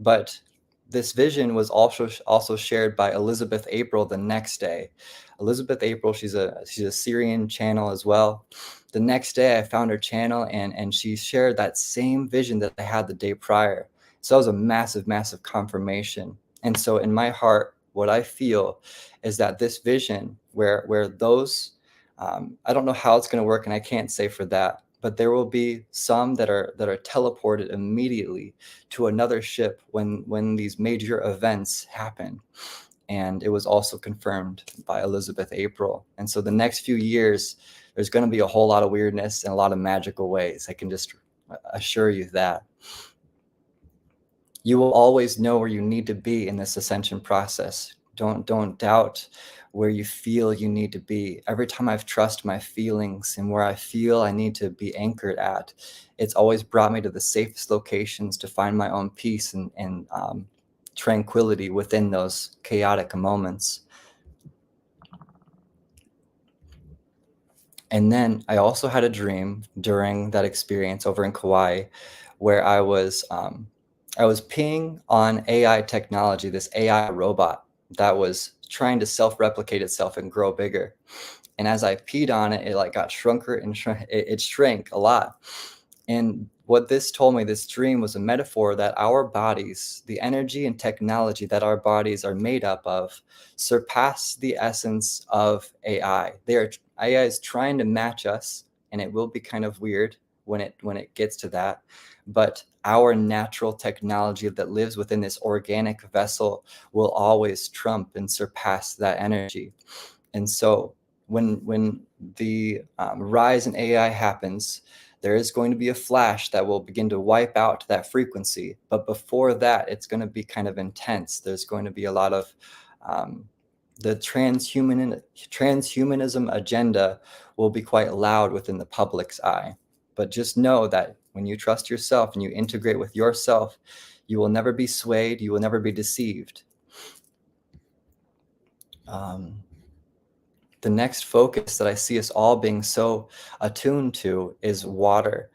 But this vision was also shared by Elizabeth April the next day. Elizabeth April, she's a Syrian channel as well. The next day I found her channel, and she shared that same vision that I had the day prior. So that was a massive, massive confirmation. And so in my heart, what I feel is that this vision where those, I don't know how it's going to work, and I can't say for that, but there will be some that are teleported immediately to another ship when these major events happen. And it was also confirmed by Elizabeth April. And so the next few years, there's going to be a whole lot of weirdness and a lot of magical ways. I can just assure you that. You will always know where you need to be in this ascension process. Don't doubt where you feel you need to be. Every time I've trusted my feelings and where I feel I need to be anchored at, it's always brought me to the safest locations to find my own peace and tranquility within those chaotic moments. And then I also had a dream during that experience over in Kauai where I was peeing on AI technology, this AI robot that was trying to self-replicate itself and grow bigger. And as I peed on it, it like got shrunker and it shrank a lot. And what this told me, this dream, was a metaphor that our bodies, the energy and technology that our bodies are made up of, surpass the essence of AI. AI is trying to match us, and it will be kind of weird when it gets to that. But our natural technology that lives within this organic vessel will always trump and surpass that energy. And so when the rise in AI happens, there is going to be a flash that will begin to wipe out that frequency. But before that, it's going to be kind of intense. There's going to be a lot of the transhumanism agenda will be quite loud within the public's eye. But just know that when you trust yourself and you integrate with yourself, you will never be swayed. You will never be deceived. The next focus that I see us all being so attuned to is water.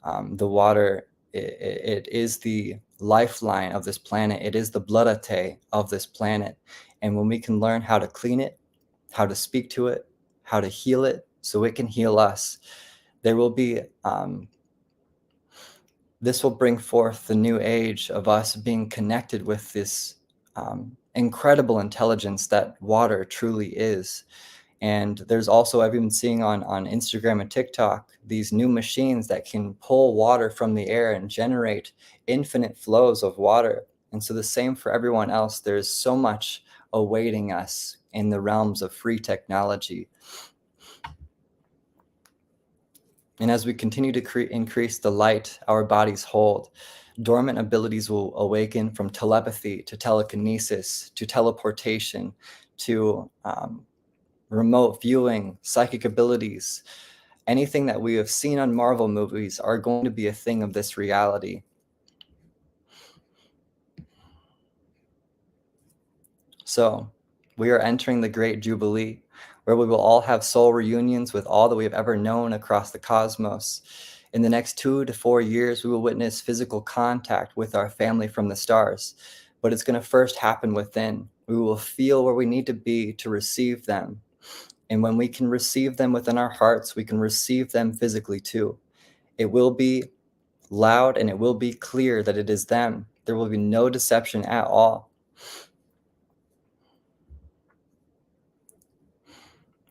The water, it is the lifeline of this planet. It is the bloodate of this planet. And when we can learn how to clean it, how to speak to it, how to heal it, so it can heal us, there will be, this will bring forth the new age of us being connected with this incredible intelligence that water truly is. And there's also, I've been seeing on Instagram and TikTok, these new machines that can pull water from the air and generate infinite flows of water. And so the same for everyone else. There's so much awaiting us in the realms of free technology. And as we continue to increase the light our bodies hold, dormant abilities will awaken, from telepathy to telekinesis to teleportation to remote viewing, psychic abilities. Anything that we have seen on Marvel movies are going to be a thing of this reality. So we are entering the Great Jubilee, where we will all have soul reunions with all that we have ever known across the cosmos. In the next 2 to 4 years, we will witness physical contact with our family from the stars, but it's going to first happen within. We will feel where we need to be to receive them. And when we can receive them within our hearts, we can receive them physically too. It will be loud and it will be clear that it is them. There will be no deception at all.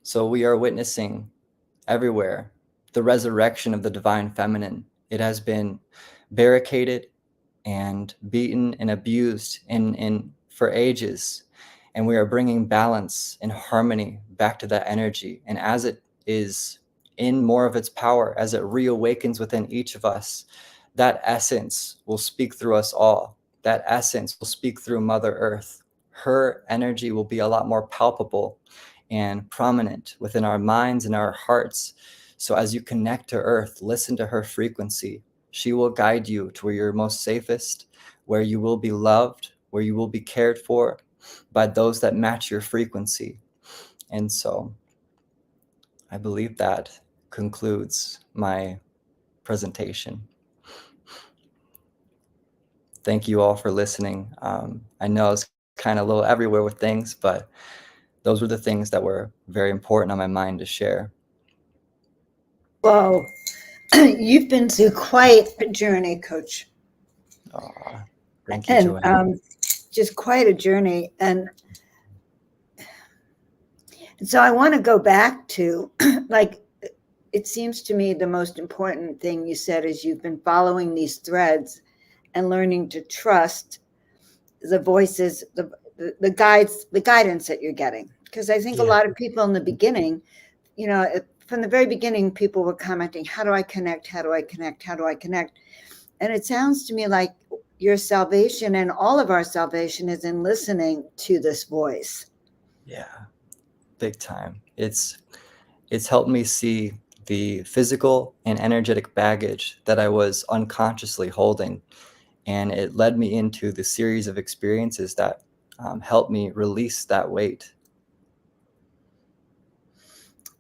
So we are witnessing everywhere the resurrection of the divine feminine. It has been barricaded and beaten and abused for ages. And we are bringing balance and harmony back to that energy. And as it is in more of its power, as it reawakens within each of us, that essence will speak through us all. That essence will speak through Mother Earth. Her energy will be a lot more palpable and prominent within our minds and our hearts. So as you connect to Earth, listen to her frequency. She will guide you to where you're most safest, where you will be loved, where you will be cared for by those that match your frequency. And so I believe that concludes my presentation. Thank you all for listening. I know it's kind of a little everywhere with things, but those were the things that were very important on my mind to share. Whoa, you've been through quite a journey, Coach. Thank you, Joanne. Just quite a journey. And so I want to go back to, like, it seems to me the most important thing you said is you've been following these threads and learning to trust the voices, the guidance that you're getting. Because I think a lot of people in the beginning, you know, from the very beginning, people were commenting, how do I connect? How do I connect? How do I connect? And it sounds to me like your salvation and all of our salvation is in listening to this voice. Yeah, big time. It's helped me see the physical and energetic baggage that I was unconsciously holding. And it led me into the series of experiences that helped me release that weight.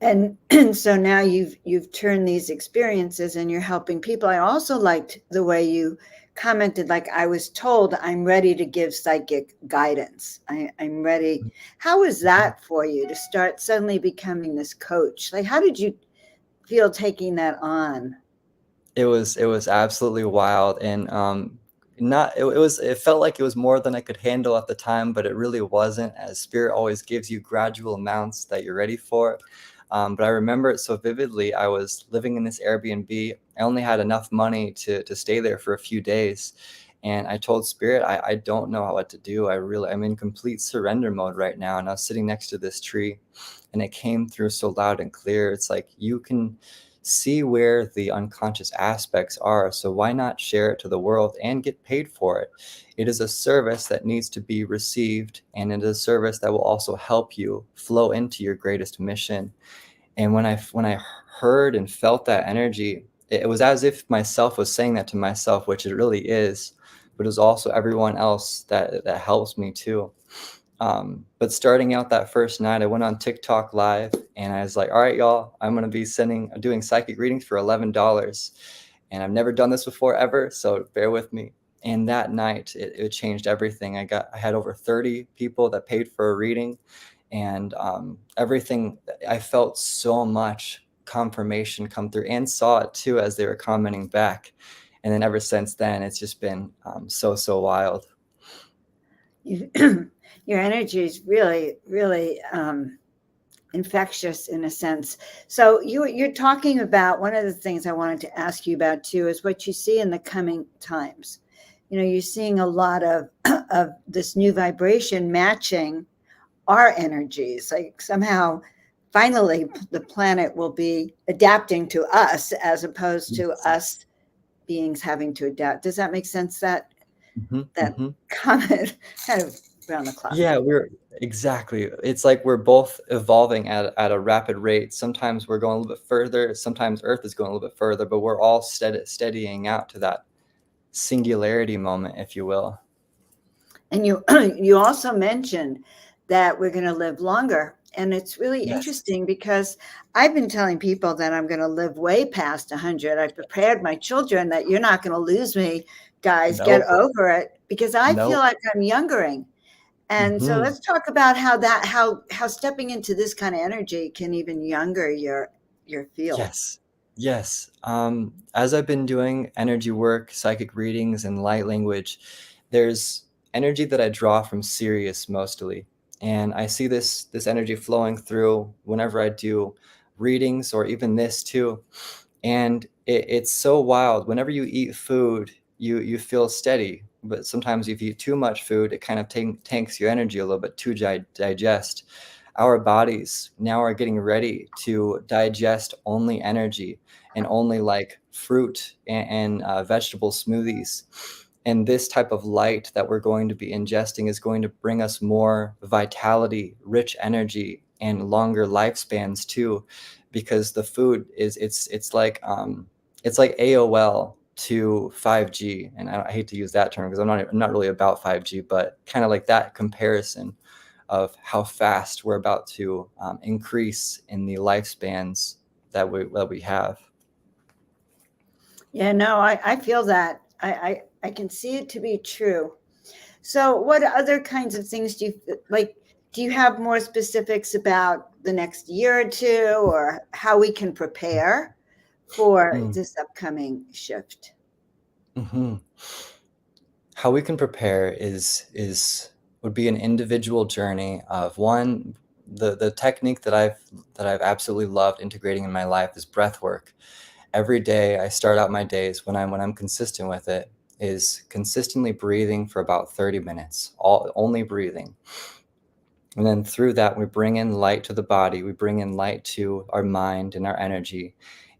And so now you've turned these experiences and you're helping people. I also liked the way you commented, like, I was told I'm ready to give psychic guidance. I'm ready. How was that for you to start suddenly becoming this coach? Like, how did you feel taking that on? It was absolutely wild. And it felt like it was more than I could handle at the time, but it really wasn't, as Spirit always gives you gradual amounts that you're ready for. But I remember it so vividly. I was living in this Airbnb. I only had enough money to stay there for a few days. And I told Spirit, I don't know what to do. I'm in complete surrender mode right now. And I was sitting next to this tree and it came through so loud and clear. It's like, you can see where the unconscious aspects are. So why not share it to the world and get paid for it? It is a service that needs to be received, and it is a service that will also help you flow into your greatest mission. And when I heard and felt that energy, it was as if myself was saying that to myself, which it really is, but it was also everyone else that helps me too. But starting out that first night, I went on TikTok live and I was like, all right, y'all, I'm going to be doing psychic readings for $11. And I've never done this before ever, so bear with me. And that night, it changed everything. I had over 30 people that paid for a reading, and everything, I felt so much confirmation come through, and saw it too as they were commenting back. And then ever since then, it's just been so wild. Your energy is really, really infectious in a sense. So you're talking about, one of the things I wanted to ask you about too is what you see in the coming times. You know, you're seeing a lot of this new vibration matching our energies. Like somehow, finally, the planet will be adapting to us as opposed to us beings having to adapt. Does that make sense? That comment kind of around the clock. Yeah, exactly. It's like we're both evolving at a rapid rate. Sometimes we're going a little bit further. Sometimes Earth is going a little bit further, but we're all steadying out to that singularity moment, if you will. And you also mentioned that we're going to live longer. And it's really interesting because I've been telling people that I'm going to live way past 100. I prepared my children that you're not going to lose me, guys. Get over it, because I feel like I'm youngering. And so let's talk about how stepping into this kind of energy can even younger your field. Yes. As I've been doing energy work, psychic readings, and light language, there's energy that I draw from Sirius mostly. And I see this energy flowing through whenever I do readings, or even this too. And it's so wild. Whenever you eat food, you feel steady. But sometimes if you eat too much food, it kind of tanks your energy a little bit to digest. Our bodies now are getting ready to digest only energy and only like fruit and vegetable smoothies. And this type of light that we're going to be ingesting is going to bring us more vitality, rich energy, and longer lifespans too, because the food it's like AOL to 5G. And I hate to use that term because I'm not really about 5G, but kind of like that comparison of how fast we're about to increase in the lifespans that we have. Yeah, no, I feel that. I can see it to be true. So what other kinds of things do you like? Do you have more specifics about the next year or two, or how we can prepare for this upcoming shift? How we can prepare would be an individual journey of one. The technique that I've absolutely loved integrating in my life is breath work. Every day I start out my days when I'm consistent with it, is consistently breathing for about 30 minutes, only breathing. And then through that, we bring in light to the body, we bring in light to our mind and our energy.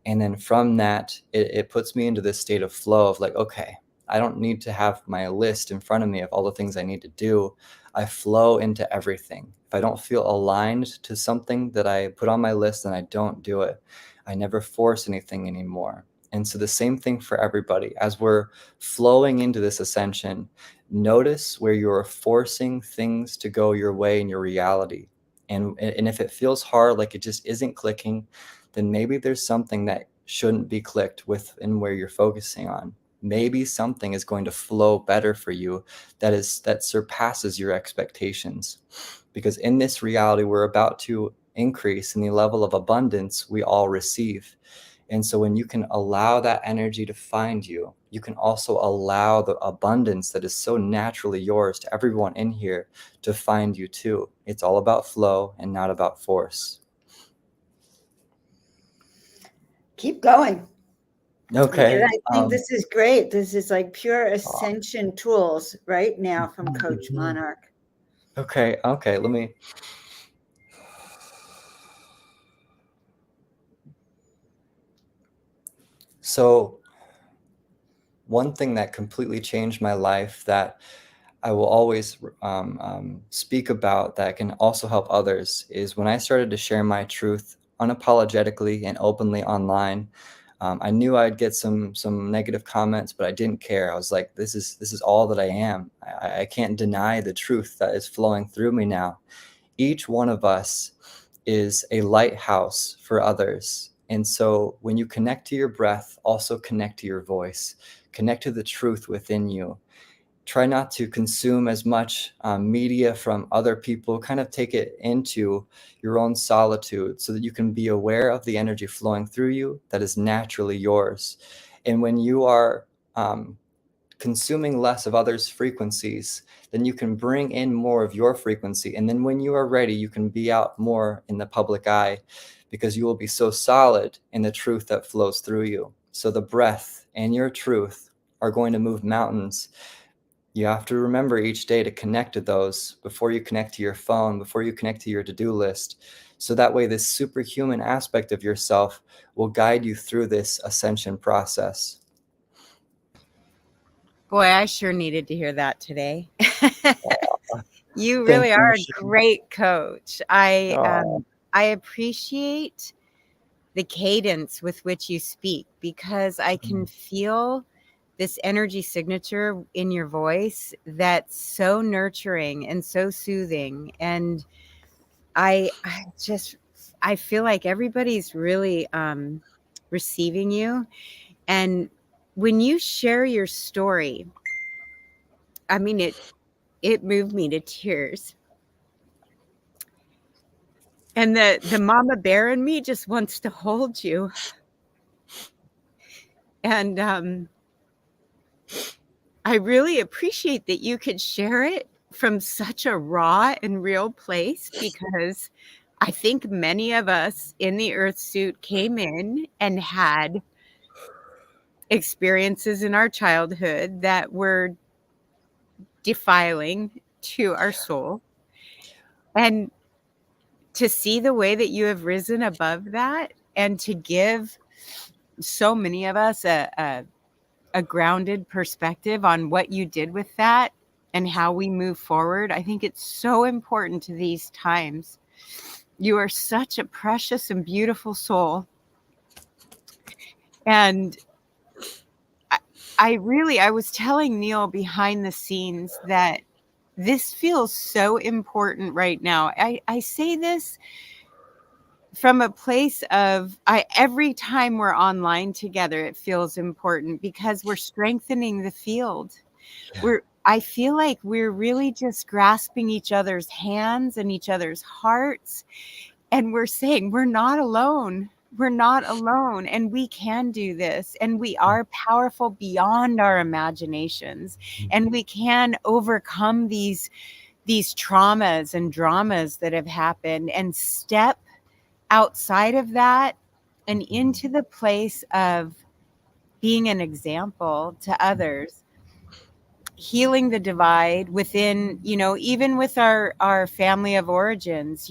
And then from that, it puts me into this state of flow of like, okay, I don't need to have my list in front of me of all the things I need to do. I flow into everything. If I don't feel aligned to something that I put on my list, then I don't do it. I never force anything anymore. And so the same thing for everybody. As we're flowing into this ascension, notice where you're forcing things to go your way in your reality. And if it feels hard, like it just isn't clicking, then maybe there's something that shouldn't be clicked within where you're focusing on. Maybe something is going to flow better for you that surpasses your expectations. Because in this reality, we're about to increase in the level of abundance we all receive. And so when you can allow that energy to find you, you can also allow the abundance that is so naturally yours to everyone in here to find you too. It's all about flow and not about force. Keep going. Okay. I think this is great. This is like pure ascension tools right now from Coach Monarch. Okay. Let me. So one thing that completely changed my life that I will always speak about that can also help others is when I started to share my truth unapologetically and openly online. I knew I'd get some negative comments, but I didn't care. I was like, this is all that I am. I can't deny the truth that is flowing through me now. Each one of us is a lighthouse for others. And so when you connect to your breath, also connect to your voice, connect to the truth within you. Try not to consume as much media from other people. Kind of take it into your own solitude so that you can be aware of the energy flowing through you that is naturally yours. And when you are consuming less of others' frequencies, then you can bring in more of your frequency. And then when you are ready, you can be out more in the public eye because you will be so solid in the truth that flows through you. So the breath and your truth are going to move mountains. You have to remember each day to connect to those before you connect to your phone, before you connect to your to-do list. So that way, this superhuman aspect of yourself will guide you through this ascension process. Boy, I sure needed to hear that today. You Thank really you, are a Michelle. great coach. I Aw. appreciate the cadence with which you speak, because I can feel this energy signature in your voice that's so nurturing and so soothing. And I feel like everybody's really receiving you. And when you share your story, I mean, it moved me to tears. And the mama bear in me just wants to hold you. And I really appreciate that you could share it from such a raw and real place, because I think many of us in the Earth suit came in and had experiences in our childhood that were defiling to our soul. And to see the way that you have risen above that, and to give so many of us a grounded perspective on what you did with that and how we move forward. I think it's so important to these times. You are such a precious and beautiful soul. And I was telling Neil behind the scenes that this feels so important right now. I say this from a place of, every time we're online together, it feels important because we're strengthening the field. Yeah. I feel like we're really just grasping each other's hands and each other's hearts. And we're saying, we're not alone. We're not alone, and we can do this, and we are powerful beyond our imaginations, and we can overcome these traumas and dramas that have happened and step outside of that and into the place of being an example to others, healing the divide within, even with our family of origins,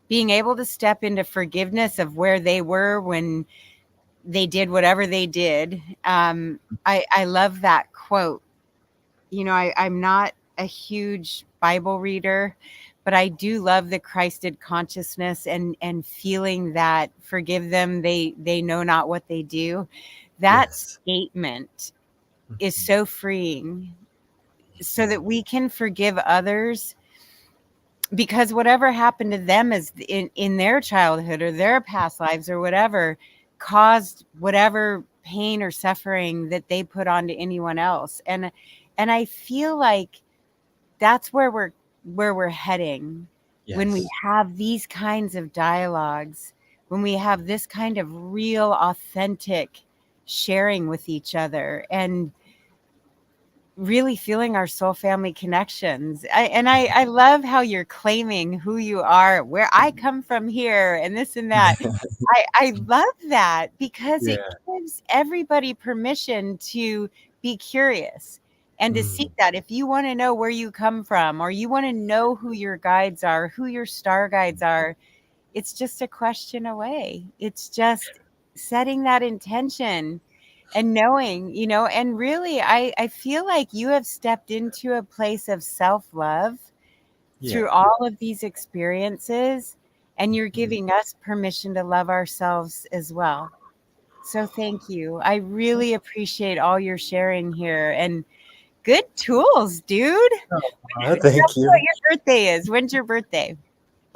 being able to step into forgiveness of where they were when they did whatever they did. I love that quote. I'm not a huge Bible reader, but I do love the Christed consciousness and feeling that forgive them, they know not what they do. That statement is so freeing, so that we can forgive others, because whatever happened to them is in their childhood or their past lives or whatever caused whatever pain or suffering that they put onto anyone else. And I feel like that's where we're heading. Yes. When we have these kinds of dialogues, when we have this kind of real, authentic sharing with each other, and really feeling our soul family connections. I love how you're claiming who you are, where I come from here, and this and that. I love that, because it gives everybody permission to be curious and to seek that. If you want to know where you come from, or you want to know who your guides are, who your star guides are, it's just a question away. It's just setting that intention and knowing, and really, I feel like you have stepped into a place of self-love through all of these experiences, and you're giving us permission to love ourselves as well. So thank you. I really appreciate all your sharing here, and good tools, dude. Thank you. What your birthday is. When's your birthday?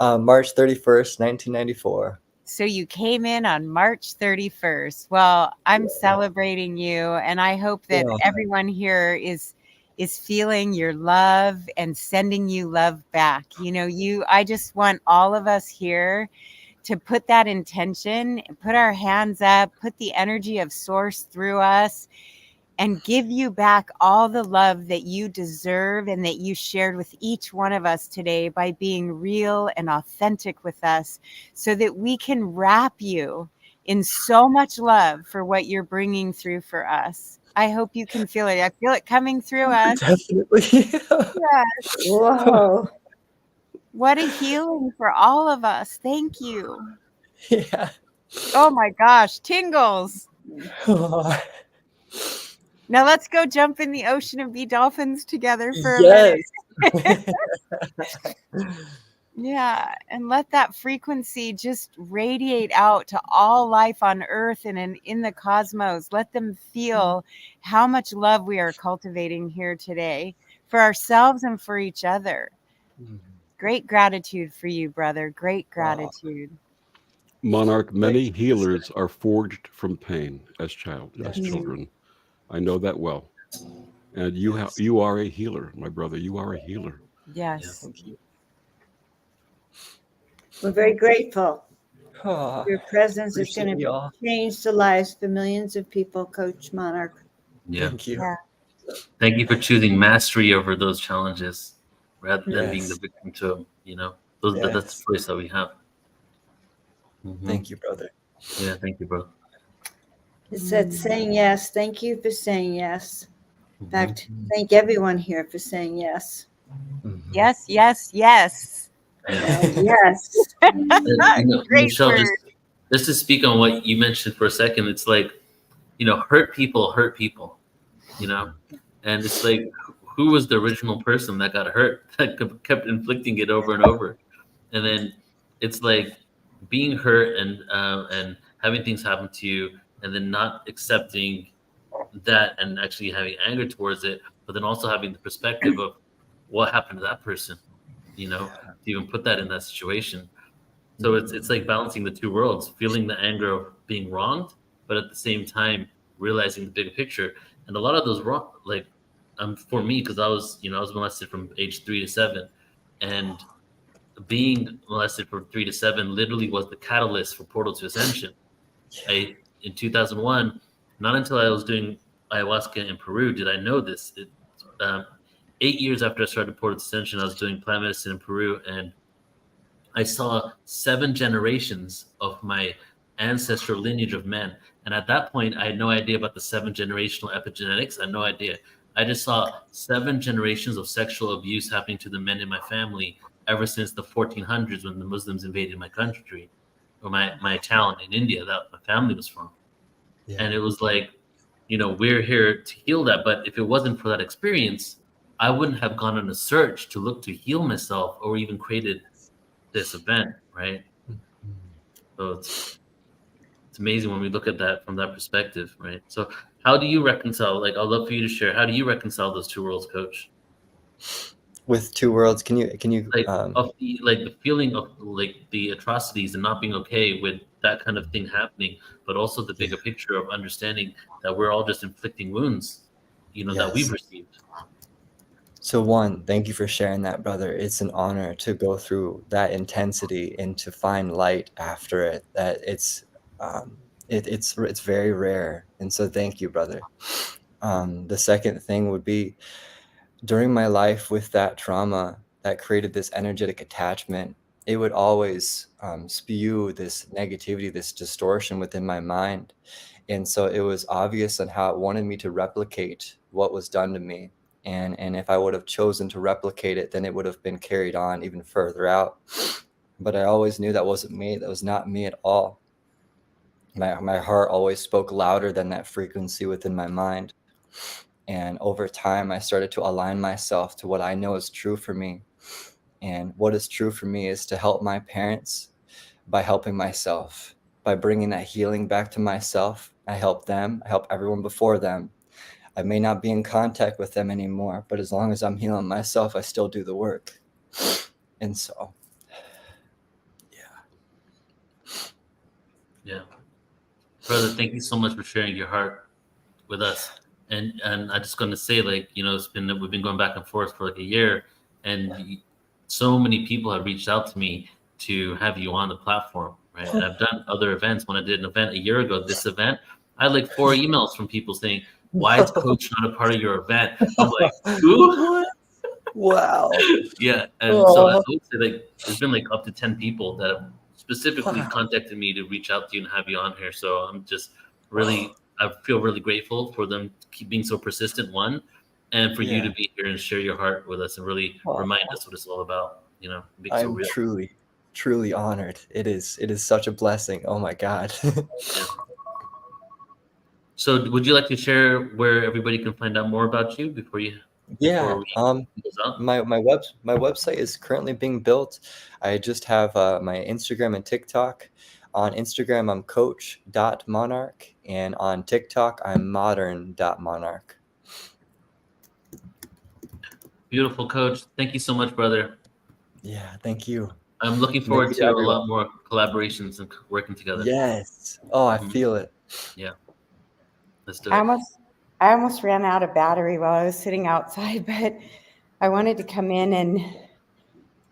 March 31st, 1994. So you came in on March 31st. Well, I'm celebrating you, and I hope that everyone here is feeling your love and sending you love back. I just want all of us here to put that intention, put our hands up, put the energy of source through us, and give you back all the love that you deserve and that you shared with each one of us today by being real and authentic with us, so that we can wrap you in so much love for what you're bringing through for us. I hope you can feel it. I feel it coming through us. Definitely. Yes. Whoa. What a healing for all of us. Thank you. Yeah. Oh my gosh, tingles. Oh, Now let's go jump in the ocean and be dolphins together for a yes. minute. Yeah, and let that frequency just radiate out to all life on Earth and in the cosmos. Let them feel how much love we are cultivating here today for ourselves and for each other. Great gratitude for you, brother. Great gratitude. Monarch, many healers are forged from pain as children. I know that well. And you are a healer, my brother. You are a healer. Yes. Thank you. We're very grateful. Oh, Your presence is appreciate going to y'all. change the lives for millions of people, Coach Monarch. Yeah. Thank you. Yeah. Thank you for choosing mastery over those challenges rather than being the Yes. victim to them. You know, that's the choice that we have. Mhm. Thank you, brother. Yeah, thank you, bro. It's that saying yes. Thank you for saying yes. In Mhm. fact, thank everyone here for saying yes. Yes, yes, yes. Yes. Great Michelle, word. just to speak on what you mentioned for a second, it's like, hurt people, and it's like, who was the original person that got hurt that kept inflicting it over and over? And then it's like being hurt and having things happen to you, and then not accepting that and actually having anger towards it, but then also having the perspective of what happened to that person, to even put that in that situation. So it's like balancing the two worlds, feeling the anger of being wronged, but at the same time realizing the bigger picture. And a lot of those wrong, like for me, because I was molested from age 3 to 7, and being molested from 3 to 7 literally was the catalyst for Portal to Ascension. In 2001, not until I was doing ayahuasca in Peru did I know this. 8 years after I started Portal to Ascension, I was doing plant medicine in Peru, and I saw 7 generations of my ancestral lineage of men. And at that point, I had no idea about the 7 generational epigenetics. I had no idea. I just saw 7 generations of sexual abuse happening to the men in my family ever since the 1400s, when the Muslims invaded my country, or my town in India that my family was from. Yeah. And it was like, we're here to heal that. But if it wasn't for that experience, I wouldn't have gone on a search to look to heal myself or even created this event, right? So it's amazing when we look at that from that perspective, right? So how do you reconcile, like, I'd love for you to share, how do you reconcile those two worlds, Coach? With two worlds, can you like the feeling of like the atrocities and not being okay with that kind of thing happening, but also the bigger picture of understanding that we're all just inflicting wounds, that we've received. So one, thank you for sharing that, brother. It's an honor to go through that intensity and to find light after it. That it's very rare, and so thank you, brother. The second thing would be, during my life with that trauma that created this energetic attachment, it would always spew this negativity, this distortion within my mind. And so it was obvious on how it wanted me to replicate what was done to me. And if I would have chosen to replicate it, then it would have been carried on even further out. But I always knew that wasn't me. That was not me at all. My heart always spoke louder than that frequency within my mind. And over time, I started to align myself to what I know is true for me. And what is true for me is to help my parents by helping myself, by bringing that healing back to myself. I help them. I help everyone before them. I may not be in contact with them anymore, but as long as I'm healing myself, I still do the work. And so, Yeah. Brother, thank you so much for sharing your heart with us. And I'm just going to say, like, we've been going back and forth for like a year, and so many people have reached out to me to have you on the platform, right? And I've done other events. When I did an event a year ago, this event, I had like 4 emails from people saying, why is Coach not a part of your event? I'm like, who? Wow. Yeah. And so I would say, like, there's been like up to 10 people that have specifically contacted me to reach out to you and have you on here. So I'm just really I feel really grateful for them keep being so persistent, one, and for you to be here and share your heart with us and really remind us what it's all about, you know, being so I'm real. truly honored. It is such a blessing. Oh my God. Yeah. So would you like to share where everybody can find out more about you before we my website is currently being built. I just have my Instagram and TikTok. On Instagram, I'm coach.monarch, and on TikTok, I'm modern.monarch. Beautiful, Coach. Thank you so much, brother. Yeah, thank you. I'm looking forward to a lot more collaborations and working together. Yes. Oh, I feel it. Yeah. Let's do it. I almost ran out of battery while I was sitting outside, but I wanted to come in and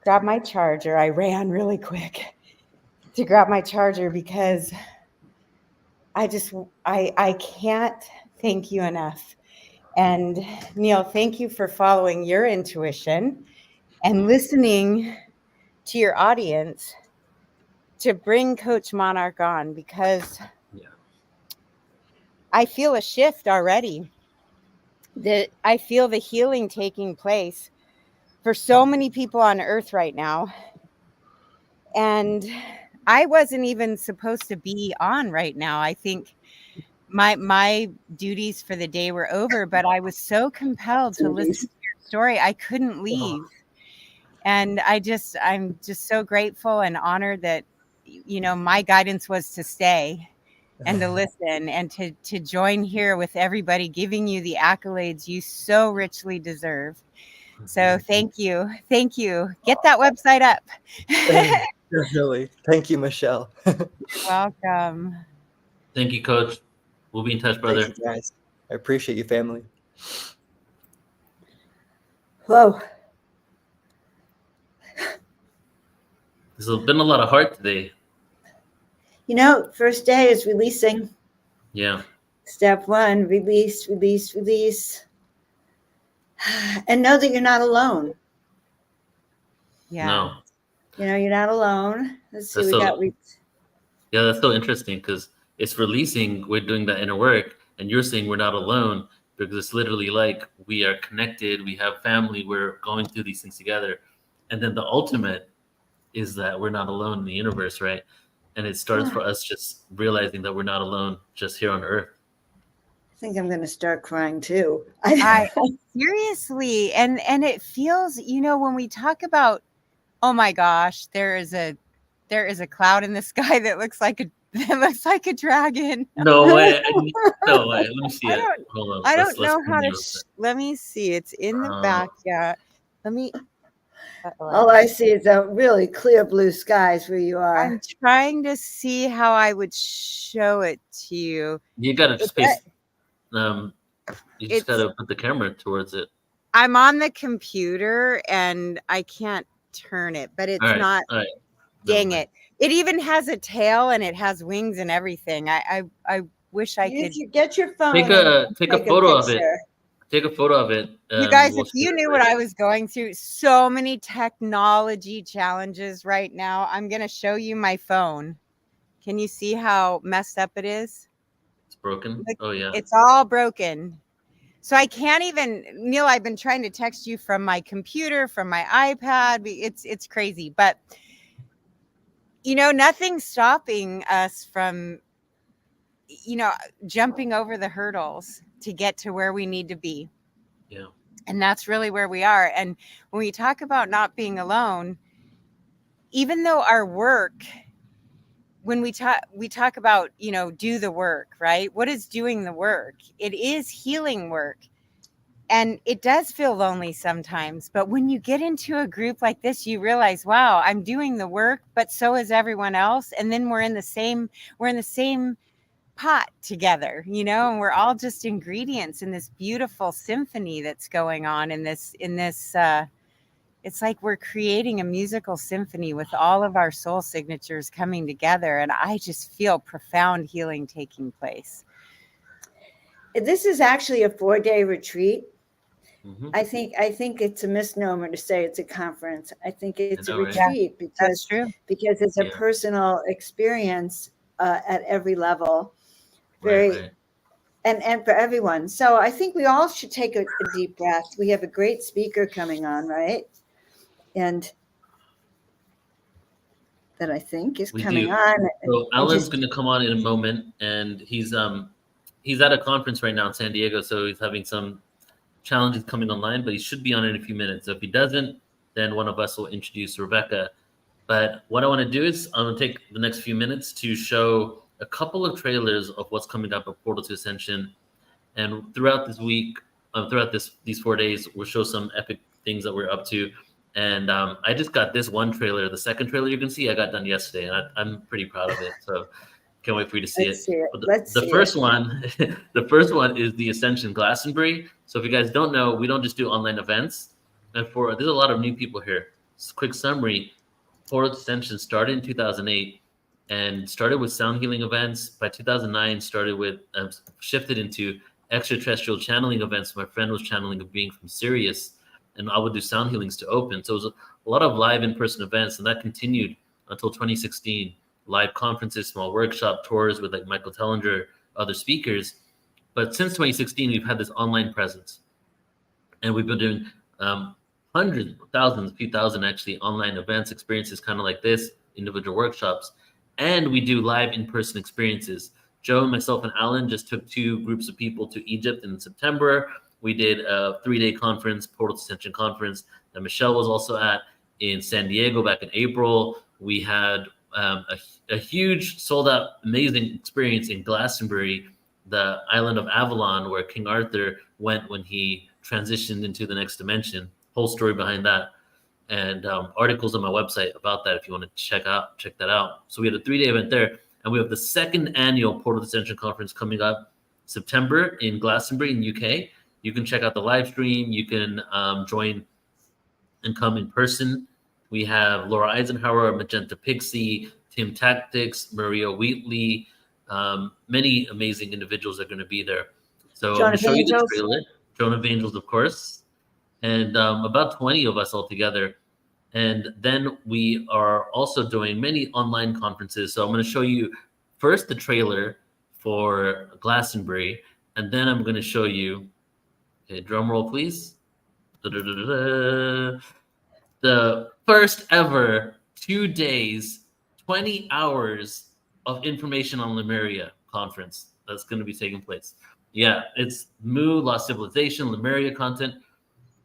grab my charger. I ran really quick to grab my charger because I can't thank you enough. And Neil, thank you for following your intuition and listening to your audience to bring Coach Monarch on, because I feel a shift already. That I feel the healing taking place for so many people on earth right now. And I wasn't even supposed to be on right now. I think my duties for the day were over, but I was so compelled to listen to your story. I couldn't leave. And I'm just so grateful and honored that, you know, my guidance was to stay and to listen and to join here with everybody giving you the accolades you so richly deserve. So thank you. Thank you. Get that website up. Definitely. Thank you, Michelle. Welcome. Thank you, Coach. We'll be in touch, brother. Thank you, guys. I appreciate you, family. Whoa. There's been a lot of heart today. You know, first day is releasing. Yeah. Step one, release, release, release. And know that you're not alone. Yeah. No. You know, you're not alone. Let's see, yeah, that's so interesting because it's releasing, we're doing that inner work, and you're saying we're not alone because it's literally like we are connected, we have family, we're going through these things together. And then the ultimate is that we're not alone in the universe, right? And it starts for us just realizing that we're not alone just here on earth. I think I'm going to start crying too. I seriously, and it feels, you know, when we talk about, oh my gosh, there is a cloud in the sky that looks like a dragon. No way. No way. Let me see it. Hold on. I don't know how to. Let me see. It's in the back. Yeah. Let me. All I see is a really clear blue skies where you are. I'm trying to see how I would show it to you. You gotta just face. You just gotta put the camera towards it. I'm on the computer and I can't turn it, but it's not. All right. Dang it! It even has a tail and it has wings and everything. I wish I could get your phone. Take a photo of it. Take a photo of it. You guys, if you knew what I was going through, so many technology challenges right now. I'm going to show you my phone. Can you see how messed up it is? It's broken. Oh, yeah. It's all broken. So I can't even, Neil, I've been trying to text you from my computer, from my iPad. It's crazy. But, you know, nothing's stopping us from, you know, jumping over the hurdles to get to where we need to be. Yeah. And that's really where we are. And when we talk about not being alone, even though our work, when we talk about, you know, do the work, right? What is doing the work? It is healing work. And it does feel lonely sometimes. But when you get into a group like this, you realize, wow, I'm doing the work, but so is everyone else. And then we're in the same pot together, you know, and we're all just ingredients in this beautiful symphony that's going on in this it's like we're creating a musical symphony with all of our soul signatures coming together, and I just feel profound healing taking place. This is actually a 4-day retreat. Mm-hmm. I think it's a misnomer to say it's a conference. I think it's a retreat, right? because That's true. Because it's a personal experience at every level. Very, and for everyone. So I think we all should take a deep breath. We have a great speaker coming on, right? And that I think is coming on. So Alan's going to come on in a moment, and he's at a conference right now in San Diego, so he's having some challenges coming online, but he should be on in a few minutes. So if he doesn't, then one of us will introduce Rebecca. But what I want to do is I'm going to take the next few minutes to show a couple of trailers of what's coming up at Portal to Ascension. And throughout this week, these 4 days, we'll show some epic things that we're up to. And I just got this one trailer. The second trailer you can see, I got done yesterday, and I'm pretty proud of it. So can't wait for you to see it. The first one is the Ascension Glastonbury. So if you guys don't know, we don't just do online events. And there's a lot of new people here. Just a quick summary. Portal to Ascension started in 2008 and started with sound healing events. By 2009, shifted into extraterrestrial channeling events. My friend was channeling a being from Sirius, and I would do sound healings to open. So it was a lot of live in-person events, and that continued until 2016. Live conferences, small workshop tours with like Michael Tellinger, other speakers. But since 2016, we've had this online presence, and we've been doing hundreds, thousands, a few thousand actually online events, experiences kind of like this, individual workshops, and we do live in-person experiences. Joe, myself, and Alan just took 2 groups of people to Egypt in September. We did a 3-day conference, Portal to Ascension conference, that Michelle was also at in San Diego back in April. We had a huge sold-out, amazing experience in Glastonbury, the island of Avalon, where King Arthur went when he transitioned into the next dimension. Whole story behind that, and articles on my website about that if you want to check that out. So we had a 3-day event there, and we have the 2nd annual Portal to Ascension conference coming up September in Glastonbury in UK. You can check out the live stream. You can join and come in person. We have Laura Eisenhower, Magenta Pixie, Tim Tactics, Maria Wheatley. Many amazing individuals are going to be there. So I'm going to show you the trailer. Joan of Angels, of course, and about 20 of us all together. And then we are also doing many online conferences. So I'm going to show you first the trailer for Glastonbury, and then I'm going to show you, okay, drum roll, please. The first ever 2 days, 20 hours of information on Lemuria conference that's going to be taking place. Yeah, it's Mu, Lost Civilization, Lemuria content.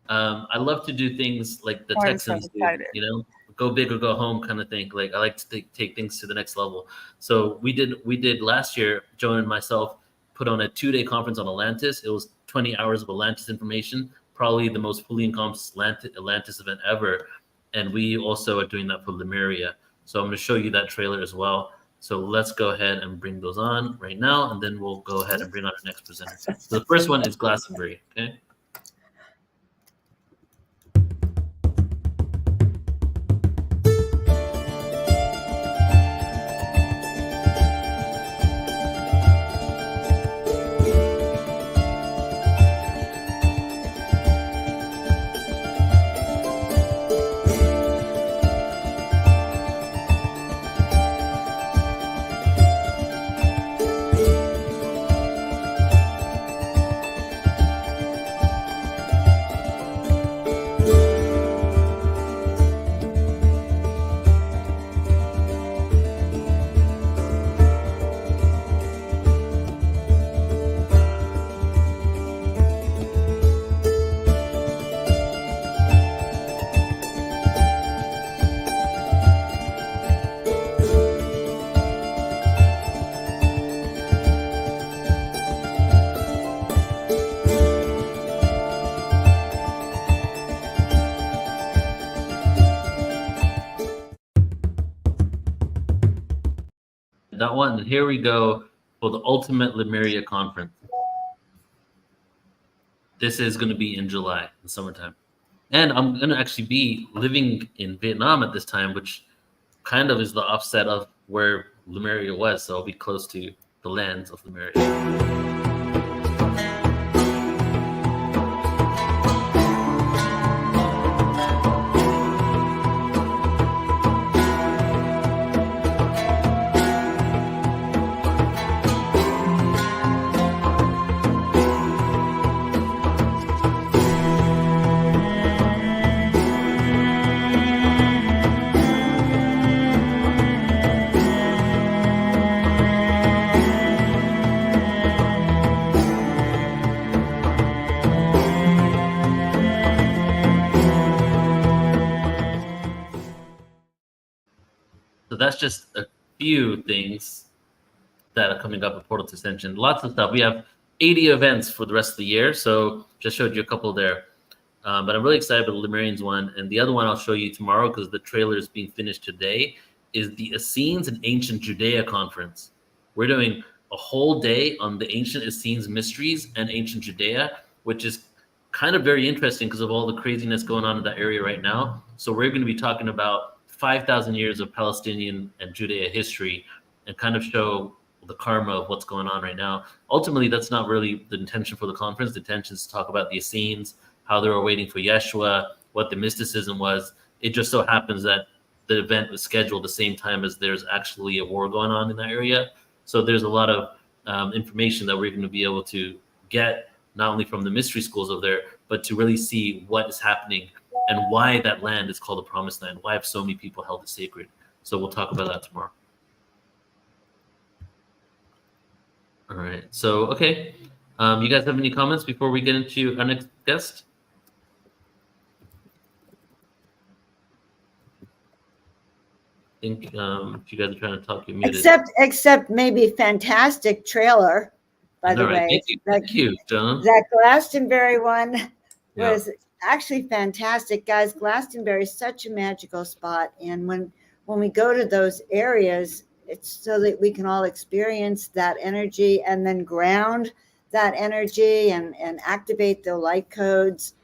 I love to do things like the Texans do, you know, go big or go home kind of thing. Like I like to take things to the next level. So we did last year, Joan and myself put on a 2-day conference on Atlantis. It was 20 hours of Atlantis information, probably the most fully encompassed Atlantis event ever. And we also are doing that for Lemuria. So I'm going to show you that trailer as well. So let's go ahead and bring those on right now, and then we'll go ahead and bring on our next presenter. So the first one is Glastonbury, okay? That one, here we go for the Ultimate Lemuria Conference. This is going to be in July, in summertime. And I'm going to actually be living in Vietnam at this time, which kind of is the offset of where Lemuria was. So I'll be close to the lands of Lemuria. So that's just a few things that are coming up at Portal to Ascension. Lots of stuff. We have 80 events for the rest of the year. So just showed you a couple there. But I'm really excited about the Lemurians one. And the other one I'll show you tomorrow, because the trailer is being finished today, is the Essenes and Ancient Judea Conference. We're doing a whole day on the ancient Essenes mysteries and ancient Judea, which is kind of very interesting because of all the craziness going on in that area right now. So we're going to be talking about 5,000 years of Palestinian and Judea history and kind of show the karma of what's going on right now. Ultimately, that's not really the intention for the conference. The intention is to talk about the Essenes, how they were waiting for Yeshua, what the mysticism was. It just so happens that the event was scheduled the same time as there's actually a war going on in that area. So there's a lot of information that we're going to be able to get, not only from the mystery schools over there, but to really see what is happening and why that land is called the Promised Land. Why have so many people held it sacred? So we'll talk about that tomorrow. All right. So, okay. You guys have any comments before we get into our next guest? I think if you guys are trying to talk, you're muted. Except maybe fantastic trailer, by the way. Thank you, John. That Glastonbury one was actually fantastic, guys. Glastonbury is such a magical spot, and when we go to those areas, it's so that we can all experience that energy and then ground that energy and activate the light codes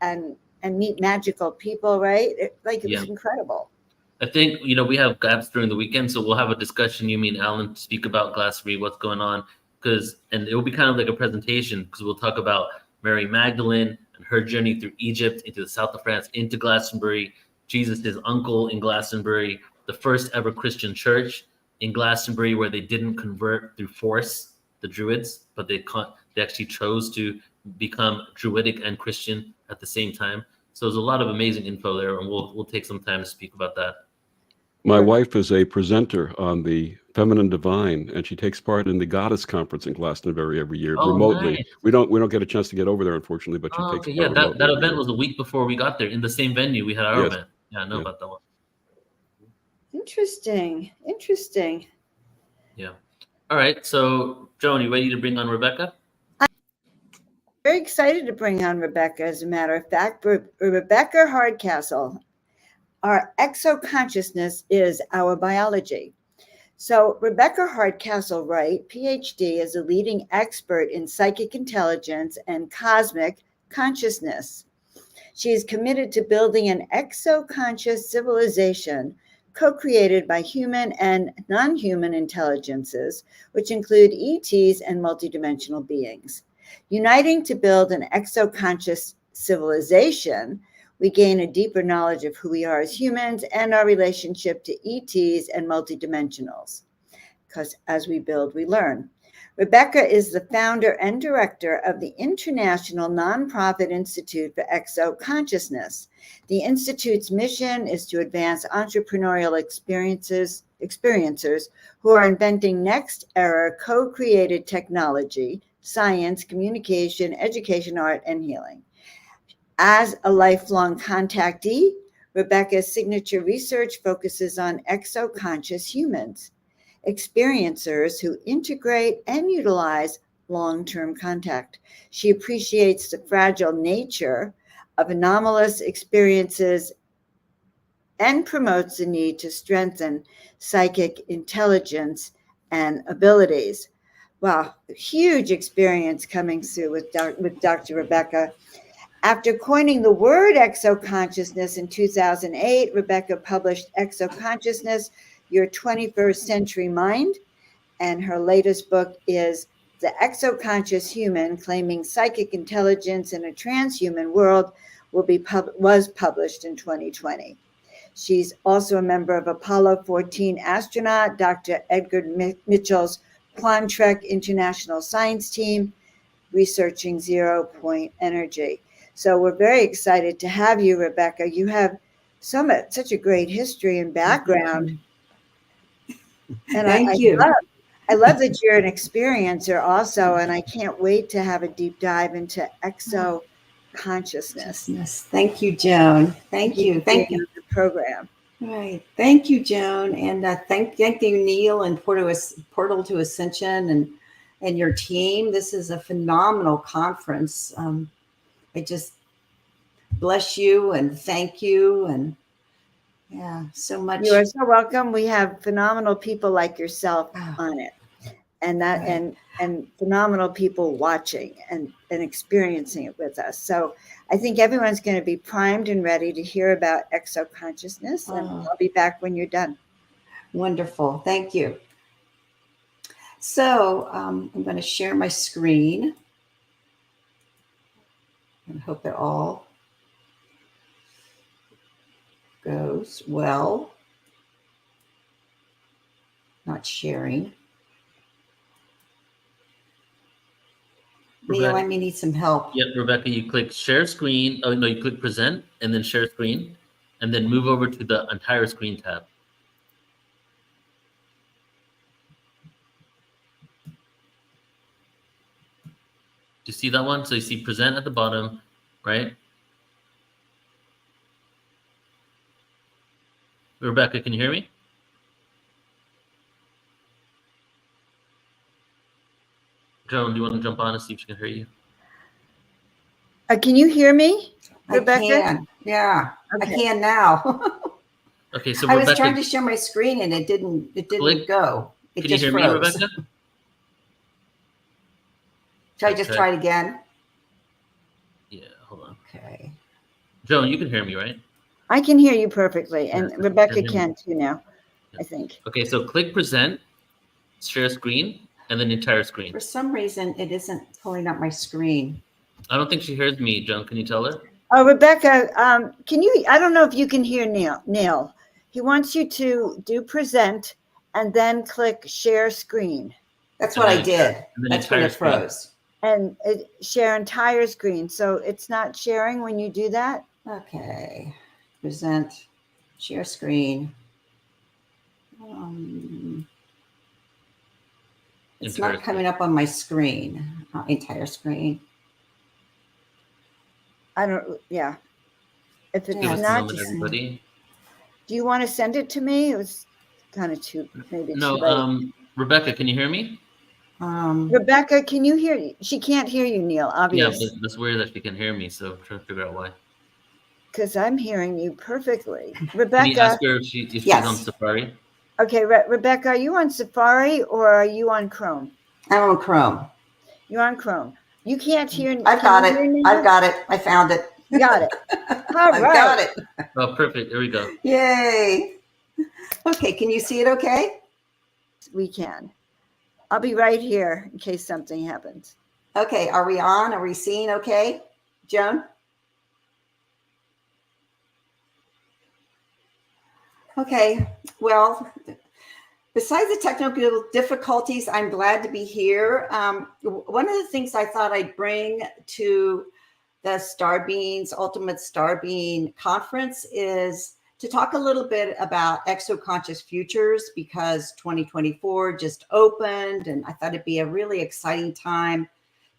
and meet magical people, right? It was incredible. I think, we have gaps during the weekend, so we'll have a discussion, you mean Alan, to speak about Glastonbury, what's going on, and it will be kind of like a presentation, because we'll talk about Mary Magdalene and her journey through Egypt into the south of France, into Glastonbury, Jesus, his uncle in Glastonbury, the first ever Christian church in Glastonbury, where they didn't convert through force, the Druids, but they actually chose to become Druidic and Christian at the same time. So there's a lot of amazing info there, and we'll take some time to speak about that. My wife is a presenter on the Feminine Divine, and she takes part in the Goddess Conference in Glastonbury every year remotely. Nice. We don't get a chance to get over there, unfortunately, but she takes part. Yeah, that event was a week before we got there in the same venue we had our event. Yeah, I know about that one. Interesting. Yeah. All right. So, Joan, you ready to bring on Rebecca? I'm very excited to bring on Rebecca, as a matter of fact. Rebecca Hardcastle. Our exoconsciousness is our biology. So Rebecca Hardcastle Wright, PhD, is a leading expert in psychic intelligence and cosmic consciousness. She is committed to building an exoconscious civilization co-created by human and non-human intelligences, which include ETs and multidimensional beings. Uniting to build an exoconscious civilization, we gain a deeper knowledge of who we are as humans and our relationship to ETs and multidimensionals. Because as we build, we learn. Rebecca is the founder and director of the International Nonprofit Institute for Exoconsciousness. The Institute's mission is to advance entrepreneurial experiencers who are inventing next-era co-created technology, science, communication, education, art, and healing. As a lifelong contactee, Rebecca's signature research focuses on exoconscious humans, experiencers who integrate and utilize long-term contact. She appreciates the fragile nature of anomalous experiences and promotes the need to strengthen psychic intelligence and abilities. Wow, huge experience coming through with Dr. Rebecca. After coining the word exoconsciousness in 2008, Rebecca published Exoconsciousness, Your 21st Century Mind, and her latest book is The Exoconscious Human, Claiming Psychic Intelligence in a Transhuman World, was published in 2020. She's also a member of Apollo 14 astronaut, Dr. Edgar Mitchell's Quantrek International Science Team, researching zero-point energy. So we're very excited to have you, Rebecca. You have such a great history and background. And Thank you. I love that you're an experiencer also, and I can't wait to have a deep dive into exoconsciousness. Thank you, Joan. Thank you. The program. Right. Thank you, Joan. And thank you, Neil and Portal to Ascension and your team. This is a phenomenal conference. I just bless you and thank you. And yeah, so much. You are so welcome. We have phenomenal people like yourself on it. And that and phenomenal people watching and experiencing it with us. So I think everyone's going to be primed and ready to hear about exo-consciousness, and I'll be back when you're done. Wonderful. Thank you. So I'm going to share my screen and hope it all goes well. Not sharing. Neil, I may need some help. Yep, Rebecca, you click share screen. Oh, no, you click present and then share screen, and then move over to the entire screen tab. Do you see that one? So you see present at the bottom, right? Rebecca, can you hear me? Joan, do you want to jump on and see if she can hear you? Can you hear me, Rebecca? I can. Yeah, okay. I can now. Okay, so I Rebecca, was trying to share my screen and it didn't go. It can just you hear froze. me, Rebecca? Should I just try it again? Yeah, hold on. Okay. Joan, you can hear me, right? I can hear you perfectly, and Yes, Rebecca can hear can me. too now, I think. Okay, so click present, share screen, and then entire screen. For some reason, it isn't pulling up my screen. I don't think she hears me, Joan. Can you tell her? Oh, Rebecca, can you? I don't know if you can hear Neil. He wants you to do present and then click share screen. That's what I did. That's when it froze. And share entire screen. So it's not sharing when you do that? Okay. Present, share screen. It's not coming up on my screen, entire screen. Yeah. If it's Give us a not, moment, everybody. do you want to send it to me? It was kind of maybe too late. No, Rebecca, can you hear me? Rebecca, can you hear? She can't hear you, Neil, obviously. Yeah, but that's weird that she can hear me, so I'm trying to figure out why. Because I'm hearing you perfectly. Can you Rebecca. ask her if she's on Safari? Okay, Rebecca, are you on Safari or are you on Chrome? I'm on Chrome. You're on Chrome. You can't hear. I've got it. I've got it. I found it. You got it. All right. Got it. Oh, perfect. There we go. Yay. Okay, can you see it okay? We can. I'll be right here in case something happens. Okay, are we on? Are we seeing okay, Joan? Okay, well, besides the technical difficulties, I'm glad to be here. One of the things I thought I'd bring to the Star Beings Ultimate Star Being Conference is to talk a little bit about exoconscious futures, because 2024 just opened, and I thought it'd be a really exciting time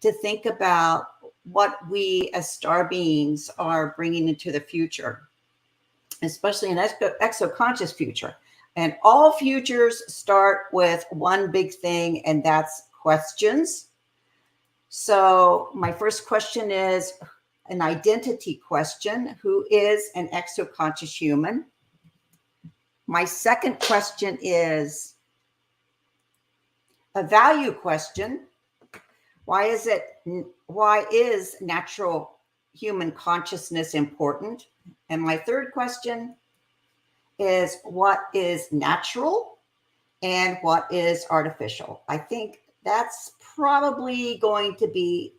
to think about what we as star beings are bringing into the future, especially an exoconscious future. And all futures start with one big thing, and that's questions. So my first question is an identity question. Who is an exoconscious human? My second question is a value question. Why is natural human consciousness important? And my third question is, what is natural and what is artificial? I think that's probably going to be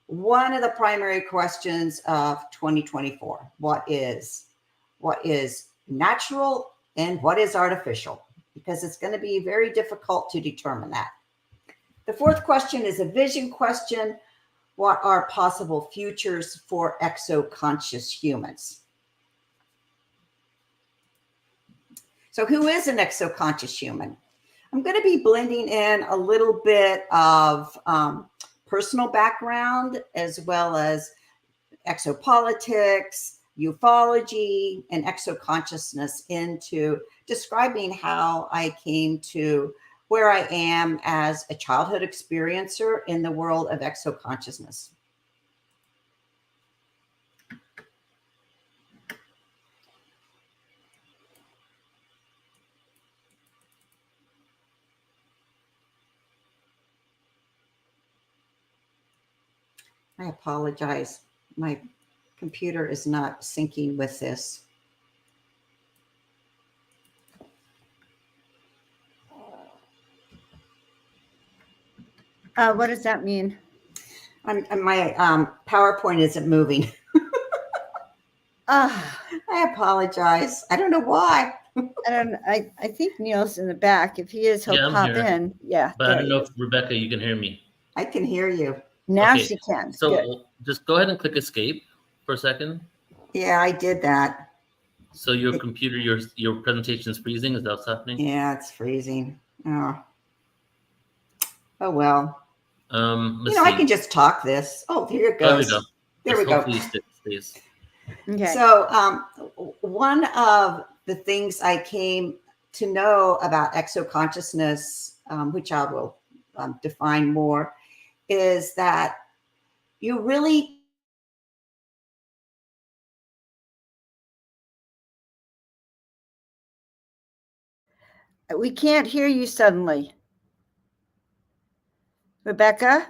one of the primary questions of 2024. What is natural and what is artificial? Because it's going to be very difficult to determine that. The fourth question is a vision question. What are possible futures for exoconscious humans? So who is an exoconscious human? I'm going to be blending in a little bit of personal background, as well as exopolitics, ufology and exoconsciousness into describing how I came to where I am as a childhood experiencer in the world of exoconsciousness. I apologize. My computer is not syncing with this. What does that mean? My PowerPoint isn't moving. I apologize. I don't know why. I think Neil's in the back. If he is, he'll Yeah, I'm pop here. in. Yeah. But I there don't he know is. if Rebecca, you can hear me. I can hear you. Now Okay, she can. So Good. just go ahead and click escape for a second. Yeah, I did that. So your computer, your presentation is freezing. Is that what's happening? Yeah, it's freezing. Oh well. Let's I see. can just talk this. Oh, here it There we goes. go. There we go. Hopefully it stays. Okay. So one of the things I came to know about exoconsciousness, which I will define more, is that you really We can't hear you suddenly. Rebecca?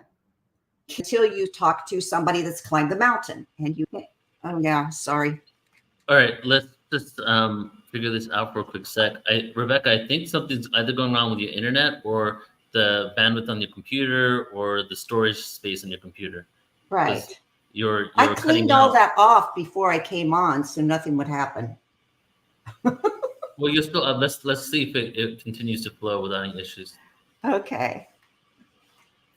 until you talk to somebody that's climbed the mountain and you oh yeah, sorry. All right, let's just figure this out for a quick sec. Rebecca, I think something's either going on with your internet or the bandwidth on your computer or the storage space on your computer. Right. You're I cleaned cutting all out. that off before I came on, so nothing would happen. Well, you're still. Let's see if it continues to flow without any issues. Okay.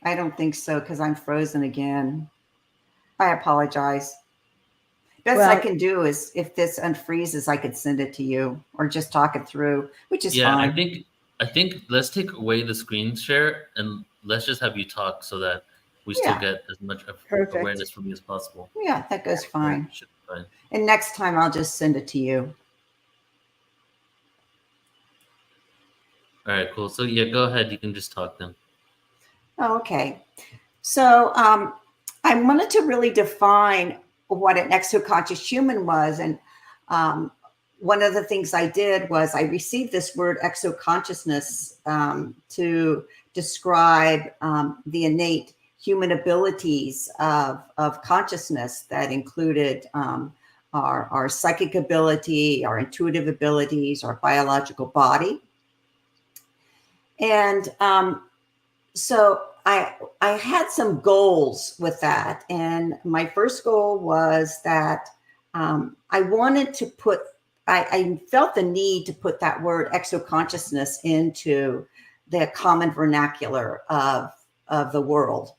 I don't think so because I'm frozen again. I apologize. Best I can do is if this unfreezes, I could send it to you or just talk it through, which is Yeah, fine. I think let's take away the screen share and let's just have you talk so that we still get as much awareness from you as possible. Yeah, that goes fine. Should be fine. And next time I'll just send it to you. All right, cool. So yeah, go ahead. You can just talk then. Oh, okay. So I wanted to really define what an exoconscious human was. And one of the things I did was I received this word exoconsciousness to describe the innate human abilities of consciousness that included our psychic ability, our intuitive abilities, our biological body. And so I had some goals with that. And my first goal was that I wanted to I felt the need to put that word exoconsciousness into the common vernacular of the world.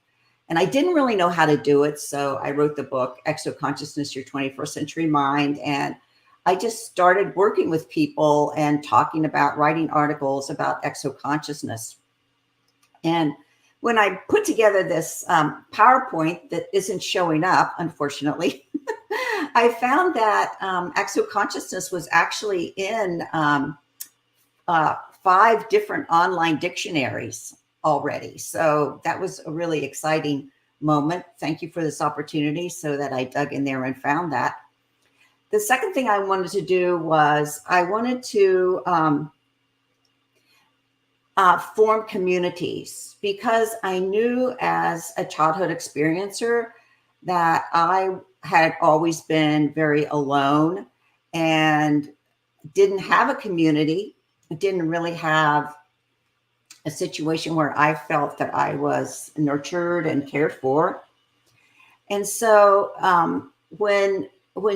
And I didn't really know how to do it. So I wrote the book, Exoconsciousness, Your 21st Century Mind. And I just started working with people and talking about writing articles about exoconsciousness. And when I put together this PowerPoint that isn't showing up, unfortunately, I found that exoconsciousness was actually in 5 different online dictionaries already. So that was a really exciting moment. Thank you for this opportunity so that I dug in there and found that. The second thing I wanted to do was I wanted to form communities because I knew as a childhood experiencer that I had always been very alone and didn't have a community. I didn't really have a situation where I felt that I was nurtured and cared for. And so when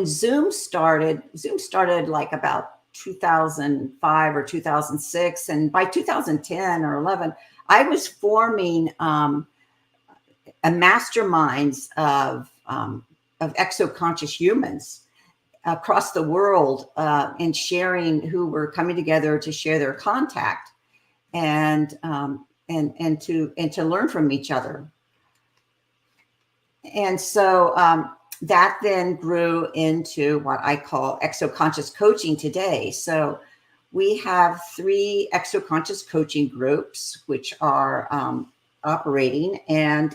Zoom started like about 2005 or 2006. And by 2010 or 11, I was forming a masterminds of exoconscious humans across the world and sharing who were coming together to share their contact and to learn from each other. And so that then grew into what I call exoconscious coaching today. So we have 3 exoconscious coaching groups, which are operating, and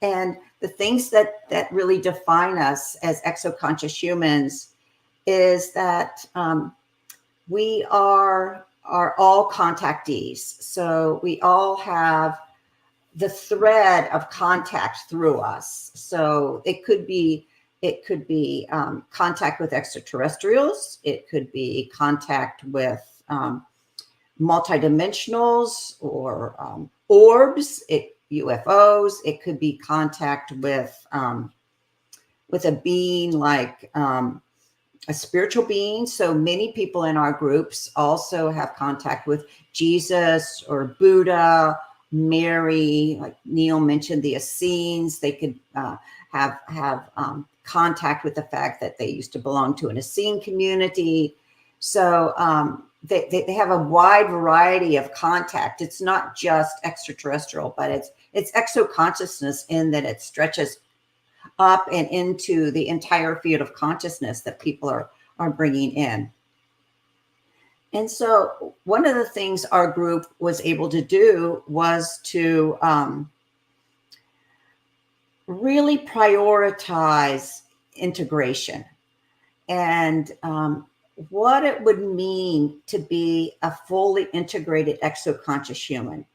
the things that really define us as exoconscious humans is that we are all contactees. So we all have the thread of contact through us. So it could be contact with extraterrestrials. It could be contact with multidimensionals or orbs, UFOs. It could be contact with a being like a spiritual being. So many people in our groups also have contact with Jesus or Buddha, Mary, like Neil mentioned, the Essenes. They could have contact with the fact that they used to belong to an Essene community. So they have a wide variety of contact. It's not just extraterrestrial, but it's exoconsciousness in that it stretches up and into the entire field of consciousness that people are bringing in. And so one of the things our group was able to do was to really prioritize integration and what it would mean to be a fully integrated exoconscious human.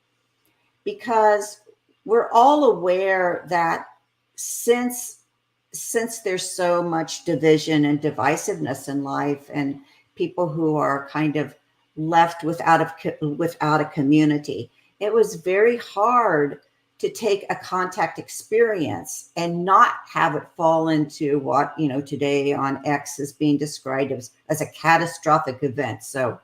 Because we're all aware that since there's so much division and divisiveness in life, and people who are kind of left without a community, it was very hard to take a contact experience and not have it fall into what, today on X is being described as a catastrophic event. So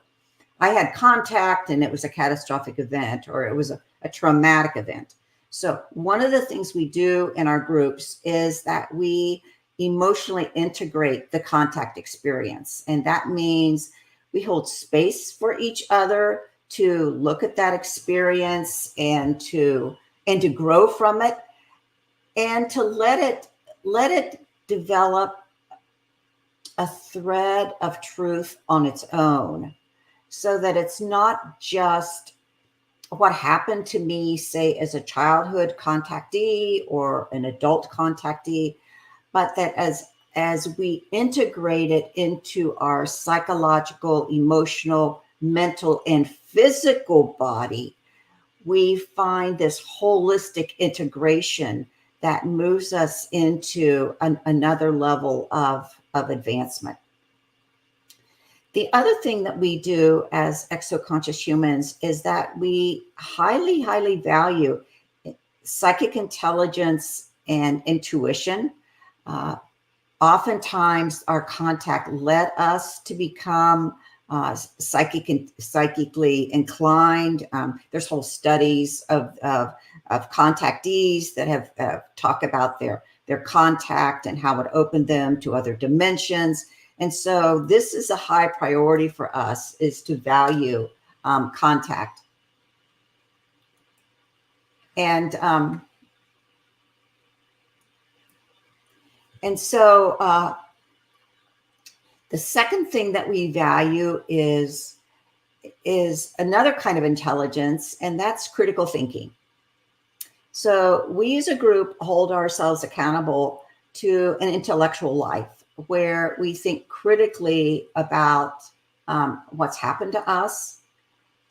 I had contact and it was a catastrophic event, or it was a traumatic event. So one of the things we do in our groups is that we emotionally integrate the contact experience. And that means we hold space for each other to look at that experience and to grow from it, and to let it develop a thread of truth on its own, so that it's not just what happened to me, say, as a childhood contactee or an adult contactee, but that as we integrate it into our psychological, emotional, mental, and physical body, we find this holistic integration that moves us into another level of advancement. The other thing that we do as exoconscious humans is that we highly, highly value psychic intelligence and intuition. Oftentimes, our contact led us to become psychically inclined. There's whole studies of contactees that have talked about their contact and how it opened them to other dimensions. And so this is a high priority for us, is to value contact. And so the second thing that we value is another kind of intelligence, and that's critical thinking. So we as a group hold ourselves accountable to an intellectual life where we think critically about what's happened to us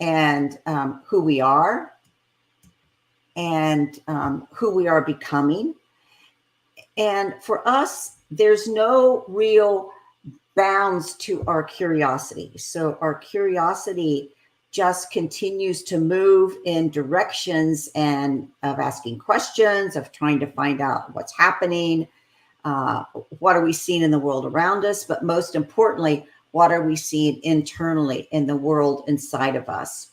and who we are and who we are becoming. And for us, there's no real bounds to our curiosity. So our curiosity just continues to move in directions and of asking questions, of trying to find out what's happening, what are we seeing in the world around us, but most importantly, what are we seeing internally in the world inside of us.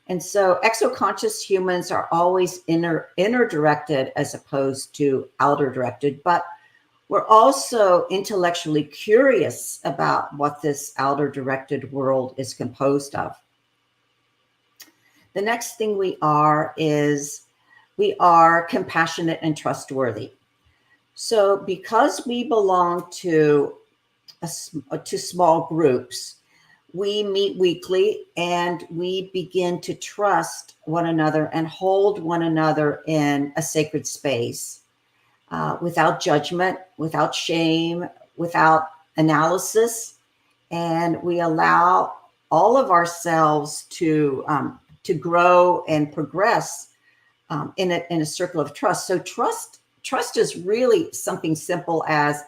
And so exoconscious humans are always inner directed as opposed to outer directed, but we're also intellectually curious about what this outer directed world is composed of. The next thing we are is we are compassionate and trustworthy. So because we belong to small groups, we meet weekly and we begin to trust one another and hold one another in a sacred space, without judgment, without shame, without analysis. And we allow all of ourselves to grow and progress in a circle of trust. So trust is really something simple as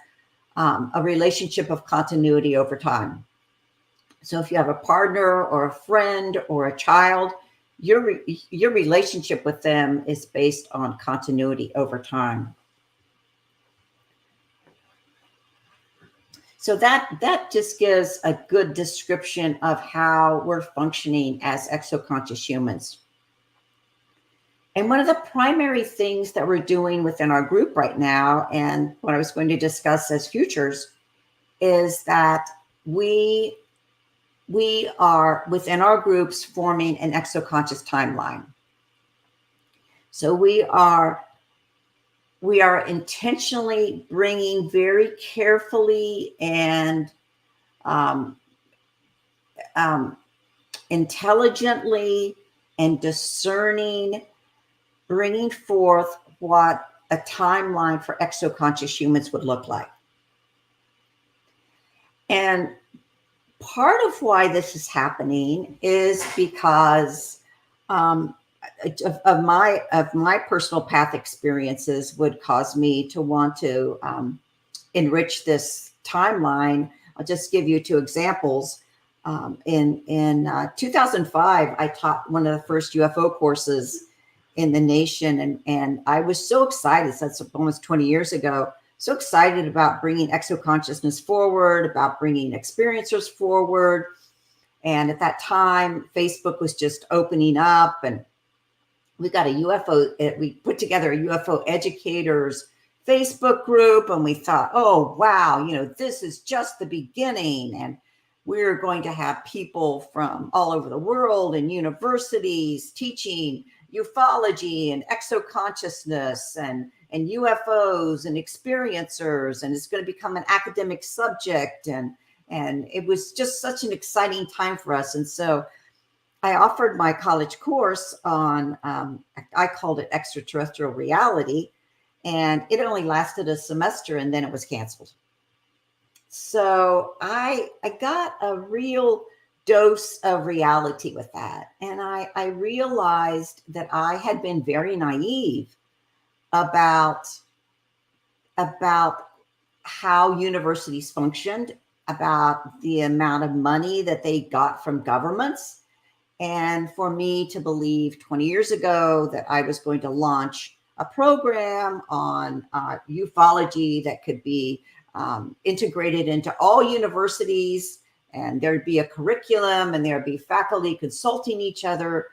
a relationship of continuity over time. So if you have a partner or a friend or a child, your relationship with them is based on continuity over time. So that just gives a good description of how we're functioning as exoconscious humans. And one of the primary things that we're doing within our group right now, and what I was going to discuss as futures, is that we are within our groups forming an exoconscious timeline. So we are intentionally bringing very carefully and intelligently and discerning, bringing forth what a timeline for exoconscious humans would look like. And part of why this is happening is because of my personal path experiences would cause me to want to enrich this timeline. I'll just give you two examples. In 2005, I taught one of the first UFO courses in the nation, and I was so excited. So that's almost 20 years ago. So excited about bringing exoconsciousness forward, about bringing experiencers forward. And at that time, Facebook was just opening up, and we got we put together a UFO educators Facebook group, and we thought, oh, wow, this is just the beginning. And we're going to have people from all over the world and universities teaching ufology and exoconsciousness and UFOs and experiencers, and it's going to become an academic subject. And it was just such an exciting time for us. And so I offered my college course on, I called it Extraterrestrial Reality, and it only lasted a semester and then it was canceled. So I got a real dose of reality with that. And I realized that I had been very naive about how universities functioned, about the amount of money that they got from governments. And for me to believe 20 years ago that I was going to launch a program on ufology that could be integrated into all universities, and there'd be a curriculum and there'd be faculty consulting each other.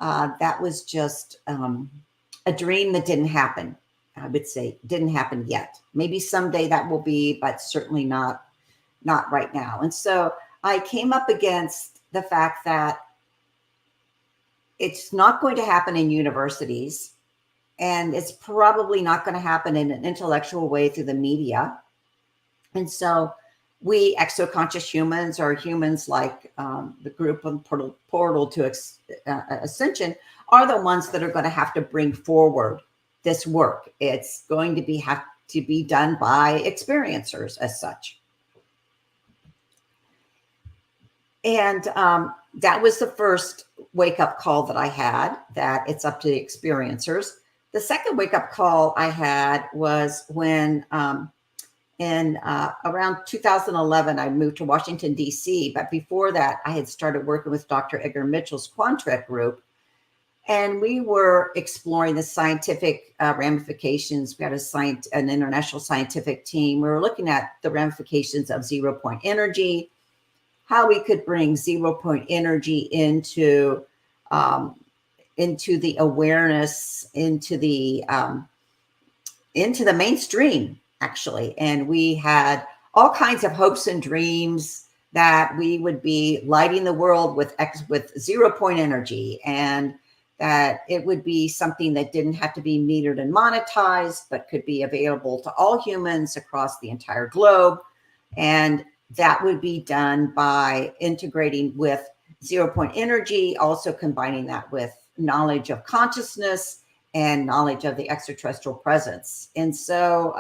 That was just a dream that didn't happen. I would say didn't happen yet. Maybe someday that will be, but certainly not right now. And so I came up against the fact that it's not going to happen in universities, and it's probably not going to happen in an intellectual way through the media. And so we exoconscious humans, or humans like the group of Portal to Ascension, are the ones that are going to have to bring forward this work. It's going to have to be done by experiencers as such. And that was the first wake-up call that I had, that it's up to the experiencers. The second wake-up call I had was when in around 2011, I moved to Washington, D.C. But before that, I had started working with Dr. Edgar Mitchell's Quantrek group. And we were exploring the scientific ramifications. We had an international scientific team. We were looking at the ramifications of zero-point energy, how we could bring zero-point energy into the awareness, into the mainstream, actually. And we had all kinds of hopes and dreams that we would be lighting the world with zero-point energy, and that it would be something that didn't have to be metered and monetized, but could be available to all humans across the entire globe. And that would be done by integrating with 0 point energy, also combining that with knowledge of consciousness and knowledge of the extraterrestrial presence. And so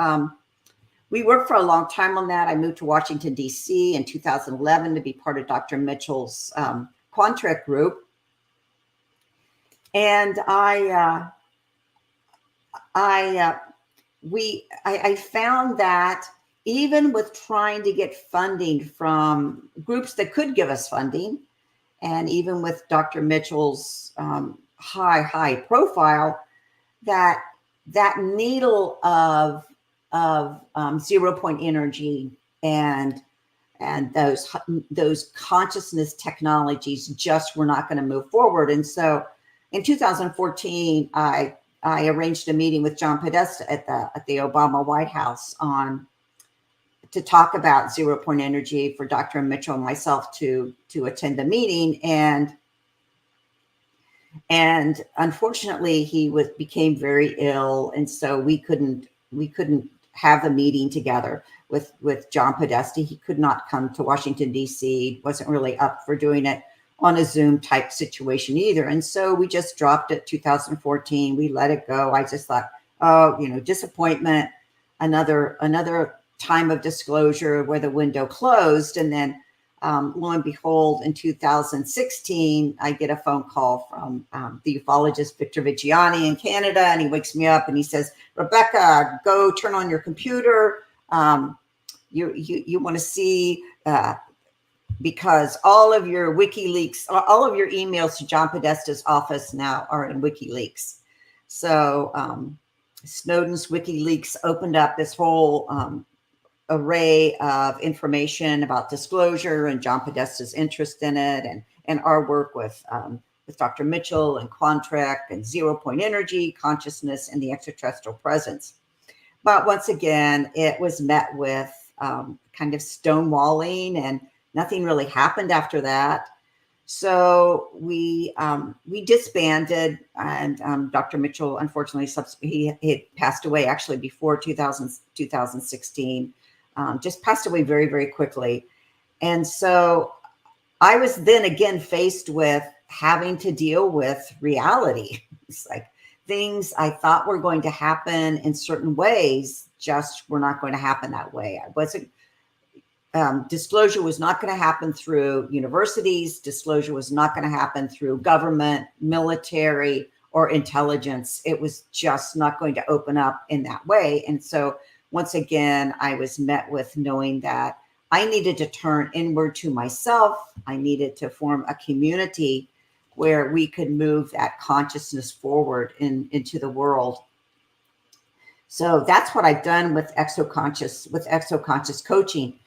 we worked for a long time on that. I moved to Washington, D.C. in 2011 to be part of Dr. Mitchell's Quantrek group. And I found that even with trying to get funding from groups that could give us funding, and even with Dr. Mitchell's high profile, that needle of 0 point energy and those consciousness technologies just were not going to move forward. And so in 2014, I arranged a meeting with John Podesta at the Obama White House to talk about 0 point energy for Dr. Mitchell and myself to attend the meeting. And unfortunately, he became very ill, and so we couldn't have the meeting together with John Podesta. He could not come to Washington, D.C., wasn't really up for doing it on a Zoom type situation either. And so we just dropped it 2014. We let it go. I just thought, disappointment, another time of disclosure where the window closed. And then lo and behold, in 2016, I get a phone call from the ufologist Victor Vigiani in Canada, and he wakes me up and he says, "Rebecca, go turn on your computer. You want to see, because all of your WikiLeaks, all of your emails to John Podesta's office now are in WikiLeaks." So Snowden's WikiLeaks opened up this whole array of information about disclosure and John Podesta's interest in it, and our work with Dr. Mitchell and Quantrek and 0 point energy, consciousness, and the extraterrestrial presence. But once again, it was met with kind of stonewalling, and nothing really happened after that. So we disbanded, and Dr. Mitchell, unfortunately, he had passed away actually before 2016. Just passed away very, very quickly. And so I was then again faced with having to deal with reality. It's like things I thought were going to happen in certain ways just were not going to happen that way. I wasn't, disclosure was not going to happen through universities. Disclosure was not going to happen through government, military, or intelligence. It was just not going to open up in that way. And so once again, I was met with knowing that I needed to turn inward to myself. I needed to form a community where we could move that consciousness forward into the world. So that's what I've done with exoconscious coaching.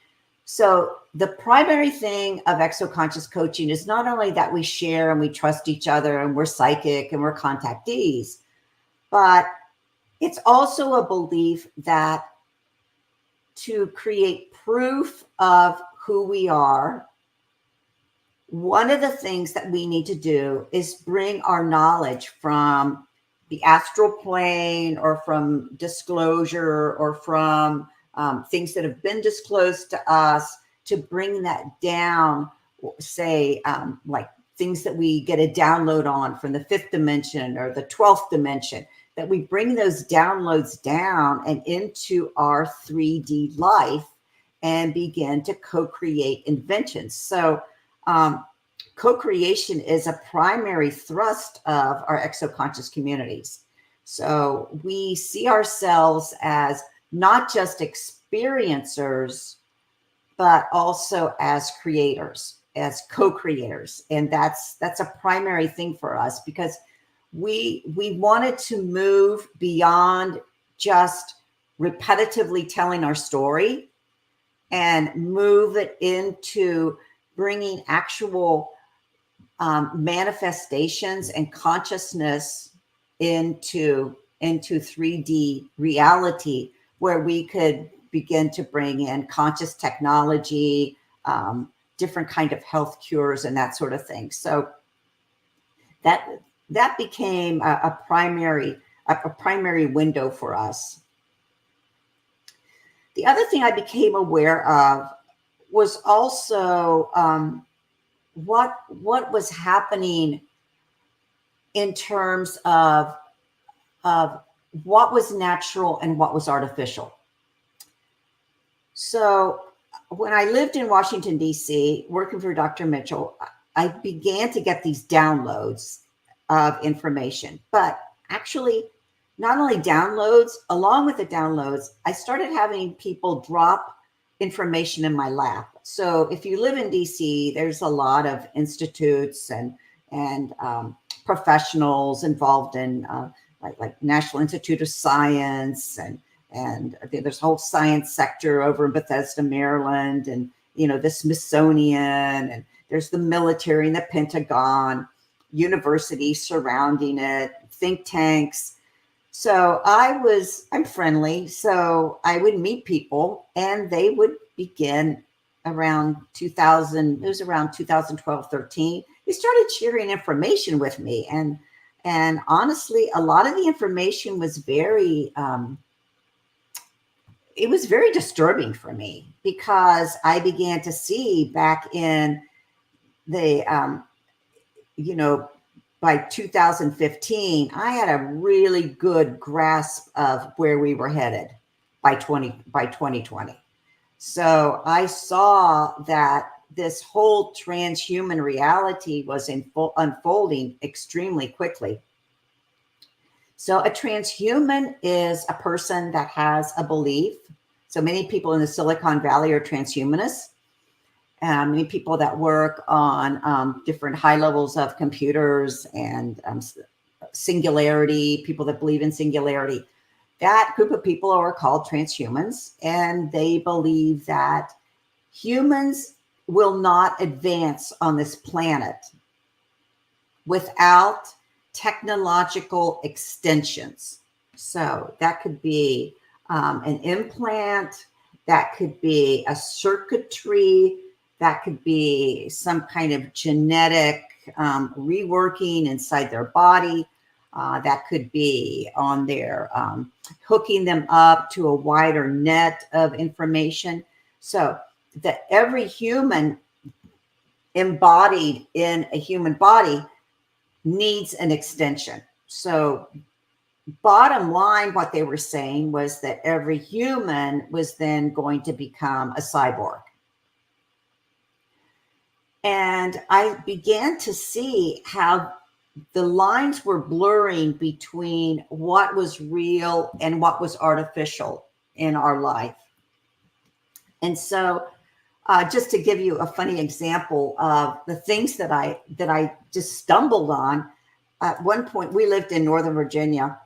So the primary thing of exoconscious coaching is not only that we share and we trust each other and we're psychic and we're contactees, but it's also a belief that to create proof of who we are, one of the things that we need to do is bring our knowledge from the astral plane or from disclosure or from things that have been disclosed to us, to bring that down, say, like things that we get a download on from the 5th dimension or the 12th dimension, that we bring those downloads down and into our 3D life and begin to co-create inventions. So co-creation is a primary thrust of our exoconscious communities. So we see ourselves as not just experiencers, but also as creators, as co-creators. And that's a primary thing for us, because we wanted to move beyond just repetitively telling our story and move it into bringing actual manifestations and consciousness into 3D reality, where we could begin to bring in conscious technology, different kind of health cures and that sort of thing. So that became a primary window for us. The other thing I became aware of was also what was happening in terms of what was natural and what was artificial. So when I lived in Washington, D.C., working for Dr. Mitchell, I began to get these downloads of information. But actually, not only downloads, along with the downloads, I started having people drop information in my lap. So if you live in DC, there's a lot of institutes and professionals involved in like National Institute of Science, and there's a whole science sector over in Bethesda, Maryland, and the Smithsonian, and there's the military and the Pentagon, universities surrounding it, think tanks. So I'm friendly. So I would meet people, and they would begin around 2000, it was around 2012, 13. They started sharing information with me. And honestly, a lot of the information was very disturbing for me, because I began to see back in the, by 2015, I had a really good grasp of where we were headed by 2020. So I saw that this whole transhuman reality was unfolding extremely quickly. So a transhuman is a person that has a belief. So many people in the Silicon Valley are transhumanists. Many people that work on different high levels of computers and singularity, people that believe in singularity, that group of people are called transhumans, and they believe that humans will not advance on this planet without technological extensions. So that could be an implant, that could be a circuitry, that could be some kind of genetic reworking inside their body. That could be on their hooking them up to a wider net of information. So that every human embodied in a human body needs an extension. So bottom line, what they were saying was that every human was then going to become a cyborg. And I began to see how the lines were blurring between what was real and what was artificial in our life. And so just to give you a funny example of the things that I just stumbled on, at one point we lived in Northern Virginia,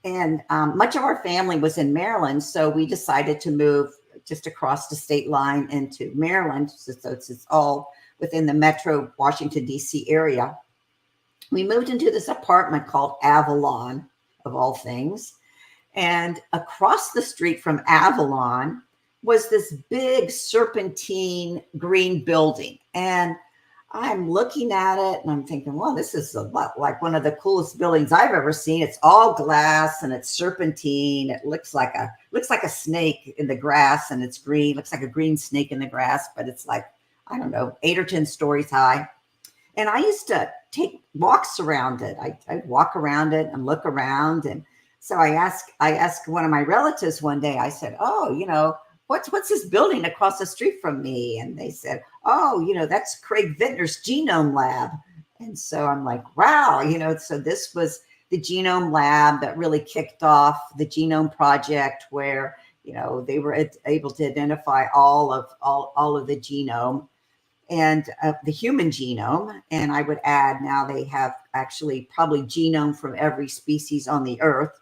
and much of our family was in Maryland. So we decided to move just across the state line into Maryland. So it's all within the metro Washington, D.C. area. We moved into this apartment called Avalon, of all things. And across the street from Avalon was this big serpentine green building. And I'm looking at it and I'm thinking, well, this is a lot like one of the coolest buildings I've ever seen. It's all glass and it's serpentine. It looks like a snake in the grass, and it's green. It looks like a green snake in the grass, but it's like, I don't know, 8 or 10 stories high. And I used to take walks around it. I'd walk around it and look around. And so I asked one of my relatives one day, I said, oh, what's this building across the street from me? And they said, oh, that's Craig Vintner's Genome Lab. And so I'm like, wow, so this was the Genome Lab that really kicked off the Genome Project, where, they were able to identify all of the genome and the human genome. And I would add, now they have actually probably genome from every species on the earth.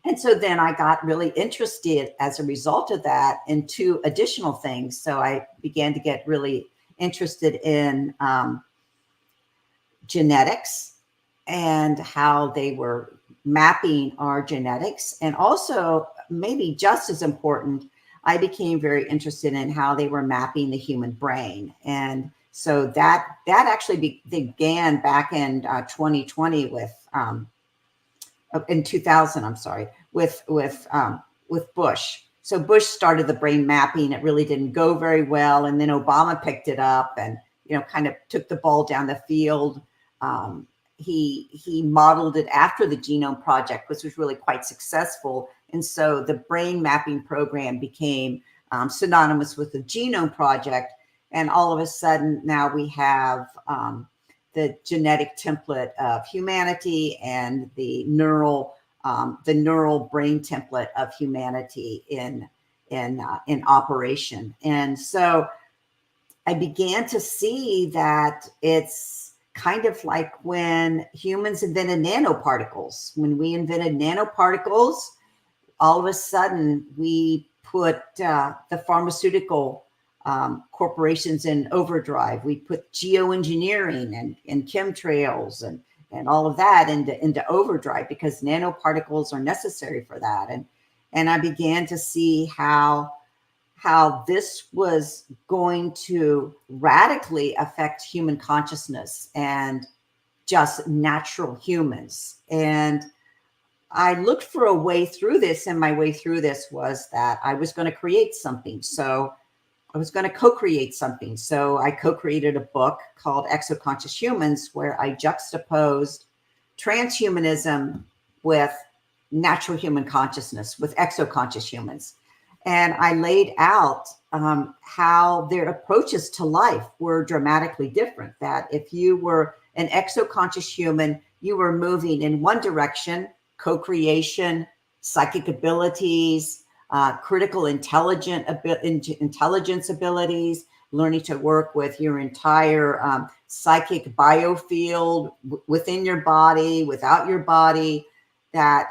And so then I got really interested as a result of that in 2 additional things. So I began to get really interested in genetics and how they were mapping our genetics. And also, maybe just as important, I became very interested in how they were mapping the human brain. And So that actually began back in 2020 with in 2000. I'm sorry, with Bush. So Bush started the brain mapping. It really didn't go very well, and then Obama picked it up and kind of took the ball down the field. He modeled it after the Genome Project, which was really quite successful. And so the brain mapping program became synonymous with the Genome Project. And all of a sudden now we have the genetic template of humanity and the neural brain template of humanity in operation. And so I began to see that it's kind of like when humans invented nanoparticles. When we invented nanoparticles, all of a sudden we put the pharmaceutical corporations in overdrive. We put geoengineering and chemtrails and all of that into overdrive because nanoparticles are necessary for that. And I began to see how this was going to radically affect human consciousness and just natural humans. And I looked for a way through this, and my way through this was that I was going to create something. So I was going to co-create something. So I co-created a book called Exoconscious Humans, where I juxtaposed transhumanism with natural human consciousness, with exoconscious humans. And I laid out how their approaches to life were dramatically different. That if you were an exoconscious human, you were moving in one direction, co-creation, psychic abilities, critical intelligence abilities, learning to work with your entire psychic biofield within your body, without your body, that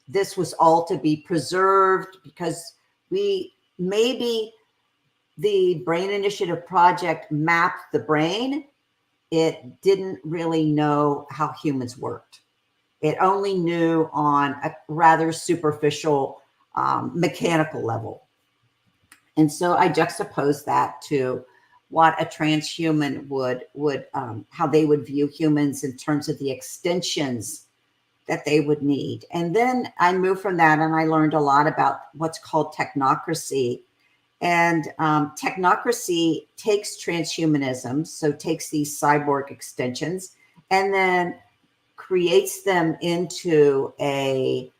this was all to be preserved because maybe the Brain Initiative Project mapped the brain. It didn't really know how humans worked. It only knew on a rather superficial mechanical level. And so I juxtaposed that to what a transhuman would how they would view humans in terms of the extensions that they would need. And then I moved from that and I learned a lot about what's called technocracy. And technocracy takes transhumanism, so takes these cyborg extensions, and then creates them into an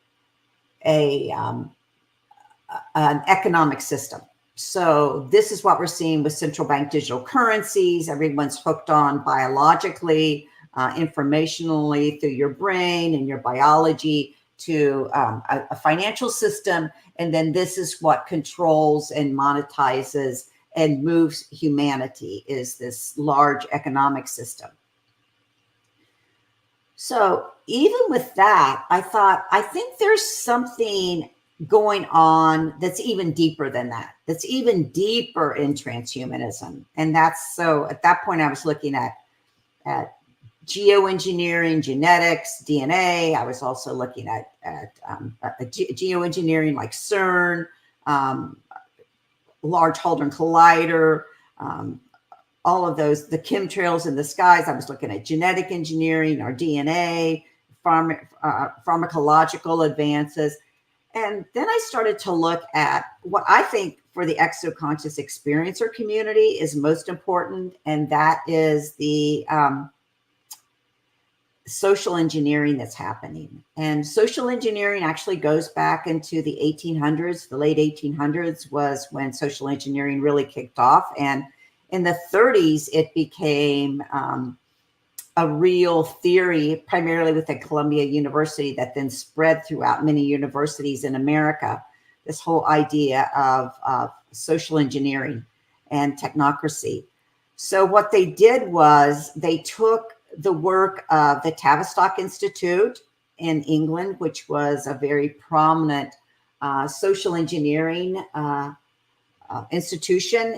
economic system. So this is what we're seeing with central bank digital currencies. Everyone's hooked on biologically, informationally through your brain and your biology to a financial system. And then this is what controls and monetizes and moves humanity, is this large economic system. So even with that, I thought, I think there's something going on that's even deeper than that, that's even deeper in transhumanism. And that's, so at that point I was looking at geoengineering, genetics, DNA. I was also looking at geoengineering like CERN, Large Hadron Collider, all of those, the chemtrails in the skies. I was looking at genetic engineering, our DNA, pharmacological advances. And then I started to look at what I think for the exoconscious experiencer community is most important, and that is the social engineering that's happening. And social engineering actually goes back into the 1800s. The late 1800s was when social engineering really kicked off. And in the 30s, it became a real theory, primarily within Columbia University, that then spread throughout many universities in America, this whole idea of social engineering and technocracy. So what they did was they took the work of the Tavistock Institute in England, which was a very prominent social engineering institution.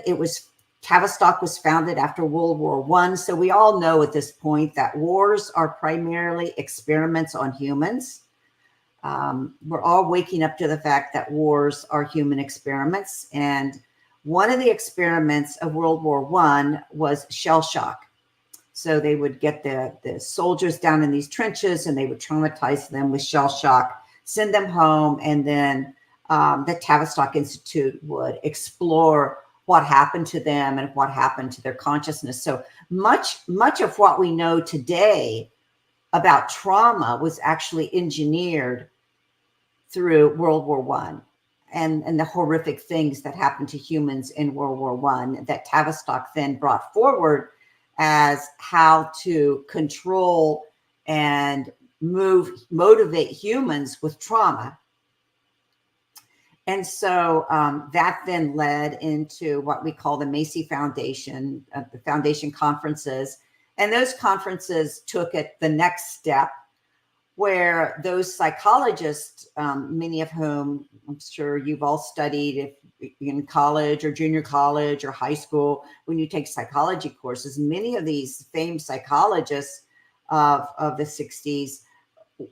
Tavistock was founded after World War I. So we all know at this point that wars are primarily experiments on humans. We're all waking up to the fact that wars are human experiments. And one of the experiments of World War I was shell shock. So they would get the soldiers down in these trenches and they would traumatize them with shell shock, send them home, and then the Tavistock Institute would explore what happened to them and what happened to their consciousness. So much of what we know today about trauma was actually engineered through World War I and the horrific things that happened to humans in World War I that Tavistock then brought forward as how to control and motivate humans with trauma. And so that then led into what we call the Macy Foundation, the foundation conferences. And those conferences took it the next step, where those psychologists, many of whom I'm sure you've all studied if in college or junior college or high school, when you take psychology courses, many of these famed psychologists of the 60s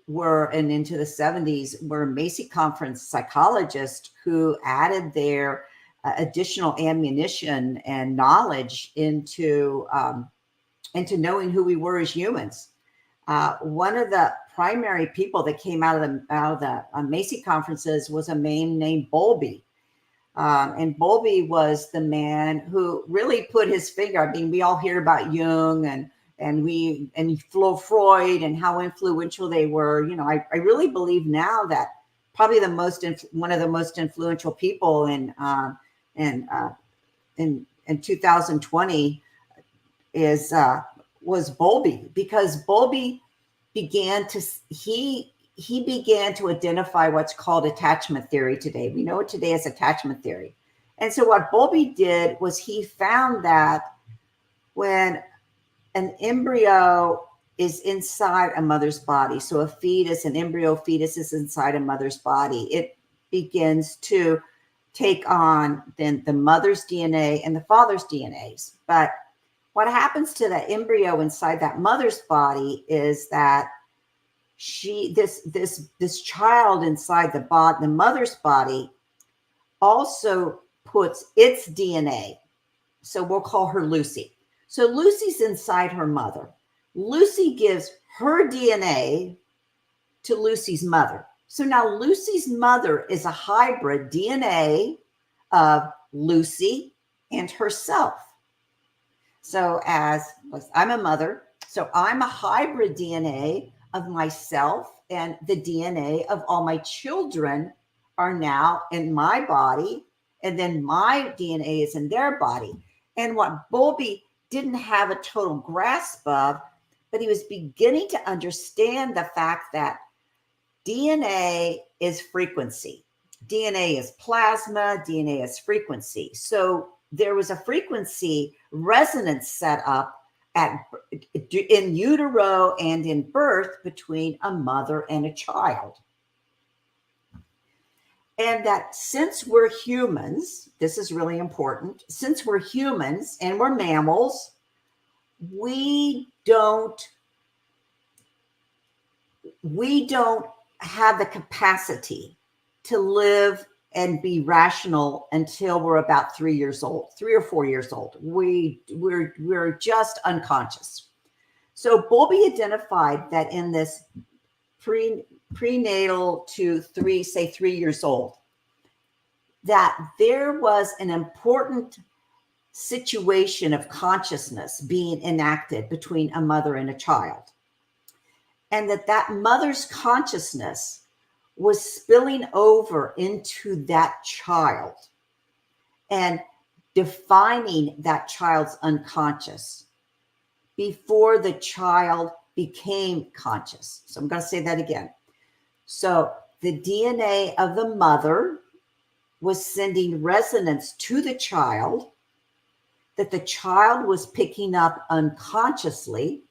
were, and into the 70s, were Macy Conference psychologists who added their additional ammunition and knowledge into knowing who we were as humans. One of the primary people that came out of the Macy conferences was a man named Bowlby. And Bowlby was the man who really put his finger. I mean, we all hear about Jung and Freud and how influential they were. You know, I really believe now that probably one of the most influential people in 2020 was Bowlby, because Bowlby began to identify what's called attachment theory today. We know it today as attachment theory. And so what Bowlby did was he found that when an embryo is inside a mother's body, so an embryo fetus is inside a mother's body, it begins to take on then the mother's DNA and the father's DNAs. But what happens to the embryo inside that mother's body is that this child inside the mother's body also puts its DNA. So we'll call her Lucy. So Lucy's inside her mother. Lucy gives her DNA to Lucy's mother. So now Lucy's mother is a hybrid DNA of Lucy and herself. So as I'm a mother, so I'm a hybrid DNA of myself, and the DNA of all my children are now in my body, and then my DNA is in their body. And what Bowlby didn't have a total grasp of, but he was beginning to understand the fact that DNA is frequency. DNA is plasma, DNA is frequency. So there was a frequency resonance set up in utero and in birth between a mother and a child. And that since we're humans, this is really important, since we're humans and we're mammals, we don't have the capacity to live and be rational until we're about 3 years old, 3 or 4 years old. We're just unconscious. So Bowlby identified that in this prenatal to 3 years old, that there was an important situation of consciousness being enacted between a mother and a child. And that mother's consciousness was spilling over into that child and defining that child's unconscious before the child became conscious. So I'm going to say that again. So the DNA of the mother was sending resonance to the child that the child was picking up unconsciously.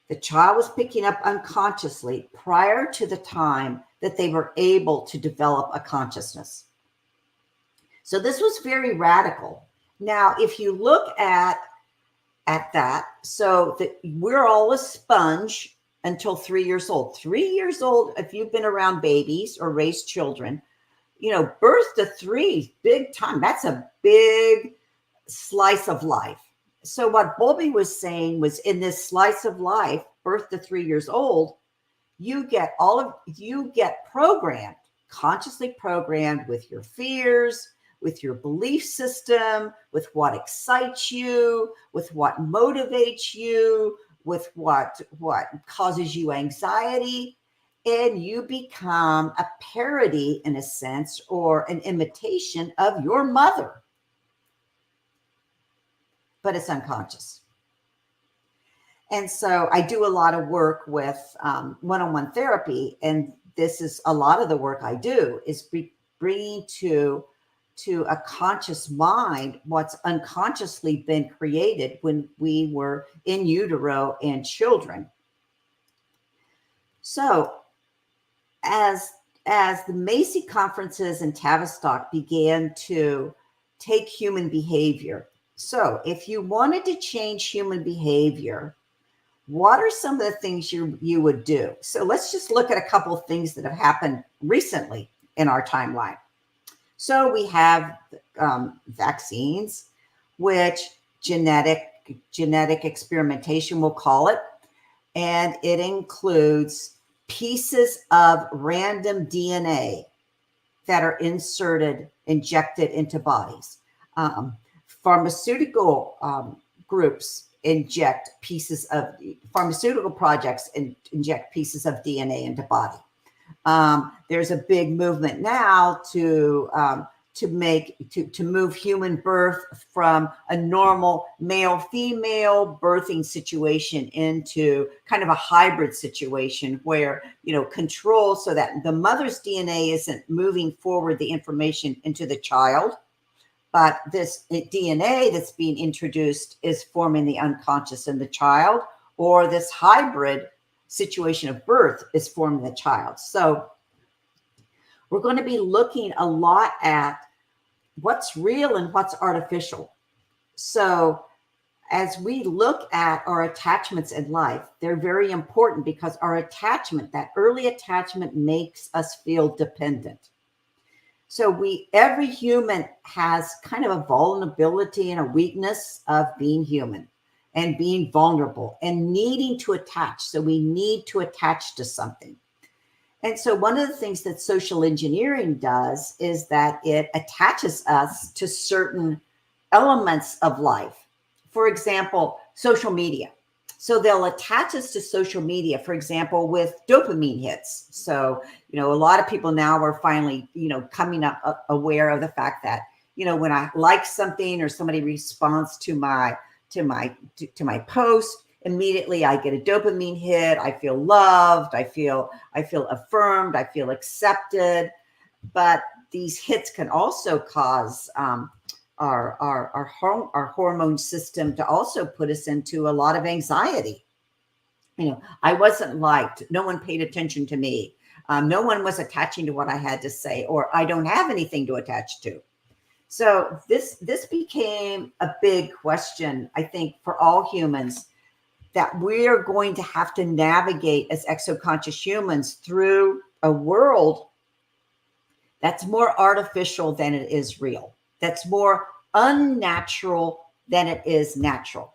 The child was picking up unconsciously prior to the time that they were able to develop a consciousness. So this was very radical. Now, if you look at that, so that we're all a sponge until 3 years old. 3 years old, if you've been around babies or raised children, birth to 3, big time. That's a big slice of life. So what Bowlby was saying was, in this slice of life, birth to 3 years old, you get programmed, consciously programmed with your fears, with your belief system, with what excites you, with what motivates you, with what causes you anxiety. And you become a parody, in a sense, or an imitation of your mother. But it's unconscious. And so I do a lot of work with one-on-one therapy. And this is a lot of the work I do, is bringing to a conscious mind what's unconsciously been created when we were in utero and children. So as the Macy conferences in Tavistock began to take human behavior, so if you wanted to change human behavior, what are some of the things you would do? So let's just look at a couple of things that have happened recently in our timeline. So we have vaccines, which genetic experimentation, we'll call it. And it includes pieces of random DNA that are injected into bodies. Pharmaceutical groups inject pieces of pharmaceutical projects and inject pieces of DNA into body. There's a big movement now to move human birth from a normal male-female birthing situation into kind of a hybrid situation where, control, so that the mother's DNA isn't moving forward the information into the child, but this DNA that's being introduced is forming the unconscious in the child, or this hybrid situation of birth is forming the child. So we're going to be looking a lot at what's real and what's artificial. So as we look at our attachments in life, they're very important, because our attachment, that early attachment, makes us feel dependent. So every human has kind of a vulnerability and a weakness of being human and being vulnerable and needing to attach. So we need to attach to something. And so one of the things that social engineering does is that it attaches us to certain elements of life. For example, social media. So they'll attach us to social media, for example, with dopamine hits. So, a lot of people now are finally, coming up aware of the fact that, when I like something or somebody responds to my post, immediately I get a dopamine hit. I feel loved. I feel affirmed. I feel accepted. But these hits can also cause our hormone system to also put us into a lot of anxiety. I wasn't liked. No one paid attention to me. No one was attaching to what I had to say, or I don't have anything to attach to. So this became a big question, I think, for all humans, that we're going to have to navigate as exoconscious humans through a world that's more artificial than it is real, that's more unnatural than it is natural.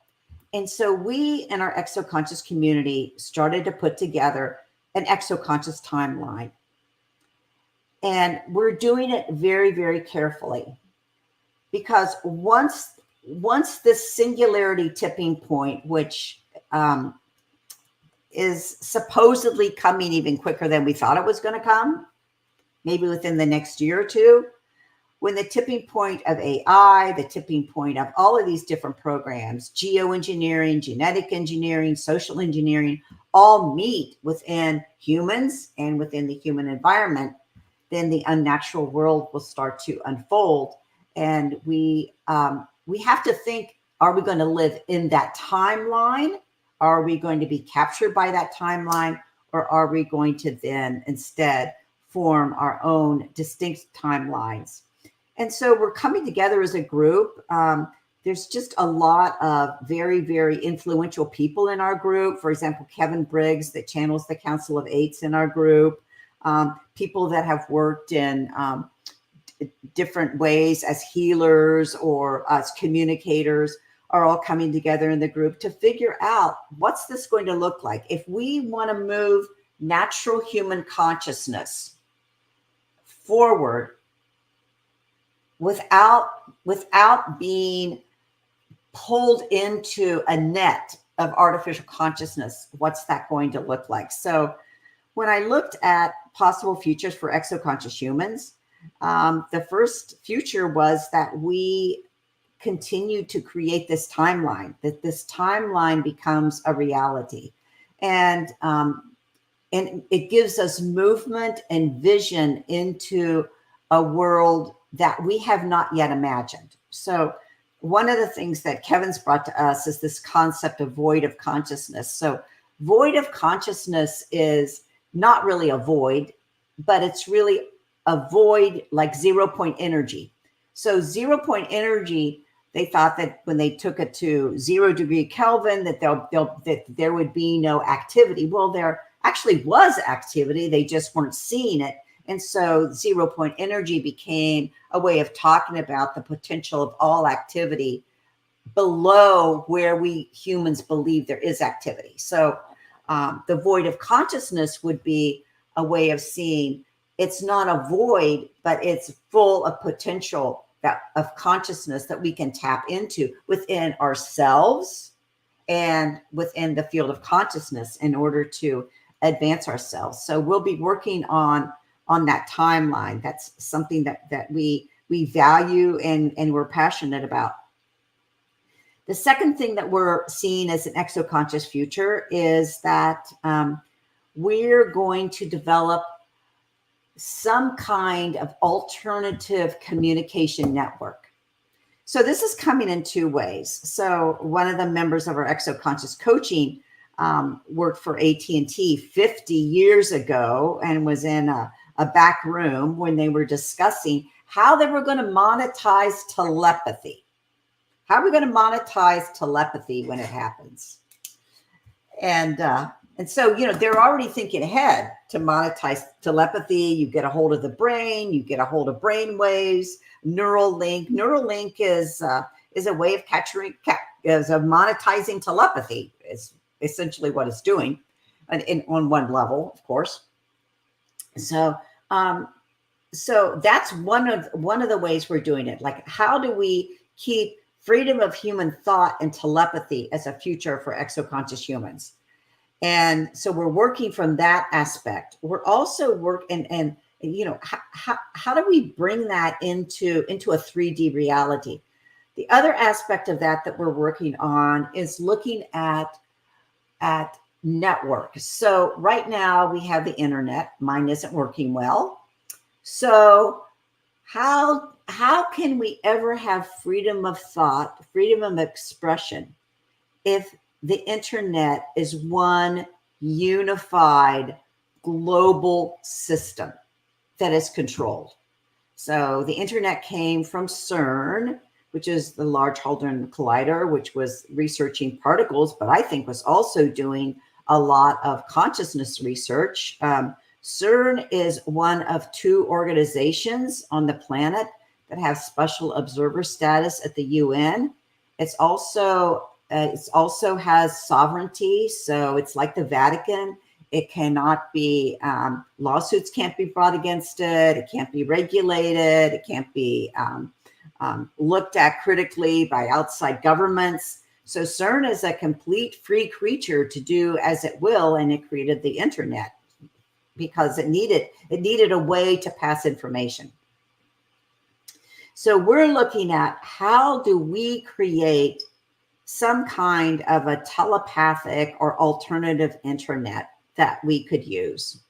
And so we in our exoconscious community started to put together an exoconscious timeline. And we're doing it very, very carefully, because once this singularity tipping point, which is supposedly coming even quicker than we thought it was going to come, maybe within the next year or two, when the tipping point of AI, the tipping point of all of these different programs, geoengineering, genetic engineering, social engineering, all meet within humans and within the human environment, then the unnatural world will start to unfold. And we have to think, are we going to live in that timeline? Are we going to be captured by that timeline? Or are we going to then instead form our own distinct timelines? And so we're coming together as a group. There's just a lot of very, very influential people in our group. For example, Kevin Briggs, that channels the Council of Eights in our group. People that have worked in different ways as healers or as communicators are all coming together in the group to figure out what's this going to look like. If we want to move natural human consciousness forward without being pulled into a net of artificial consciousness, what's that going to look like? So when I looked at possible futures for exoconscious humans, the first future was that we continue to create this timeline, that this timeline becomes a reality. And it gives us movement and vision into a world that we have not yet imagined. So one of the things that Kevin's brought to us is this concept of void of consciousness. So void of consciousness is not really a void, but it's really a void like 0 point energy. So 0 point energy, they thought that when they took it to 0 degree Kelvin, that that there would be no activity. Well, there actually was activity. They just weren't seeing it. And so 0 point energy became a way of talking about the potential of all activity below where we humans believe there is activity. So the void of consciousness would be a way of seeing it's not a void, but it's full of potential of consciousness that we can tap into within ourselves and within the field of consciousness in order to advance ourselves. So we'll be working on that timeline. That's something that we value and we're passionate about. The second thing that we're seeing as an exoconscious future is that we're going to develop some kind of alternative communication network. So this is coming in two ways. So one of the members of our exoconscious coaching worked for AT&T 50 years ago and was in a back room when they were discussing how they were going to monetize telepathy. How are we going to monetize telepathy when it happens? And so, they're already thinking ahead to monetize telepathy. You get a hold of the brain, you get a hold of brain waves, Neuralink. Neuralink is a way of monetizing telepathy. It's essentially what it's doing, and on one level, of course. So, so that's one of the ways we're doing it. Like, how do we keep freedom of human thought and telepathy as a future for exoconscious humans? And so we're working from that aspect. We're also working, and how do we bring that into a 3D reality? The other aspect of that we're working on is looking at networks. So right now we have the internet. Mine isn't working well. So how can we ever have freedom of thought, freedom of expression, if the internet is one unified global system that is controlled? So the internet came from CERN, which is the Large Hadron Collider, which was researching particles, but I think was also doing a lot of consciousness research. CERN is one of 2 organizations on the planet that have special observer status at the UN. It also has sovereignty, so it's like the Vatican. It cannot be, lawsuits can't be brought against it. It can't be regulated. It can't be looked at critically by outside governments. So CERN is a complete free creature to do as it will, and it created the internet because it needed a way to pass information. So we're looking at how do we create some kind of a telepathic or alternative internet that we could use.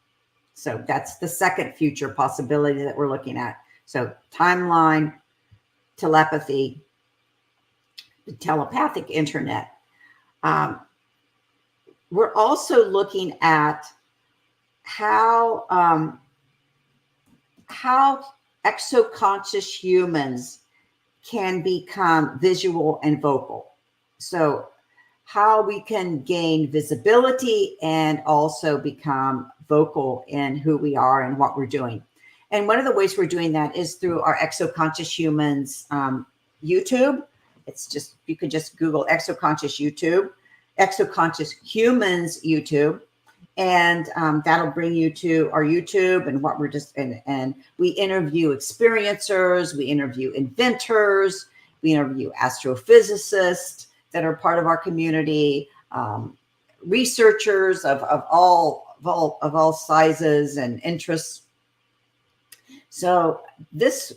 So that's the second future possibility that we're looking at. So timeline, telepathy, the telepathic internet. We're also looking at how exoconscious humans can become visual and vocal. So how we can gain visibility and also become vocal in who we are and what we're doing. And one of the ways we're doing that is through our Exoconscious Humans YouTube. It's just, you could just Google Exoconscious YouTube, Exoconscious Humans YouTube, and that'll bring you to our YouTube and what we're just, and we interview experiencers, we interview inventors, we interview astrophysicists that are part of our community, researchers of all sizes and interests. So this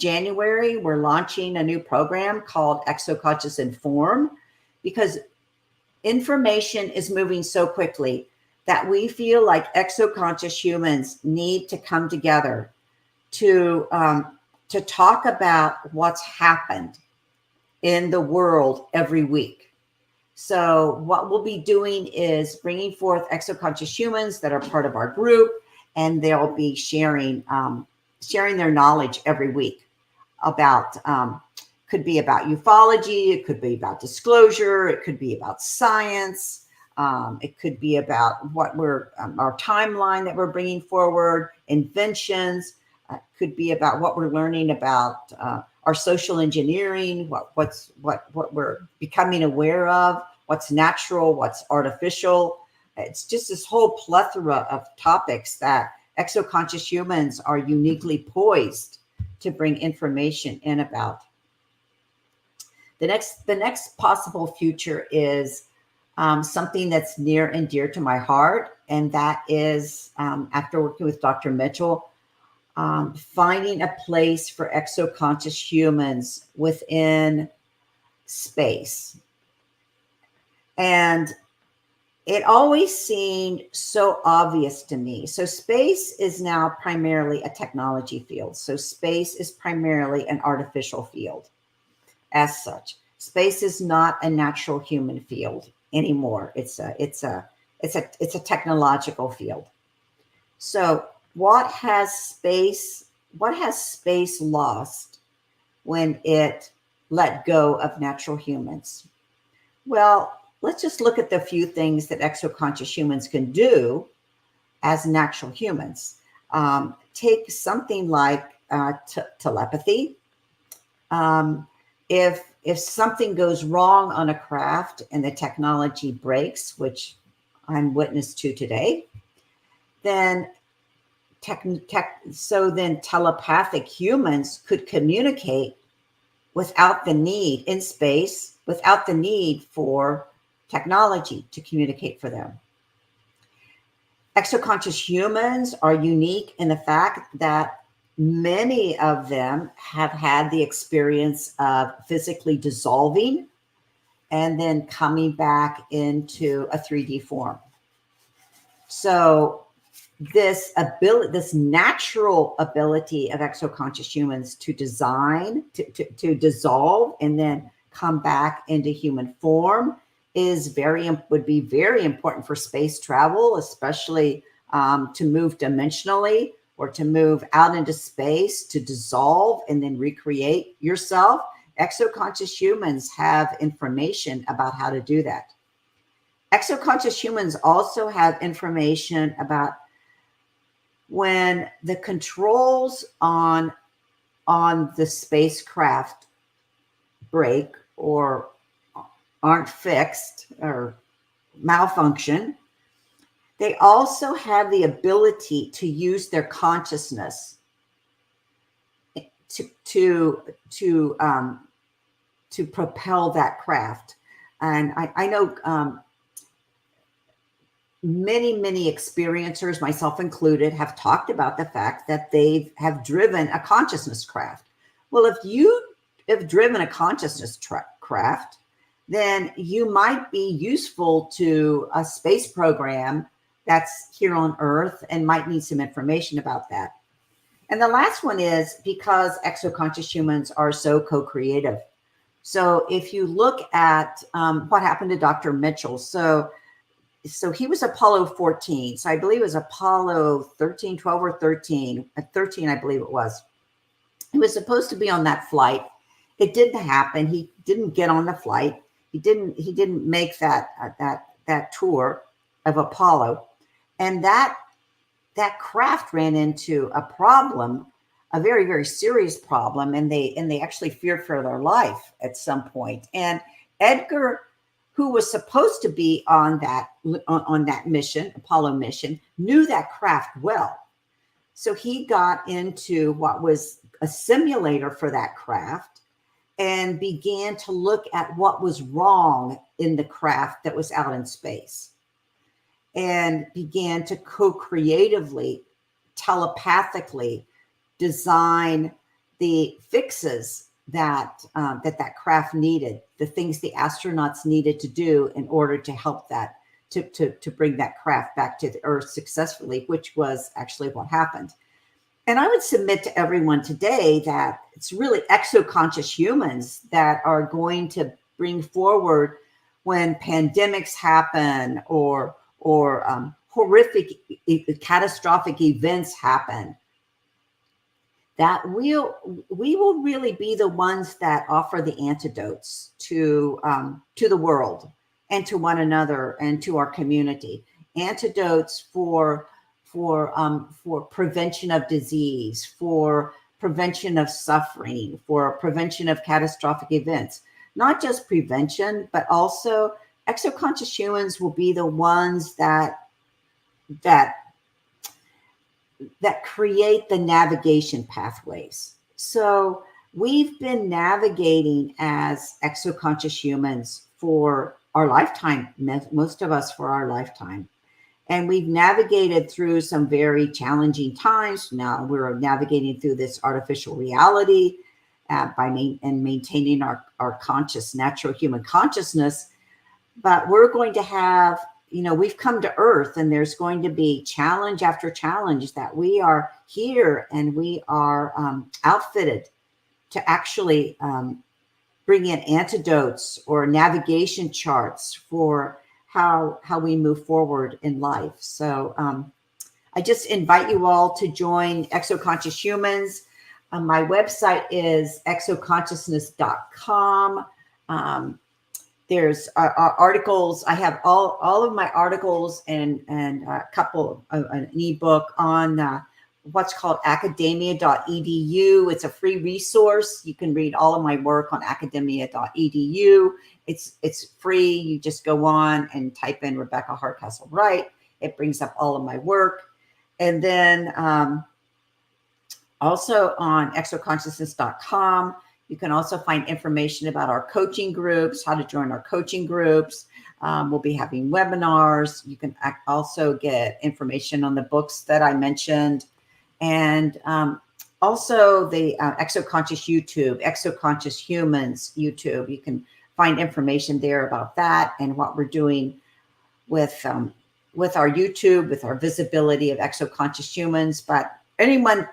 January, we're launching a new program called Exoconscious Inform, because information is moving so quickly that we feel like exoconscious humans need to come together to talk about what's happened in the world every week. So what we'll be doing is bringing forth exoconscious humans that are part of our group, and they'll be sharing their knowledge every week about, could be about ufology, it could be about disclosure, it could be about science, it could be about what we're, our timeline that we're bringing forward, inventions, could be about what we're learning about our social engineering, what we're becoming aware of, what's natural, what's artificial. It's just this whole plethora of topics that exoconscious humans are uniquely poised to bring information in about. The next possible future is something that's near and dear to my heart, and that is, after working with Dr. Mitchell, finding a place for exoconscious humans within space. And it always seemed so obvious to me. So space is now primarily a technology field. So space is primarily an artificial field as such. Space is not a natural human field anymore. It's a technological field. So what has space lost when it let go of natural humans? Well, let's just look at the few things that exoconscious humans can do as natural humans. Take something like telepathy. If something goes wrong on a craft and the technology breaks, which I'm witness to today, then telepathic humans could communicate without the need in space, without the need for technology to communicate for them. Exoconscious humans are unique in the fact that many of them have had the experience of physically dissolving and then coming back into a 3D form. So this ability, this natural ability of exoconscious humans to design, to dissolve and then come back into human form would be very important for space travel, especially to move dimensionally or to move out into space, to dissolve and then recreate yourself. Exoconscious humans have information about how to do that. Exoconscious humans also have information about when the controls on the spacecraft break or aren't fixed or malfunction. They also have the ability to use their consciousness to propel that craft. And I know many experiencers, myself included, have talked about the fact that they have driven a consciousness craft. Well, if you have driven a consciousness craft, then you might be useful to a space program that's here on Earth and might need some information about that. And the last one is because exoconscious humans are so co-creative. So if you look at what happened to Dr. Mitchell, so he was Apollo 14. So I believe it was Apollo 13, 12 or 13, 13, I believe it was. He was supposed to be on that flight. It didn't happen. He didn't get on the flight. He didn't make that tour of Apollo. And that that craft ran into a problem, a very, very serious problem, and they actually feared for their life at some point. And Edgar, who was supposed to be on that mission, Apollo mission, knew that craft well. So he got into what was a simulator for that craft and began to look at what was wrong in the craft that was out in space, and began to co-creatively, telepathically design the fixes that that craft needed, the things the astronauts needed to do in order to help that, to bring that craft back to the Earth successfully, which was actually what happened. And I would submit to everyone today that it's really exoconscious humans that are going to bring forward, when pandemics happen or horrific, catastrophic events happen, that we will really be the ones that offer the antidotes to the world and to one another and to our community. Antidotes for prevention of disease, for prevention of suffering, for prevention of catastrophic events. Not just prevention, but also exoconscious humans will be the ones that create the navigation pathways. So we've been navigating as exoconscious humans for our lifetime, most of us for our lifetime. And we've navigated through some very challenging times. Now we're navigating through this artificial reality maintaining our conscious, natural human consciousness. But we're going to have, we've come to Earth, and there's going to be challenge after challenge that we are here, and we are outfitted to actually bring in antidotes or navigation charts for how we move forward in life. So I just invite you all to join Exoconscious Humans. My website is exoconsciousness.com. There's articles. I have all of my articles and a couple of an ebook on what's called academia.edu. It's a free resource. You can read all of my work on academia.edu. It's free. You just go on and type in Rebecca Hardcastle Wright. It brings up all of my work. And then also on exoconsciousness.com, you can also find information about our coaching groups, how to join our coaching groups. We'll be having webinars. You can also get information on the books that I mentioned. And also the Exoconscious YouTube, Exoconscious Humans YouTube. You can find information there about that and what we're doing with our YouTube, with our visibility of Exoconscious Humans. But anyone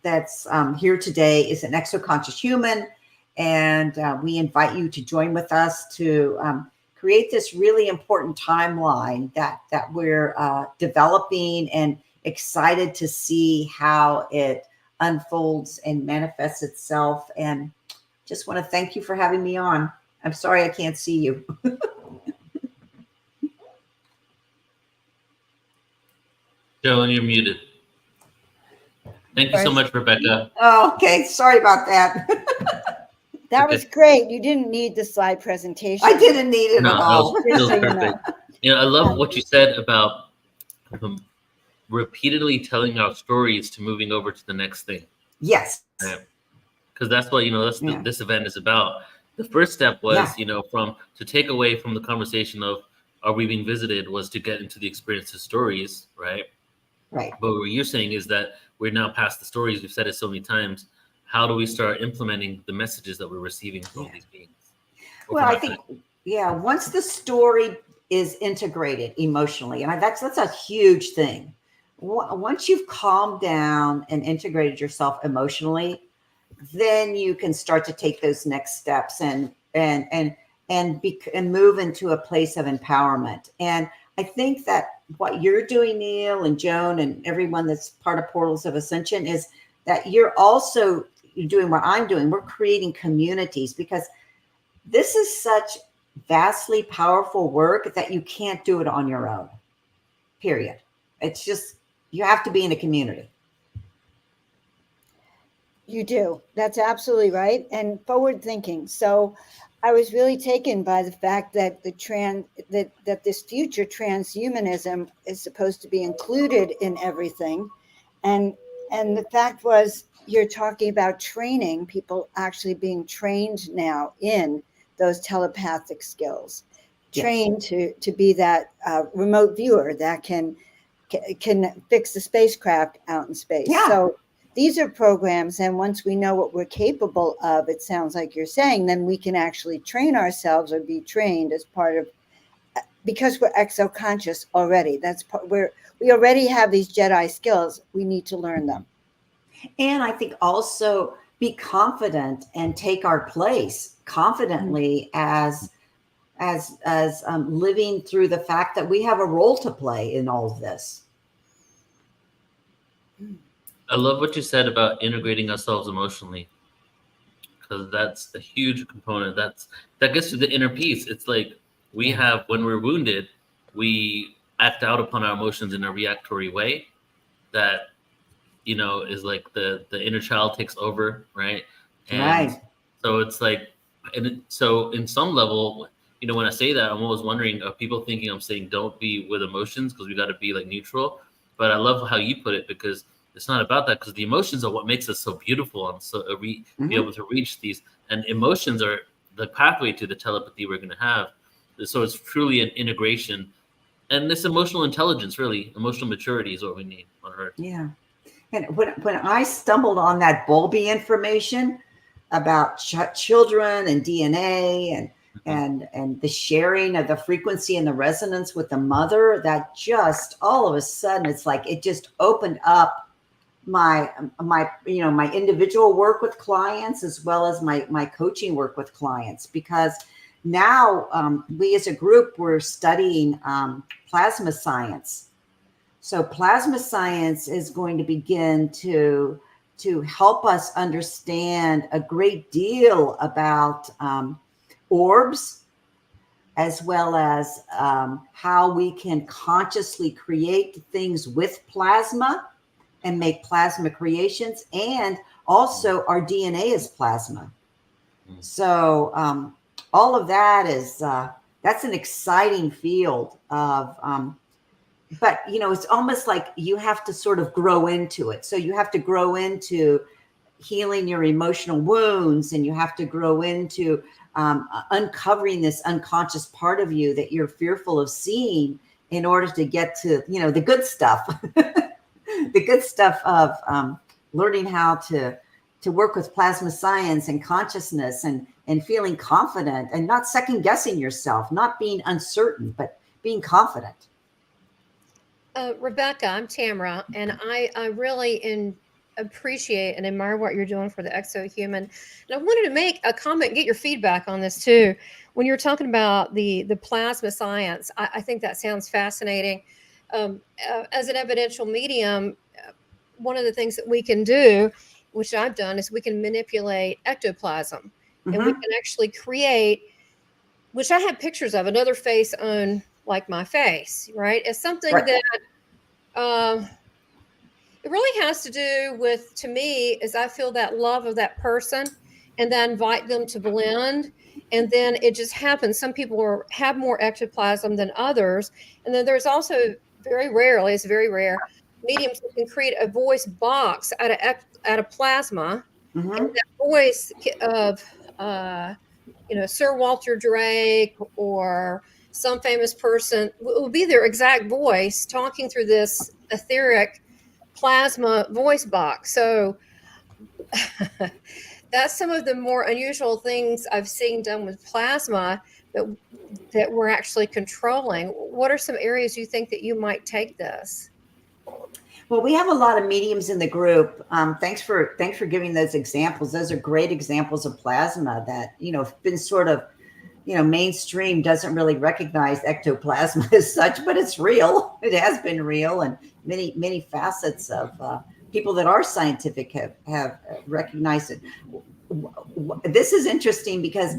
that's here today is an exoconscious human, and we invite you to join with us to create this really important timeline that we're developing, and excited to see how it unfolds and manifests itself. And just want to thank you for having me on. I'm sorry I can't see you. Joan, you're muted. Thank you so much, Rebecca. Oh, okay. Sorry about that. That was great. You didn't need the slide presentation. I didn't need it at all. It was perfect. I love what you said about repeatedly telling our stories to moving over to the next thing. Yes. Because that's what, that's what this event is about. The first step was, to take away from the conversation of are we being visited, was to get into the experience of stories, right? Right. But what you're saying is that we're now past the stories. We've said it so many times. How do we start implementing the messages that we're receiving from these beings? Well, I think, once the story is integrated emotionally, and that's a huge thing. Once you've calmed down and integrated yourself emotionally, then you can start to take those next steps and move into a place of empowerment. And I think that what you're doing, Neil and Joan, and everyone that's part of Portals of Ascension, is that you're doing what I'm doing. We're creating communities, because this is such vastly powerful work that you can't do it on your own, period. It's just, You have to be in a community. You do. That's absolutely right. And forward thinking. So I was really taken by the fact that that this future transhumanism is supposed to be included in everything. And the fact was, you're talking about training, people actually being trained now in those telepathic skills, trained to be that remote viewer that can fix the spacecraft out in space. Yeah. So these are programs, and once we know what we're capable of, it sounds like you're saying, then we can actually train ourselves or be trained as part of, because we're exoconscious already. That's part where we already have these Jedi skills. We need to learn them. And I think also be confident and take our place confidently as living through the fact that we have a role to play in all of this. I love what you said about integrating ourselves emotionally, because that's a huge component. That gets to the inner peace. It's like we have, when we're wounded, we act out upon our emotions in a reactory way that, you know, is like the inner child takes over, right? And right. So it's like, so in some level, you know, when I say that, I'm always wondering, are people thinking I'm saying don't be with emotions because we got to be like neutral? But I love how you put it, because it's not about that, because the emotions are what makes us so beautiful and so be able to reach these. And emotions are the pathway to the telepathy we're going to have. So it's truly an integration. And this emotional intelligence, really, emotional maturity is what we need on Earth. Yeah. And when I stumbled on that Bowlby information about children and DNA and the sharing of the frequency and the resonance with the mother, that just all of a sudden, it's like it just opened up my individual work with clients as well as my coaching work with clients, because now we as a group, we're studying plasma science. So plasma science is going to begin to help us understand a great deal about orbs, as well as how we can consciously create things with plasma and make plasma creations, and also our DNA is plasma. So all of that is that's an exciting field of but you know, it's almost like you have to sort of grow into it. So you have to grow into healing your emotional wounds, and you have to grow into uncovering this unconscious part of you that you're fearful of seeing in order to get to, you know, the good stuff. The good stuff of learning how to work with plasma science and consciousness and feeling confident and not second guessing yourself, not being uncertain, but being confident. Rebecca, I'm Tamara, and I really appreciate and admire what you're doing for the Exohuman. And I wanted to make a comment, get your feedback on this too. When you're talking about the plasma science, I think that sounds fascinating. As an evidential medium, one of the things that we can do, which I've done, is we can manipulate ectoplasm, and we can actually create, which I have pictures of, another face on like my face, right? It's something that it really has to do with, to me, is I feel that love of that person, and then invite them to blend. And then it just happens. Some people have more ectoplasm than others. And then there's also very rarely, it's very rare, mediums that can create a voice box out of plasma. And that voice of, Sir Walter Drake or some famous person will be their exact voice talking through this etheric plasma voice box. So that's some of the more unusual things I've seen done with plasma that we're actually controlling. What are some areas you think that you might take this? Well, we have a lot of mediums in the group. Thanks for giving those examples. Those are great examples of plasma that, have been sort of, mainstream doesn't really recognize ectoplasma as such, but it's real. It has been real, and many facets of people that are scientific have recognized it. This is interesting because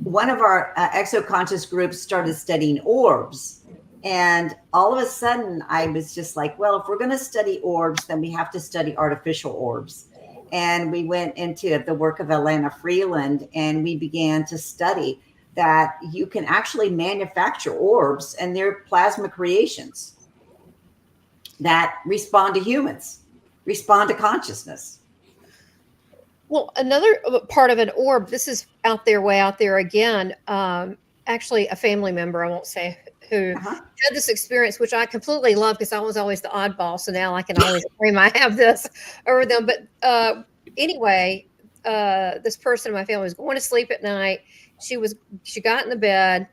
one of our exoconscious groups started studying orbs, And all of a sudden, I was just like, well, if we're going to study orbs, then we have to study artificial orbs. And we went into the work of Elena Freeland, and we began to study that you can actually manufacture orbs, and they're plasma creations that respond to humans, respond to consciousness. Well, another part of an orb, this is out there, way out there again. Actually, a family member, I won't say who, had this experience, which I completely love because I was always the oddball. So now I can always claim I have this over them. But anyway, this person in my family was going to sleep at night. She got in the bed.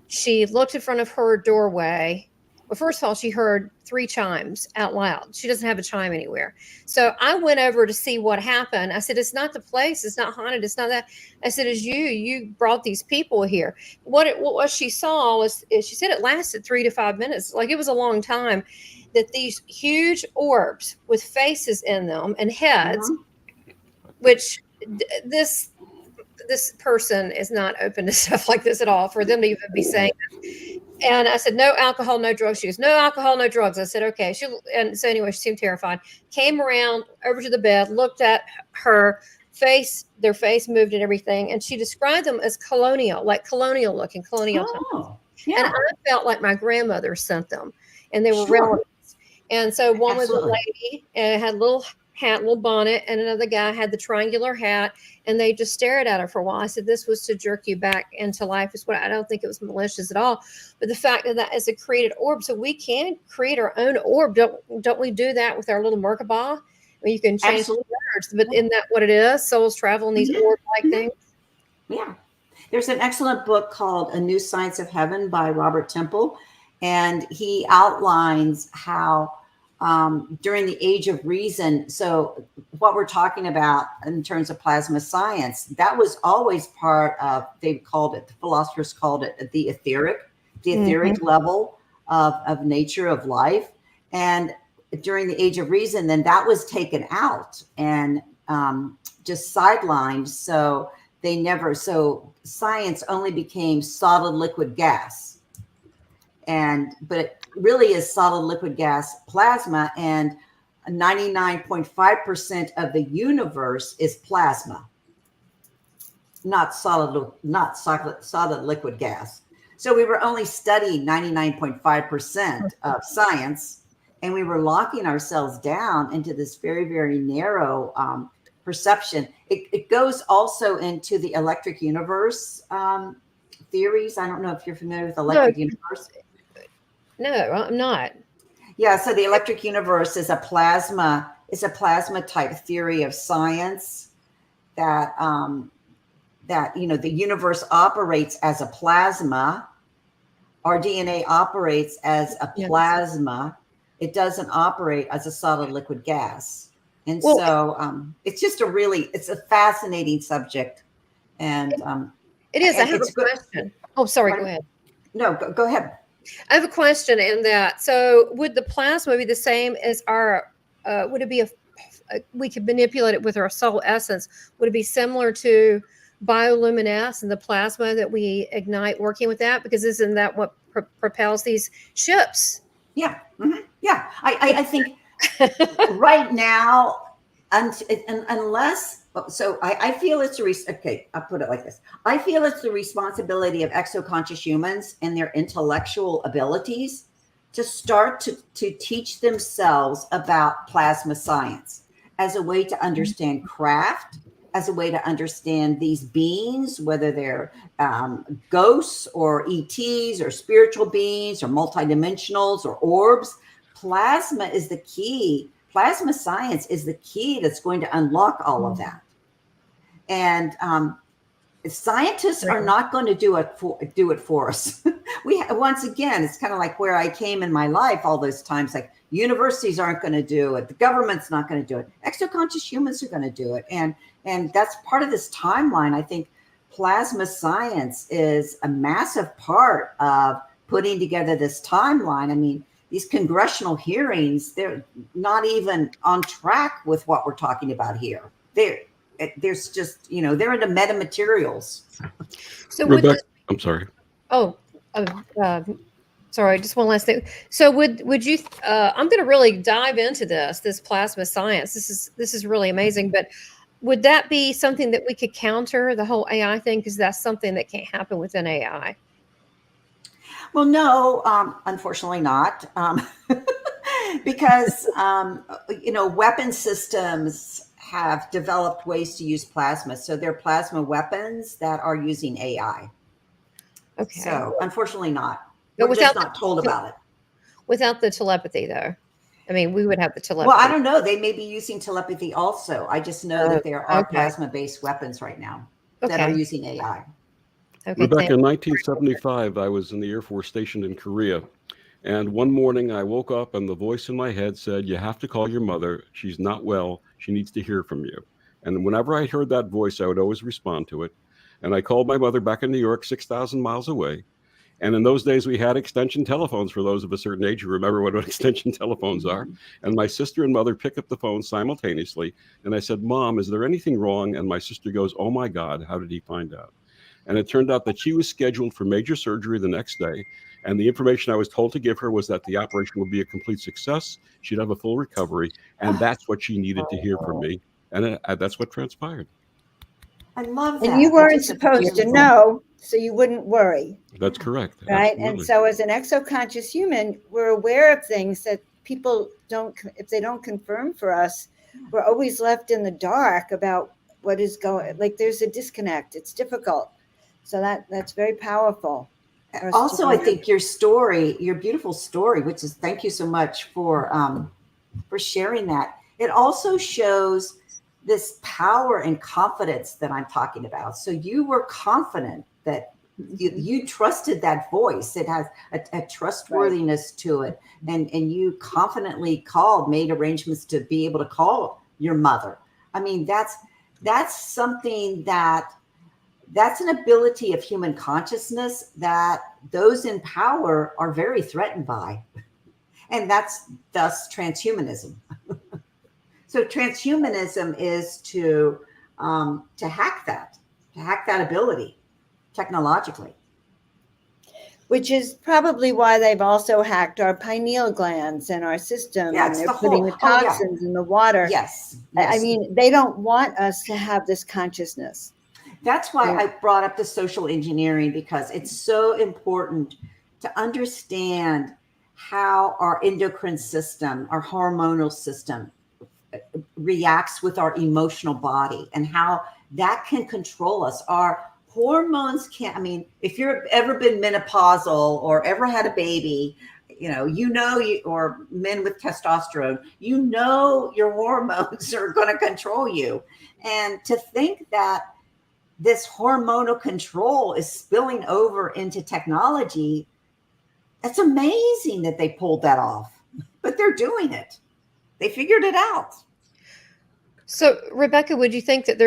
She looked in front of her doorway. Well, first of all, she heard 3 chimes out loud. She doesn't have a chime anywhere. So I went over to see what happened. I said, it's not the place. It's not haunted. It's not that. I said, it's you brought these people here. What she saw was, she said it lasted 3 to 5 minutes. Like, it was a long time, that these huge orbs with faces in them and heads, which this person is not open to stuff like this at all, for them to even be saying this. And I said, no alcohol, no drugs. She goes, no alcohol, no drugs. I said, okay. And so anyway, she seemed terrified. Came around over to the bed, looked at her face, their face moved and everything. And she described them as colonial, like colonial looking, colonial. Yeah. And I felt like my grandmother sent them, and they were relatives. And so one was a lady and had a little hat, little bonnet, and another guy had the triangular hat, and they just stared at her for a while. I said, this was to jerk you back into life. Is what I don't think it was malicious at all. But the fact that is a created orb, so we can create our own orb. Don't we do that with our little Merkabah? Where you can change the words, but isn't that what it is? Souls travel in these orb-like things. Yeah. There's an excellent book called A New Science of Heaven by Robert Temple, and he outlines how during the Age of Reason, so what we're talking about in terms of plasma science, that was always part of, they called it, the philosophers called it the etheric level of nature of life. And during the Age of Reason, then that was taken out and just sidelined. So so science only became solid, liquid, gas. But it really is solid, liquid, gas, plasma, and 99.5% of the universe is plasma, not solid, liquid, gas. So we were only studying 99.5% of science, and we were locking ourselves down into this very, very narrow perception. It goes also into the electric universe theories. I don't know if you're familiar with electric universe. No, I'm not. Yeah, so the electric universe is a plasma type theory of science that the universe operates as a plasma. Our DNA operates as a plasma. It doesn't operate as a solid, liquid, gas. And it's just it's a fascinating subject. And it is. I have a question. Oh, sorry. Go ahead. No, go ahead. I have a question in that. So would the plasma be the same as our, would it be we could manipulate it with our soul essence? Would it be similar to bioluminescence and the plasma that we ignite working with that? Because isn't that what propels these ships? Yeah. Mm-hmm. Yeah. I think right now, unless, so I feel it's I'll put it like this. I feel it's the responsibility of exoconscious humans and their intellectual abilities to start to teach themselves about plasma science as a way to understand craft, as a way to understand these beings, whether they're ghosts or ETs or spiritual beings or multidimensionals or orbs. Plasma is the key. Plasma science is the key that's going to unlock all of that. And scientists are not going to do it for us. Once again, it's kind of like where I came in my life all those times, like universities aren't going to do it. The government's not going to do it. Exoconscious humans are going to do it. And that's part of this timeline. I think plasma science is a massive part of putting together this timeline. I mean, these congressional hearings, they're not even on track with what we're talking about here. There's just, they're into metamaterials. So Rebecca, I'm sorry. Oh, Sorry, just one last thing. So would you? I'm going to really dive into this plasma science. This is really amazing. But would that be something that we could counter the whole AI thing? Because that's something that can't happen within AI. Well, no, unfortunately not, because weapon systems have developed ways to use plasma. So they're plasma weapons that are using AI. Okay. So unfortunately not. But We're just not told about it. Without the telepathy, though. I mean, we would have the telepathy. Well, I don't know. They may be using telepathy also. I just know that there are plasma-based weapons right now that are using AI. Okay, Rebecca, in 1975, I was in the Air Force stationed in Korea. And one morning I woke up and the voice in my head said, "You have to call your mother. She's not well. She needs to hear from you." And whenever I heard that voice, I would always respond to it. And I called my mother back in New York, 6,000 miles away. And in those days, we had extension telephones for those of a certain age who remember what extension telephones are. And my sister and mother pick up the phone simultaneously. And I said, "Mom, is there anything wrong?" And my sister goes, "Oh my God, how did he find out?" And it turned out that she was scheduled for major surgery the next day. And the information I was told to give her was that the operation would be a complete success. She'd have a full recovery. And that's what she needed to hear from me. And that's what transpired. I love that. And you weren't supposed to know, so you wouldn't worry. That's correct. Right. Absolutely. And so as an exoconscious human, we're aware of things that people don't, if they don't confirm for us, we're always left in the dark about what is going, like there's a disconnect. It's difficult. So that's very powerful. Also, I think your story, your beautiful story, which is, thank you so much for sharing that. It also shows this power and confidence that I'm talking about. So you were confident that you trusted that voice. It has a trustworthiness to it. And you confidently made arrangements to be able to call your mother. I mean, that's something that's an ability of human consciousness that those in power are very threatened by. And that's thus transhumanism. So transhumanism is to hack that ability technologically. Which is probably why they've also hacked our pineal glands and our system. Yeah, and they're putting the toxins in the water. Yes. I mean, they don't want us to have this consciousness. That's why I brought up the social engineering, because it's so important to understand how our endocrine system, our hormonal system reacts with our emotional body and how that can control us. Our hormones can't, I mean, if you've ever been menopausal or ever had a baby, or men with testosterone, your hormones are going to control you. And to think that this hormonal control is spilling over into technology, it's amazing that they pulled that off, but they're doing it. They figured it out. So, Rebecca, would you think that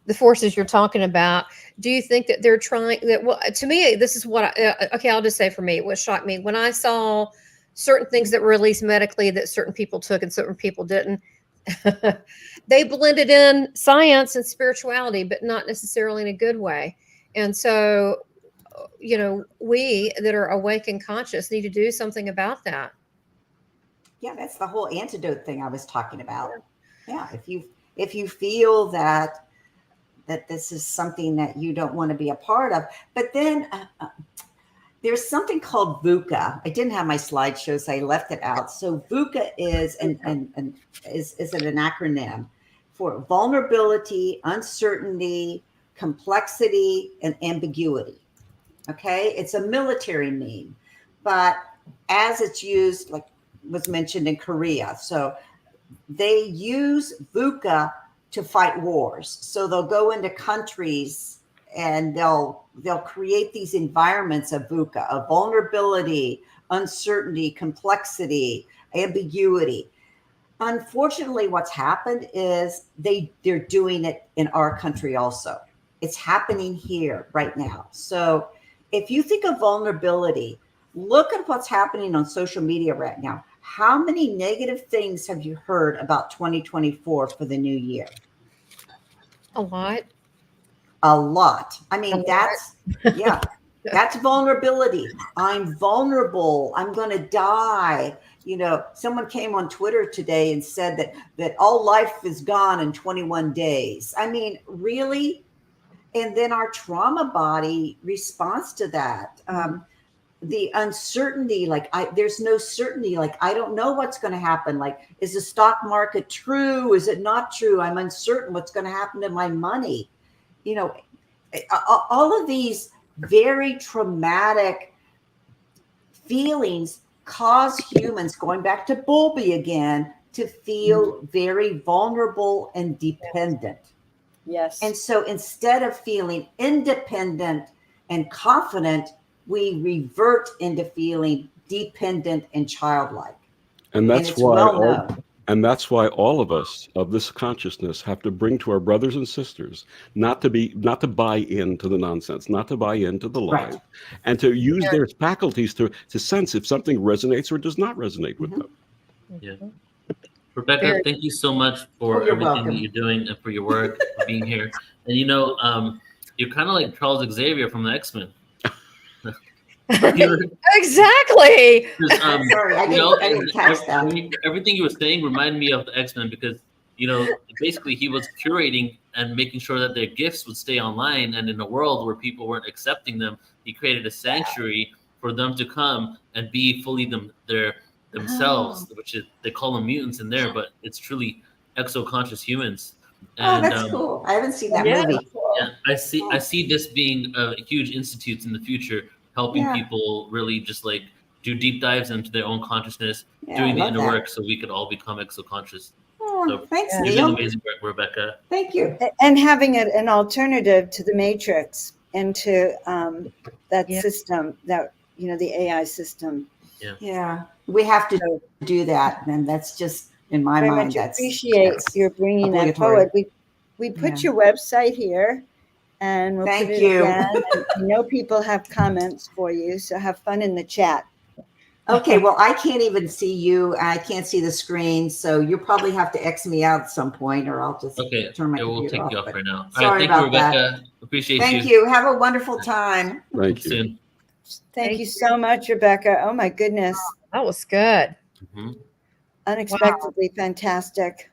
the forces you're talking about, do you think that they're trying that? Well, to me, this is what I'll just say for me, what shocked me when I saw certain things that were released medically that certain people took and certain people didn't. They blended in science and spirituality, but not necessarily in a good way. And so, we that are awake and conscious need to do something about that. Yeah, that's the whole antidote thing I was talking about. Yeah, if you feel that this is something that you don't want to be a part of, but then there's something called VUCA. I didn't have my slideshow, so I left it out. So VUCA is an acronym for vulnerability, uncertainty, complexity, and ambiguity. Okay, it's a military name, but as it's used, like was mentioned in Korea, so they use VUCA to fight wars. So they'll go into countries and they'll create these environments of VUCA, of vulnerability, uncertainty, complexity, ambiguity. Unfortunately, what's happened is they're doing it in our country also. It's happening here right now. So if you think of vulnerability, look at what's happening on social media right now. How many negative things have you heard about 2024 for the new year? A lot. A lot. I mean, yeah. That's vulnerability. I'm vulnerable. I'm going to die. Someone came on Twitter today and said that all life is gone in 21 days. I mean, really? And then our trauma body responds to that. The uncertainty, there's no certainty. I don't know what's going to happen. Is the stock market true? Is it not true? I'm uncertain what's going to happen to my money. All of these very traumatic feelings cause humans, going back to Bowlby again, to feel very vulnerable and dependent. Yes. And so instead of feeling independent and confident, we revert into feeling dependent and childlike. And that's it's why well known. And that's why all of us of this consciousness have to bring to our brothers and sisters not to buy into the nonsense, not to buy into the lies, Right. and to use their faculties to sense if something resonates or does not resonate with them. Yeah. Rebecca, thank you so much for you're everything welcome. that you're doing and for your work, for being here. And you're kind of like Charles Xavier from the X-Men. Exactly. Sorry, I didn't catch that. Everything you were saying reminded me of the X-Men because, basically he was curating and making sure that their gifts would stay online. And in a world where people weren't accepting them, he created a sanctuary for them to come and be fully themselves, which is, they call them mutants in there, but it's truly exo-conscious humans. And, that's cool. I haven't seen that movie. Yeah, I see this being a huge institute in the future, helping people really just do deep dives into their own consciousness, doing the inner work so we could all become exo-conscious. So Thanks, you're doing Neil. amazing work, Rebecca. Thank you. And having an alternative to the matrix and to that system, that the AI system. Yeah, we have to do that, and that's just in my Very mind. much appreciate your bringing that forward. We put your website here, and we'll Thank put it you. again. And I know people have comments for you, so have fun in the chat. Okay, well, I can't even see you. I can't see the screen, so you'll probably have to X me out at some point, or I'll just turn my we'll computer take off. you off right now. Sorry thank you, about that. Rebecca. Appreciate you. Thank you. Have a wonderful time. Thank you. Soon. Thank you so much, Rebecca. Oh my goodness. That was good. Unexpectedly fantastic.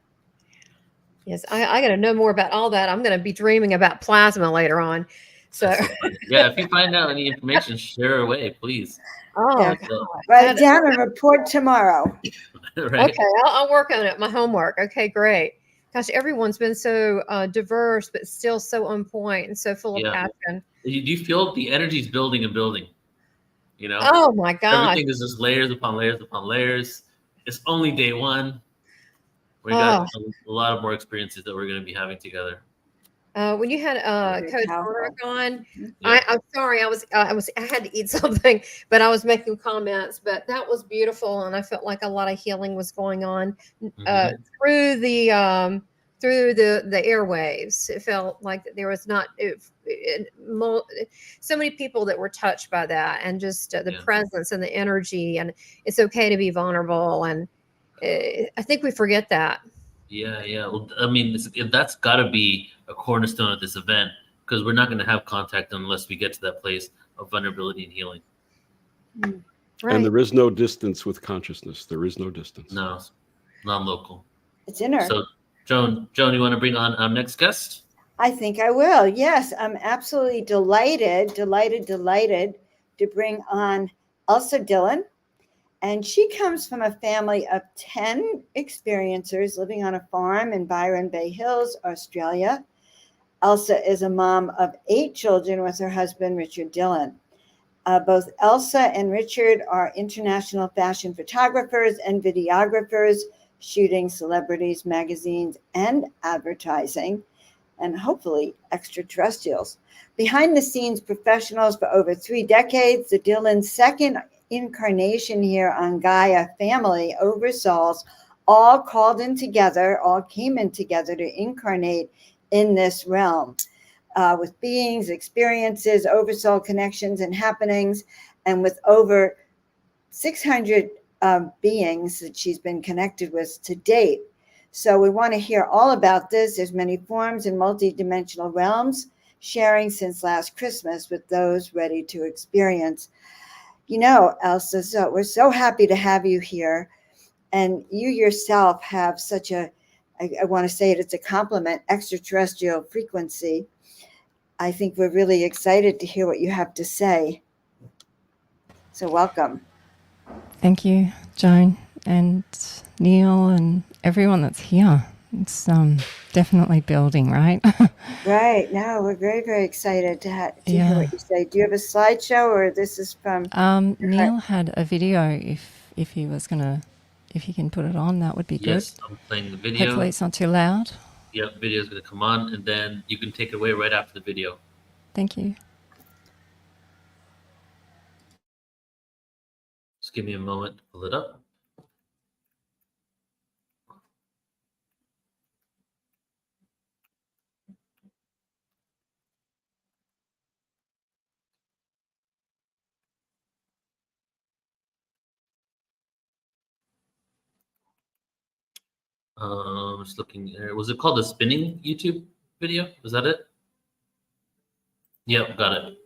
Yes, I got to know more about all that. I'm going to be dreaming about plasma later on. So Yeah, if you find out any information, share away, please. God. Write it down and report tomorrow. Right. Okay, I'll work on it. My homework. Okay, great. Gosh, everyone's been so diverse, but still so on point and so full of passion. Do you feel the energy's building and building? Oh my God. Everything is just layers upon layers upon layers. It's only day one. We got a lot of more experiences that we're going to be having together. When you had Coach Burdick on, I'm sorry, I had to eat something, but I was making comments. But that was beautiful, and I felt like a lot of healing was going on through the airwaves. It felt like there was not so many people that were touched by that, and just the presence and the energy, and it's okay to be vulnerable. And I think we forget that. Yeah. Well, I mean, that's got to be a cornerstone of this event, because we're not going to have contact unless we get to that place of vulnerability and healing. Right. And there is no distance with consciousness. There is no distance. No, non-local. It's inner. So, Joan, you want to bring on our next guest? I think I will. Yes, I'm absolutely delighted to bring on Elsa Dillon. And she comes from a family of 10 experiencers living on a farm in Byron Bay Hills, Australia. Elsa is a mom of 8 children with her husband, Richard Dillon. Both Elsa and Richard are international fashion photographers and videographers, shooting celebrities, magazines, and advertising, and hopefully extraterrestrials. Behind the scenes professionals for over 3 decades, the Dillon's second incarnation here on Gaia Family Oversouls all came in together to incarnate in this realm with beings, experiences, oversoul connections and happenings, and with over 600 beings that she's been connected with to date. So we want to hear all about this. There's many forms in multidimensional realms, sharing since last Christmas with those ready to experience. You know, Elsa, so we're so happy to have you here. And you yourself have such I want to say it's a compliment, extraterrestrial frequency. I think we're really excited to hear what you have to say. So welcome. Thank you, Joan and Neil and everyone that's here. It's definitely building, right? Right. No, we're very, very excited to hear Yeah. what you say. Do you have a slideshow, or this is from? Neil had a video. If he was gonna, if he can put it on, that would be good. Yes, I'm playing the video. Hopefully, it's not too loud. Yep, video is going to come on, and then you can take it away right after the video. Thank you. Just give me a moment to pull it up. Just looking here. Was it called the spinning YouTube video? Was that it? Yep, got it.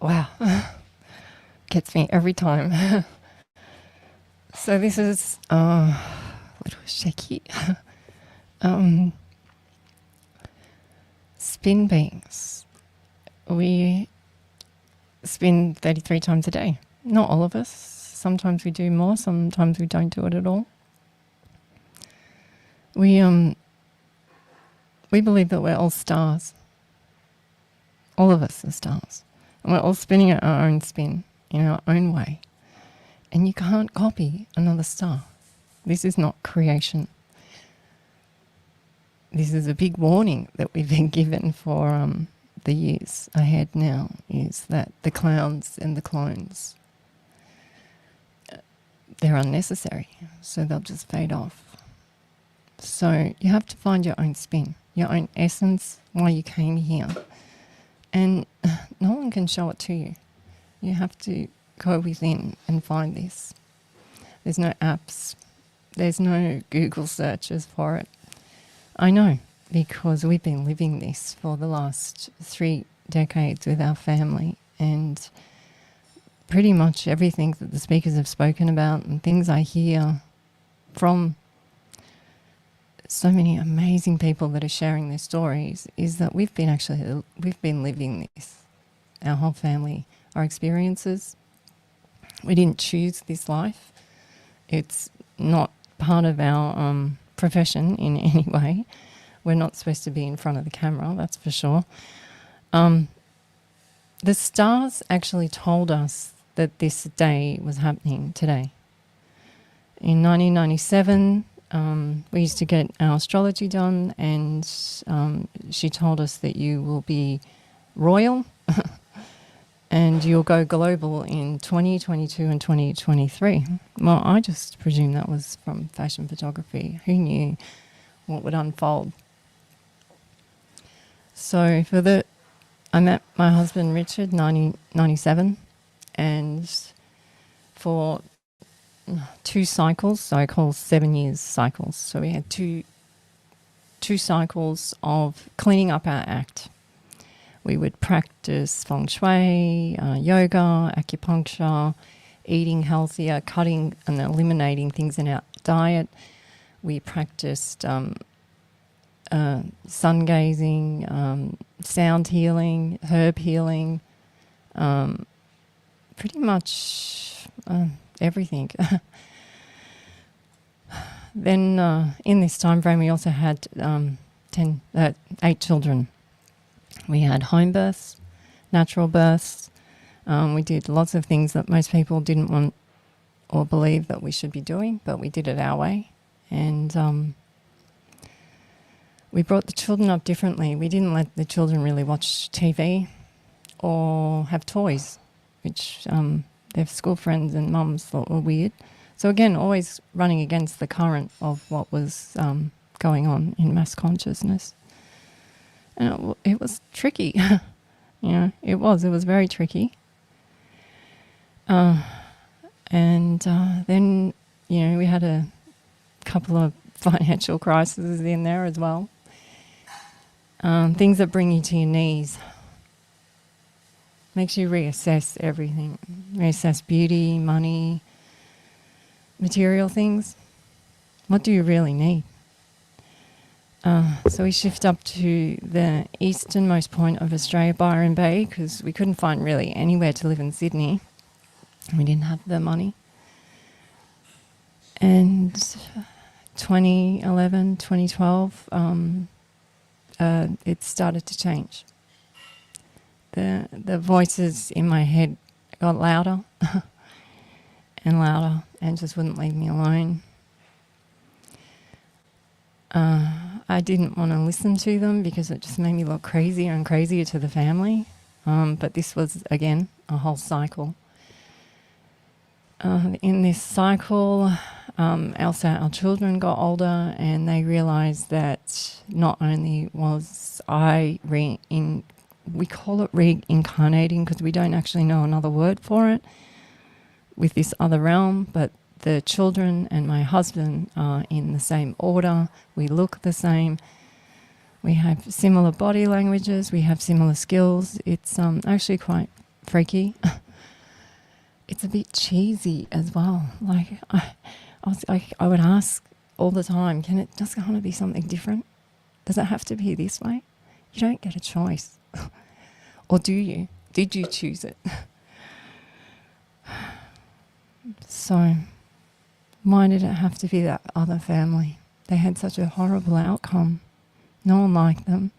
Wow. Gets me every time. So this is a little shaky. Spin beings. We spin 33 times a day. Not all of us. Sometimes we do more, sometimes we don't do it at all. We believe that we're all stars. All of us are stars. And we're all spinning at our own spin in our own way. And you can't copy another star. This is not creation. This is a big warning that we've been given for the years ahead now, is that the clowns and the clones, they're unnecessary, so they'll just fade off. So you have to find your own spin, your own essence, why you came here. And no one can show it to you. You have to go within and find this. There's no apps. There's no Google searches for it. I know, because we've been living this for the last 3 decades with our family, and pretty much everything that the speakers have spoken about and things I hear from so many amazing people that are sharing their stories is that we've been living this, our whole family, our experiences. We didn't choose this life. It's not part of our profession in any way. We're not supposed to be in front of the camera, that's for sure. The stars actually told us that this day was happening today. In 1997, we used to get our astrology done, and she told us that you will be royal and you'll go global in 2022 and 2023. Well, I just presumed that was from fashion photography. Who knew what would unfold? So I met my husband Richard 1997, and for 2 cycles, so I call 7 years cycles. So we had two cycles of cleaning up our act. We would practice feng shui, yoga, acupuncture, eating healthier, cutting and eliminating things in our diet. We practiced sun gazing, sound healing, herb healing, pretty much everything. Then in this time frame, we also had 8 children. We had home births, natural births. We did lots of things that most people didn't want or believe that we should be doing, but we did it our way. And we brought the children up differently. We didn't let the children really watch TV or have toys, which their school friends and mums thought were weird. So again, always running against the current of what was going on in mass consciousness. And it was tricky. It was very tricky. And then, we had a couple of financial crises in there as well. Things that bring you to your knees. Makes you reassess everything. Reassess beauty, money, material things. What do you really need? So we shift up to the easternmost point of Australia, Byron Bay, because we couldn't find really anywhere to live in Sydney. We didn't have the money. And 2011, 2012, it started to change. The voices in my head got louder and louder and just wouldn't leave me alone. I didn't want to listen to them because it just made me look crazier and crazier to the family. But this was, again, a whole cycle. In this cycle, also our children got older, and they realized that not only was I we call it reincarnating because we don't actually know another word for it, with this other realm, but the children and my husband are in the same order. We look the same. We have similar body languages. We have similar skills. It's actually quite freaky. It's a bit cheesy as well. Like I would ask all the time, does it want to be something different? Does it have to be this way? You don't get a choice. Or do you? Did you choose it? So why did it have to be that other family? They had such a horrible outcome. No one liked them.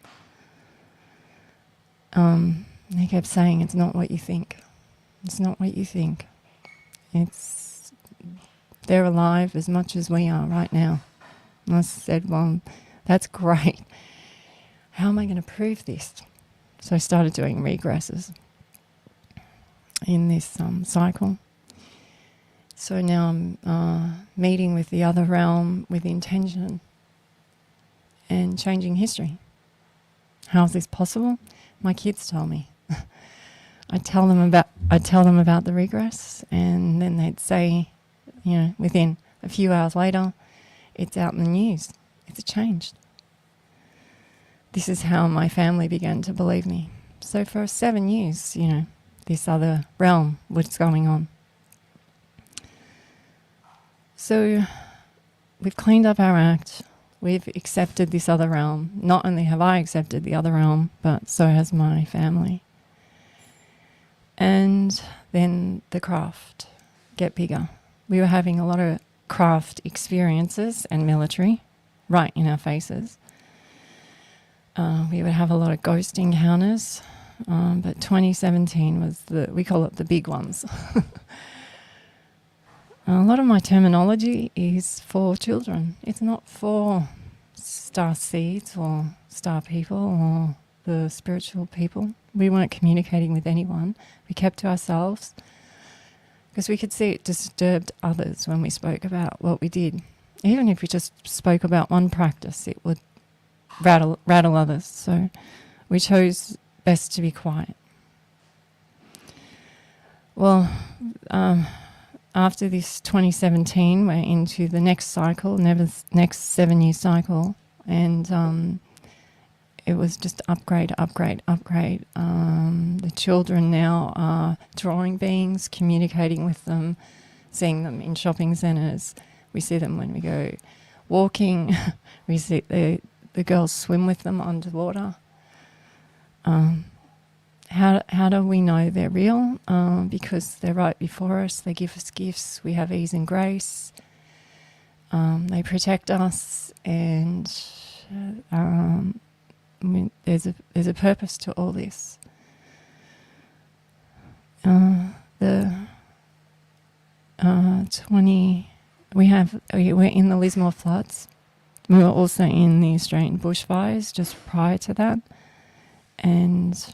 They kept saying, it's not what you think. It's not what you think. They're alive as much as we are right now. And I said, well, that's great. How am I going to prove this? So I started doing regresses in this cycle. So now I'm meeting with the other realm with intention and changing history. How is this possible? My kids tell me. I tell them about the regress, and then they'd say, you know, within a few hours later, it's out in the news. It's changed. This is how my family began to believe me. So for 7 years, you know, this other realm was going on. So we've cleaned up our act. We've accepted this other realm. Not only have I accepted the other realm, but so has my family. And then the craft get bigger. We were having a lot of craft experiences and military right in our faces. We would have a lot of ghost encounters, but 2017 was we call it the big ones. A lot of my terminology is for children. It's not for star seeds or star people or the spiritual people. We weren't communicating with anyone. We kept to ourselves because we could see it disturbed others when we spoke about what we did. Even if we just spoke about one practice, it would rattle others. So we chose best to be quiet. Well, after this 2017, we're into the next cycle, next 7-year cycle, and it was just upgrade. The children now are drawing beings, communicating with them, seeing them in shopping centres. We see them when we go walking. We see the girls swim with them underwater. How do we know they're real? Because they're right before us. They give us gifts. We have ease and grace. They protect us, and there's a purpose to all this. We're in the Lismore floods. We were also in the Australian bushfires just prior to that, and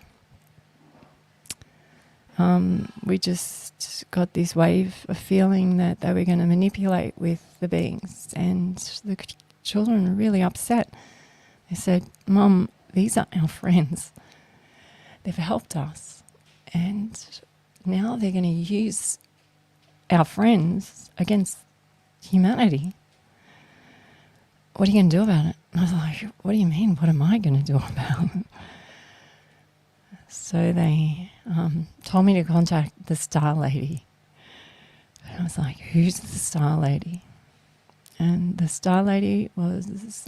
we just got this wave of feeling that they were going to manipulate with the beings, and the children were really upset. They said, "Mum, these are our friends. They've helped us, and now they're going to use our friends against humanity. What are you going to do about it?" I was like, "What do you mean? What am I going to do about it?" So they told me to contact the Star Lady. I was like, "Who's the Star Lady?" And the Star Lady was this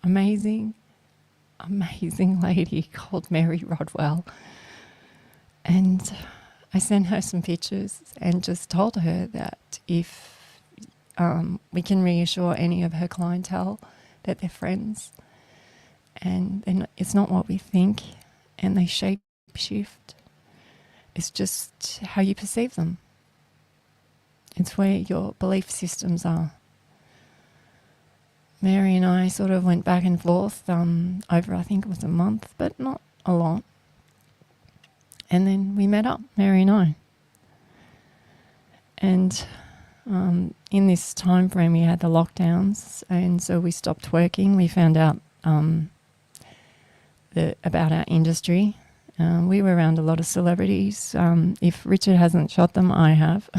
amazing lady called Mary Rodwell. And I sent her some pictures and just told her that if we can reassure any of her clientele that they're friends, and it's not what we think, and they shape shift. It's just how you perceive them. It's where your belief systems are. Mary and I sort of went back and forth over, I think it was a month, but not a lot. And then we met up, Mary and I. And in this time frame, we had the lockdowns, and so we stopped working. We found out about our industry. We were around a lot of celebrities. If Richard hasn't shot them, I have.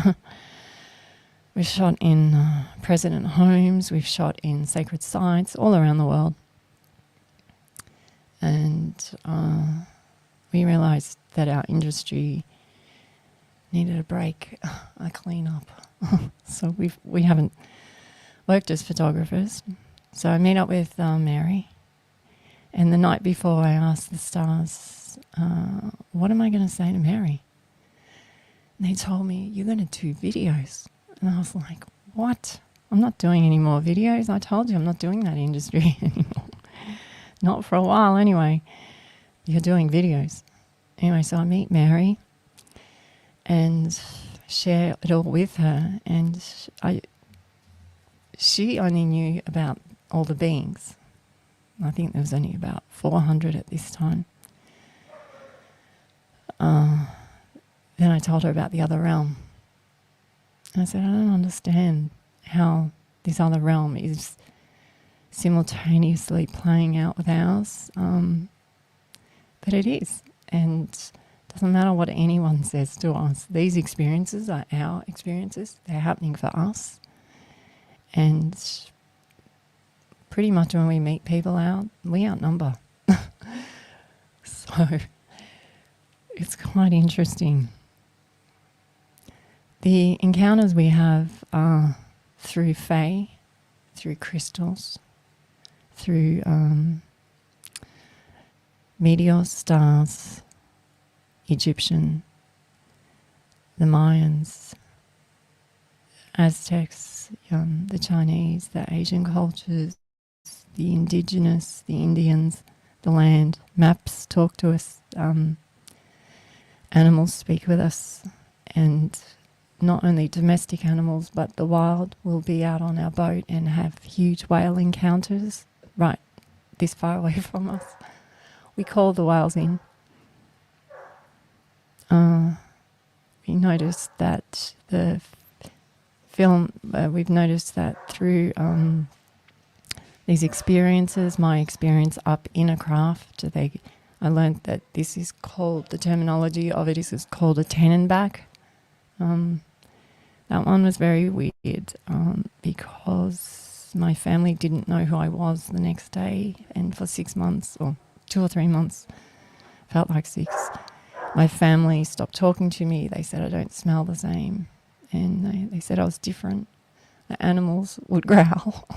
We've shot in President homes. We've shot in sacred sites all around the world. And we realized that our industry needed a break, a clean up. So we haven't worked as photographers. So I meet up with Mary, and the night before I asked the stars, what am I going to say to Mary? And they told me, "You're going to do videos." And I was like, "What? I'm not doing any more videos. I told you I'm not doing that industry anymore. Not for a while anyway. You're doing videos." Anyway, so I meet Mary and share it all with her. And she only knew about all the beings. I think there was only about 400 at this time. Then I told her about the other realm. And I said, "I don't understand how this other realm is simultaneously playing out with ours. But it is. And it doesn't matter what anyone says to us. These experiences are our experiences. They're happening for us. And pretty much when we meet people out, we outnumber. So it's quite interesting. The encounters we have are through fae, through crystals, through meteors, stars, Egyptian, the Mayans, Aztecs, the Chinese, the Asian cultures, the indigenous, the Indians, the land. Maps talk to us, animals speak with us, and not only domestic animals, but the wild will be out on our boat and have huge whale encounters right this far away from us. We call the whales in. We noticed that the film, we've noticed that through these experiences, my experience up in a craft, I learned that this is called, the terminology of it is called a Tannenback. That one was very weird because my family didn't know who I was the next day, and for 6 months, or 2 or 3 months, felt like 6, my family stopped talking to me. They said I don't smell the same, and they said I was different. The animals would growl.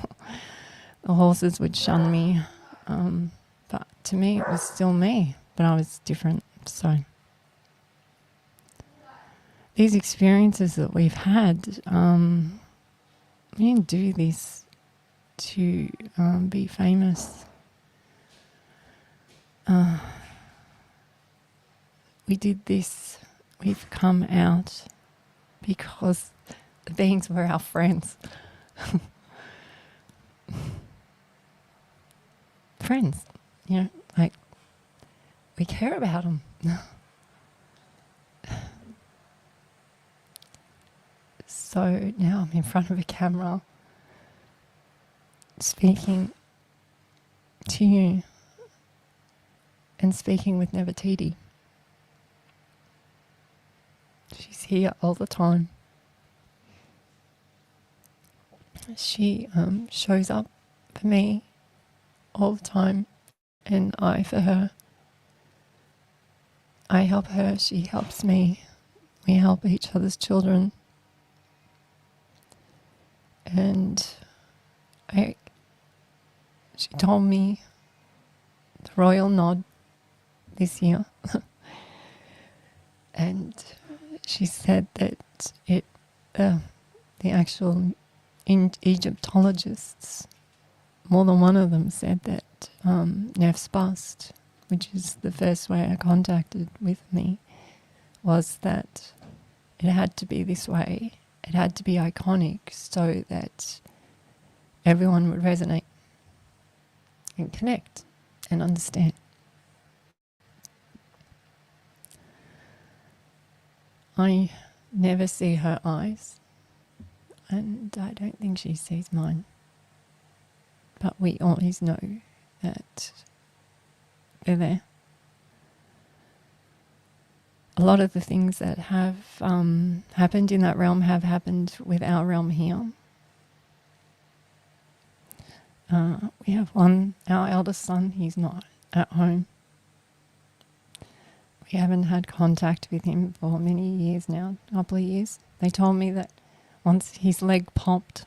The horses would shun me. But to me, it was still me, but I was different. So these experiences that we've had, we didn't do this to be famous. We did this, we've come out because the beings were our friends. Friends, you know, like, we care about them. So now I'm in front of a camera speaking to you and speaking with Nefertiti. She's here all the time. She shows up for me all the time, and I for her. I help her, she helps me. We help each other's children. And she told me the royal nod this year. And she said that the actual Egyptologists, more than one of them said that Nef's bust, which is the first way I contacted with me, was that it had to be this way. It had to be iconic so that everyone would resonate and connect and understand. I never see her eyes, and I don't think she sees mine. But we always know that they're there. A lot of the things that have happened in that realm have happened with our realm here. We have our eldest son, he's not at home. We haven't had contact with him for many years now, a couple of years. They told me that once his leg popped,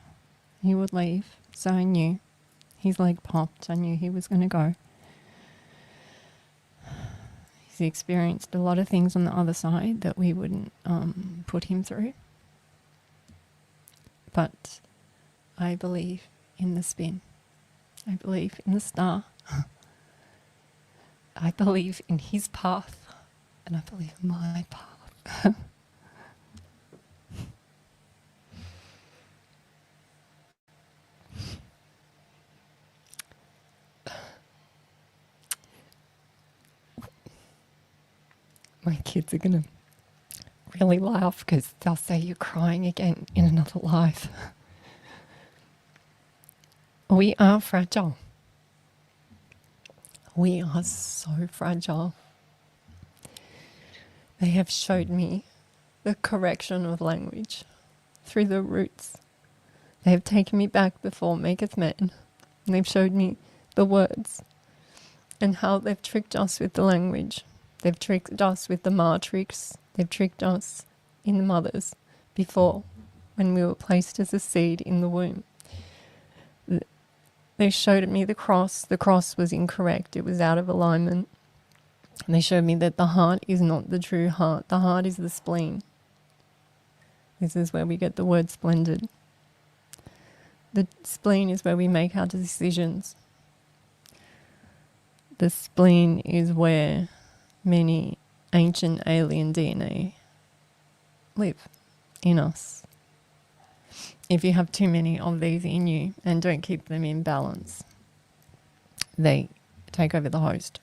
he would leave. So I knew his leg popped. I knew he was going to go. He's experienced a lot of things on the other side that we wouldn't put him through. But I believe in the spin. I believe in the star. I believe in his path. And I believe in my path. My kids are going to really laugh because they'll say you're crying again in another life. We are fragile. We are so fragile. They have showed me the correction of language through the roots. They have taken me back before maketh man, and they've showed me the words and how they've tricked us with the language. They've tricked us with the matrix. They've tricked us in the mothers before, when we were placed as a seed in the womb. They showed me the cross. The cross was incorrect. It was out of alignment. And they showed me that the heart is not the true heart. The heart is the spleen. This is where we get the word splendid. The spleen is where we make our decisions. The spleen is where many ancient alien DNA live in us. If you have too many of these in you and don't keep them in balance, they take over the host.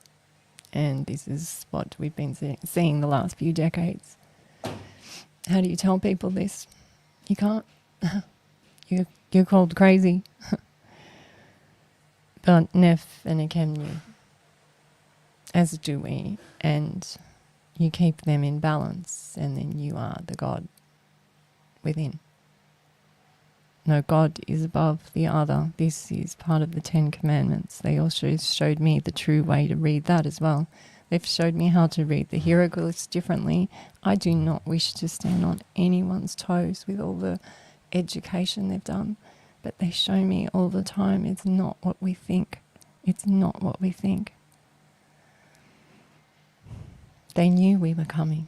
And this is what we've been seeing the last few decades. How do you tell people this? You can't. You're called crazy. But Neph and Akem knew, as do we, and you keep them in balance, and then you are the God within. No, God is above the other. This is part of the 10 Commandments. They also showed me the true way to read that as well. They've showed me how to read the hieroglyphs differently. I do not wish to stand on anyone's toes with all the education they've done, but they show me all the time it's not what we think. It's not what we think. They knew we were coming.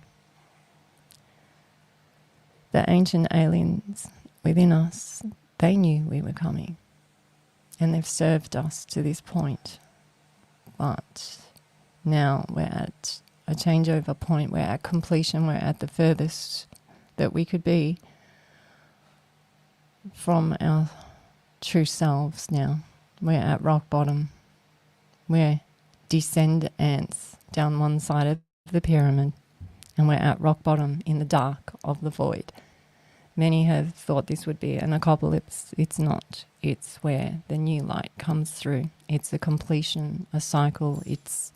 The ancient aliens within us, they knew we were coming, and they've served us to this point. But now we're at a changeover point. We're at completion. We're at the furthest that we could be from our true selves now. We're at rock bottom. We're descend ants down one side of the pyramid, and we're at rock bottom in the dark of the void. Many have thought this would be an apocalypse. It's not. It's where the new light comes through. It's a completion, a cycle. It's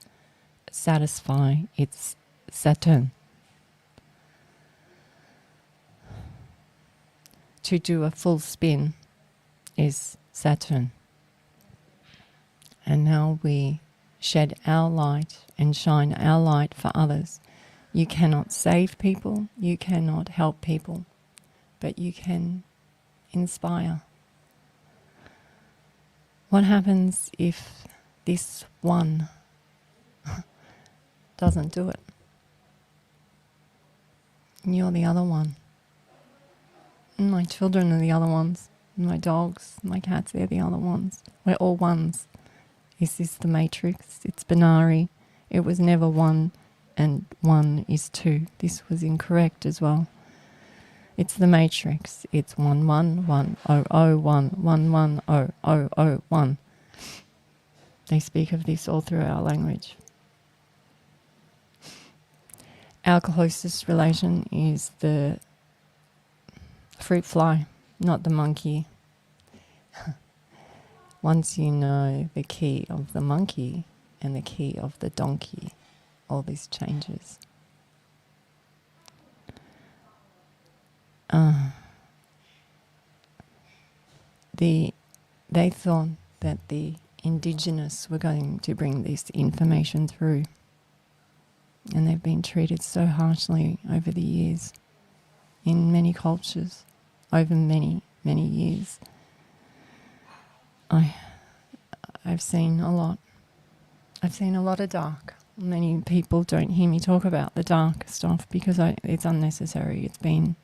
satisfy. It's Saturn. To do a full spin is Saturn. And now we shed our light and shine our light for others. You cannot save people. You cannot help people. But you can inspire. What happens if this one doesn't do it? And you're the other one. And my children are the other ones. And my dogs, my cats, they're the other ones. We're all ones. Is this the matrix? It's binary. It was never 1 and 1 is 2. This was incorrect as well. It's the matrix. It's 1 1 1 0 0 1 1 1 0 0 0 1. They speak of this all through our language. Our closest relation is the fruit fly, not the monkey. Once you know the key of the monkey and the key of the donkey, all this changes. They thought that the indigenous were going to bring this information through, and they've been treated so harshly over the years in many cultures, over many, many years. I've seen a lot. I've seen a lot of dark. Many people don't hear me talk about the dark stuff because it's unnecessary. It's been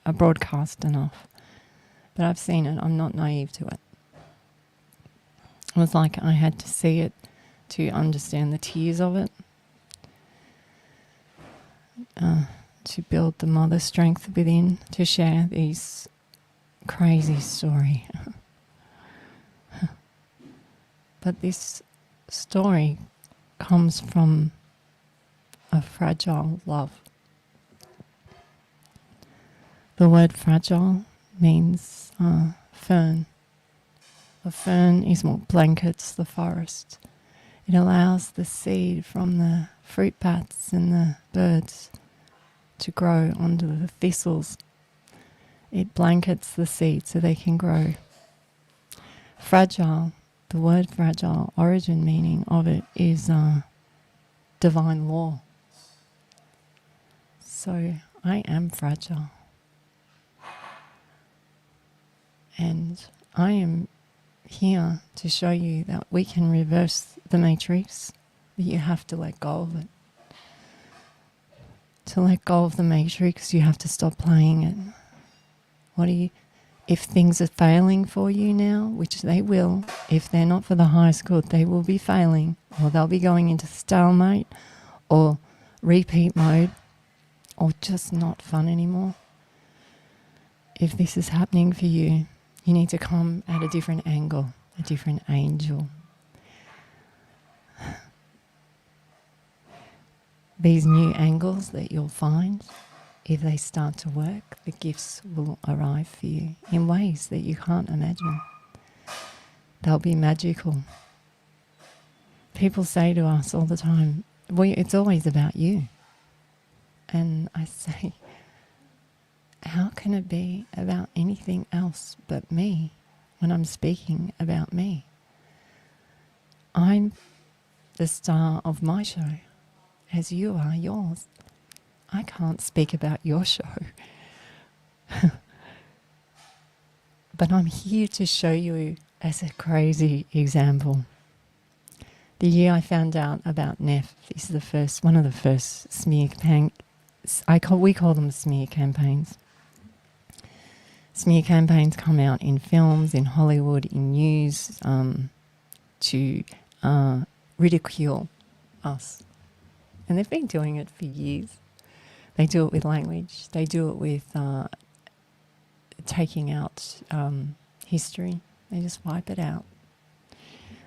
a broadcast enough. But I've seen it. I'm not naive to it. It was like I had to see it to understand the tears of it, to build the mother strength within, to share these crazy story. But this story comes from a fragile love. The word fragile means fern, The fern is what blankets the forest. It allows the seed from the fruit bats and the birds to grow onto the thistles. It blankets the seed so they can grow. Fragile, the word fragile, origin meaning of it is divine law. So I am fragile. And I am here to show you that we can reverse the matrix, but you have to let go of it. To let go of the matrix, you have to stop playing it. If things are failing for you now, which they will, if they're not for the highest good, they will be failing, or they'll be going into stalemate, or repeat mode, or just not fun anymore. If this is happening for you, you need to come at a different angle, a different angel. These new angles that you'll find, if they start to work, the gifts will arrive for you in ways that you can't imagine. They'll be magical. People say to us all the time, well, it's always about you. And I say, how can it be about anything else but me when I'm speaking about me? I'm the star of my show, as you are yours. I can't speak about your show. But I'm here to show you as a crazy example. The year I found out about Neff, this is one of the first smear campaigns. We call them smear campaigns. Smear campaigns come out in films, in Hollywood, in news, to ridicule us. And they've been doing it for years. They do it with language. They do it with taking out history. They just wipe it out.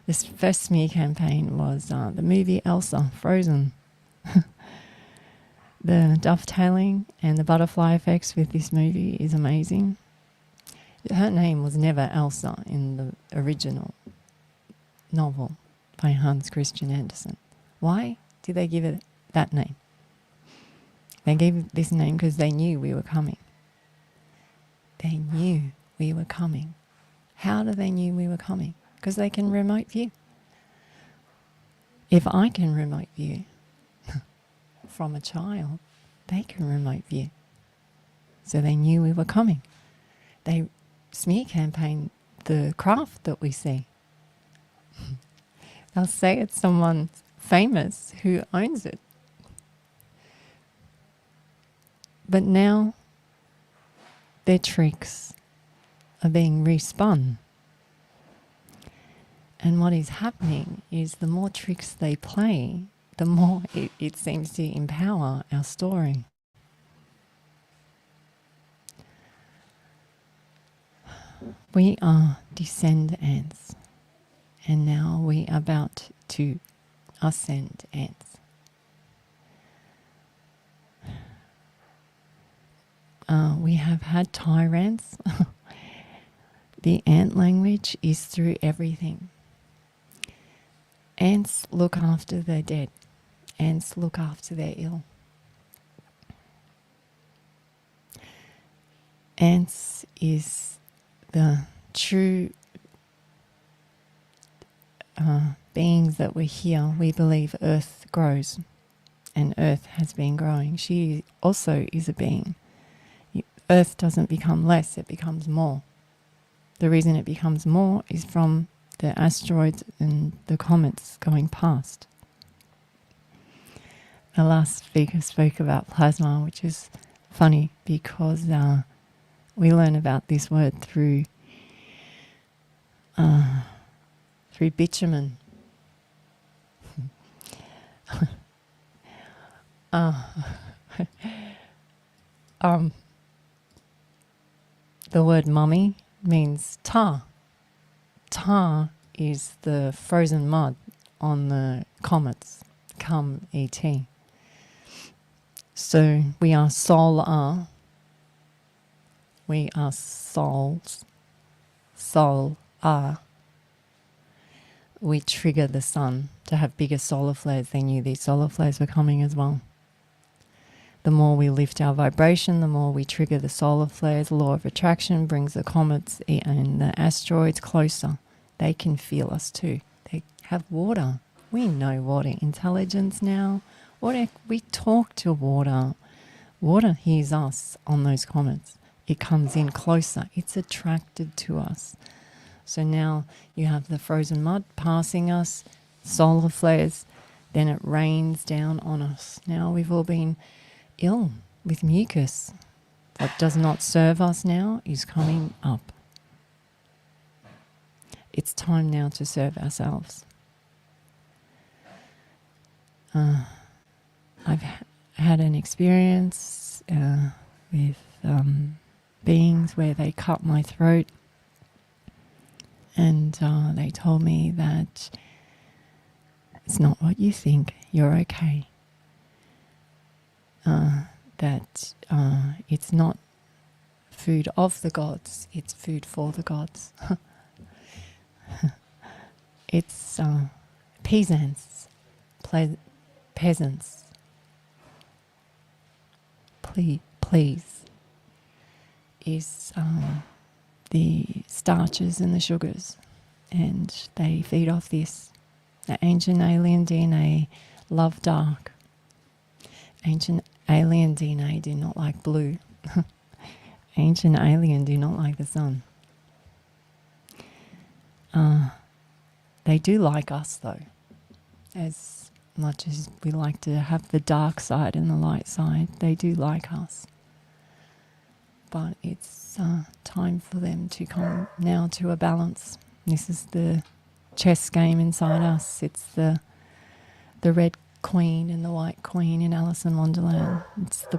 This first smear campaign was the movie Elsa, Frozen. The dovetailing and the butterfly effects with this movie is amazing. Her name was never Elsa in the original novel by Hans Christian Andersen. Why did they give it that name? They gave it this name because they knew we were coming. They knew we were coming. How do they knew we were coming? Because they can remote view. If I can remote view from a child, they can remote view. So they knew we were coming. They smear campaign the craft that we see. They'll say it's someone famous who owns it. But now their tricks are being respun. And what is happening is the more tricks they play, the more it seems to empower our story. We are descend ants, and now we are about to ascend ants. We have had tyrants. The ant language is through everything. Ants look after their dead. Ants look after their ill. Ants is the true beings that we're here. We believe Earth grows, and Earth has been growing. She also is a being. Earth doesn't become less, it becomes more. The reason it becomes more is from the asteroids and the comets going past. The last speaker spoke about plasma, which is funny because we learn about this word through bitumen. The word mummy means tar. Tar is the frozen mud on the comets, come ET. So we are soul-are. We are souls. Soul-are. we trigger the sun to have bigger solar flares. They knew these solar flares were coming as well. The more we lift our vibration, the more we trigger the solar flares. Law of attraction brings the comets and the asteroids closer. They can feel us too. They have water. We know water intelligence now. We talk to water. Water hears us on those comets. It comes in closer. It's attracted to us. So now you have the frozen mud passing us, solar flares, then it rains down on us. Now we've all been ill with mucus. What does not serve us now is coming up. It's time now to serve ourselves. I've had an experience with beings where they cut my throat, and they told me that it's not what you think, you're okay. That it's not food of the gods, it's food for the gods. It's peasants, peasants. Please is the starches and the sugars, and they feed off this. The ancient alien DNA love dark. Ancient alien DNA do not like blue. Ancient alien do not like the sun. They do like us though, as much as we like to have the dark side and the light side. They do like us. But it's time for them to come now to a balance. This is the chess game inside us. It's the red queen and the white queen in Alice in Wonderland. It's the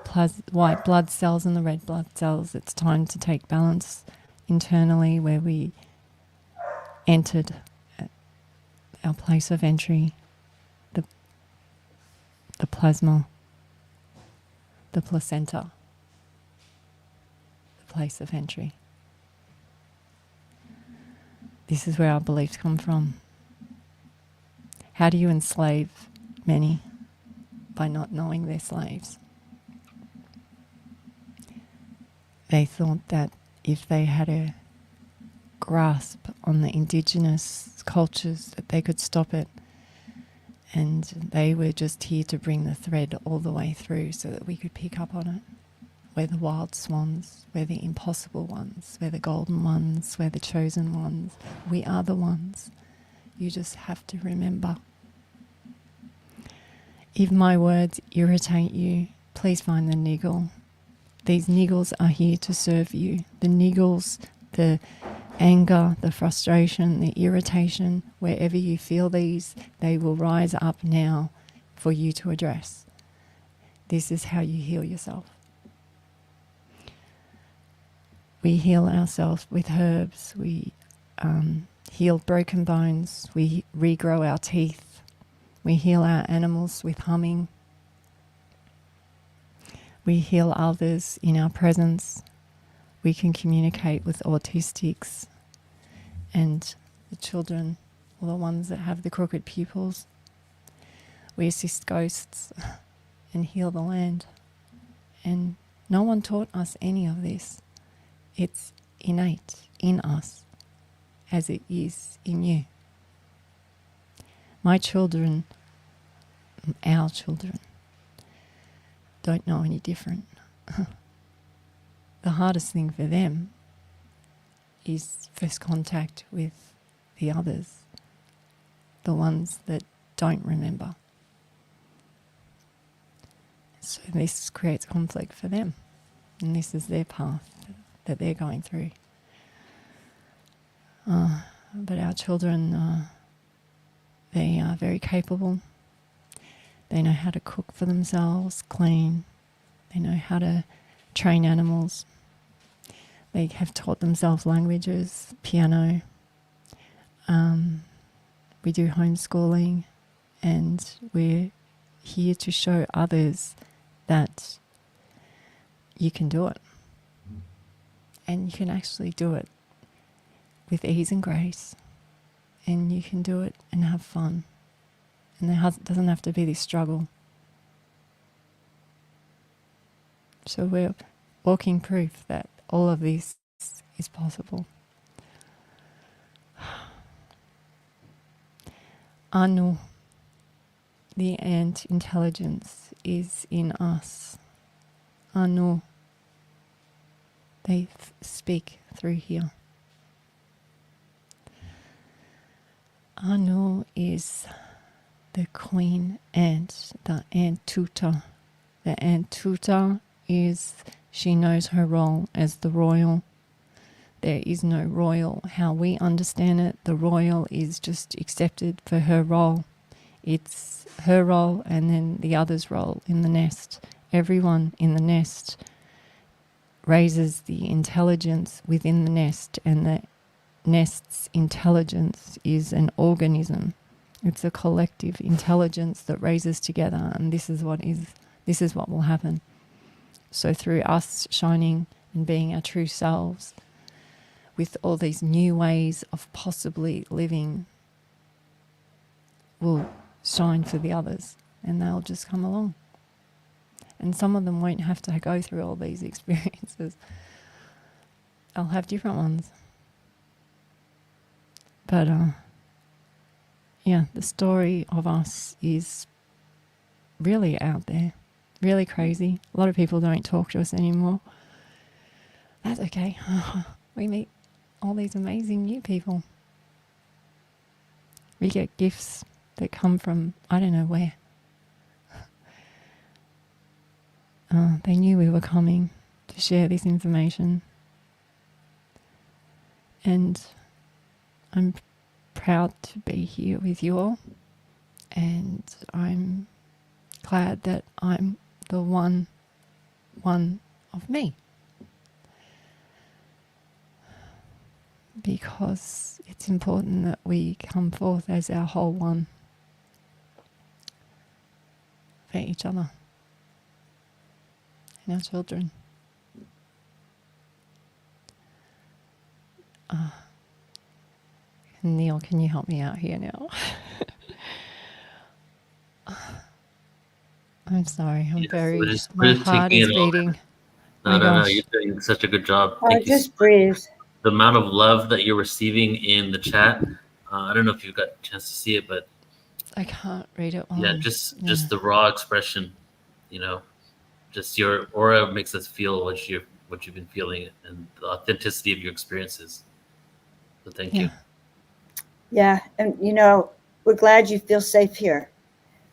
white blood cells and the red blood cells. It's time to take balance internally, where we entered our place of entry, the plasma, the placenta, the place of entry. This is where our beliefs come from. How do you enslave many? By not knowing they're slaves. They thought that if they had a grasp on the indigenous cultures, that they could stop it, and they were just here to bring the thread all the way through so that we could pick up on it. We're the wild swans, we're the impossible ones, we're the golden ones, we're the chosen ones. We are the ones. You just have to remember. If my words irritate you, please find the niggle. These niggles are here to serve you. The niggles, the anger, the frustration, the irritation, wherever you feel these, they will rise up now for you to address. This is how you heal yourself. We heal ourselves with herbs. We heal broken bones. We regrow our teeth. We heal our animals with humming. We heal others in our presence. We can communicate with autistics and the children, or the ones that have the crooked pupils. We assist ghosts and heal the land. And no one taught us any of this. It's innate in us, as it is in you. My children, our children, don't know any different. The hardest thing for them is first contact with the others, the ones that don't remember. So this creates conflict for them, and this is their path that they're going through. But our children, they are very capable. They know how to cook for themselves, clean. They know how to train animals. They have taught themselves languages, piano. We do homeschooling, and we're here to show others that you can do it. And you can actually do it with ease and grace. and you can do it and have fun. And doesn't have to be this struggle. So we're walking proof that all of this is possible. Anu, the ant intelligence, is in us. Anu, they speak through here. Anu is the queen ant, the ant tutor. The ant tutor she knows her role as the royal. There is no royal how we understand it. The royal is just accepted for her role. It's her role and then the other's role in the nest. Everyone in the nest raises the intelligence within the nest, and the nest's intelligence is an organism. It's a collective intelligence that raises together, and this is what will happen. So through us shining and being our true selves, with all these new ways of possibly living, will shine for the others, and they'll just come along. And some of them won't have to go through all these experiences. I'll have different ones. But yeah, the story of us is really out there, really crazy. A lot of people don't talk to us anymore. That's okay. We meet all these amazing new people. We get gifts that come from I don't know where. They knew we were coming to share this information. And I'm proud to be here with you all. And I'm glad that I'm the one of me. Because it's important that we come forth as our whole one for each other and our children. Neil, can you help me out here now? I'm sorry. My heart is beating. No, you're doing such a good job. Just breathe. The amount of love that you're receiving in the chat. I don't know if you've got a chance to see it, but I can't read it. Just the raw expression, just your aura makes us feel what you've been feeling and the authenticity of your experiences. So thank you. Yeah, and we're glad you feel safe here.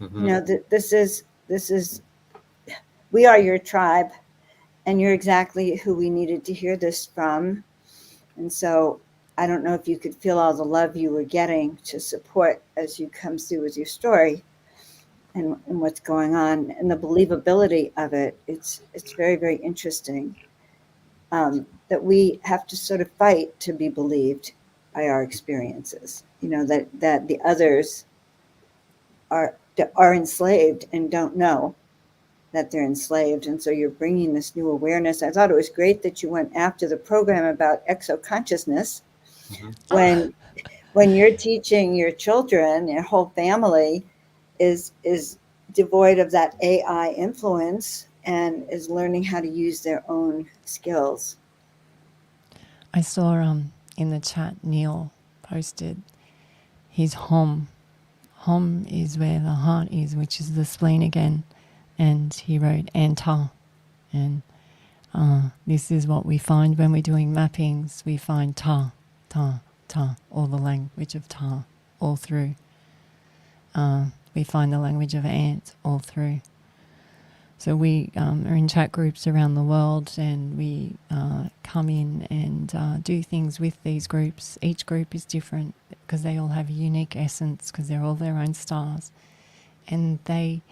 Mm-hmm. This is we are your tribe, and you're exactly who we needed to hear this from. And so I don't know if you could feel all the love you were getting to support as you come through with your story and what's going on and the believability of it. It's very, very interesting that we have to sort of fight to be believed by our experiences, that the others are enslaved and don't know that they're enslaved. And so you're bringing this new awareness. I thought it was great that you went after the program about exo-consciousness. Mm-hmm. When you're teaching your children, your whole family is devoid of that AI influence and is learning how to use their own skills. I saw in the chat Neil posted his hom. Hom is where the heart is, which is the spleen again. And he wrote Anta. And this is what we find when we're doing mappings. We find Ta, Ta, Ta, all the language of Ta, all through. We find the language of ant all through. So we are in chat groups around the world, and we come in and do things with these groups. Each group is different because they all have a unique essence because they're all their own stars. And they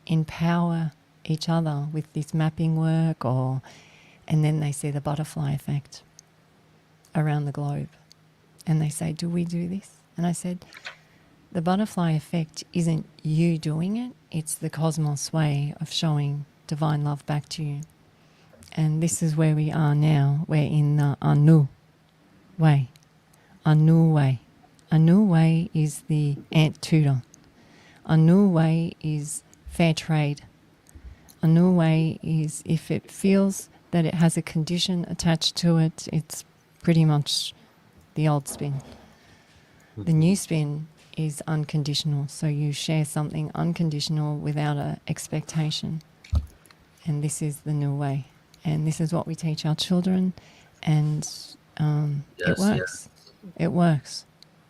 empower each other with this mapping work, and then they see the butterfly effect around the globe. And they say, do we do this? And I said, the butterfly effect isn't you doing it, it's the cosmos way of showing divine love back to you. And this is where we are now. We're in the Anu way. Anu way. A new way is the ant tutor. A new way is fair trade. A new way is if it feels that it has a condition attached to it, it's pretty much the old spin. The new spin is unconditional. So you share something unconditional without an expectation. And this is the new way. And this is what we teach our children. And it works. It works.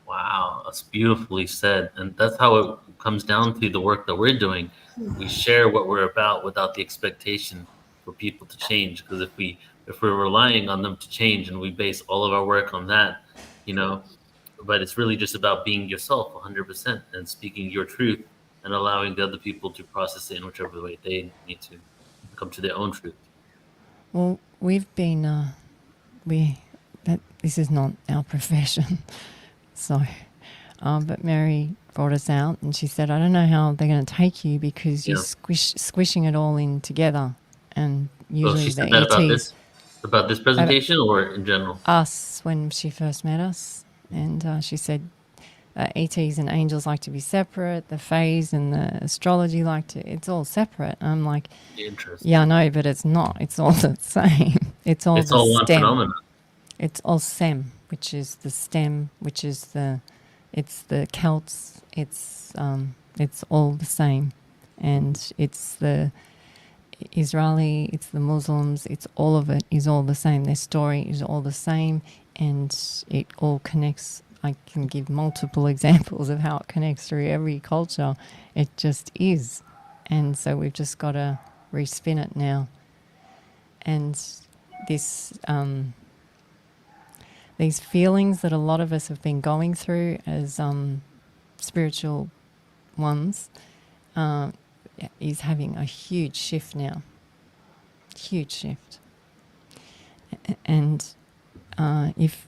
Wow, that's beautifully said. And that's how it comes down to the work that we're doing. We share what we're about without the expectation for people to change. Because if we're relying on them to change and we base all of our work on that, but it's really just about being yourself 100% and speaking your truth and allowing the other people to process it in whichever way they need to come to their own truth. Well, we've been, this is not our profession. So, but Mary brought us out and she said, I don't know how they're going to take you because you're squishing it all in together. And usually she the said that ETs. about this presentation or in general? Us, when she first met us. And she said, ETs and angels like to be separate. The phase and the astrology it's all separate. I'm like, yeah, I know, but it's not. It's all the same. It's all one phenomenon. It's all SEM, which is the stem, which is it's the Celts. It's all the same, and it's the Israeli. It's the Muslims. It's all of it is all the same. Their story is all the same, and it all connects. I can give multiple examples of how it connects through every culture. It just is, and so we've just got to respin it now. And this. These feelings that a lot of us have been going through as spiritual ones is having a huge shift now. Huge shift. And if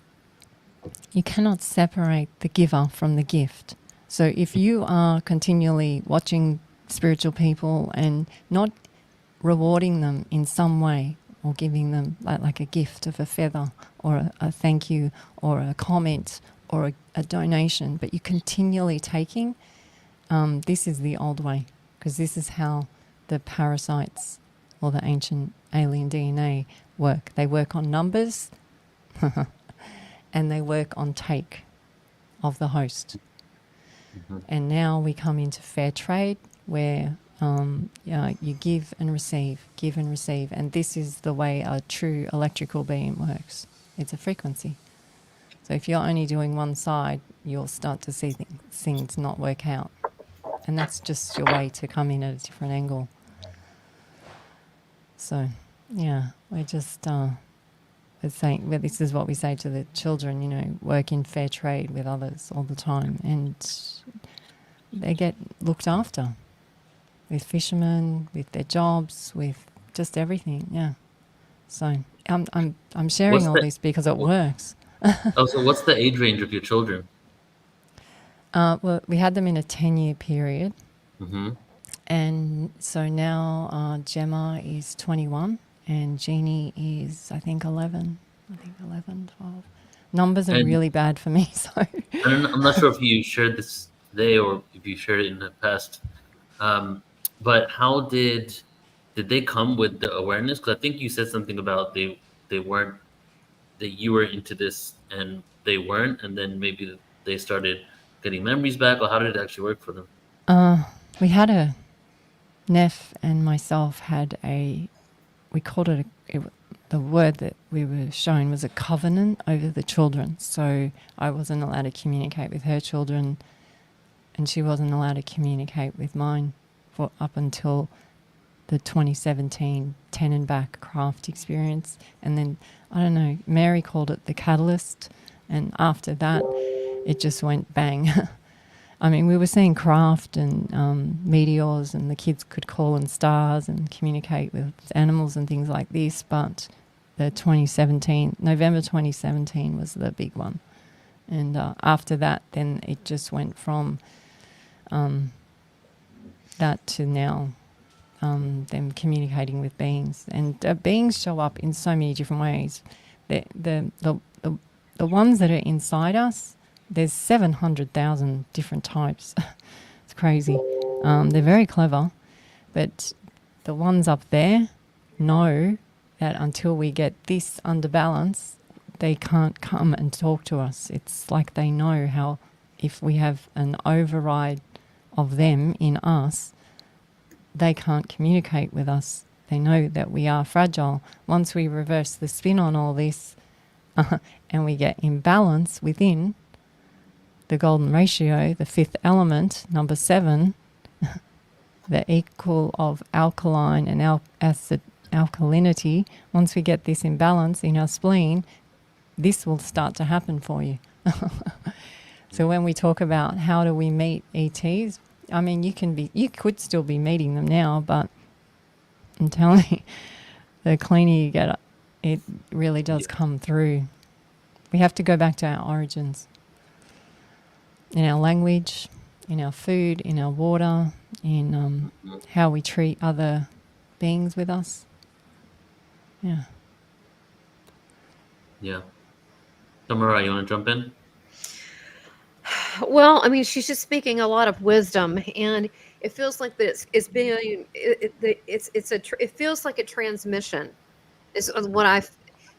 you cannot separate the giver from the gift. So if you are continually watching spiritual people and not rewarding them in some way, or giving them like a gift of a feather or a thank you or a comment or a donation, but you're continually taking, this is the old way, because this is how the parasites or the ancient alien DNA work. They work on numbers and they work on take of the host. Mm-hmm. And now we come into fair trade where you give and receive, and this is the way a true electrical beam works. It's a frequency. So if you're only doing one side, you'll start to see things not work out, and that's just your way to come in at a different angle. So, yeah, we're just we're saying, well, this is what we say to the children. Work in fair trade with others all the time, and they get looked after. With fishermen, with their jobs, with just everything, yeah. So I'm sharing all this because it works. So what's the age range of your children? Well, we had them in a 10-year period, mm-hmm. And so now Gemma is 21 and Jeannie is I think 11, 12. Numbers are really bad for me, so I'm not sure if you shared this today or if you shared it in the past. But how did they come with the awareness? Because I think you said something about they weren't, that you were into this and they weren't, and then maybe they started getting memories back, or how did it actually work for them? We had Neff and myself had we called it the word that we were shown was a covenant over the children. So I wasn't allowed to communicate with her children and she wasn't allowed to communicate with mine for up until the 2017 Tenenback craft experience. And then, I don't know, Mary called it the catalyst. And after that, it just went bang. I mean, we were seeing craft and meteors, and the kids could call in stars and communicate with animals and things like this. But the November 2017 was the big one. And after that, then it just went from that to now them communicating with beings. And beings show up in so many different ways. The ones that are inside us there's 700,000 different types. It's crazy. They're very clever, but the ones up there know that until we get this under balance, they can't come and talk to us. It's like they know how if we have an override of them in us, they can't communicate with us. They know that we are fragile. Once we reverse the spin on all this and we get in balance within the golden ratio, the fifth element, number 7, the equal of alkaline and acid alkalinity, once we get this in balance in our spleen, this will start to happen for you. So when we talk about how do we meet ETs, I mean, you could still be meeting them now, but I'm telling you, the cleaner you get, it really does come through. We have to go back to our origins. In our language, in our food, in our water, in how we treat other beings with us. Yeah. Yeah. Tamara, you want to jump in? Well, I mean, she's just speaking a lot of wisdom, and it feels like that it's being it feels like a transmission. Is what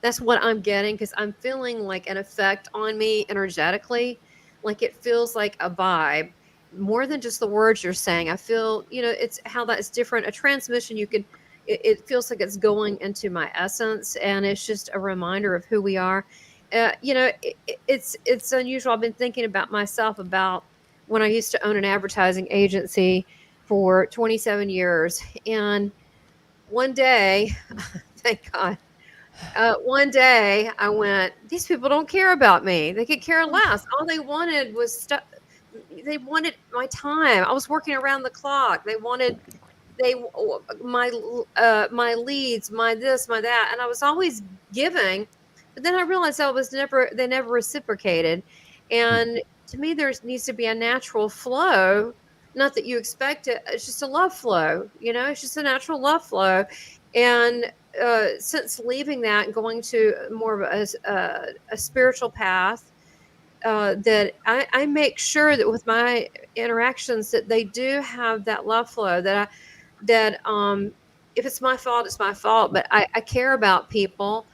that's what I'm getting, because I'm feeling like an effect on me energetically, like it feels like a vibe more than just the words you're saying. I feel, it's how that's different. A transmission, it feels like it's going into my essence, and it's just a reminder of who we are. It's unusual. I've been thinking about myself about when I used to own an advertising agency for 27 years. And one day, thank God, one day I went, these people don't care about me. They could care less. All they wanted was stuff. They wanted my time. I was working around the clock. They wanted my leads, my this, my that. And I was always giving. But then I realized they never reciprocated. And to me, there needs to be a natural flow. Not that you expect it. It's just a love flow. It's just a natural love flow. And since leaving that and going to more of a spiritual path, that I make sure that with my interactions that they do have that love flow. That if it's my fault, it's my fault. But I care about people.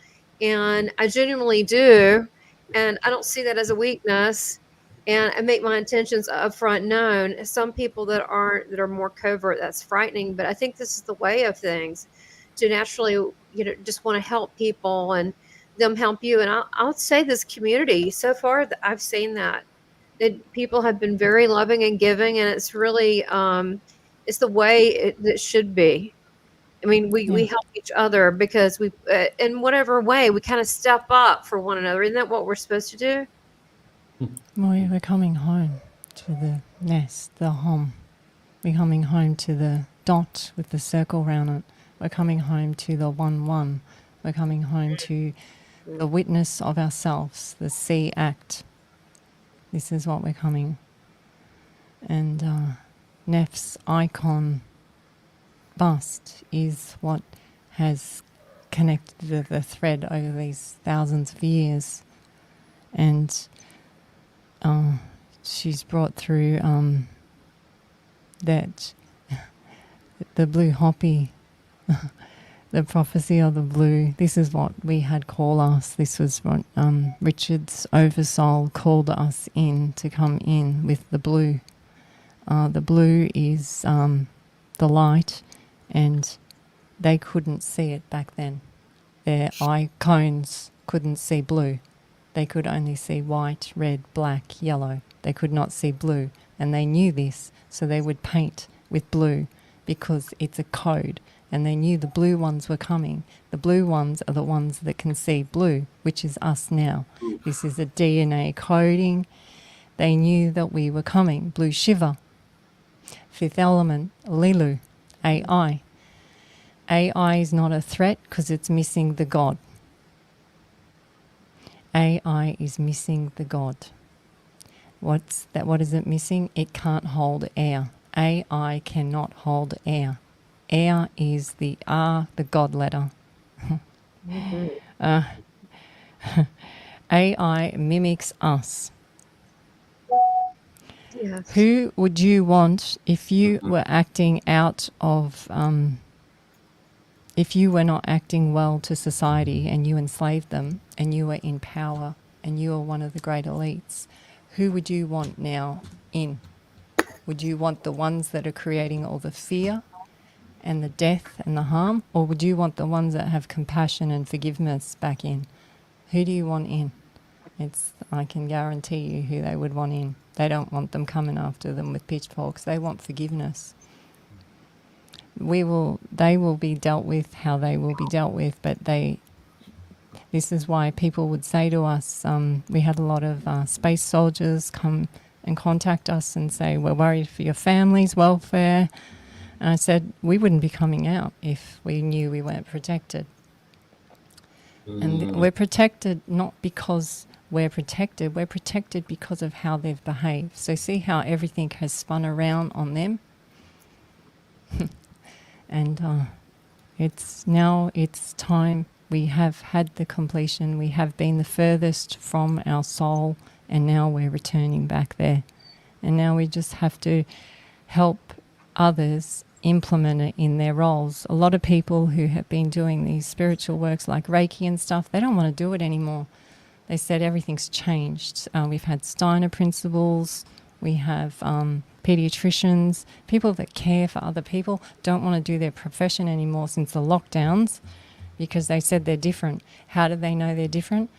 And I genuinely do, and I don't see that as a weakness. And I make my intentions upfront known. Some people that are more covert, that's frightening. But I think this is the way of things, to naturally, just want to help people and them help you. And I'll say this community so far that I've seen that people have been very loving and giving, and it's really it's the way it should be. I mean, we help each other because we, in whatever way, we kind of step up for one another. Isn't that what we're supposed to do? Well, we're coming home to the nest, the home. We're coming home to the dot with the circle around it. We're coming home to the 1-1. We're coming home to the witness of ourselves, the C act. This is what we're coming. And Neff's icon bust is what has connected the thread over these thousands of years. And she's brought through that the blue hoppy, the prophecy of the blue. This is what we had call us. This was what Richard's oversoul called us in to come in with the blue. The blue is the light, and they couldn't see it back then. Their eye cones couldn't see blue. They could only see white, red, black, yellow. They could not see blue, and they knew this, so they would paint with blue because it's a code, and they knew the blue ones were coming. The blue ones are the ones that can see blue, which is us now. This is a DNA coding. They knew that we were coming. Blue Shiva. Fifth element, Lilu, AI. AI is not a threat because it's missing the God. AI is missing the God. What's that? What is it missing? It can't hold air. AI cannot hold air. Air is the R, the God letter. AI mimics us. Yes. Who would you want if you were acting out of, if you were not acting well to society and you enslaved them and you were in power and you were one of the great elites? Who would you want now in? Would you want the ones that are creating all the fear and the death and the harm, or would you want the ones that have compassion and forgiveness back in? Who do you want in? I can guarantee you who they would want in. They don't want them coming after them with pitchforks. They want forgiveness. They will be dealt with how they will be dealt with, but this is why people would say to us, we had a lot of space soldiers come and contact us and say, we're worried for your family's welfare. And I said, we wouldn't be coming out if we knew we weren't protected. And we're protected not because we're protected because of how they've behaved. So see how everything has spun around on them? And it's time. We have had the completion. We have been the furthest from our soul, and now we're returning back there. And now we just have to help others implement it in their roles. A lot of people who have been doing these spiritual works like Reiki and stuff, they don't want to do it anymore. They said everything's changed. We've had Steiner principles. We have pediatricians. People that care for other people don't want to do their profession anymore since the lockdowns because they said they're different. How do they know they're different?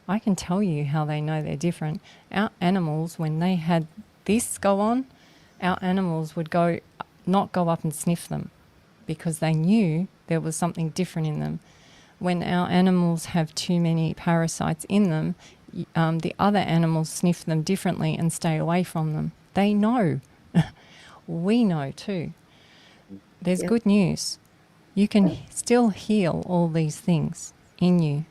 I can tell you how they know they're different. Our animals, when they had this go on, our animals would not go up and sniff them because they knew there was something different in them. When our animals have too many parasites in them, the other animals sniff them differently and stay away from them. They know. We know too. There's good news. You can still heal all these things in you.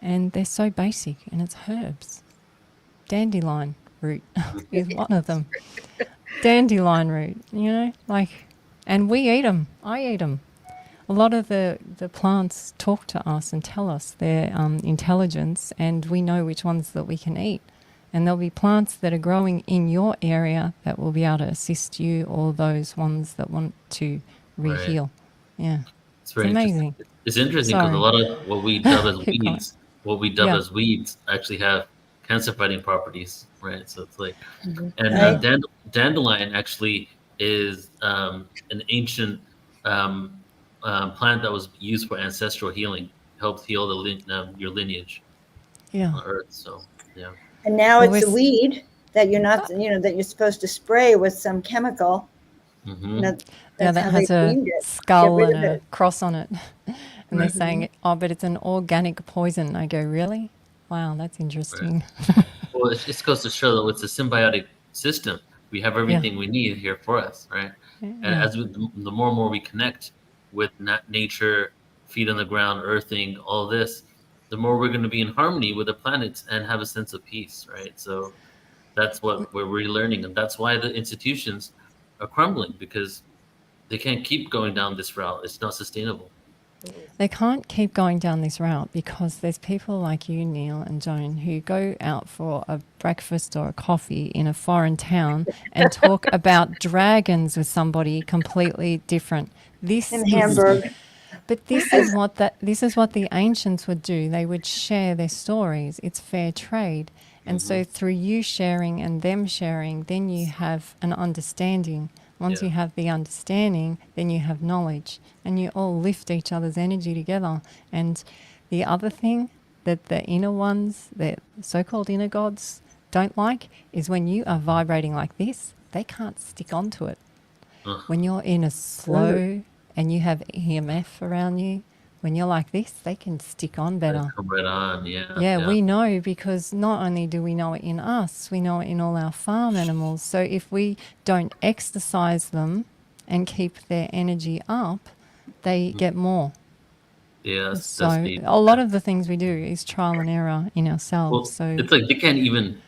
And they're so basic, and it's herbs. Dandelion root is one of them. Dandelion root, and we eat them. I eat them. A lot of the plants talk to us and tell us their intelligence, and we know which ones that we can eat. And there'll be plants that are growing in your area that will be able to assist you, or those ones that want to re-heal. Right. Yeah, it's amazing. It's interesting because a lot of what we dub as weeds, actually have cancer-fighting properties, right? So it's like, and dandelion actually is an ancient plant that was used for ancestral healing, helped heal your lineage on Earth. So yeah. And now it's a weed that you're not, that you're supposed to spray with some chemical. Mm-hmm. That has a skull and a cross on it. And they're saying, but it's an organic poison. I go, really? Wow, that's interesting. Right. Well, it just goes to show that it's a symbiotic system. We have everything we need here for us, right? Yeah. And as the more and more we connect with nature, feet on the ground, earthing, all this, the more we're going to be in harmony with the planets and have a sense of peace, right? So that's what we're relearning. And that's why the institutions are crumbling, because they can't keep going down this route. It's not sustainable. They can't keep going down this route because there's people like you, Neil and Joan, who go out for a breakfast or a coffee in a foreign town and talk about dragons with somebody completely different. Hamburg. But this is what the ancients would do. They would share their stories. It's fair trade. And so through you sharing and them sharing, then you have an understanding. Once you have the understanding, then you have knowledge, and you all lift each other's energy together. And the other thing that the inner ones, the so-called inner gods, don't like is when you are vibrating like this, they can't stick onto it. When you're in a slow and you have EMF around you, when you're like this, they can stick on better. Come right on, Yeah, we know, because not only do we know it in us, we know it in all our farm animals. So if we don't exercise them and keep their energy up, they get more. Yeah, so a lot of the things we do is trial and error in ourselves. Well, so it's like they can't even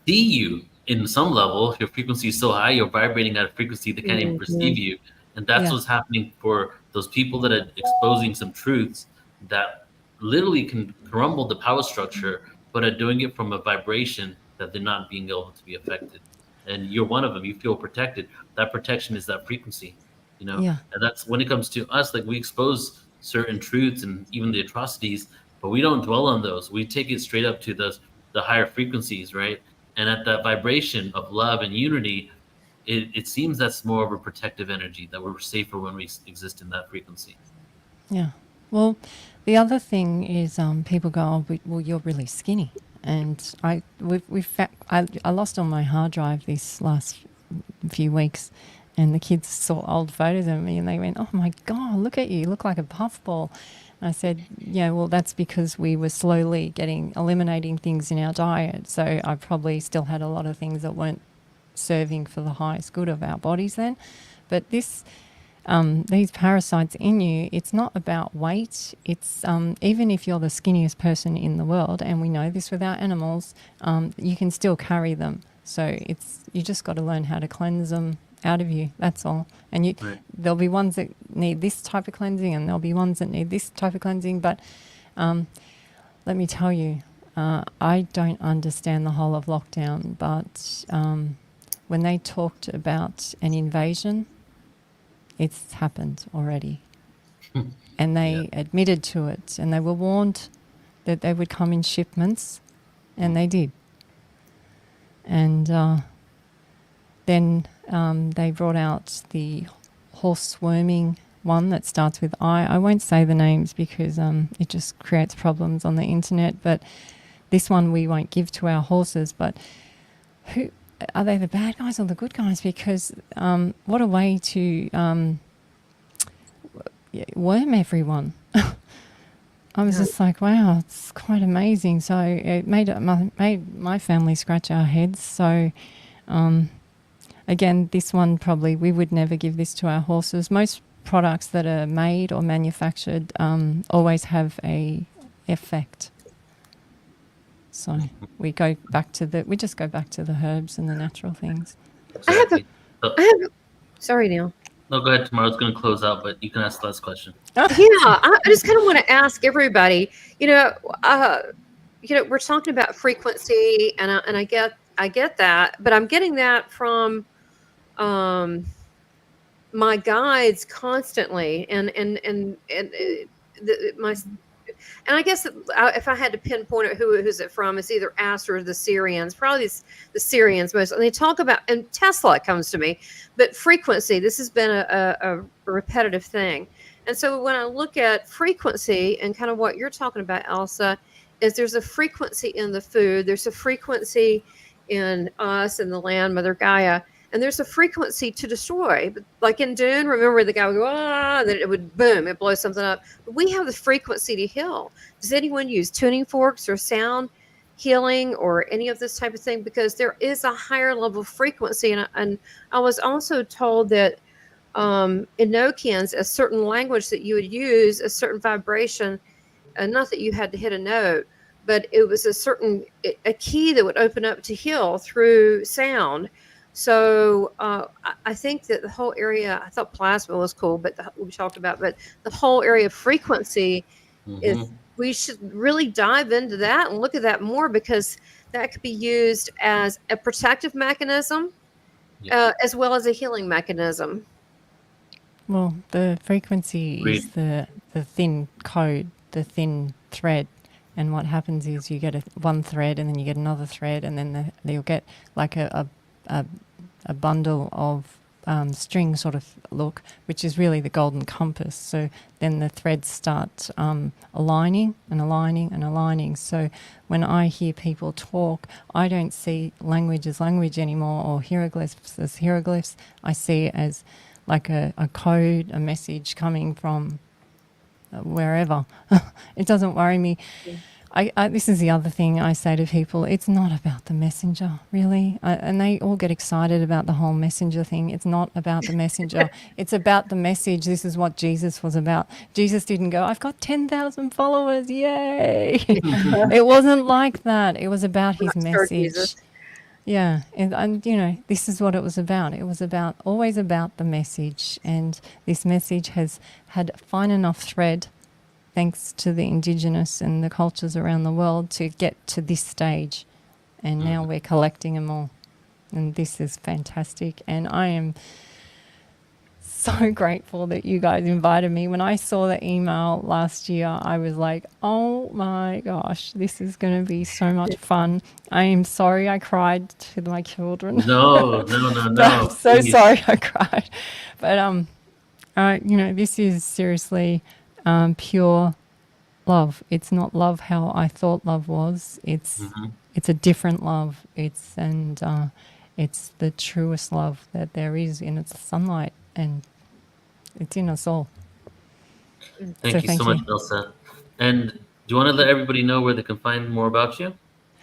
see you in some level. Your frequency is so high, you're vibrating at a frequency they can't even perceive you. And that's what's happening for those people that are exposing some truths that literally can crumble the power structure, but are doing it from a vibration that they're not being able to be affected. and you're one of them. You feel protected. That protection is that frequency, Yeah. and that's when it comes to us. Like, we expose certain truths and even the atrocities, but we don't dwell on those. We take it straight up to the higher frequencies, right? And at that vibration of love and unity, it seems that's more of a protective energy, that we're safer when we exist in that frequency. Yeah. Well, the other thing is people go, oh, well, you're really skinny. And I lost all my hard drive this last few weeks, and the kids saw old photos of me and they went, oh my God, look at you. You look like a puffball. I said, yeah, well, that's because we were slowly eliminating things in our diet. So I probably still had a lot of things that weren't serving for the highest good of our bodies then. But these parasites in you, it's not about weight. It's even if you're the skinniest person in the world, and we know this with our animals, you can still carry them. So you just got to learn how to cleanse them out of you. That's all. And there'll be ones that need this type of cleansing, and there'll be ones that need this type of cleansing. But let me tell you, I don't understand the whole of lockdown, but when they talked about an invasion, it's happened already. And they admitted to it, and they were warned that they would come in shipments, and they did. And then they brought out the horse swarming one that starts with I. I won't say the names because it just creates problems on the internet, but this one we won't give to our horses. But who are they, the bad guys or the good guys? Because what a way to worm everyone. I was just like, wow, it's quite amazing. So it made my family scratch our heads. So again, this one probably we would never give this to our horses. Most products that are made or manufactured always have a effect. So we just go back to the herbs and the natural things. Exactly. Sorry, Neil. No, go ahead. Tomorrow's going to close out, but you can ask the last question. Yeah, I just kind of want to ask everybody. We're talking about frequency, and I get that, but I'm getting that from my guides constantly, and I guess if I had to pinpoint it, who's it from? It's either us or the Syrians. Probably the Syrians most. And they talk about, and Tesla comes to me, but frequency. This has been a repetitive thing. And so when I look at frequency and kind of what you're talking about, Elsa, is there's a frequency in the food. There's a frequency in us and the land, Mother Gaia. And there's a frequency to destroy. Like in Dune, remember the guy would go, then it would boom, it blows something up. But we have the frequency to heal. Does anyone use tuning forks or sound healing or any of this type of thing? Because there is a higher level frequency. And I was also told that Enochians, a certain language that you would use, a certain vibration, and not that you had to hit a note, but it was a key that would open up to heal through sound. So I think that the whole area, I thought plasma was cool, but we talked about, but the whole area of frequency is, we should really dive into that and look at that more, because that could be used as a protective mechanism as well as a healing mechanism. Well, the frequency is the thin code, the thin thread. And what happens is you get one thread, and then you get another thread, and then you'll get like a bundle of string sort of look, which is really the golden compass. So then the threads start aligning and aligning and aligning. So when I hear people talk, I don't see language as language anymore, or hieroglyphs as hieroglyphs. I see it as like a code, a message coming from wherever. It doesn't worry me. This is the other thing I say to people. It's not about the messenger, really. And they all get excited about the whole messenger thing. It's not about the messenger. It's about the message. This is what Jesus was about. Jesus didn't go, I've got 10,000 followers, yay. It wasn't like that. It was about his message. Yeah. And this is what it was about. It was always about the message. And this message has had a fine enough thread, thanks to the indigenous and the cultures around the world, to get to this stage. And now we're collecting them all. And this is fantastic. And I am so grateful that you guys invited me. When I saw the email last year, I was like, oh my gosh, this is going to be so much fun. I am sorry I cried to my children. No. I'm so sorry I cried. But, this is seriously pure love. It's not love how I thought love was. It's a different love. It's the truest love that there is, and it's sunlight, and it's in us all. Thank you so much, Elsa. And do you want to let everybody know where they can find more about you?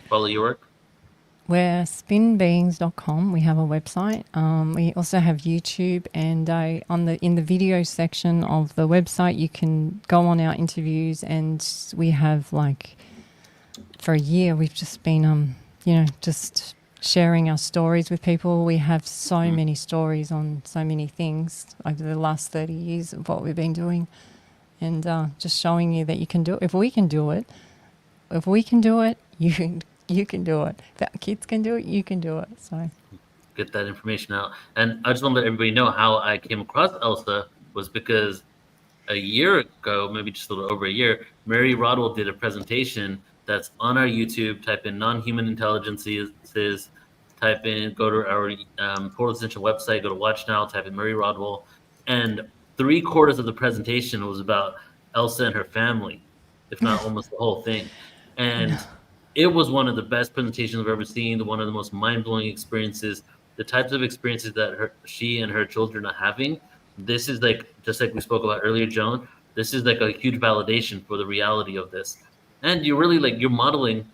Follow your work? We're spinbeings.com. We have a website. We also have YouTube, and in the video section of the website, you can go on our interviews, and we have for a year, we've just been, just sharing our stories with people. We have so many stories on so many things over the last 30 years of what we've been doing, and just showing you that you can do it. If we can do it, you can do it. If our kids can do it, you can do it. So get that information out. And I just want to let everybody know how I came across Elsa was because a year ago, maybe just a little over a year, Mary Rodwell did a presentation that's on our YouTube. Type in non-human intelligences, go to our Portal Ascension website, go to Watch Now, type in Mary Rodwell, and 3/4 of the presentation was about Elsa and her family, if not almost the whole thing. And it was one of the best presentations I've ever seen, one of the most mind-blowing experiences, the types of experiences that she and her children are having. This is just like we spoke about earlier, Joan, this is a huge validation for the reality of this. And you're really you're modeling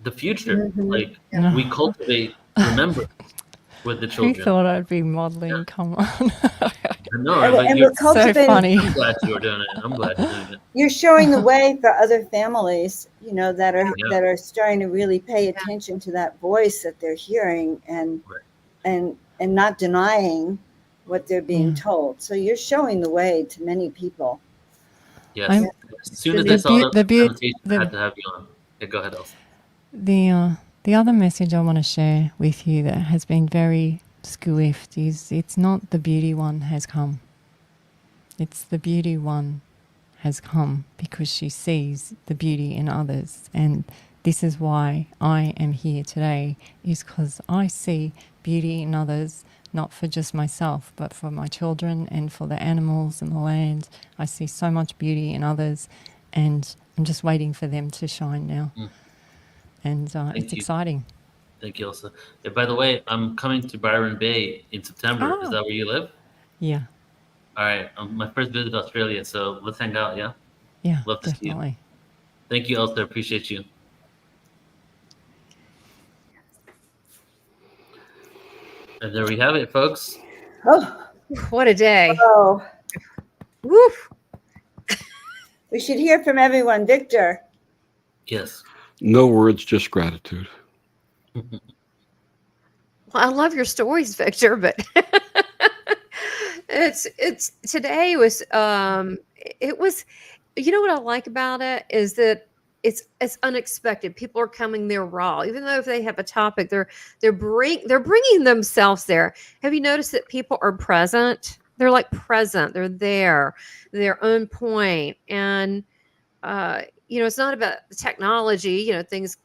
the future. We cultivate remembrance with the children. Who thought I'd be modeling? Come on. No, and we're cultivating. So funny. I'm glad you're doing it. I'm glad you're doing it. You're showing the way for other families, that are starting to really pay attention to that voice that they're hearing and not denying what they're being told. So you're showing the way to many people. Yes. As soon as I saw the presentation, I had to have you on. Okay, go ahead, Elsa. The other message I want to share with you that has been very swift is it's not the beauty one has come. It's the beauty one has come because she sees the beauty in others. And this is why I am here today, is because I see beauty in others, not for just myself, but for my children and for the animals and the land. I see so much beauty in others, and I'm just waiting for them to shine now. And it's exciting. Thank you, Elsa. Yeah, by the way, I'm coming to Byron Bay in September. Oh. Is that where you live? Yeah. All right. My first visit to Australia, so let's hang out, yeah? Yeah, Love to see definitely. you. Thank you, Elsa. Appreciate you. And there we have it, folks. Oh, what a day. Oh, Woof. We should hear from everyone. Victor. Yes. No words, just gratitude. Well, I love your stories, Victor, but it's today was it was, what I like about it is that it's unexpected. People are coming there raw, even though if they have a topic, they're bringing themselves there. Have you noticed that people are present? They're present. They're there. They're on point. And it's not about the technology. Things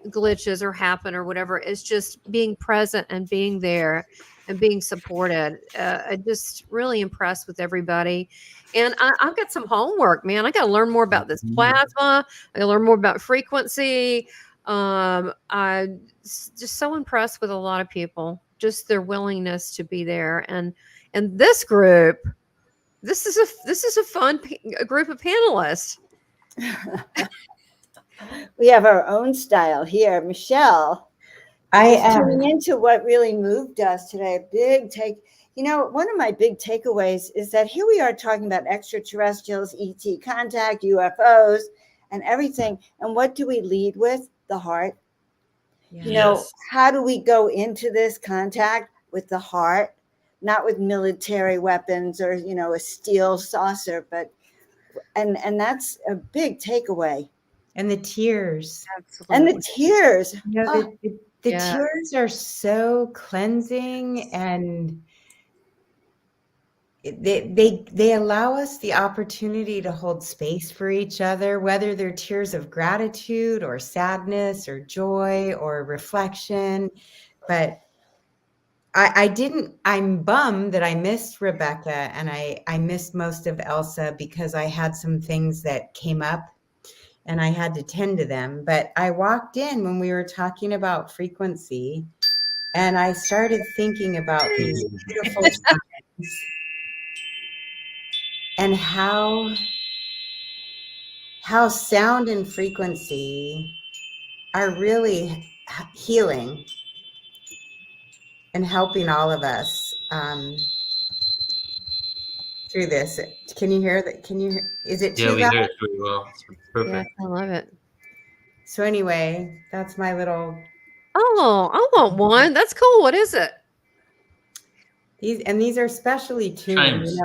glitches or happen or whatever. It's just being present and being there and being supported. I'm just really impressed with everybody. And I've got some homework, man. I got to learn more about this plasma. I got to learn more about frequency. I'm just so impressed with a lot of people, just their willingness to be there. And this group, this is a fun group of panelists. We have our own style here. Michelle, I am tuning into what really moved us today. A big take. One of my big takeaways is that here we are talking about extraterrestrials, ET contact, UFOs, and everything. And what do we lead with? The heart. Yes. How do we go into this contact with the heart, not with military weapons or, a steel saucer, but and that's a big takeaway. And the tears. Absolutely. And the tears. the Yeah. tears are so cleansing, and they allow us the opportunity to hold space for each other, whether they're tears of gratitude or sadness or joy or reflection. But I'm bummed that I missed Rebecca, and I missed most of Elsa because I had some things that came up and I had to tend to them. But I walked in when we were talking about frequency, and I started thinking about these beautiful times and how sound and frequency are really healing and helping all of us through this. Can you hear that? Is it too Yeah, we loud? hear it pretty well. It's perfect. I love it. So anyway, that's my little. Oh, I want one. That's cool. What is it? These are specially tuned. Chimes.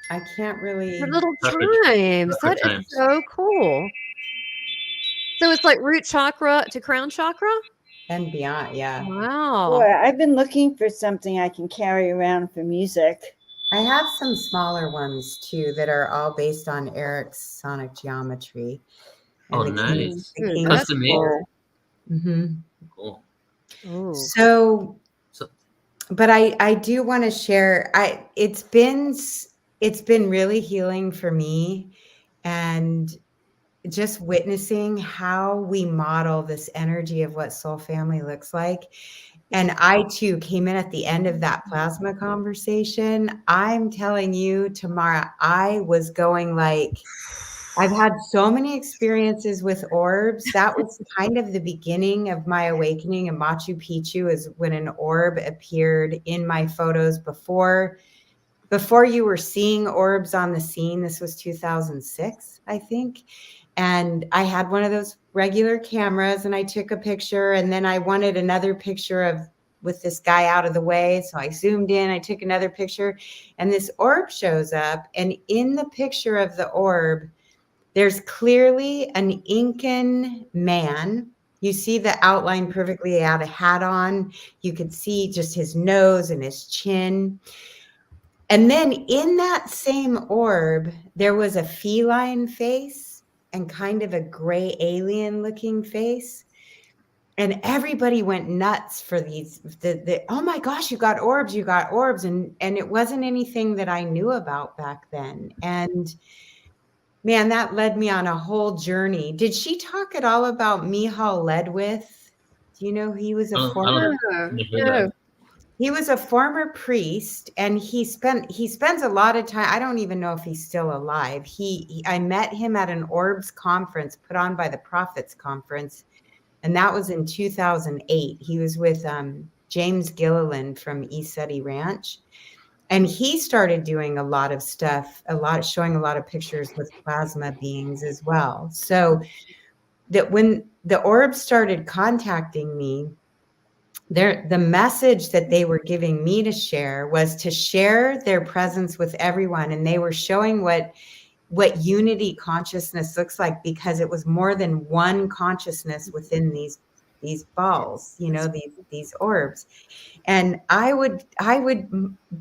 I can't really. They're little Perfect. chimes. That Perfect is chimes. so cool. So it's like root chakra to crown chakra? And beyond, yeah. Wow. Boy, I've been looking for something I can carry around for music. I have some smaller ones too that are all based on Eric's sonic geometry. Oh, nice. the Custom made. Mm-hmm. Cool. Ooh. So, but I do want to share. It's been really healing for me, and just witnessing how we model this energy of what soul family looks like. And I too came in at the end of that plasma conversation. I'm telling you, Tamara, I was going like, I've had so many experiences with orbs. That was kind of the beginning of my awakening in Machu Picchu, is when an orb appeared in my photos before you were seeing orbs on the scene. This was 2006, I think. And I had one of those regular cameras, and I took a picture, and then I wanted another picture with this guy out of the way. So I zoomed in, I took another picture, and this orb shows up. And in the picture of the orb, there's clearly an Incan man. You see the outline perfectly. He had a hat on. You could see just his nose and his chin. And then in that same orb, there was a feline face and kind of a gray alien looking face. And everybody went nuts for these, oh my gosh, you got orbs. And it wasn't anything that I knew about back then. And man, that led me on a whole journey. Did she talk at all about Michal Ledwith? Do you know he was a former? No. He was a former priest, and he spends a lot of time. I don't even know if he's still alive. I met him at an Orbs conference put on by the Prophets Conference, and that was in 2008. He was with James Gilliland from ECETI Ranch, and he started doing a lot of stuff, showing a lot of pictures with plasma beings as well. So that when the Orbs started contacting me, the message that they were giving me to share was to share their presence with everyone. And they were showing what unity consciousness looks like, because it was more than one consciousness within these balls, these orbs. And I would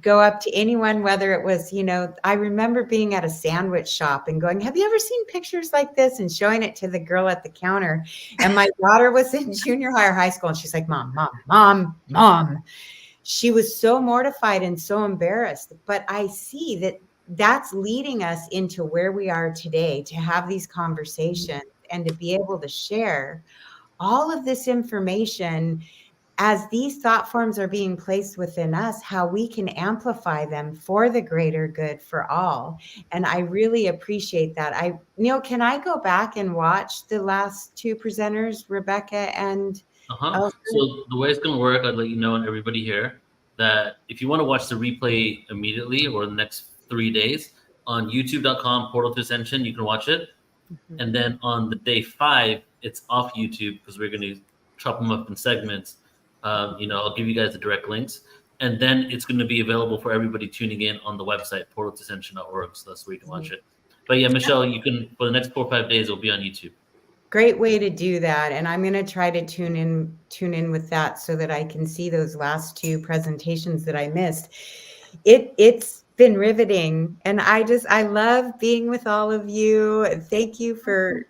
go up to anyone, whether it was, I remember being at a sandwich shop and going, have you ever seen pictures like this? And showing it to the girl at the counter. And my daughter was in junior high or high school, and she's like, mom. She was so mortified and so embarrassed. But I see that that's leading us into where we are today, to have these conversations and to be able to share all of this information as these thought forms are being placed within us, how we can amplify them for the greater good for all. And I really appreciate that. Neil, can I go back and watch the last two presenters, Rebecca and Elsa? So the way it's going to work, I'd let you know, and everybody here, that if you want to watch the replay immediately or the next 3 days, on youtube.com, Portal to Ascension, you can watch it. Mm-hmm. And then on the day 5, it's off YouTube, because we're going to chop them up in segments. I'll give you guys the direct links, and then it's going to be available for everybody tuning in on the website, portaltoascension.org. So that's where you can watch it. But yeah, Michelle, you can, for the next 4 or 5 days, it'll be on YouTube. great way to do that. And I'm going to try to tune in with that so that I can see those last two presentations that I missed. It's been riveting. And I love being with all of you. Thank you for,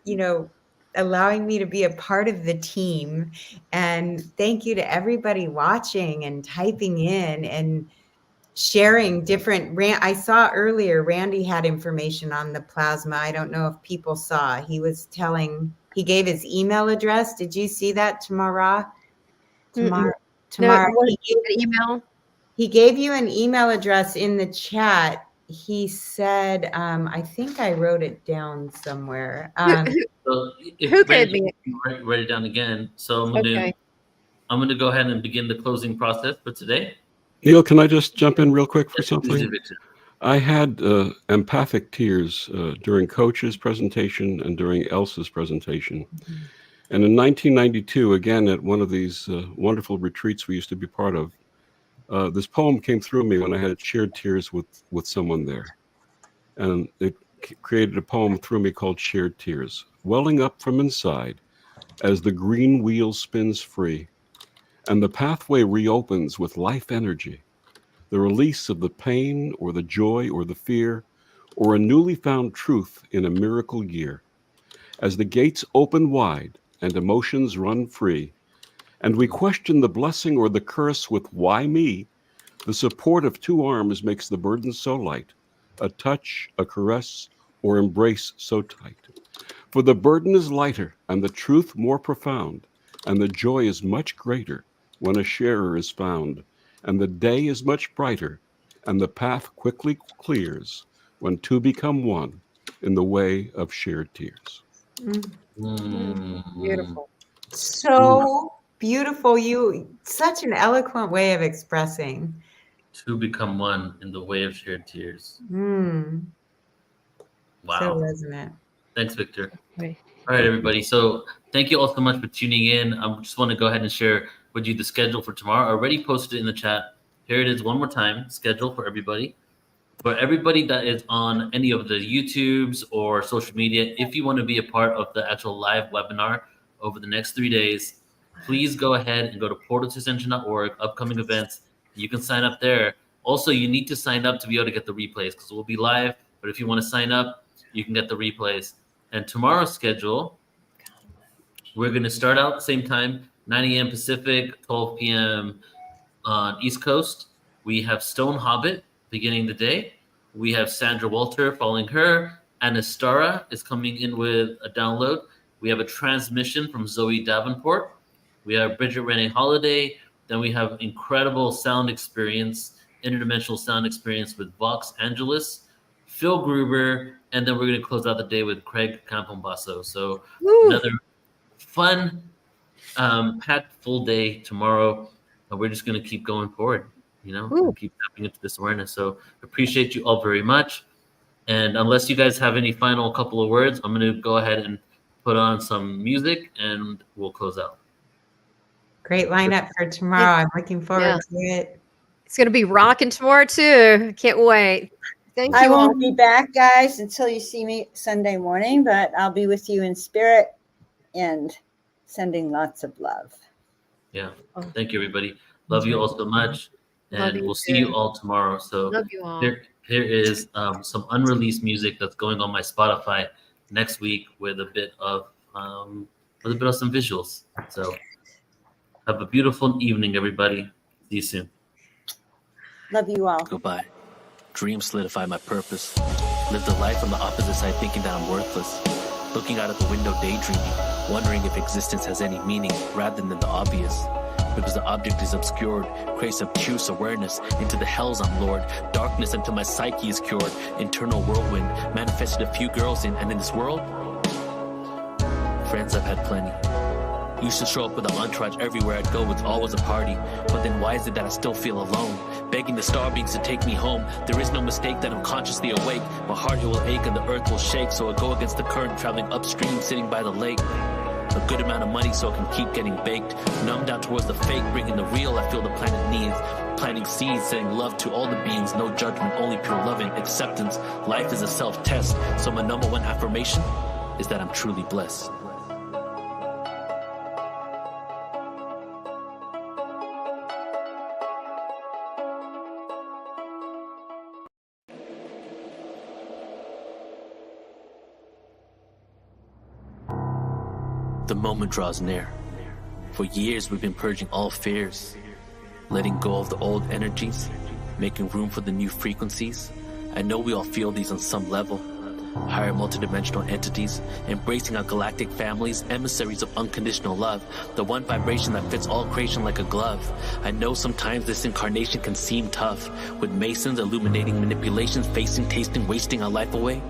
allowing me to be a part of the team. And thank you to everybody watching and typing in and sharing different. I saw earlier, Randy had information on the plasma. I don't know if people saw. He gave his email address. Did you see that, Tamara? Tamara, Email. He gave you an email address in the chat. He said, I think I wrote it down somewhere. So Who gave me it? Write it down again. So I'm gonna go ahead and begin the closing process for today. Neil, can I just jump in real quick for Yes, something? please do, Victor. I had empathic tears during Coach's presentation and during Elsa's presentation. And in 1992, again, at one of these wonderful retreats we used to be part of, this poem came through me when I had shared tears with someone there. And it created a poem through me called Shared Tears. Welling up from inside as the green wheel spins free and the pathway reopens with life energy, the release of the pain or the joy or the fear or a newly found truth in a miracle year. As the gates open wide and emotions run free, and we question the blessing or the curse with why me, the support of two arms makes the burden so light, a touch, a caress, or embrace so tight. For the burden is lighter and the truth more profound, and the joy is much greater when a sharer is found, and the day is much brighter, and the path quickly clears when two become one in the way of shared tears. Beautiful. So beautiful. Such an eloquent way of expressing. Two become one in the way of shared tears. Wow. So resonant. Thanks, Victor. Right. All right, everybody. So thank you all so much for tuning in. I just want to go ahead and share with you the schedule for tomorrow. I already posted it in the chat. Here it is one more time, schedule for everybody. For everybody that is on any of the YouTubes or social media, if you want to be a part of the actual live webinar over the next 3 days, please go ahead and go to portal2ascension.org, upcoming events. You can sign up there. Also, you need to sign up to be able to get the replays because we'll be live. But if you want to sign up, you can get the replays. And tomorrow's schedule, we're going to start out at the same time, 9 a.m. Pacific, 12 p.m. on East Coast. We have Stone Hobbit beginning the day. We have Sandra Walter following her. Anastara is coming in with a download. We have a transmission from Zoe Davenport. We have Bridget Renee Holiday. Then we have incredible sound experience, interdimensional sound experience with Vox Angeles, Phil Gruber, and then we're going to close out the day with Craig Campombasso. So another fun, packed full day tomorrow. We're just going to keep going forward, and keep tapping into this awareness. So appreciate you all very much. And unless you guys have any final couple of words, I'm going to go ahead and put on some music and we'll close out. Great lineup for tomorrow. I'm looking forward to it. It's going to be rocking tomorrow too. Can't wait. Thank you. I won't be back, guys, until you see me Sunday morning, but I'll be with you in spirit and sending lots of love. Yeah. Thank you, everybody. Love you all so much. And we'll see you all tomorrow. So love you all. Here is some unreleased music that's going on my Spotify next week with a bit of some visuals. So have a beautiful evening, everybody. See you soon. Love you all. Goodbye. Dreams solidify my purpose. Lived a life on the opposite side thinking that I'm worthless. Looking out of the window daydreaming, wondering if existence has any meaning rather than the obvious. Because the object is obscured, creates obtuse awareness. Into the hells I'm lured, darkness until my psyche is cured. Internal whirlwind, manifested a few girls in, and in this world, friends I've had plenty. Used to show up with an entourage everywhere I'd go, it's always a party. But then why is it that I still feel alone? Begging the star beings to take me home. There is no mistake that I'm consciously awake. My heart it will ache and the earth will shake. So I go against the current, traveling upstream, sitting by the lake. A good amount of money so I can keep getting baked. Numbed out towards the fake, bringing the real I feel the planet needs. Planting seeds, sending love to all the beings. No judgment, only pure loving acceptance. Life is a self-test. So my number one affirmation is that I'm truly blessed. The moment draws near. For years we've been purging all fears, letting go of the old energies, making room for the new frequencies. I know we all feel these on some level. Higher multidimensional entities, embracing our galactic families, emissaries of unconditional love, the one vibration that fits all creation like a glove. I know sometimes this incarnation can seem tough, with masons illuminating manipulations, facing, tasting, wasting our life away.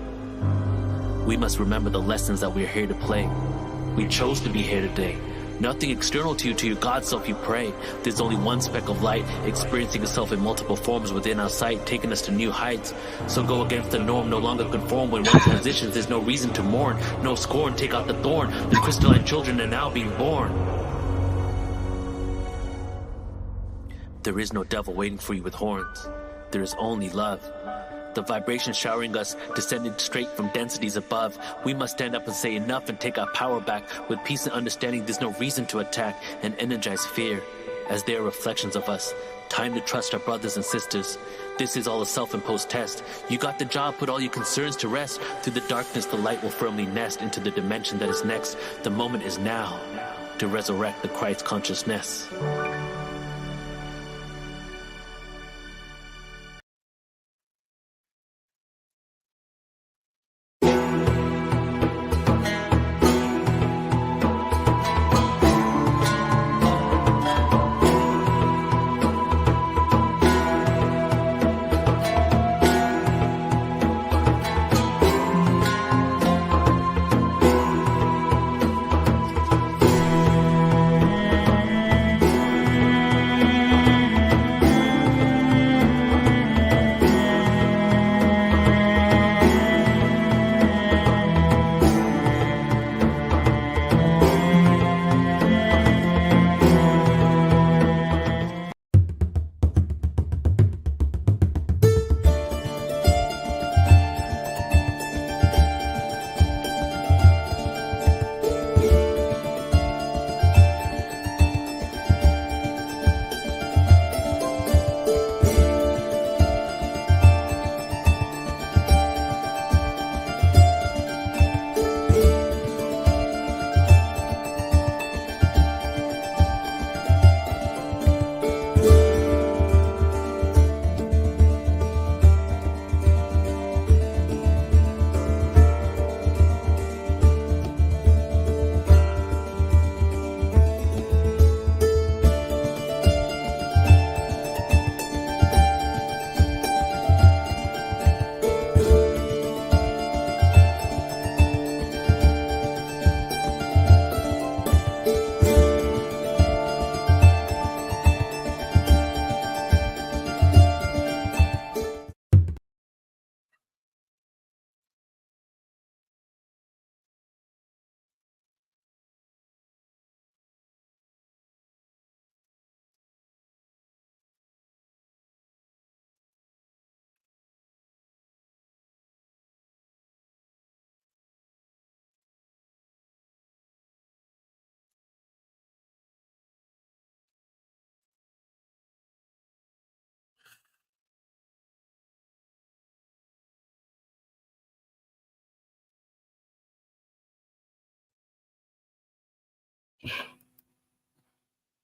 We must remember the lessons that we are here to play. We chose to be here today. Nothing external to you, to your God self you pray. There's only one speck of light, experiencing itself in multiple forms within our sight, taking us to new heights. So go against the norm, no longer conform with one's positions. There's no reason to mourn, no scorn, take out the thorn. The crystalline children are now being born. There is no devil waiting for you with horns. There is only love. The vibration showering us, descending straight from densities above. We must stand up and say enough and take our power back. With peace and understanding, there's no reason to attack and energize fear, as they are reflections of us. Time to trust our brothers and sisters. This is all a self-imposed test. You got the job, put all your concerns to rest. Through the darkness, the light will firmly nest into the dimension that is next. The moment is now to resurrect the Christ consciousness.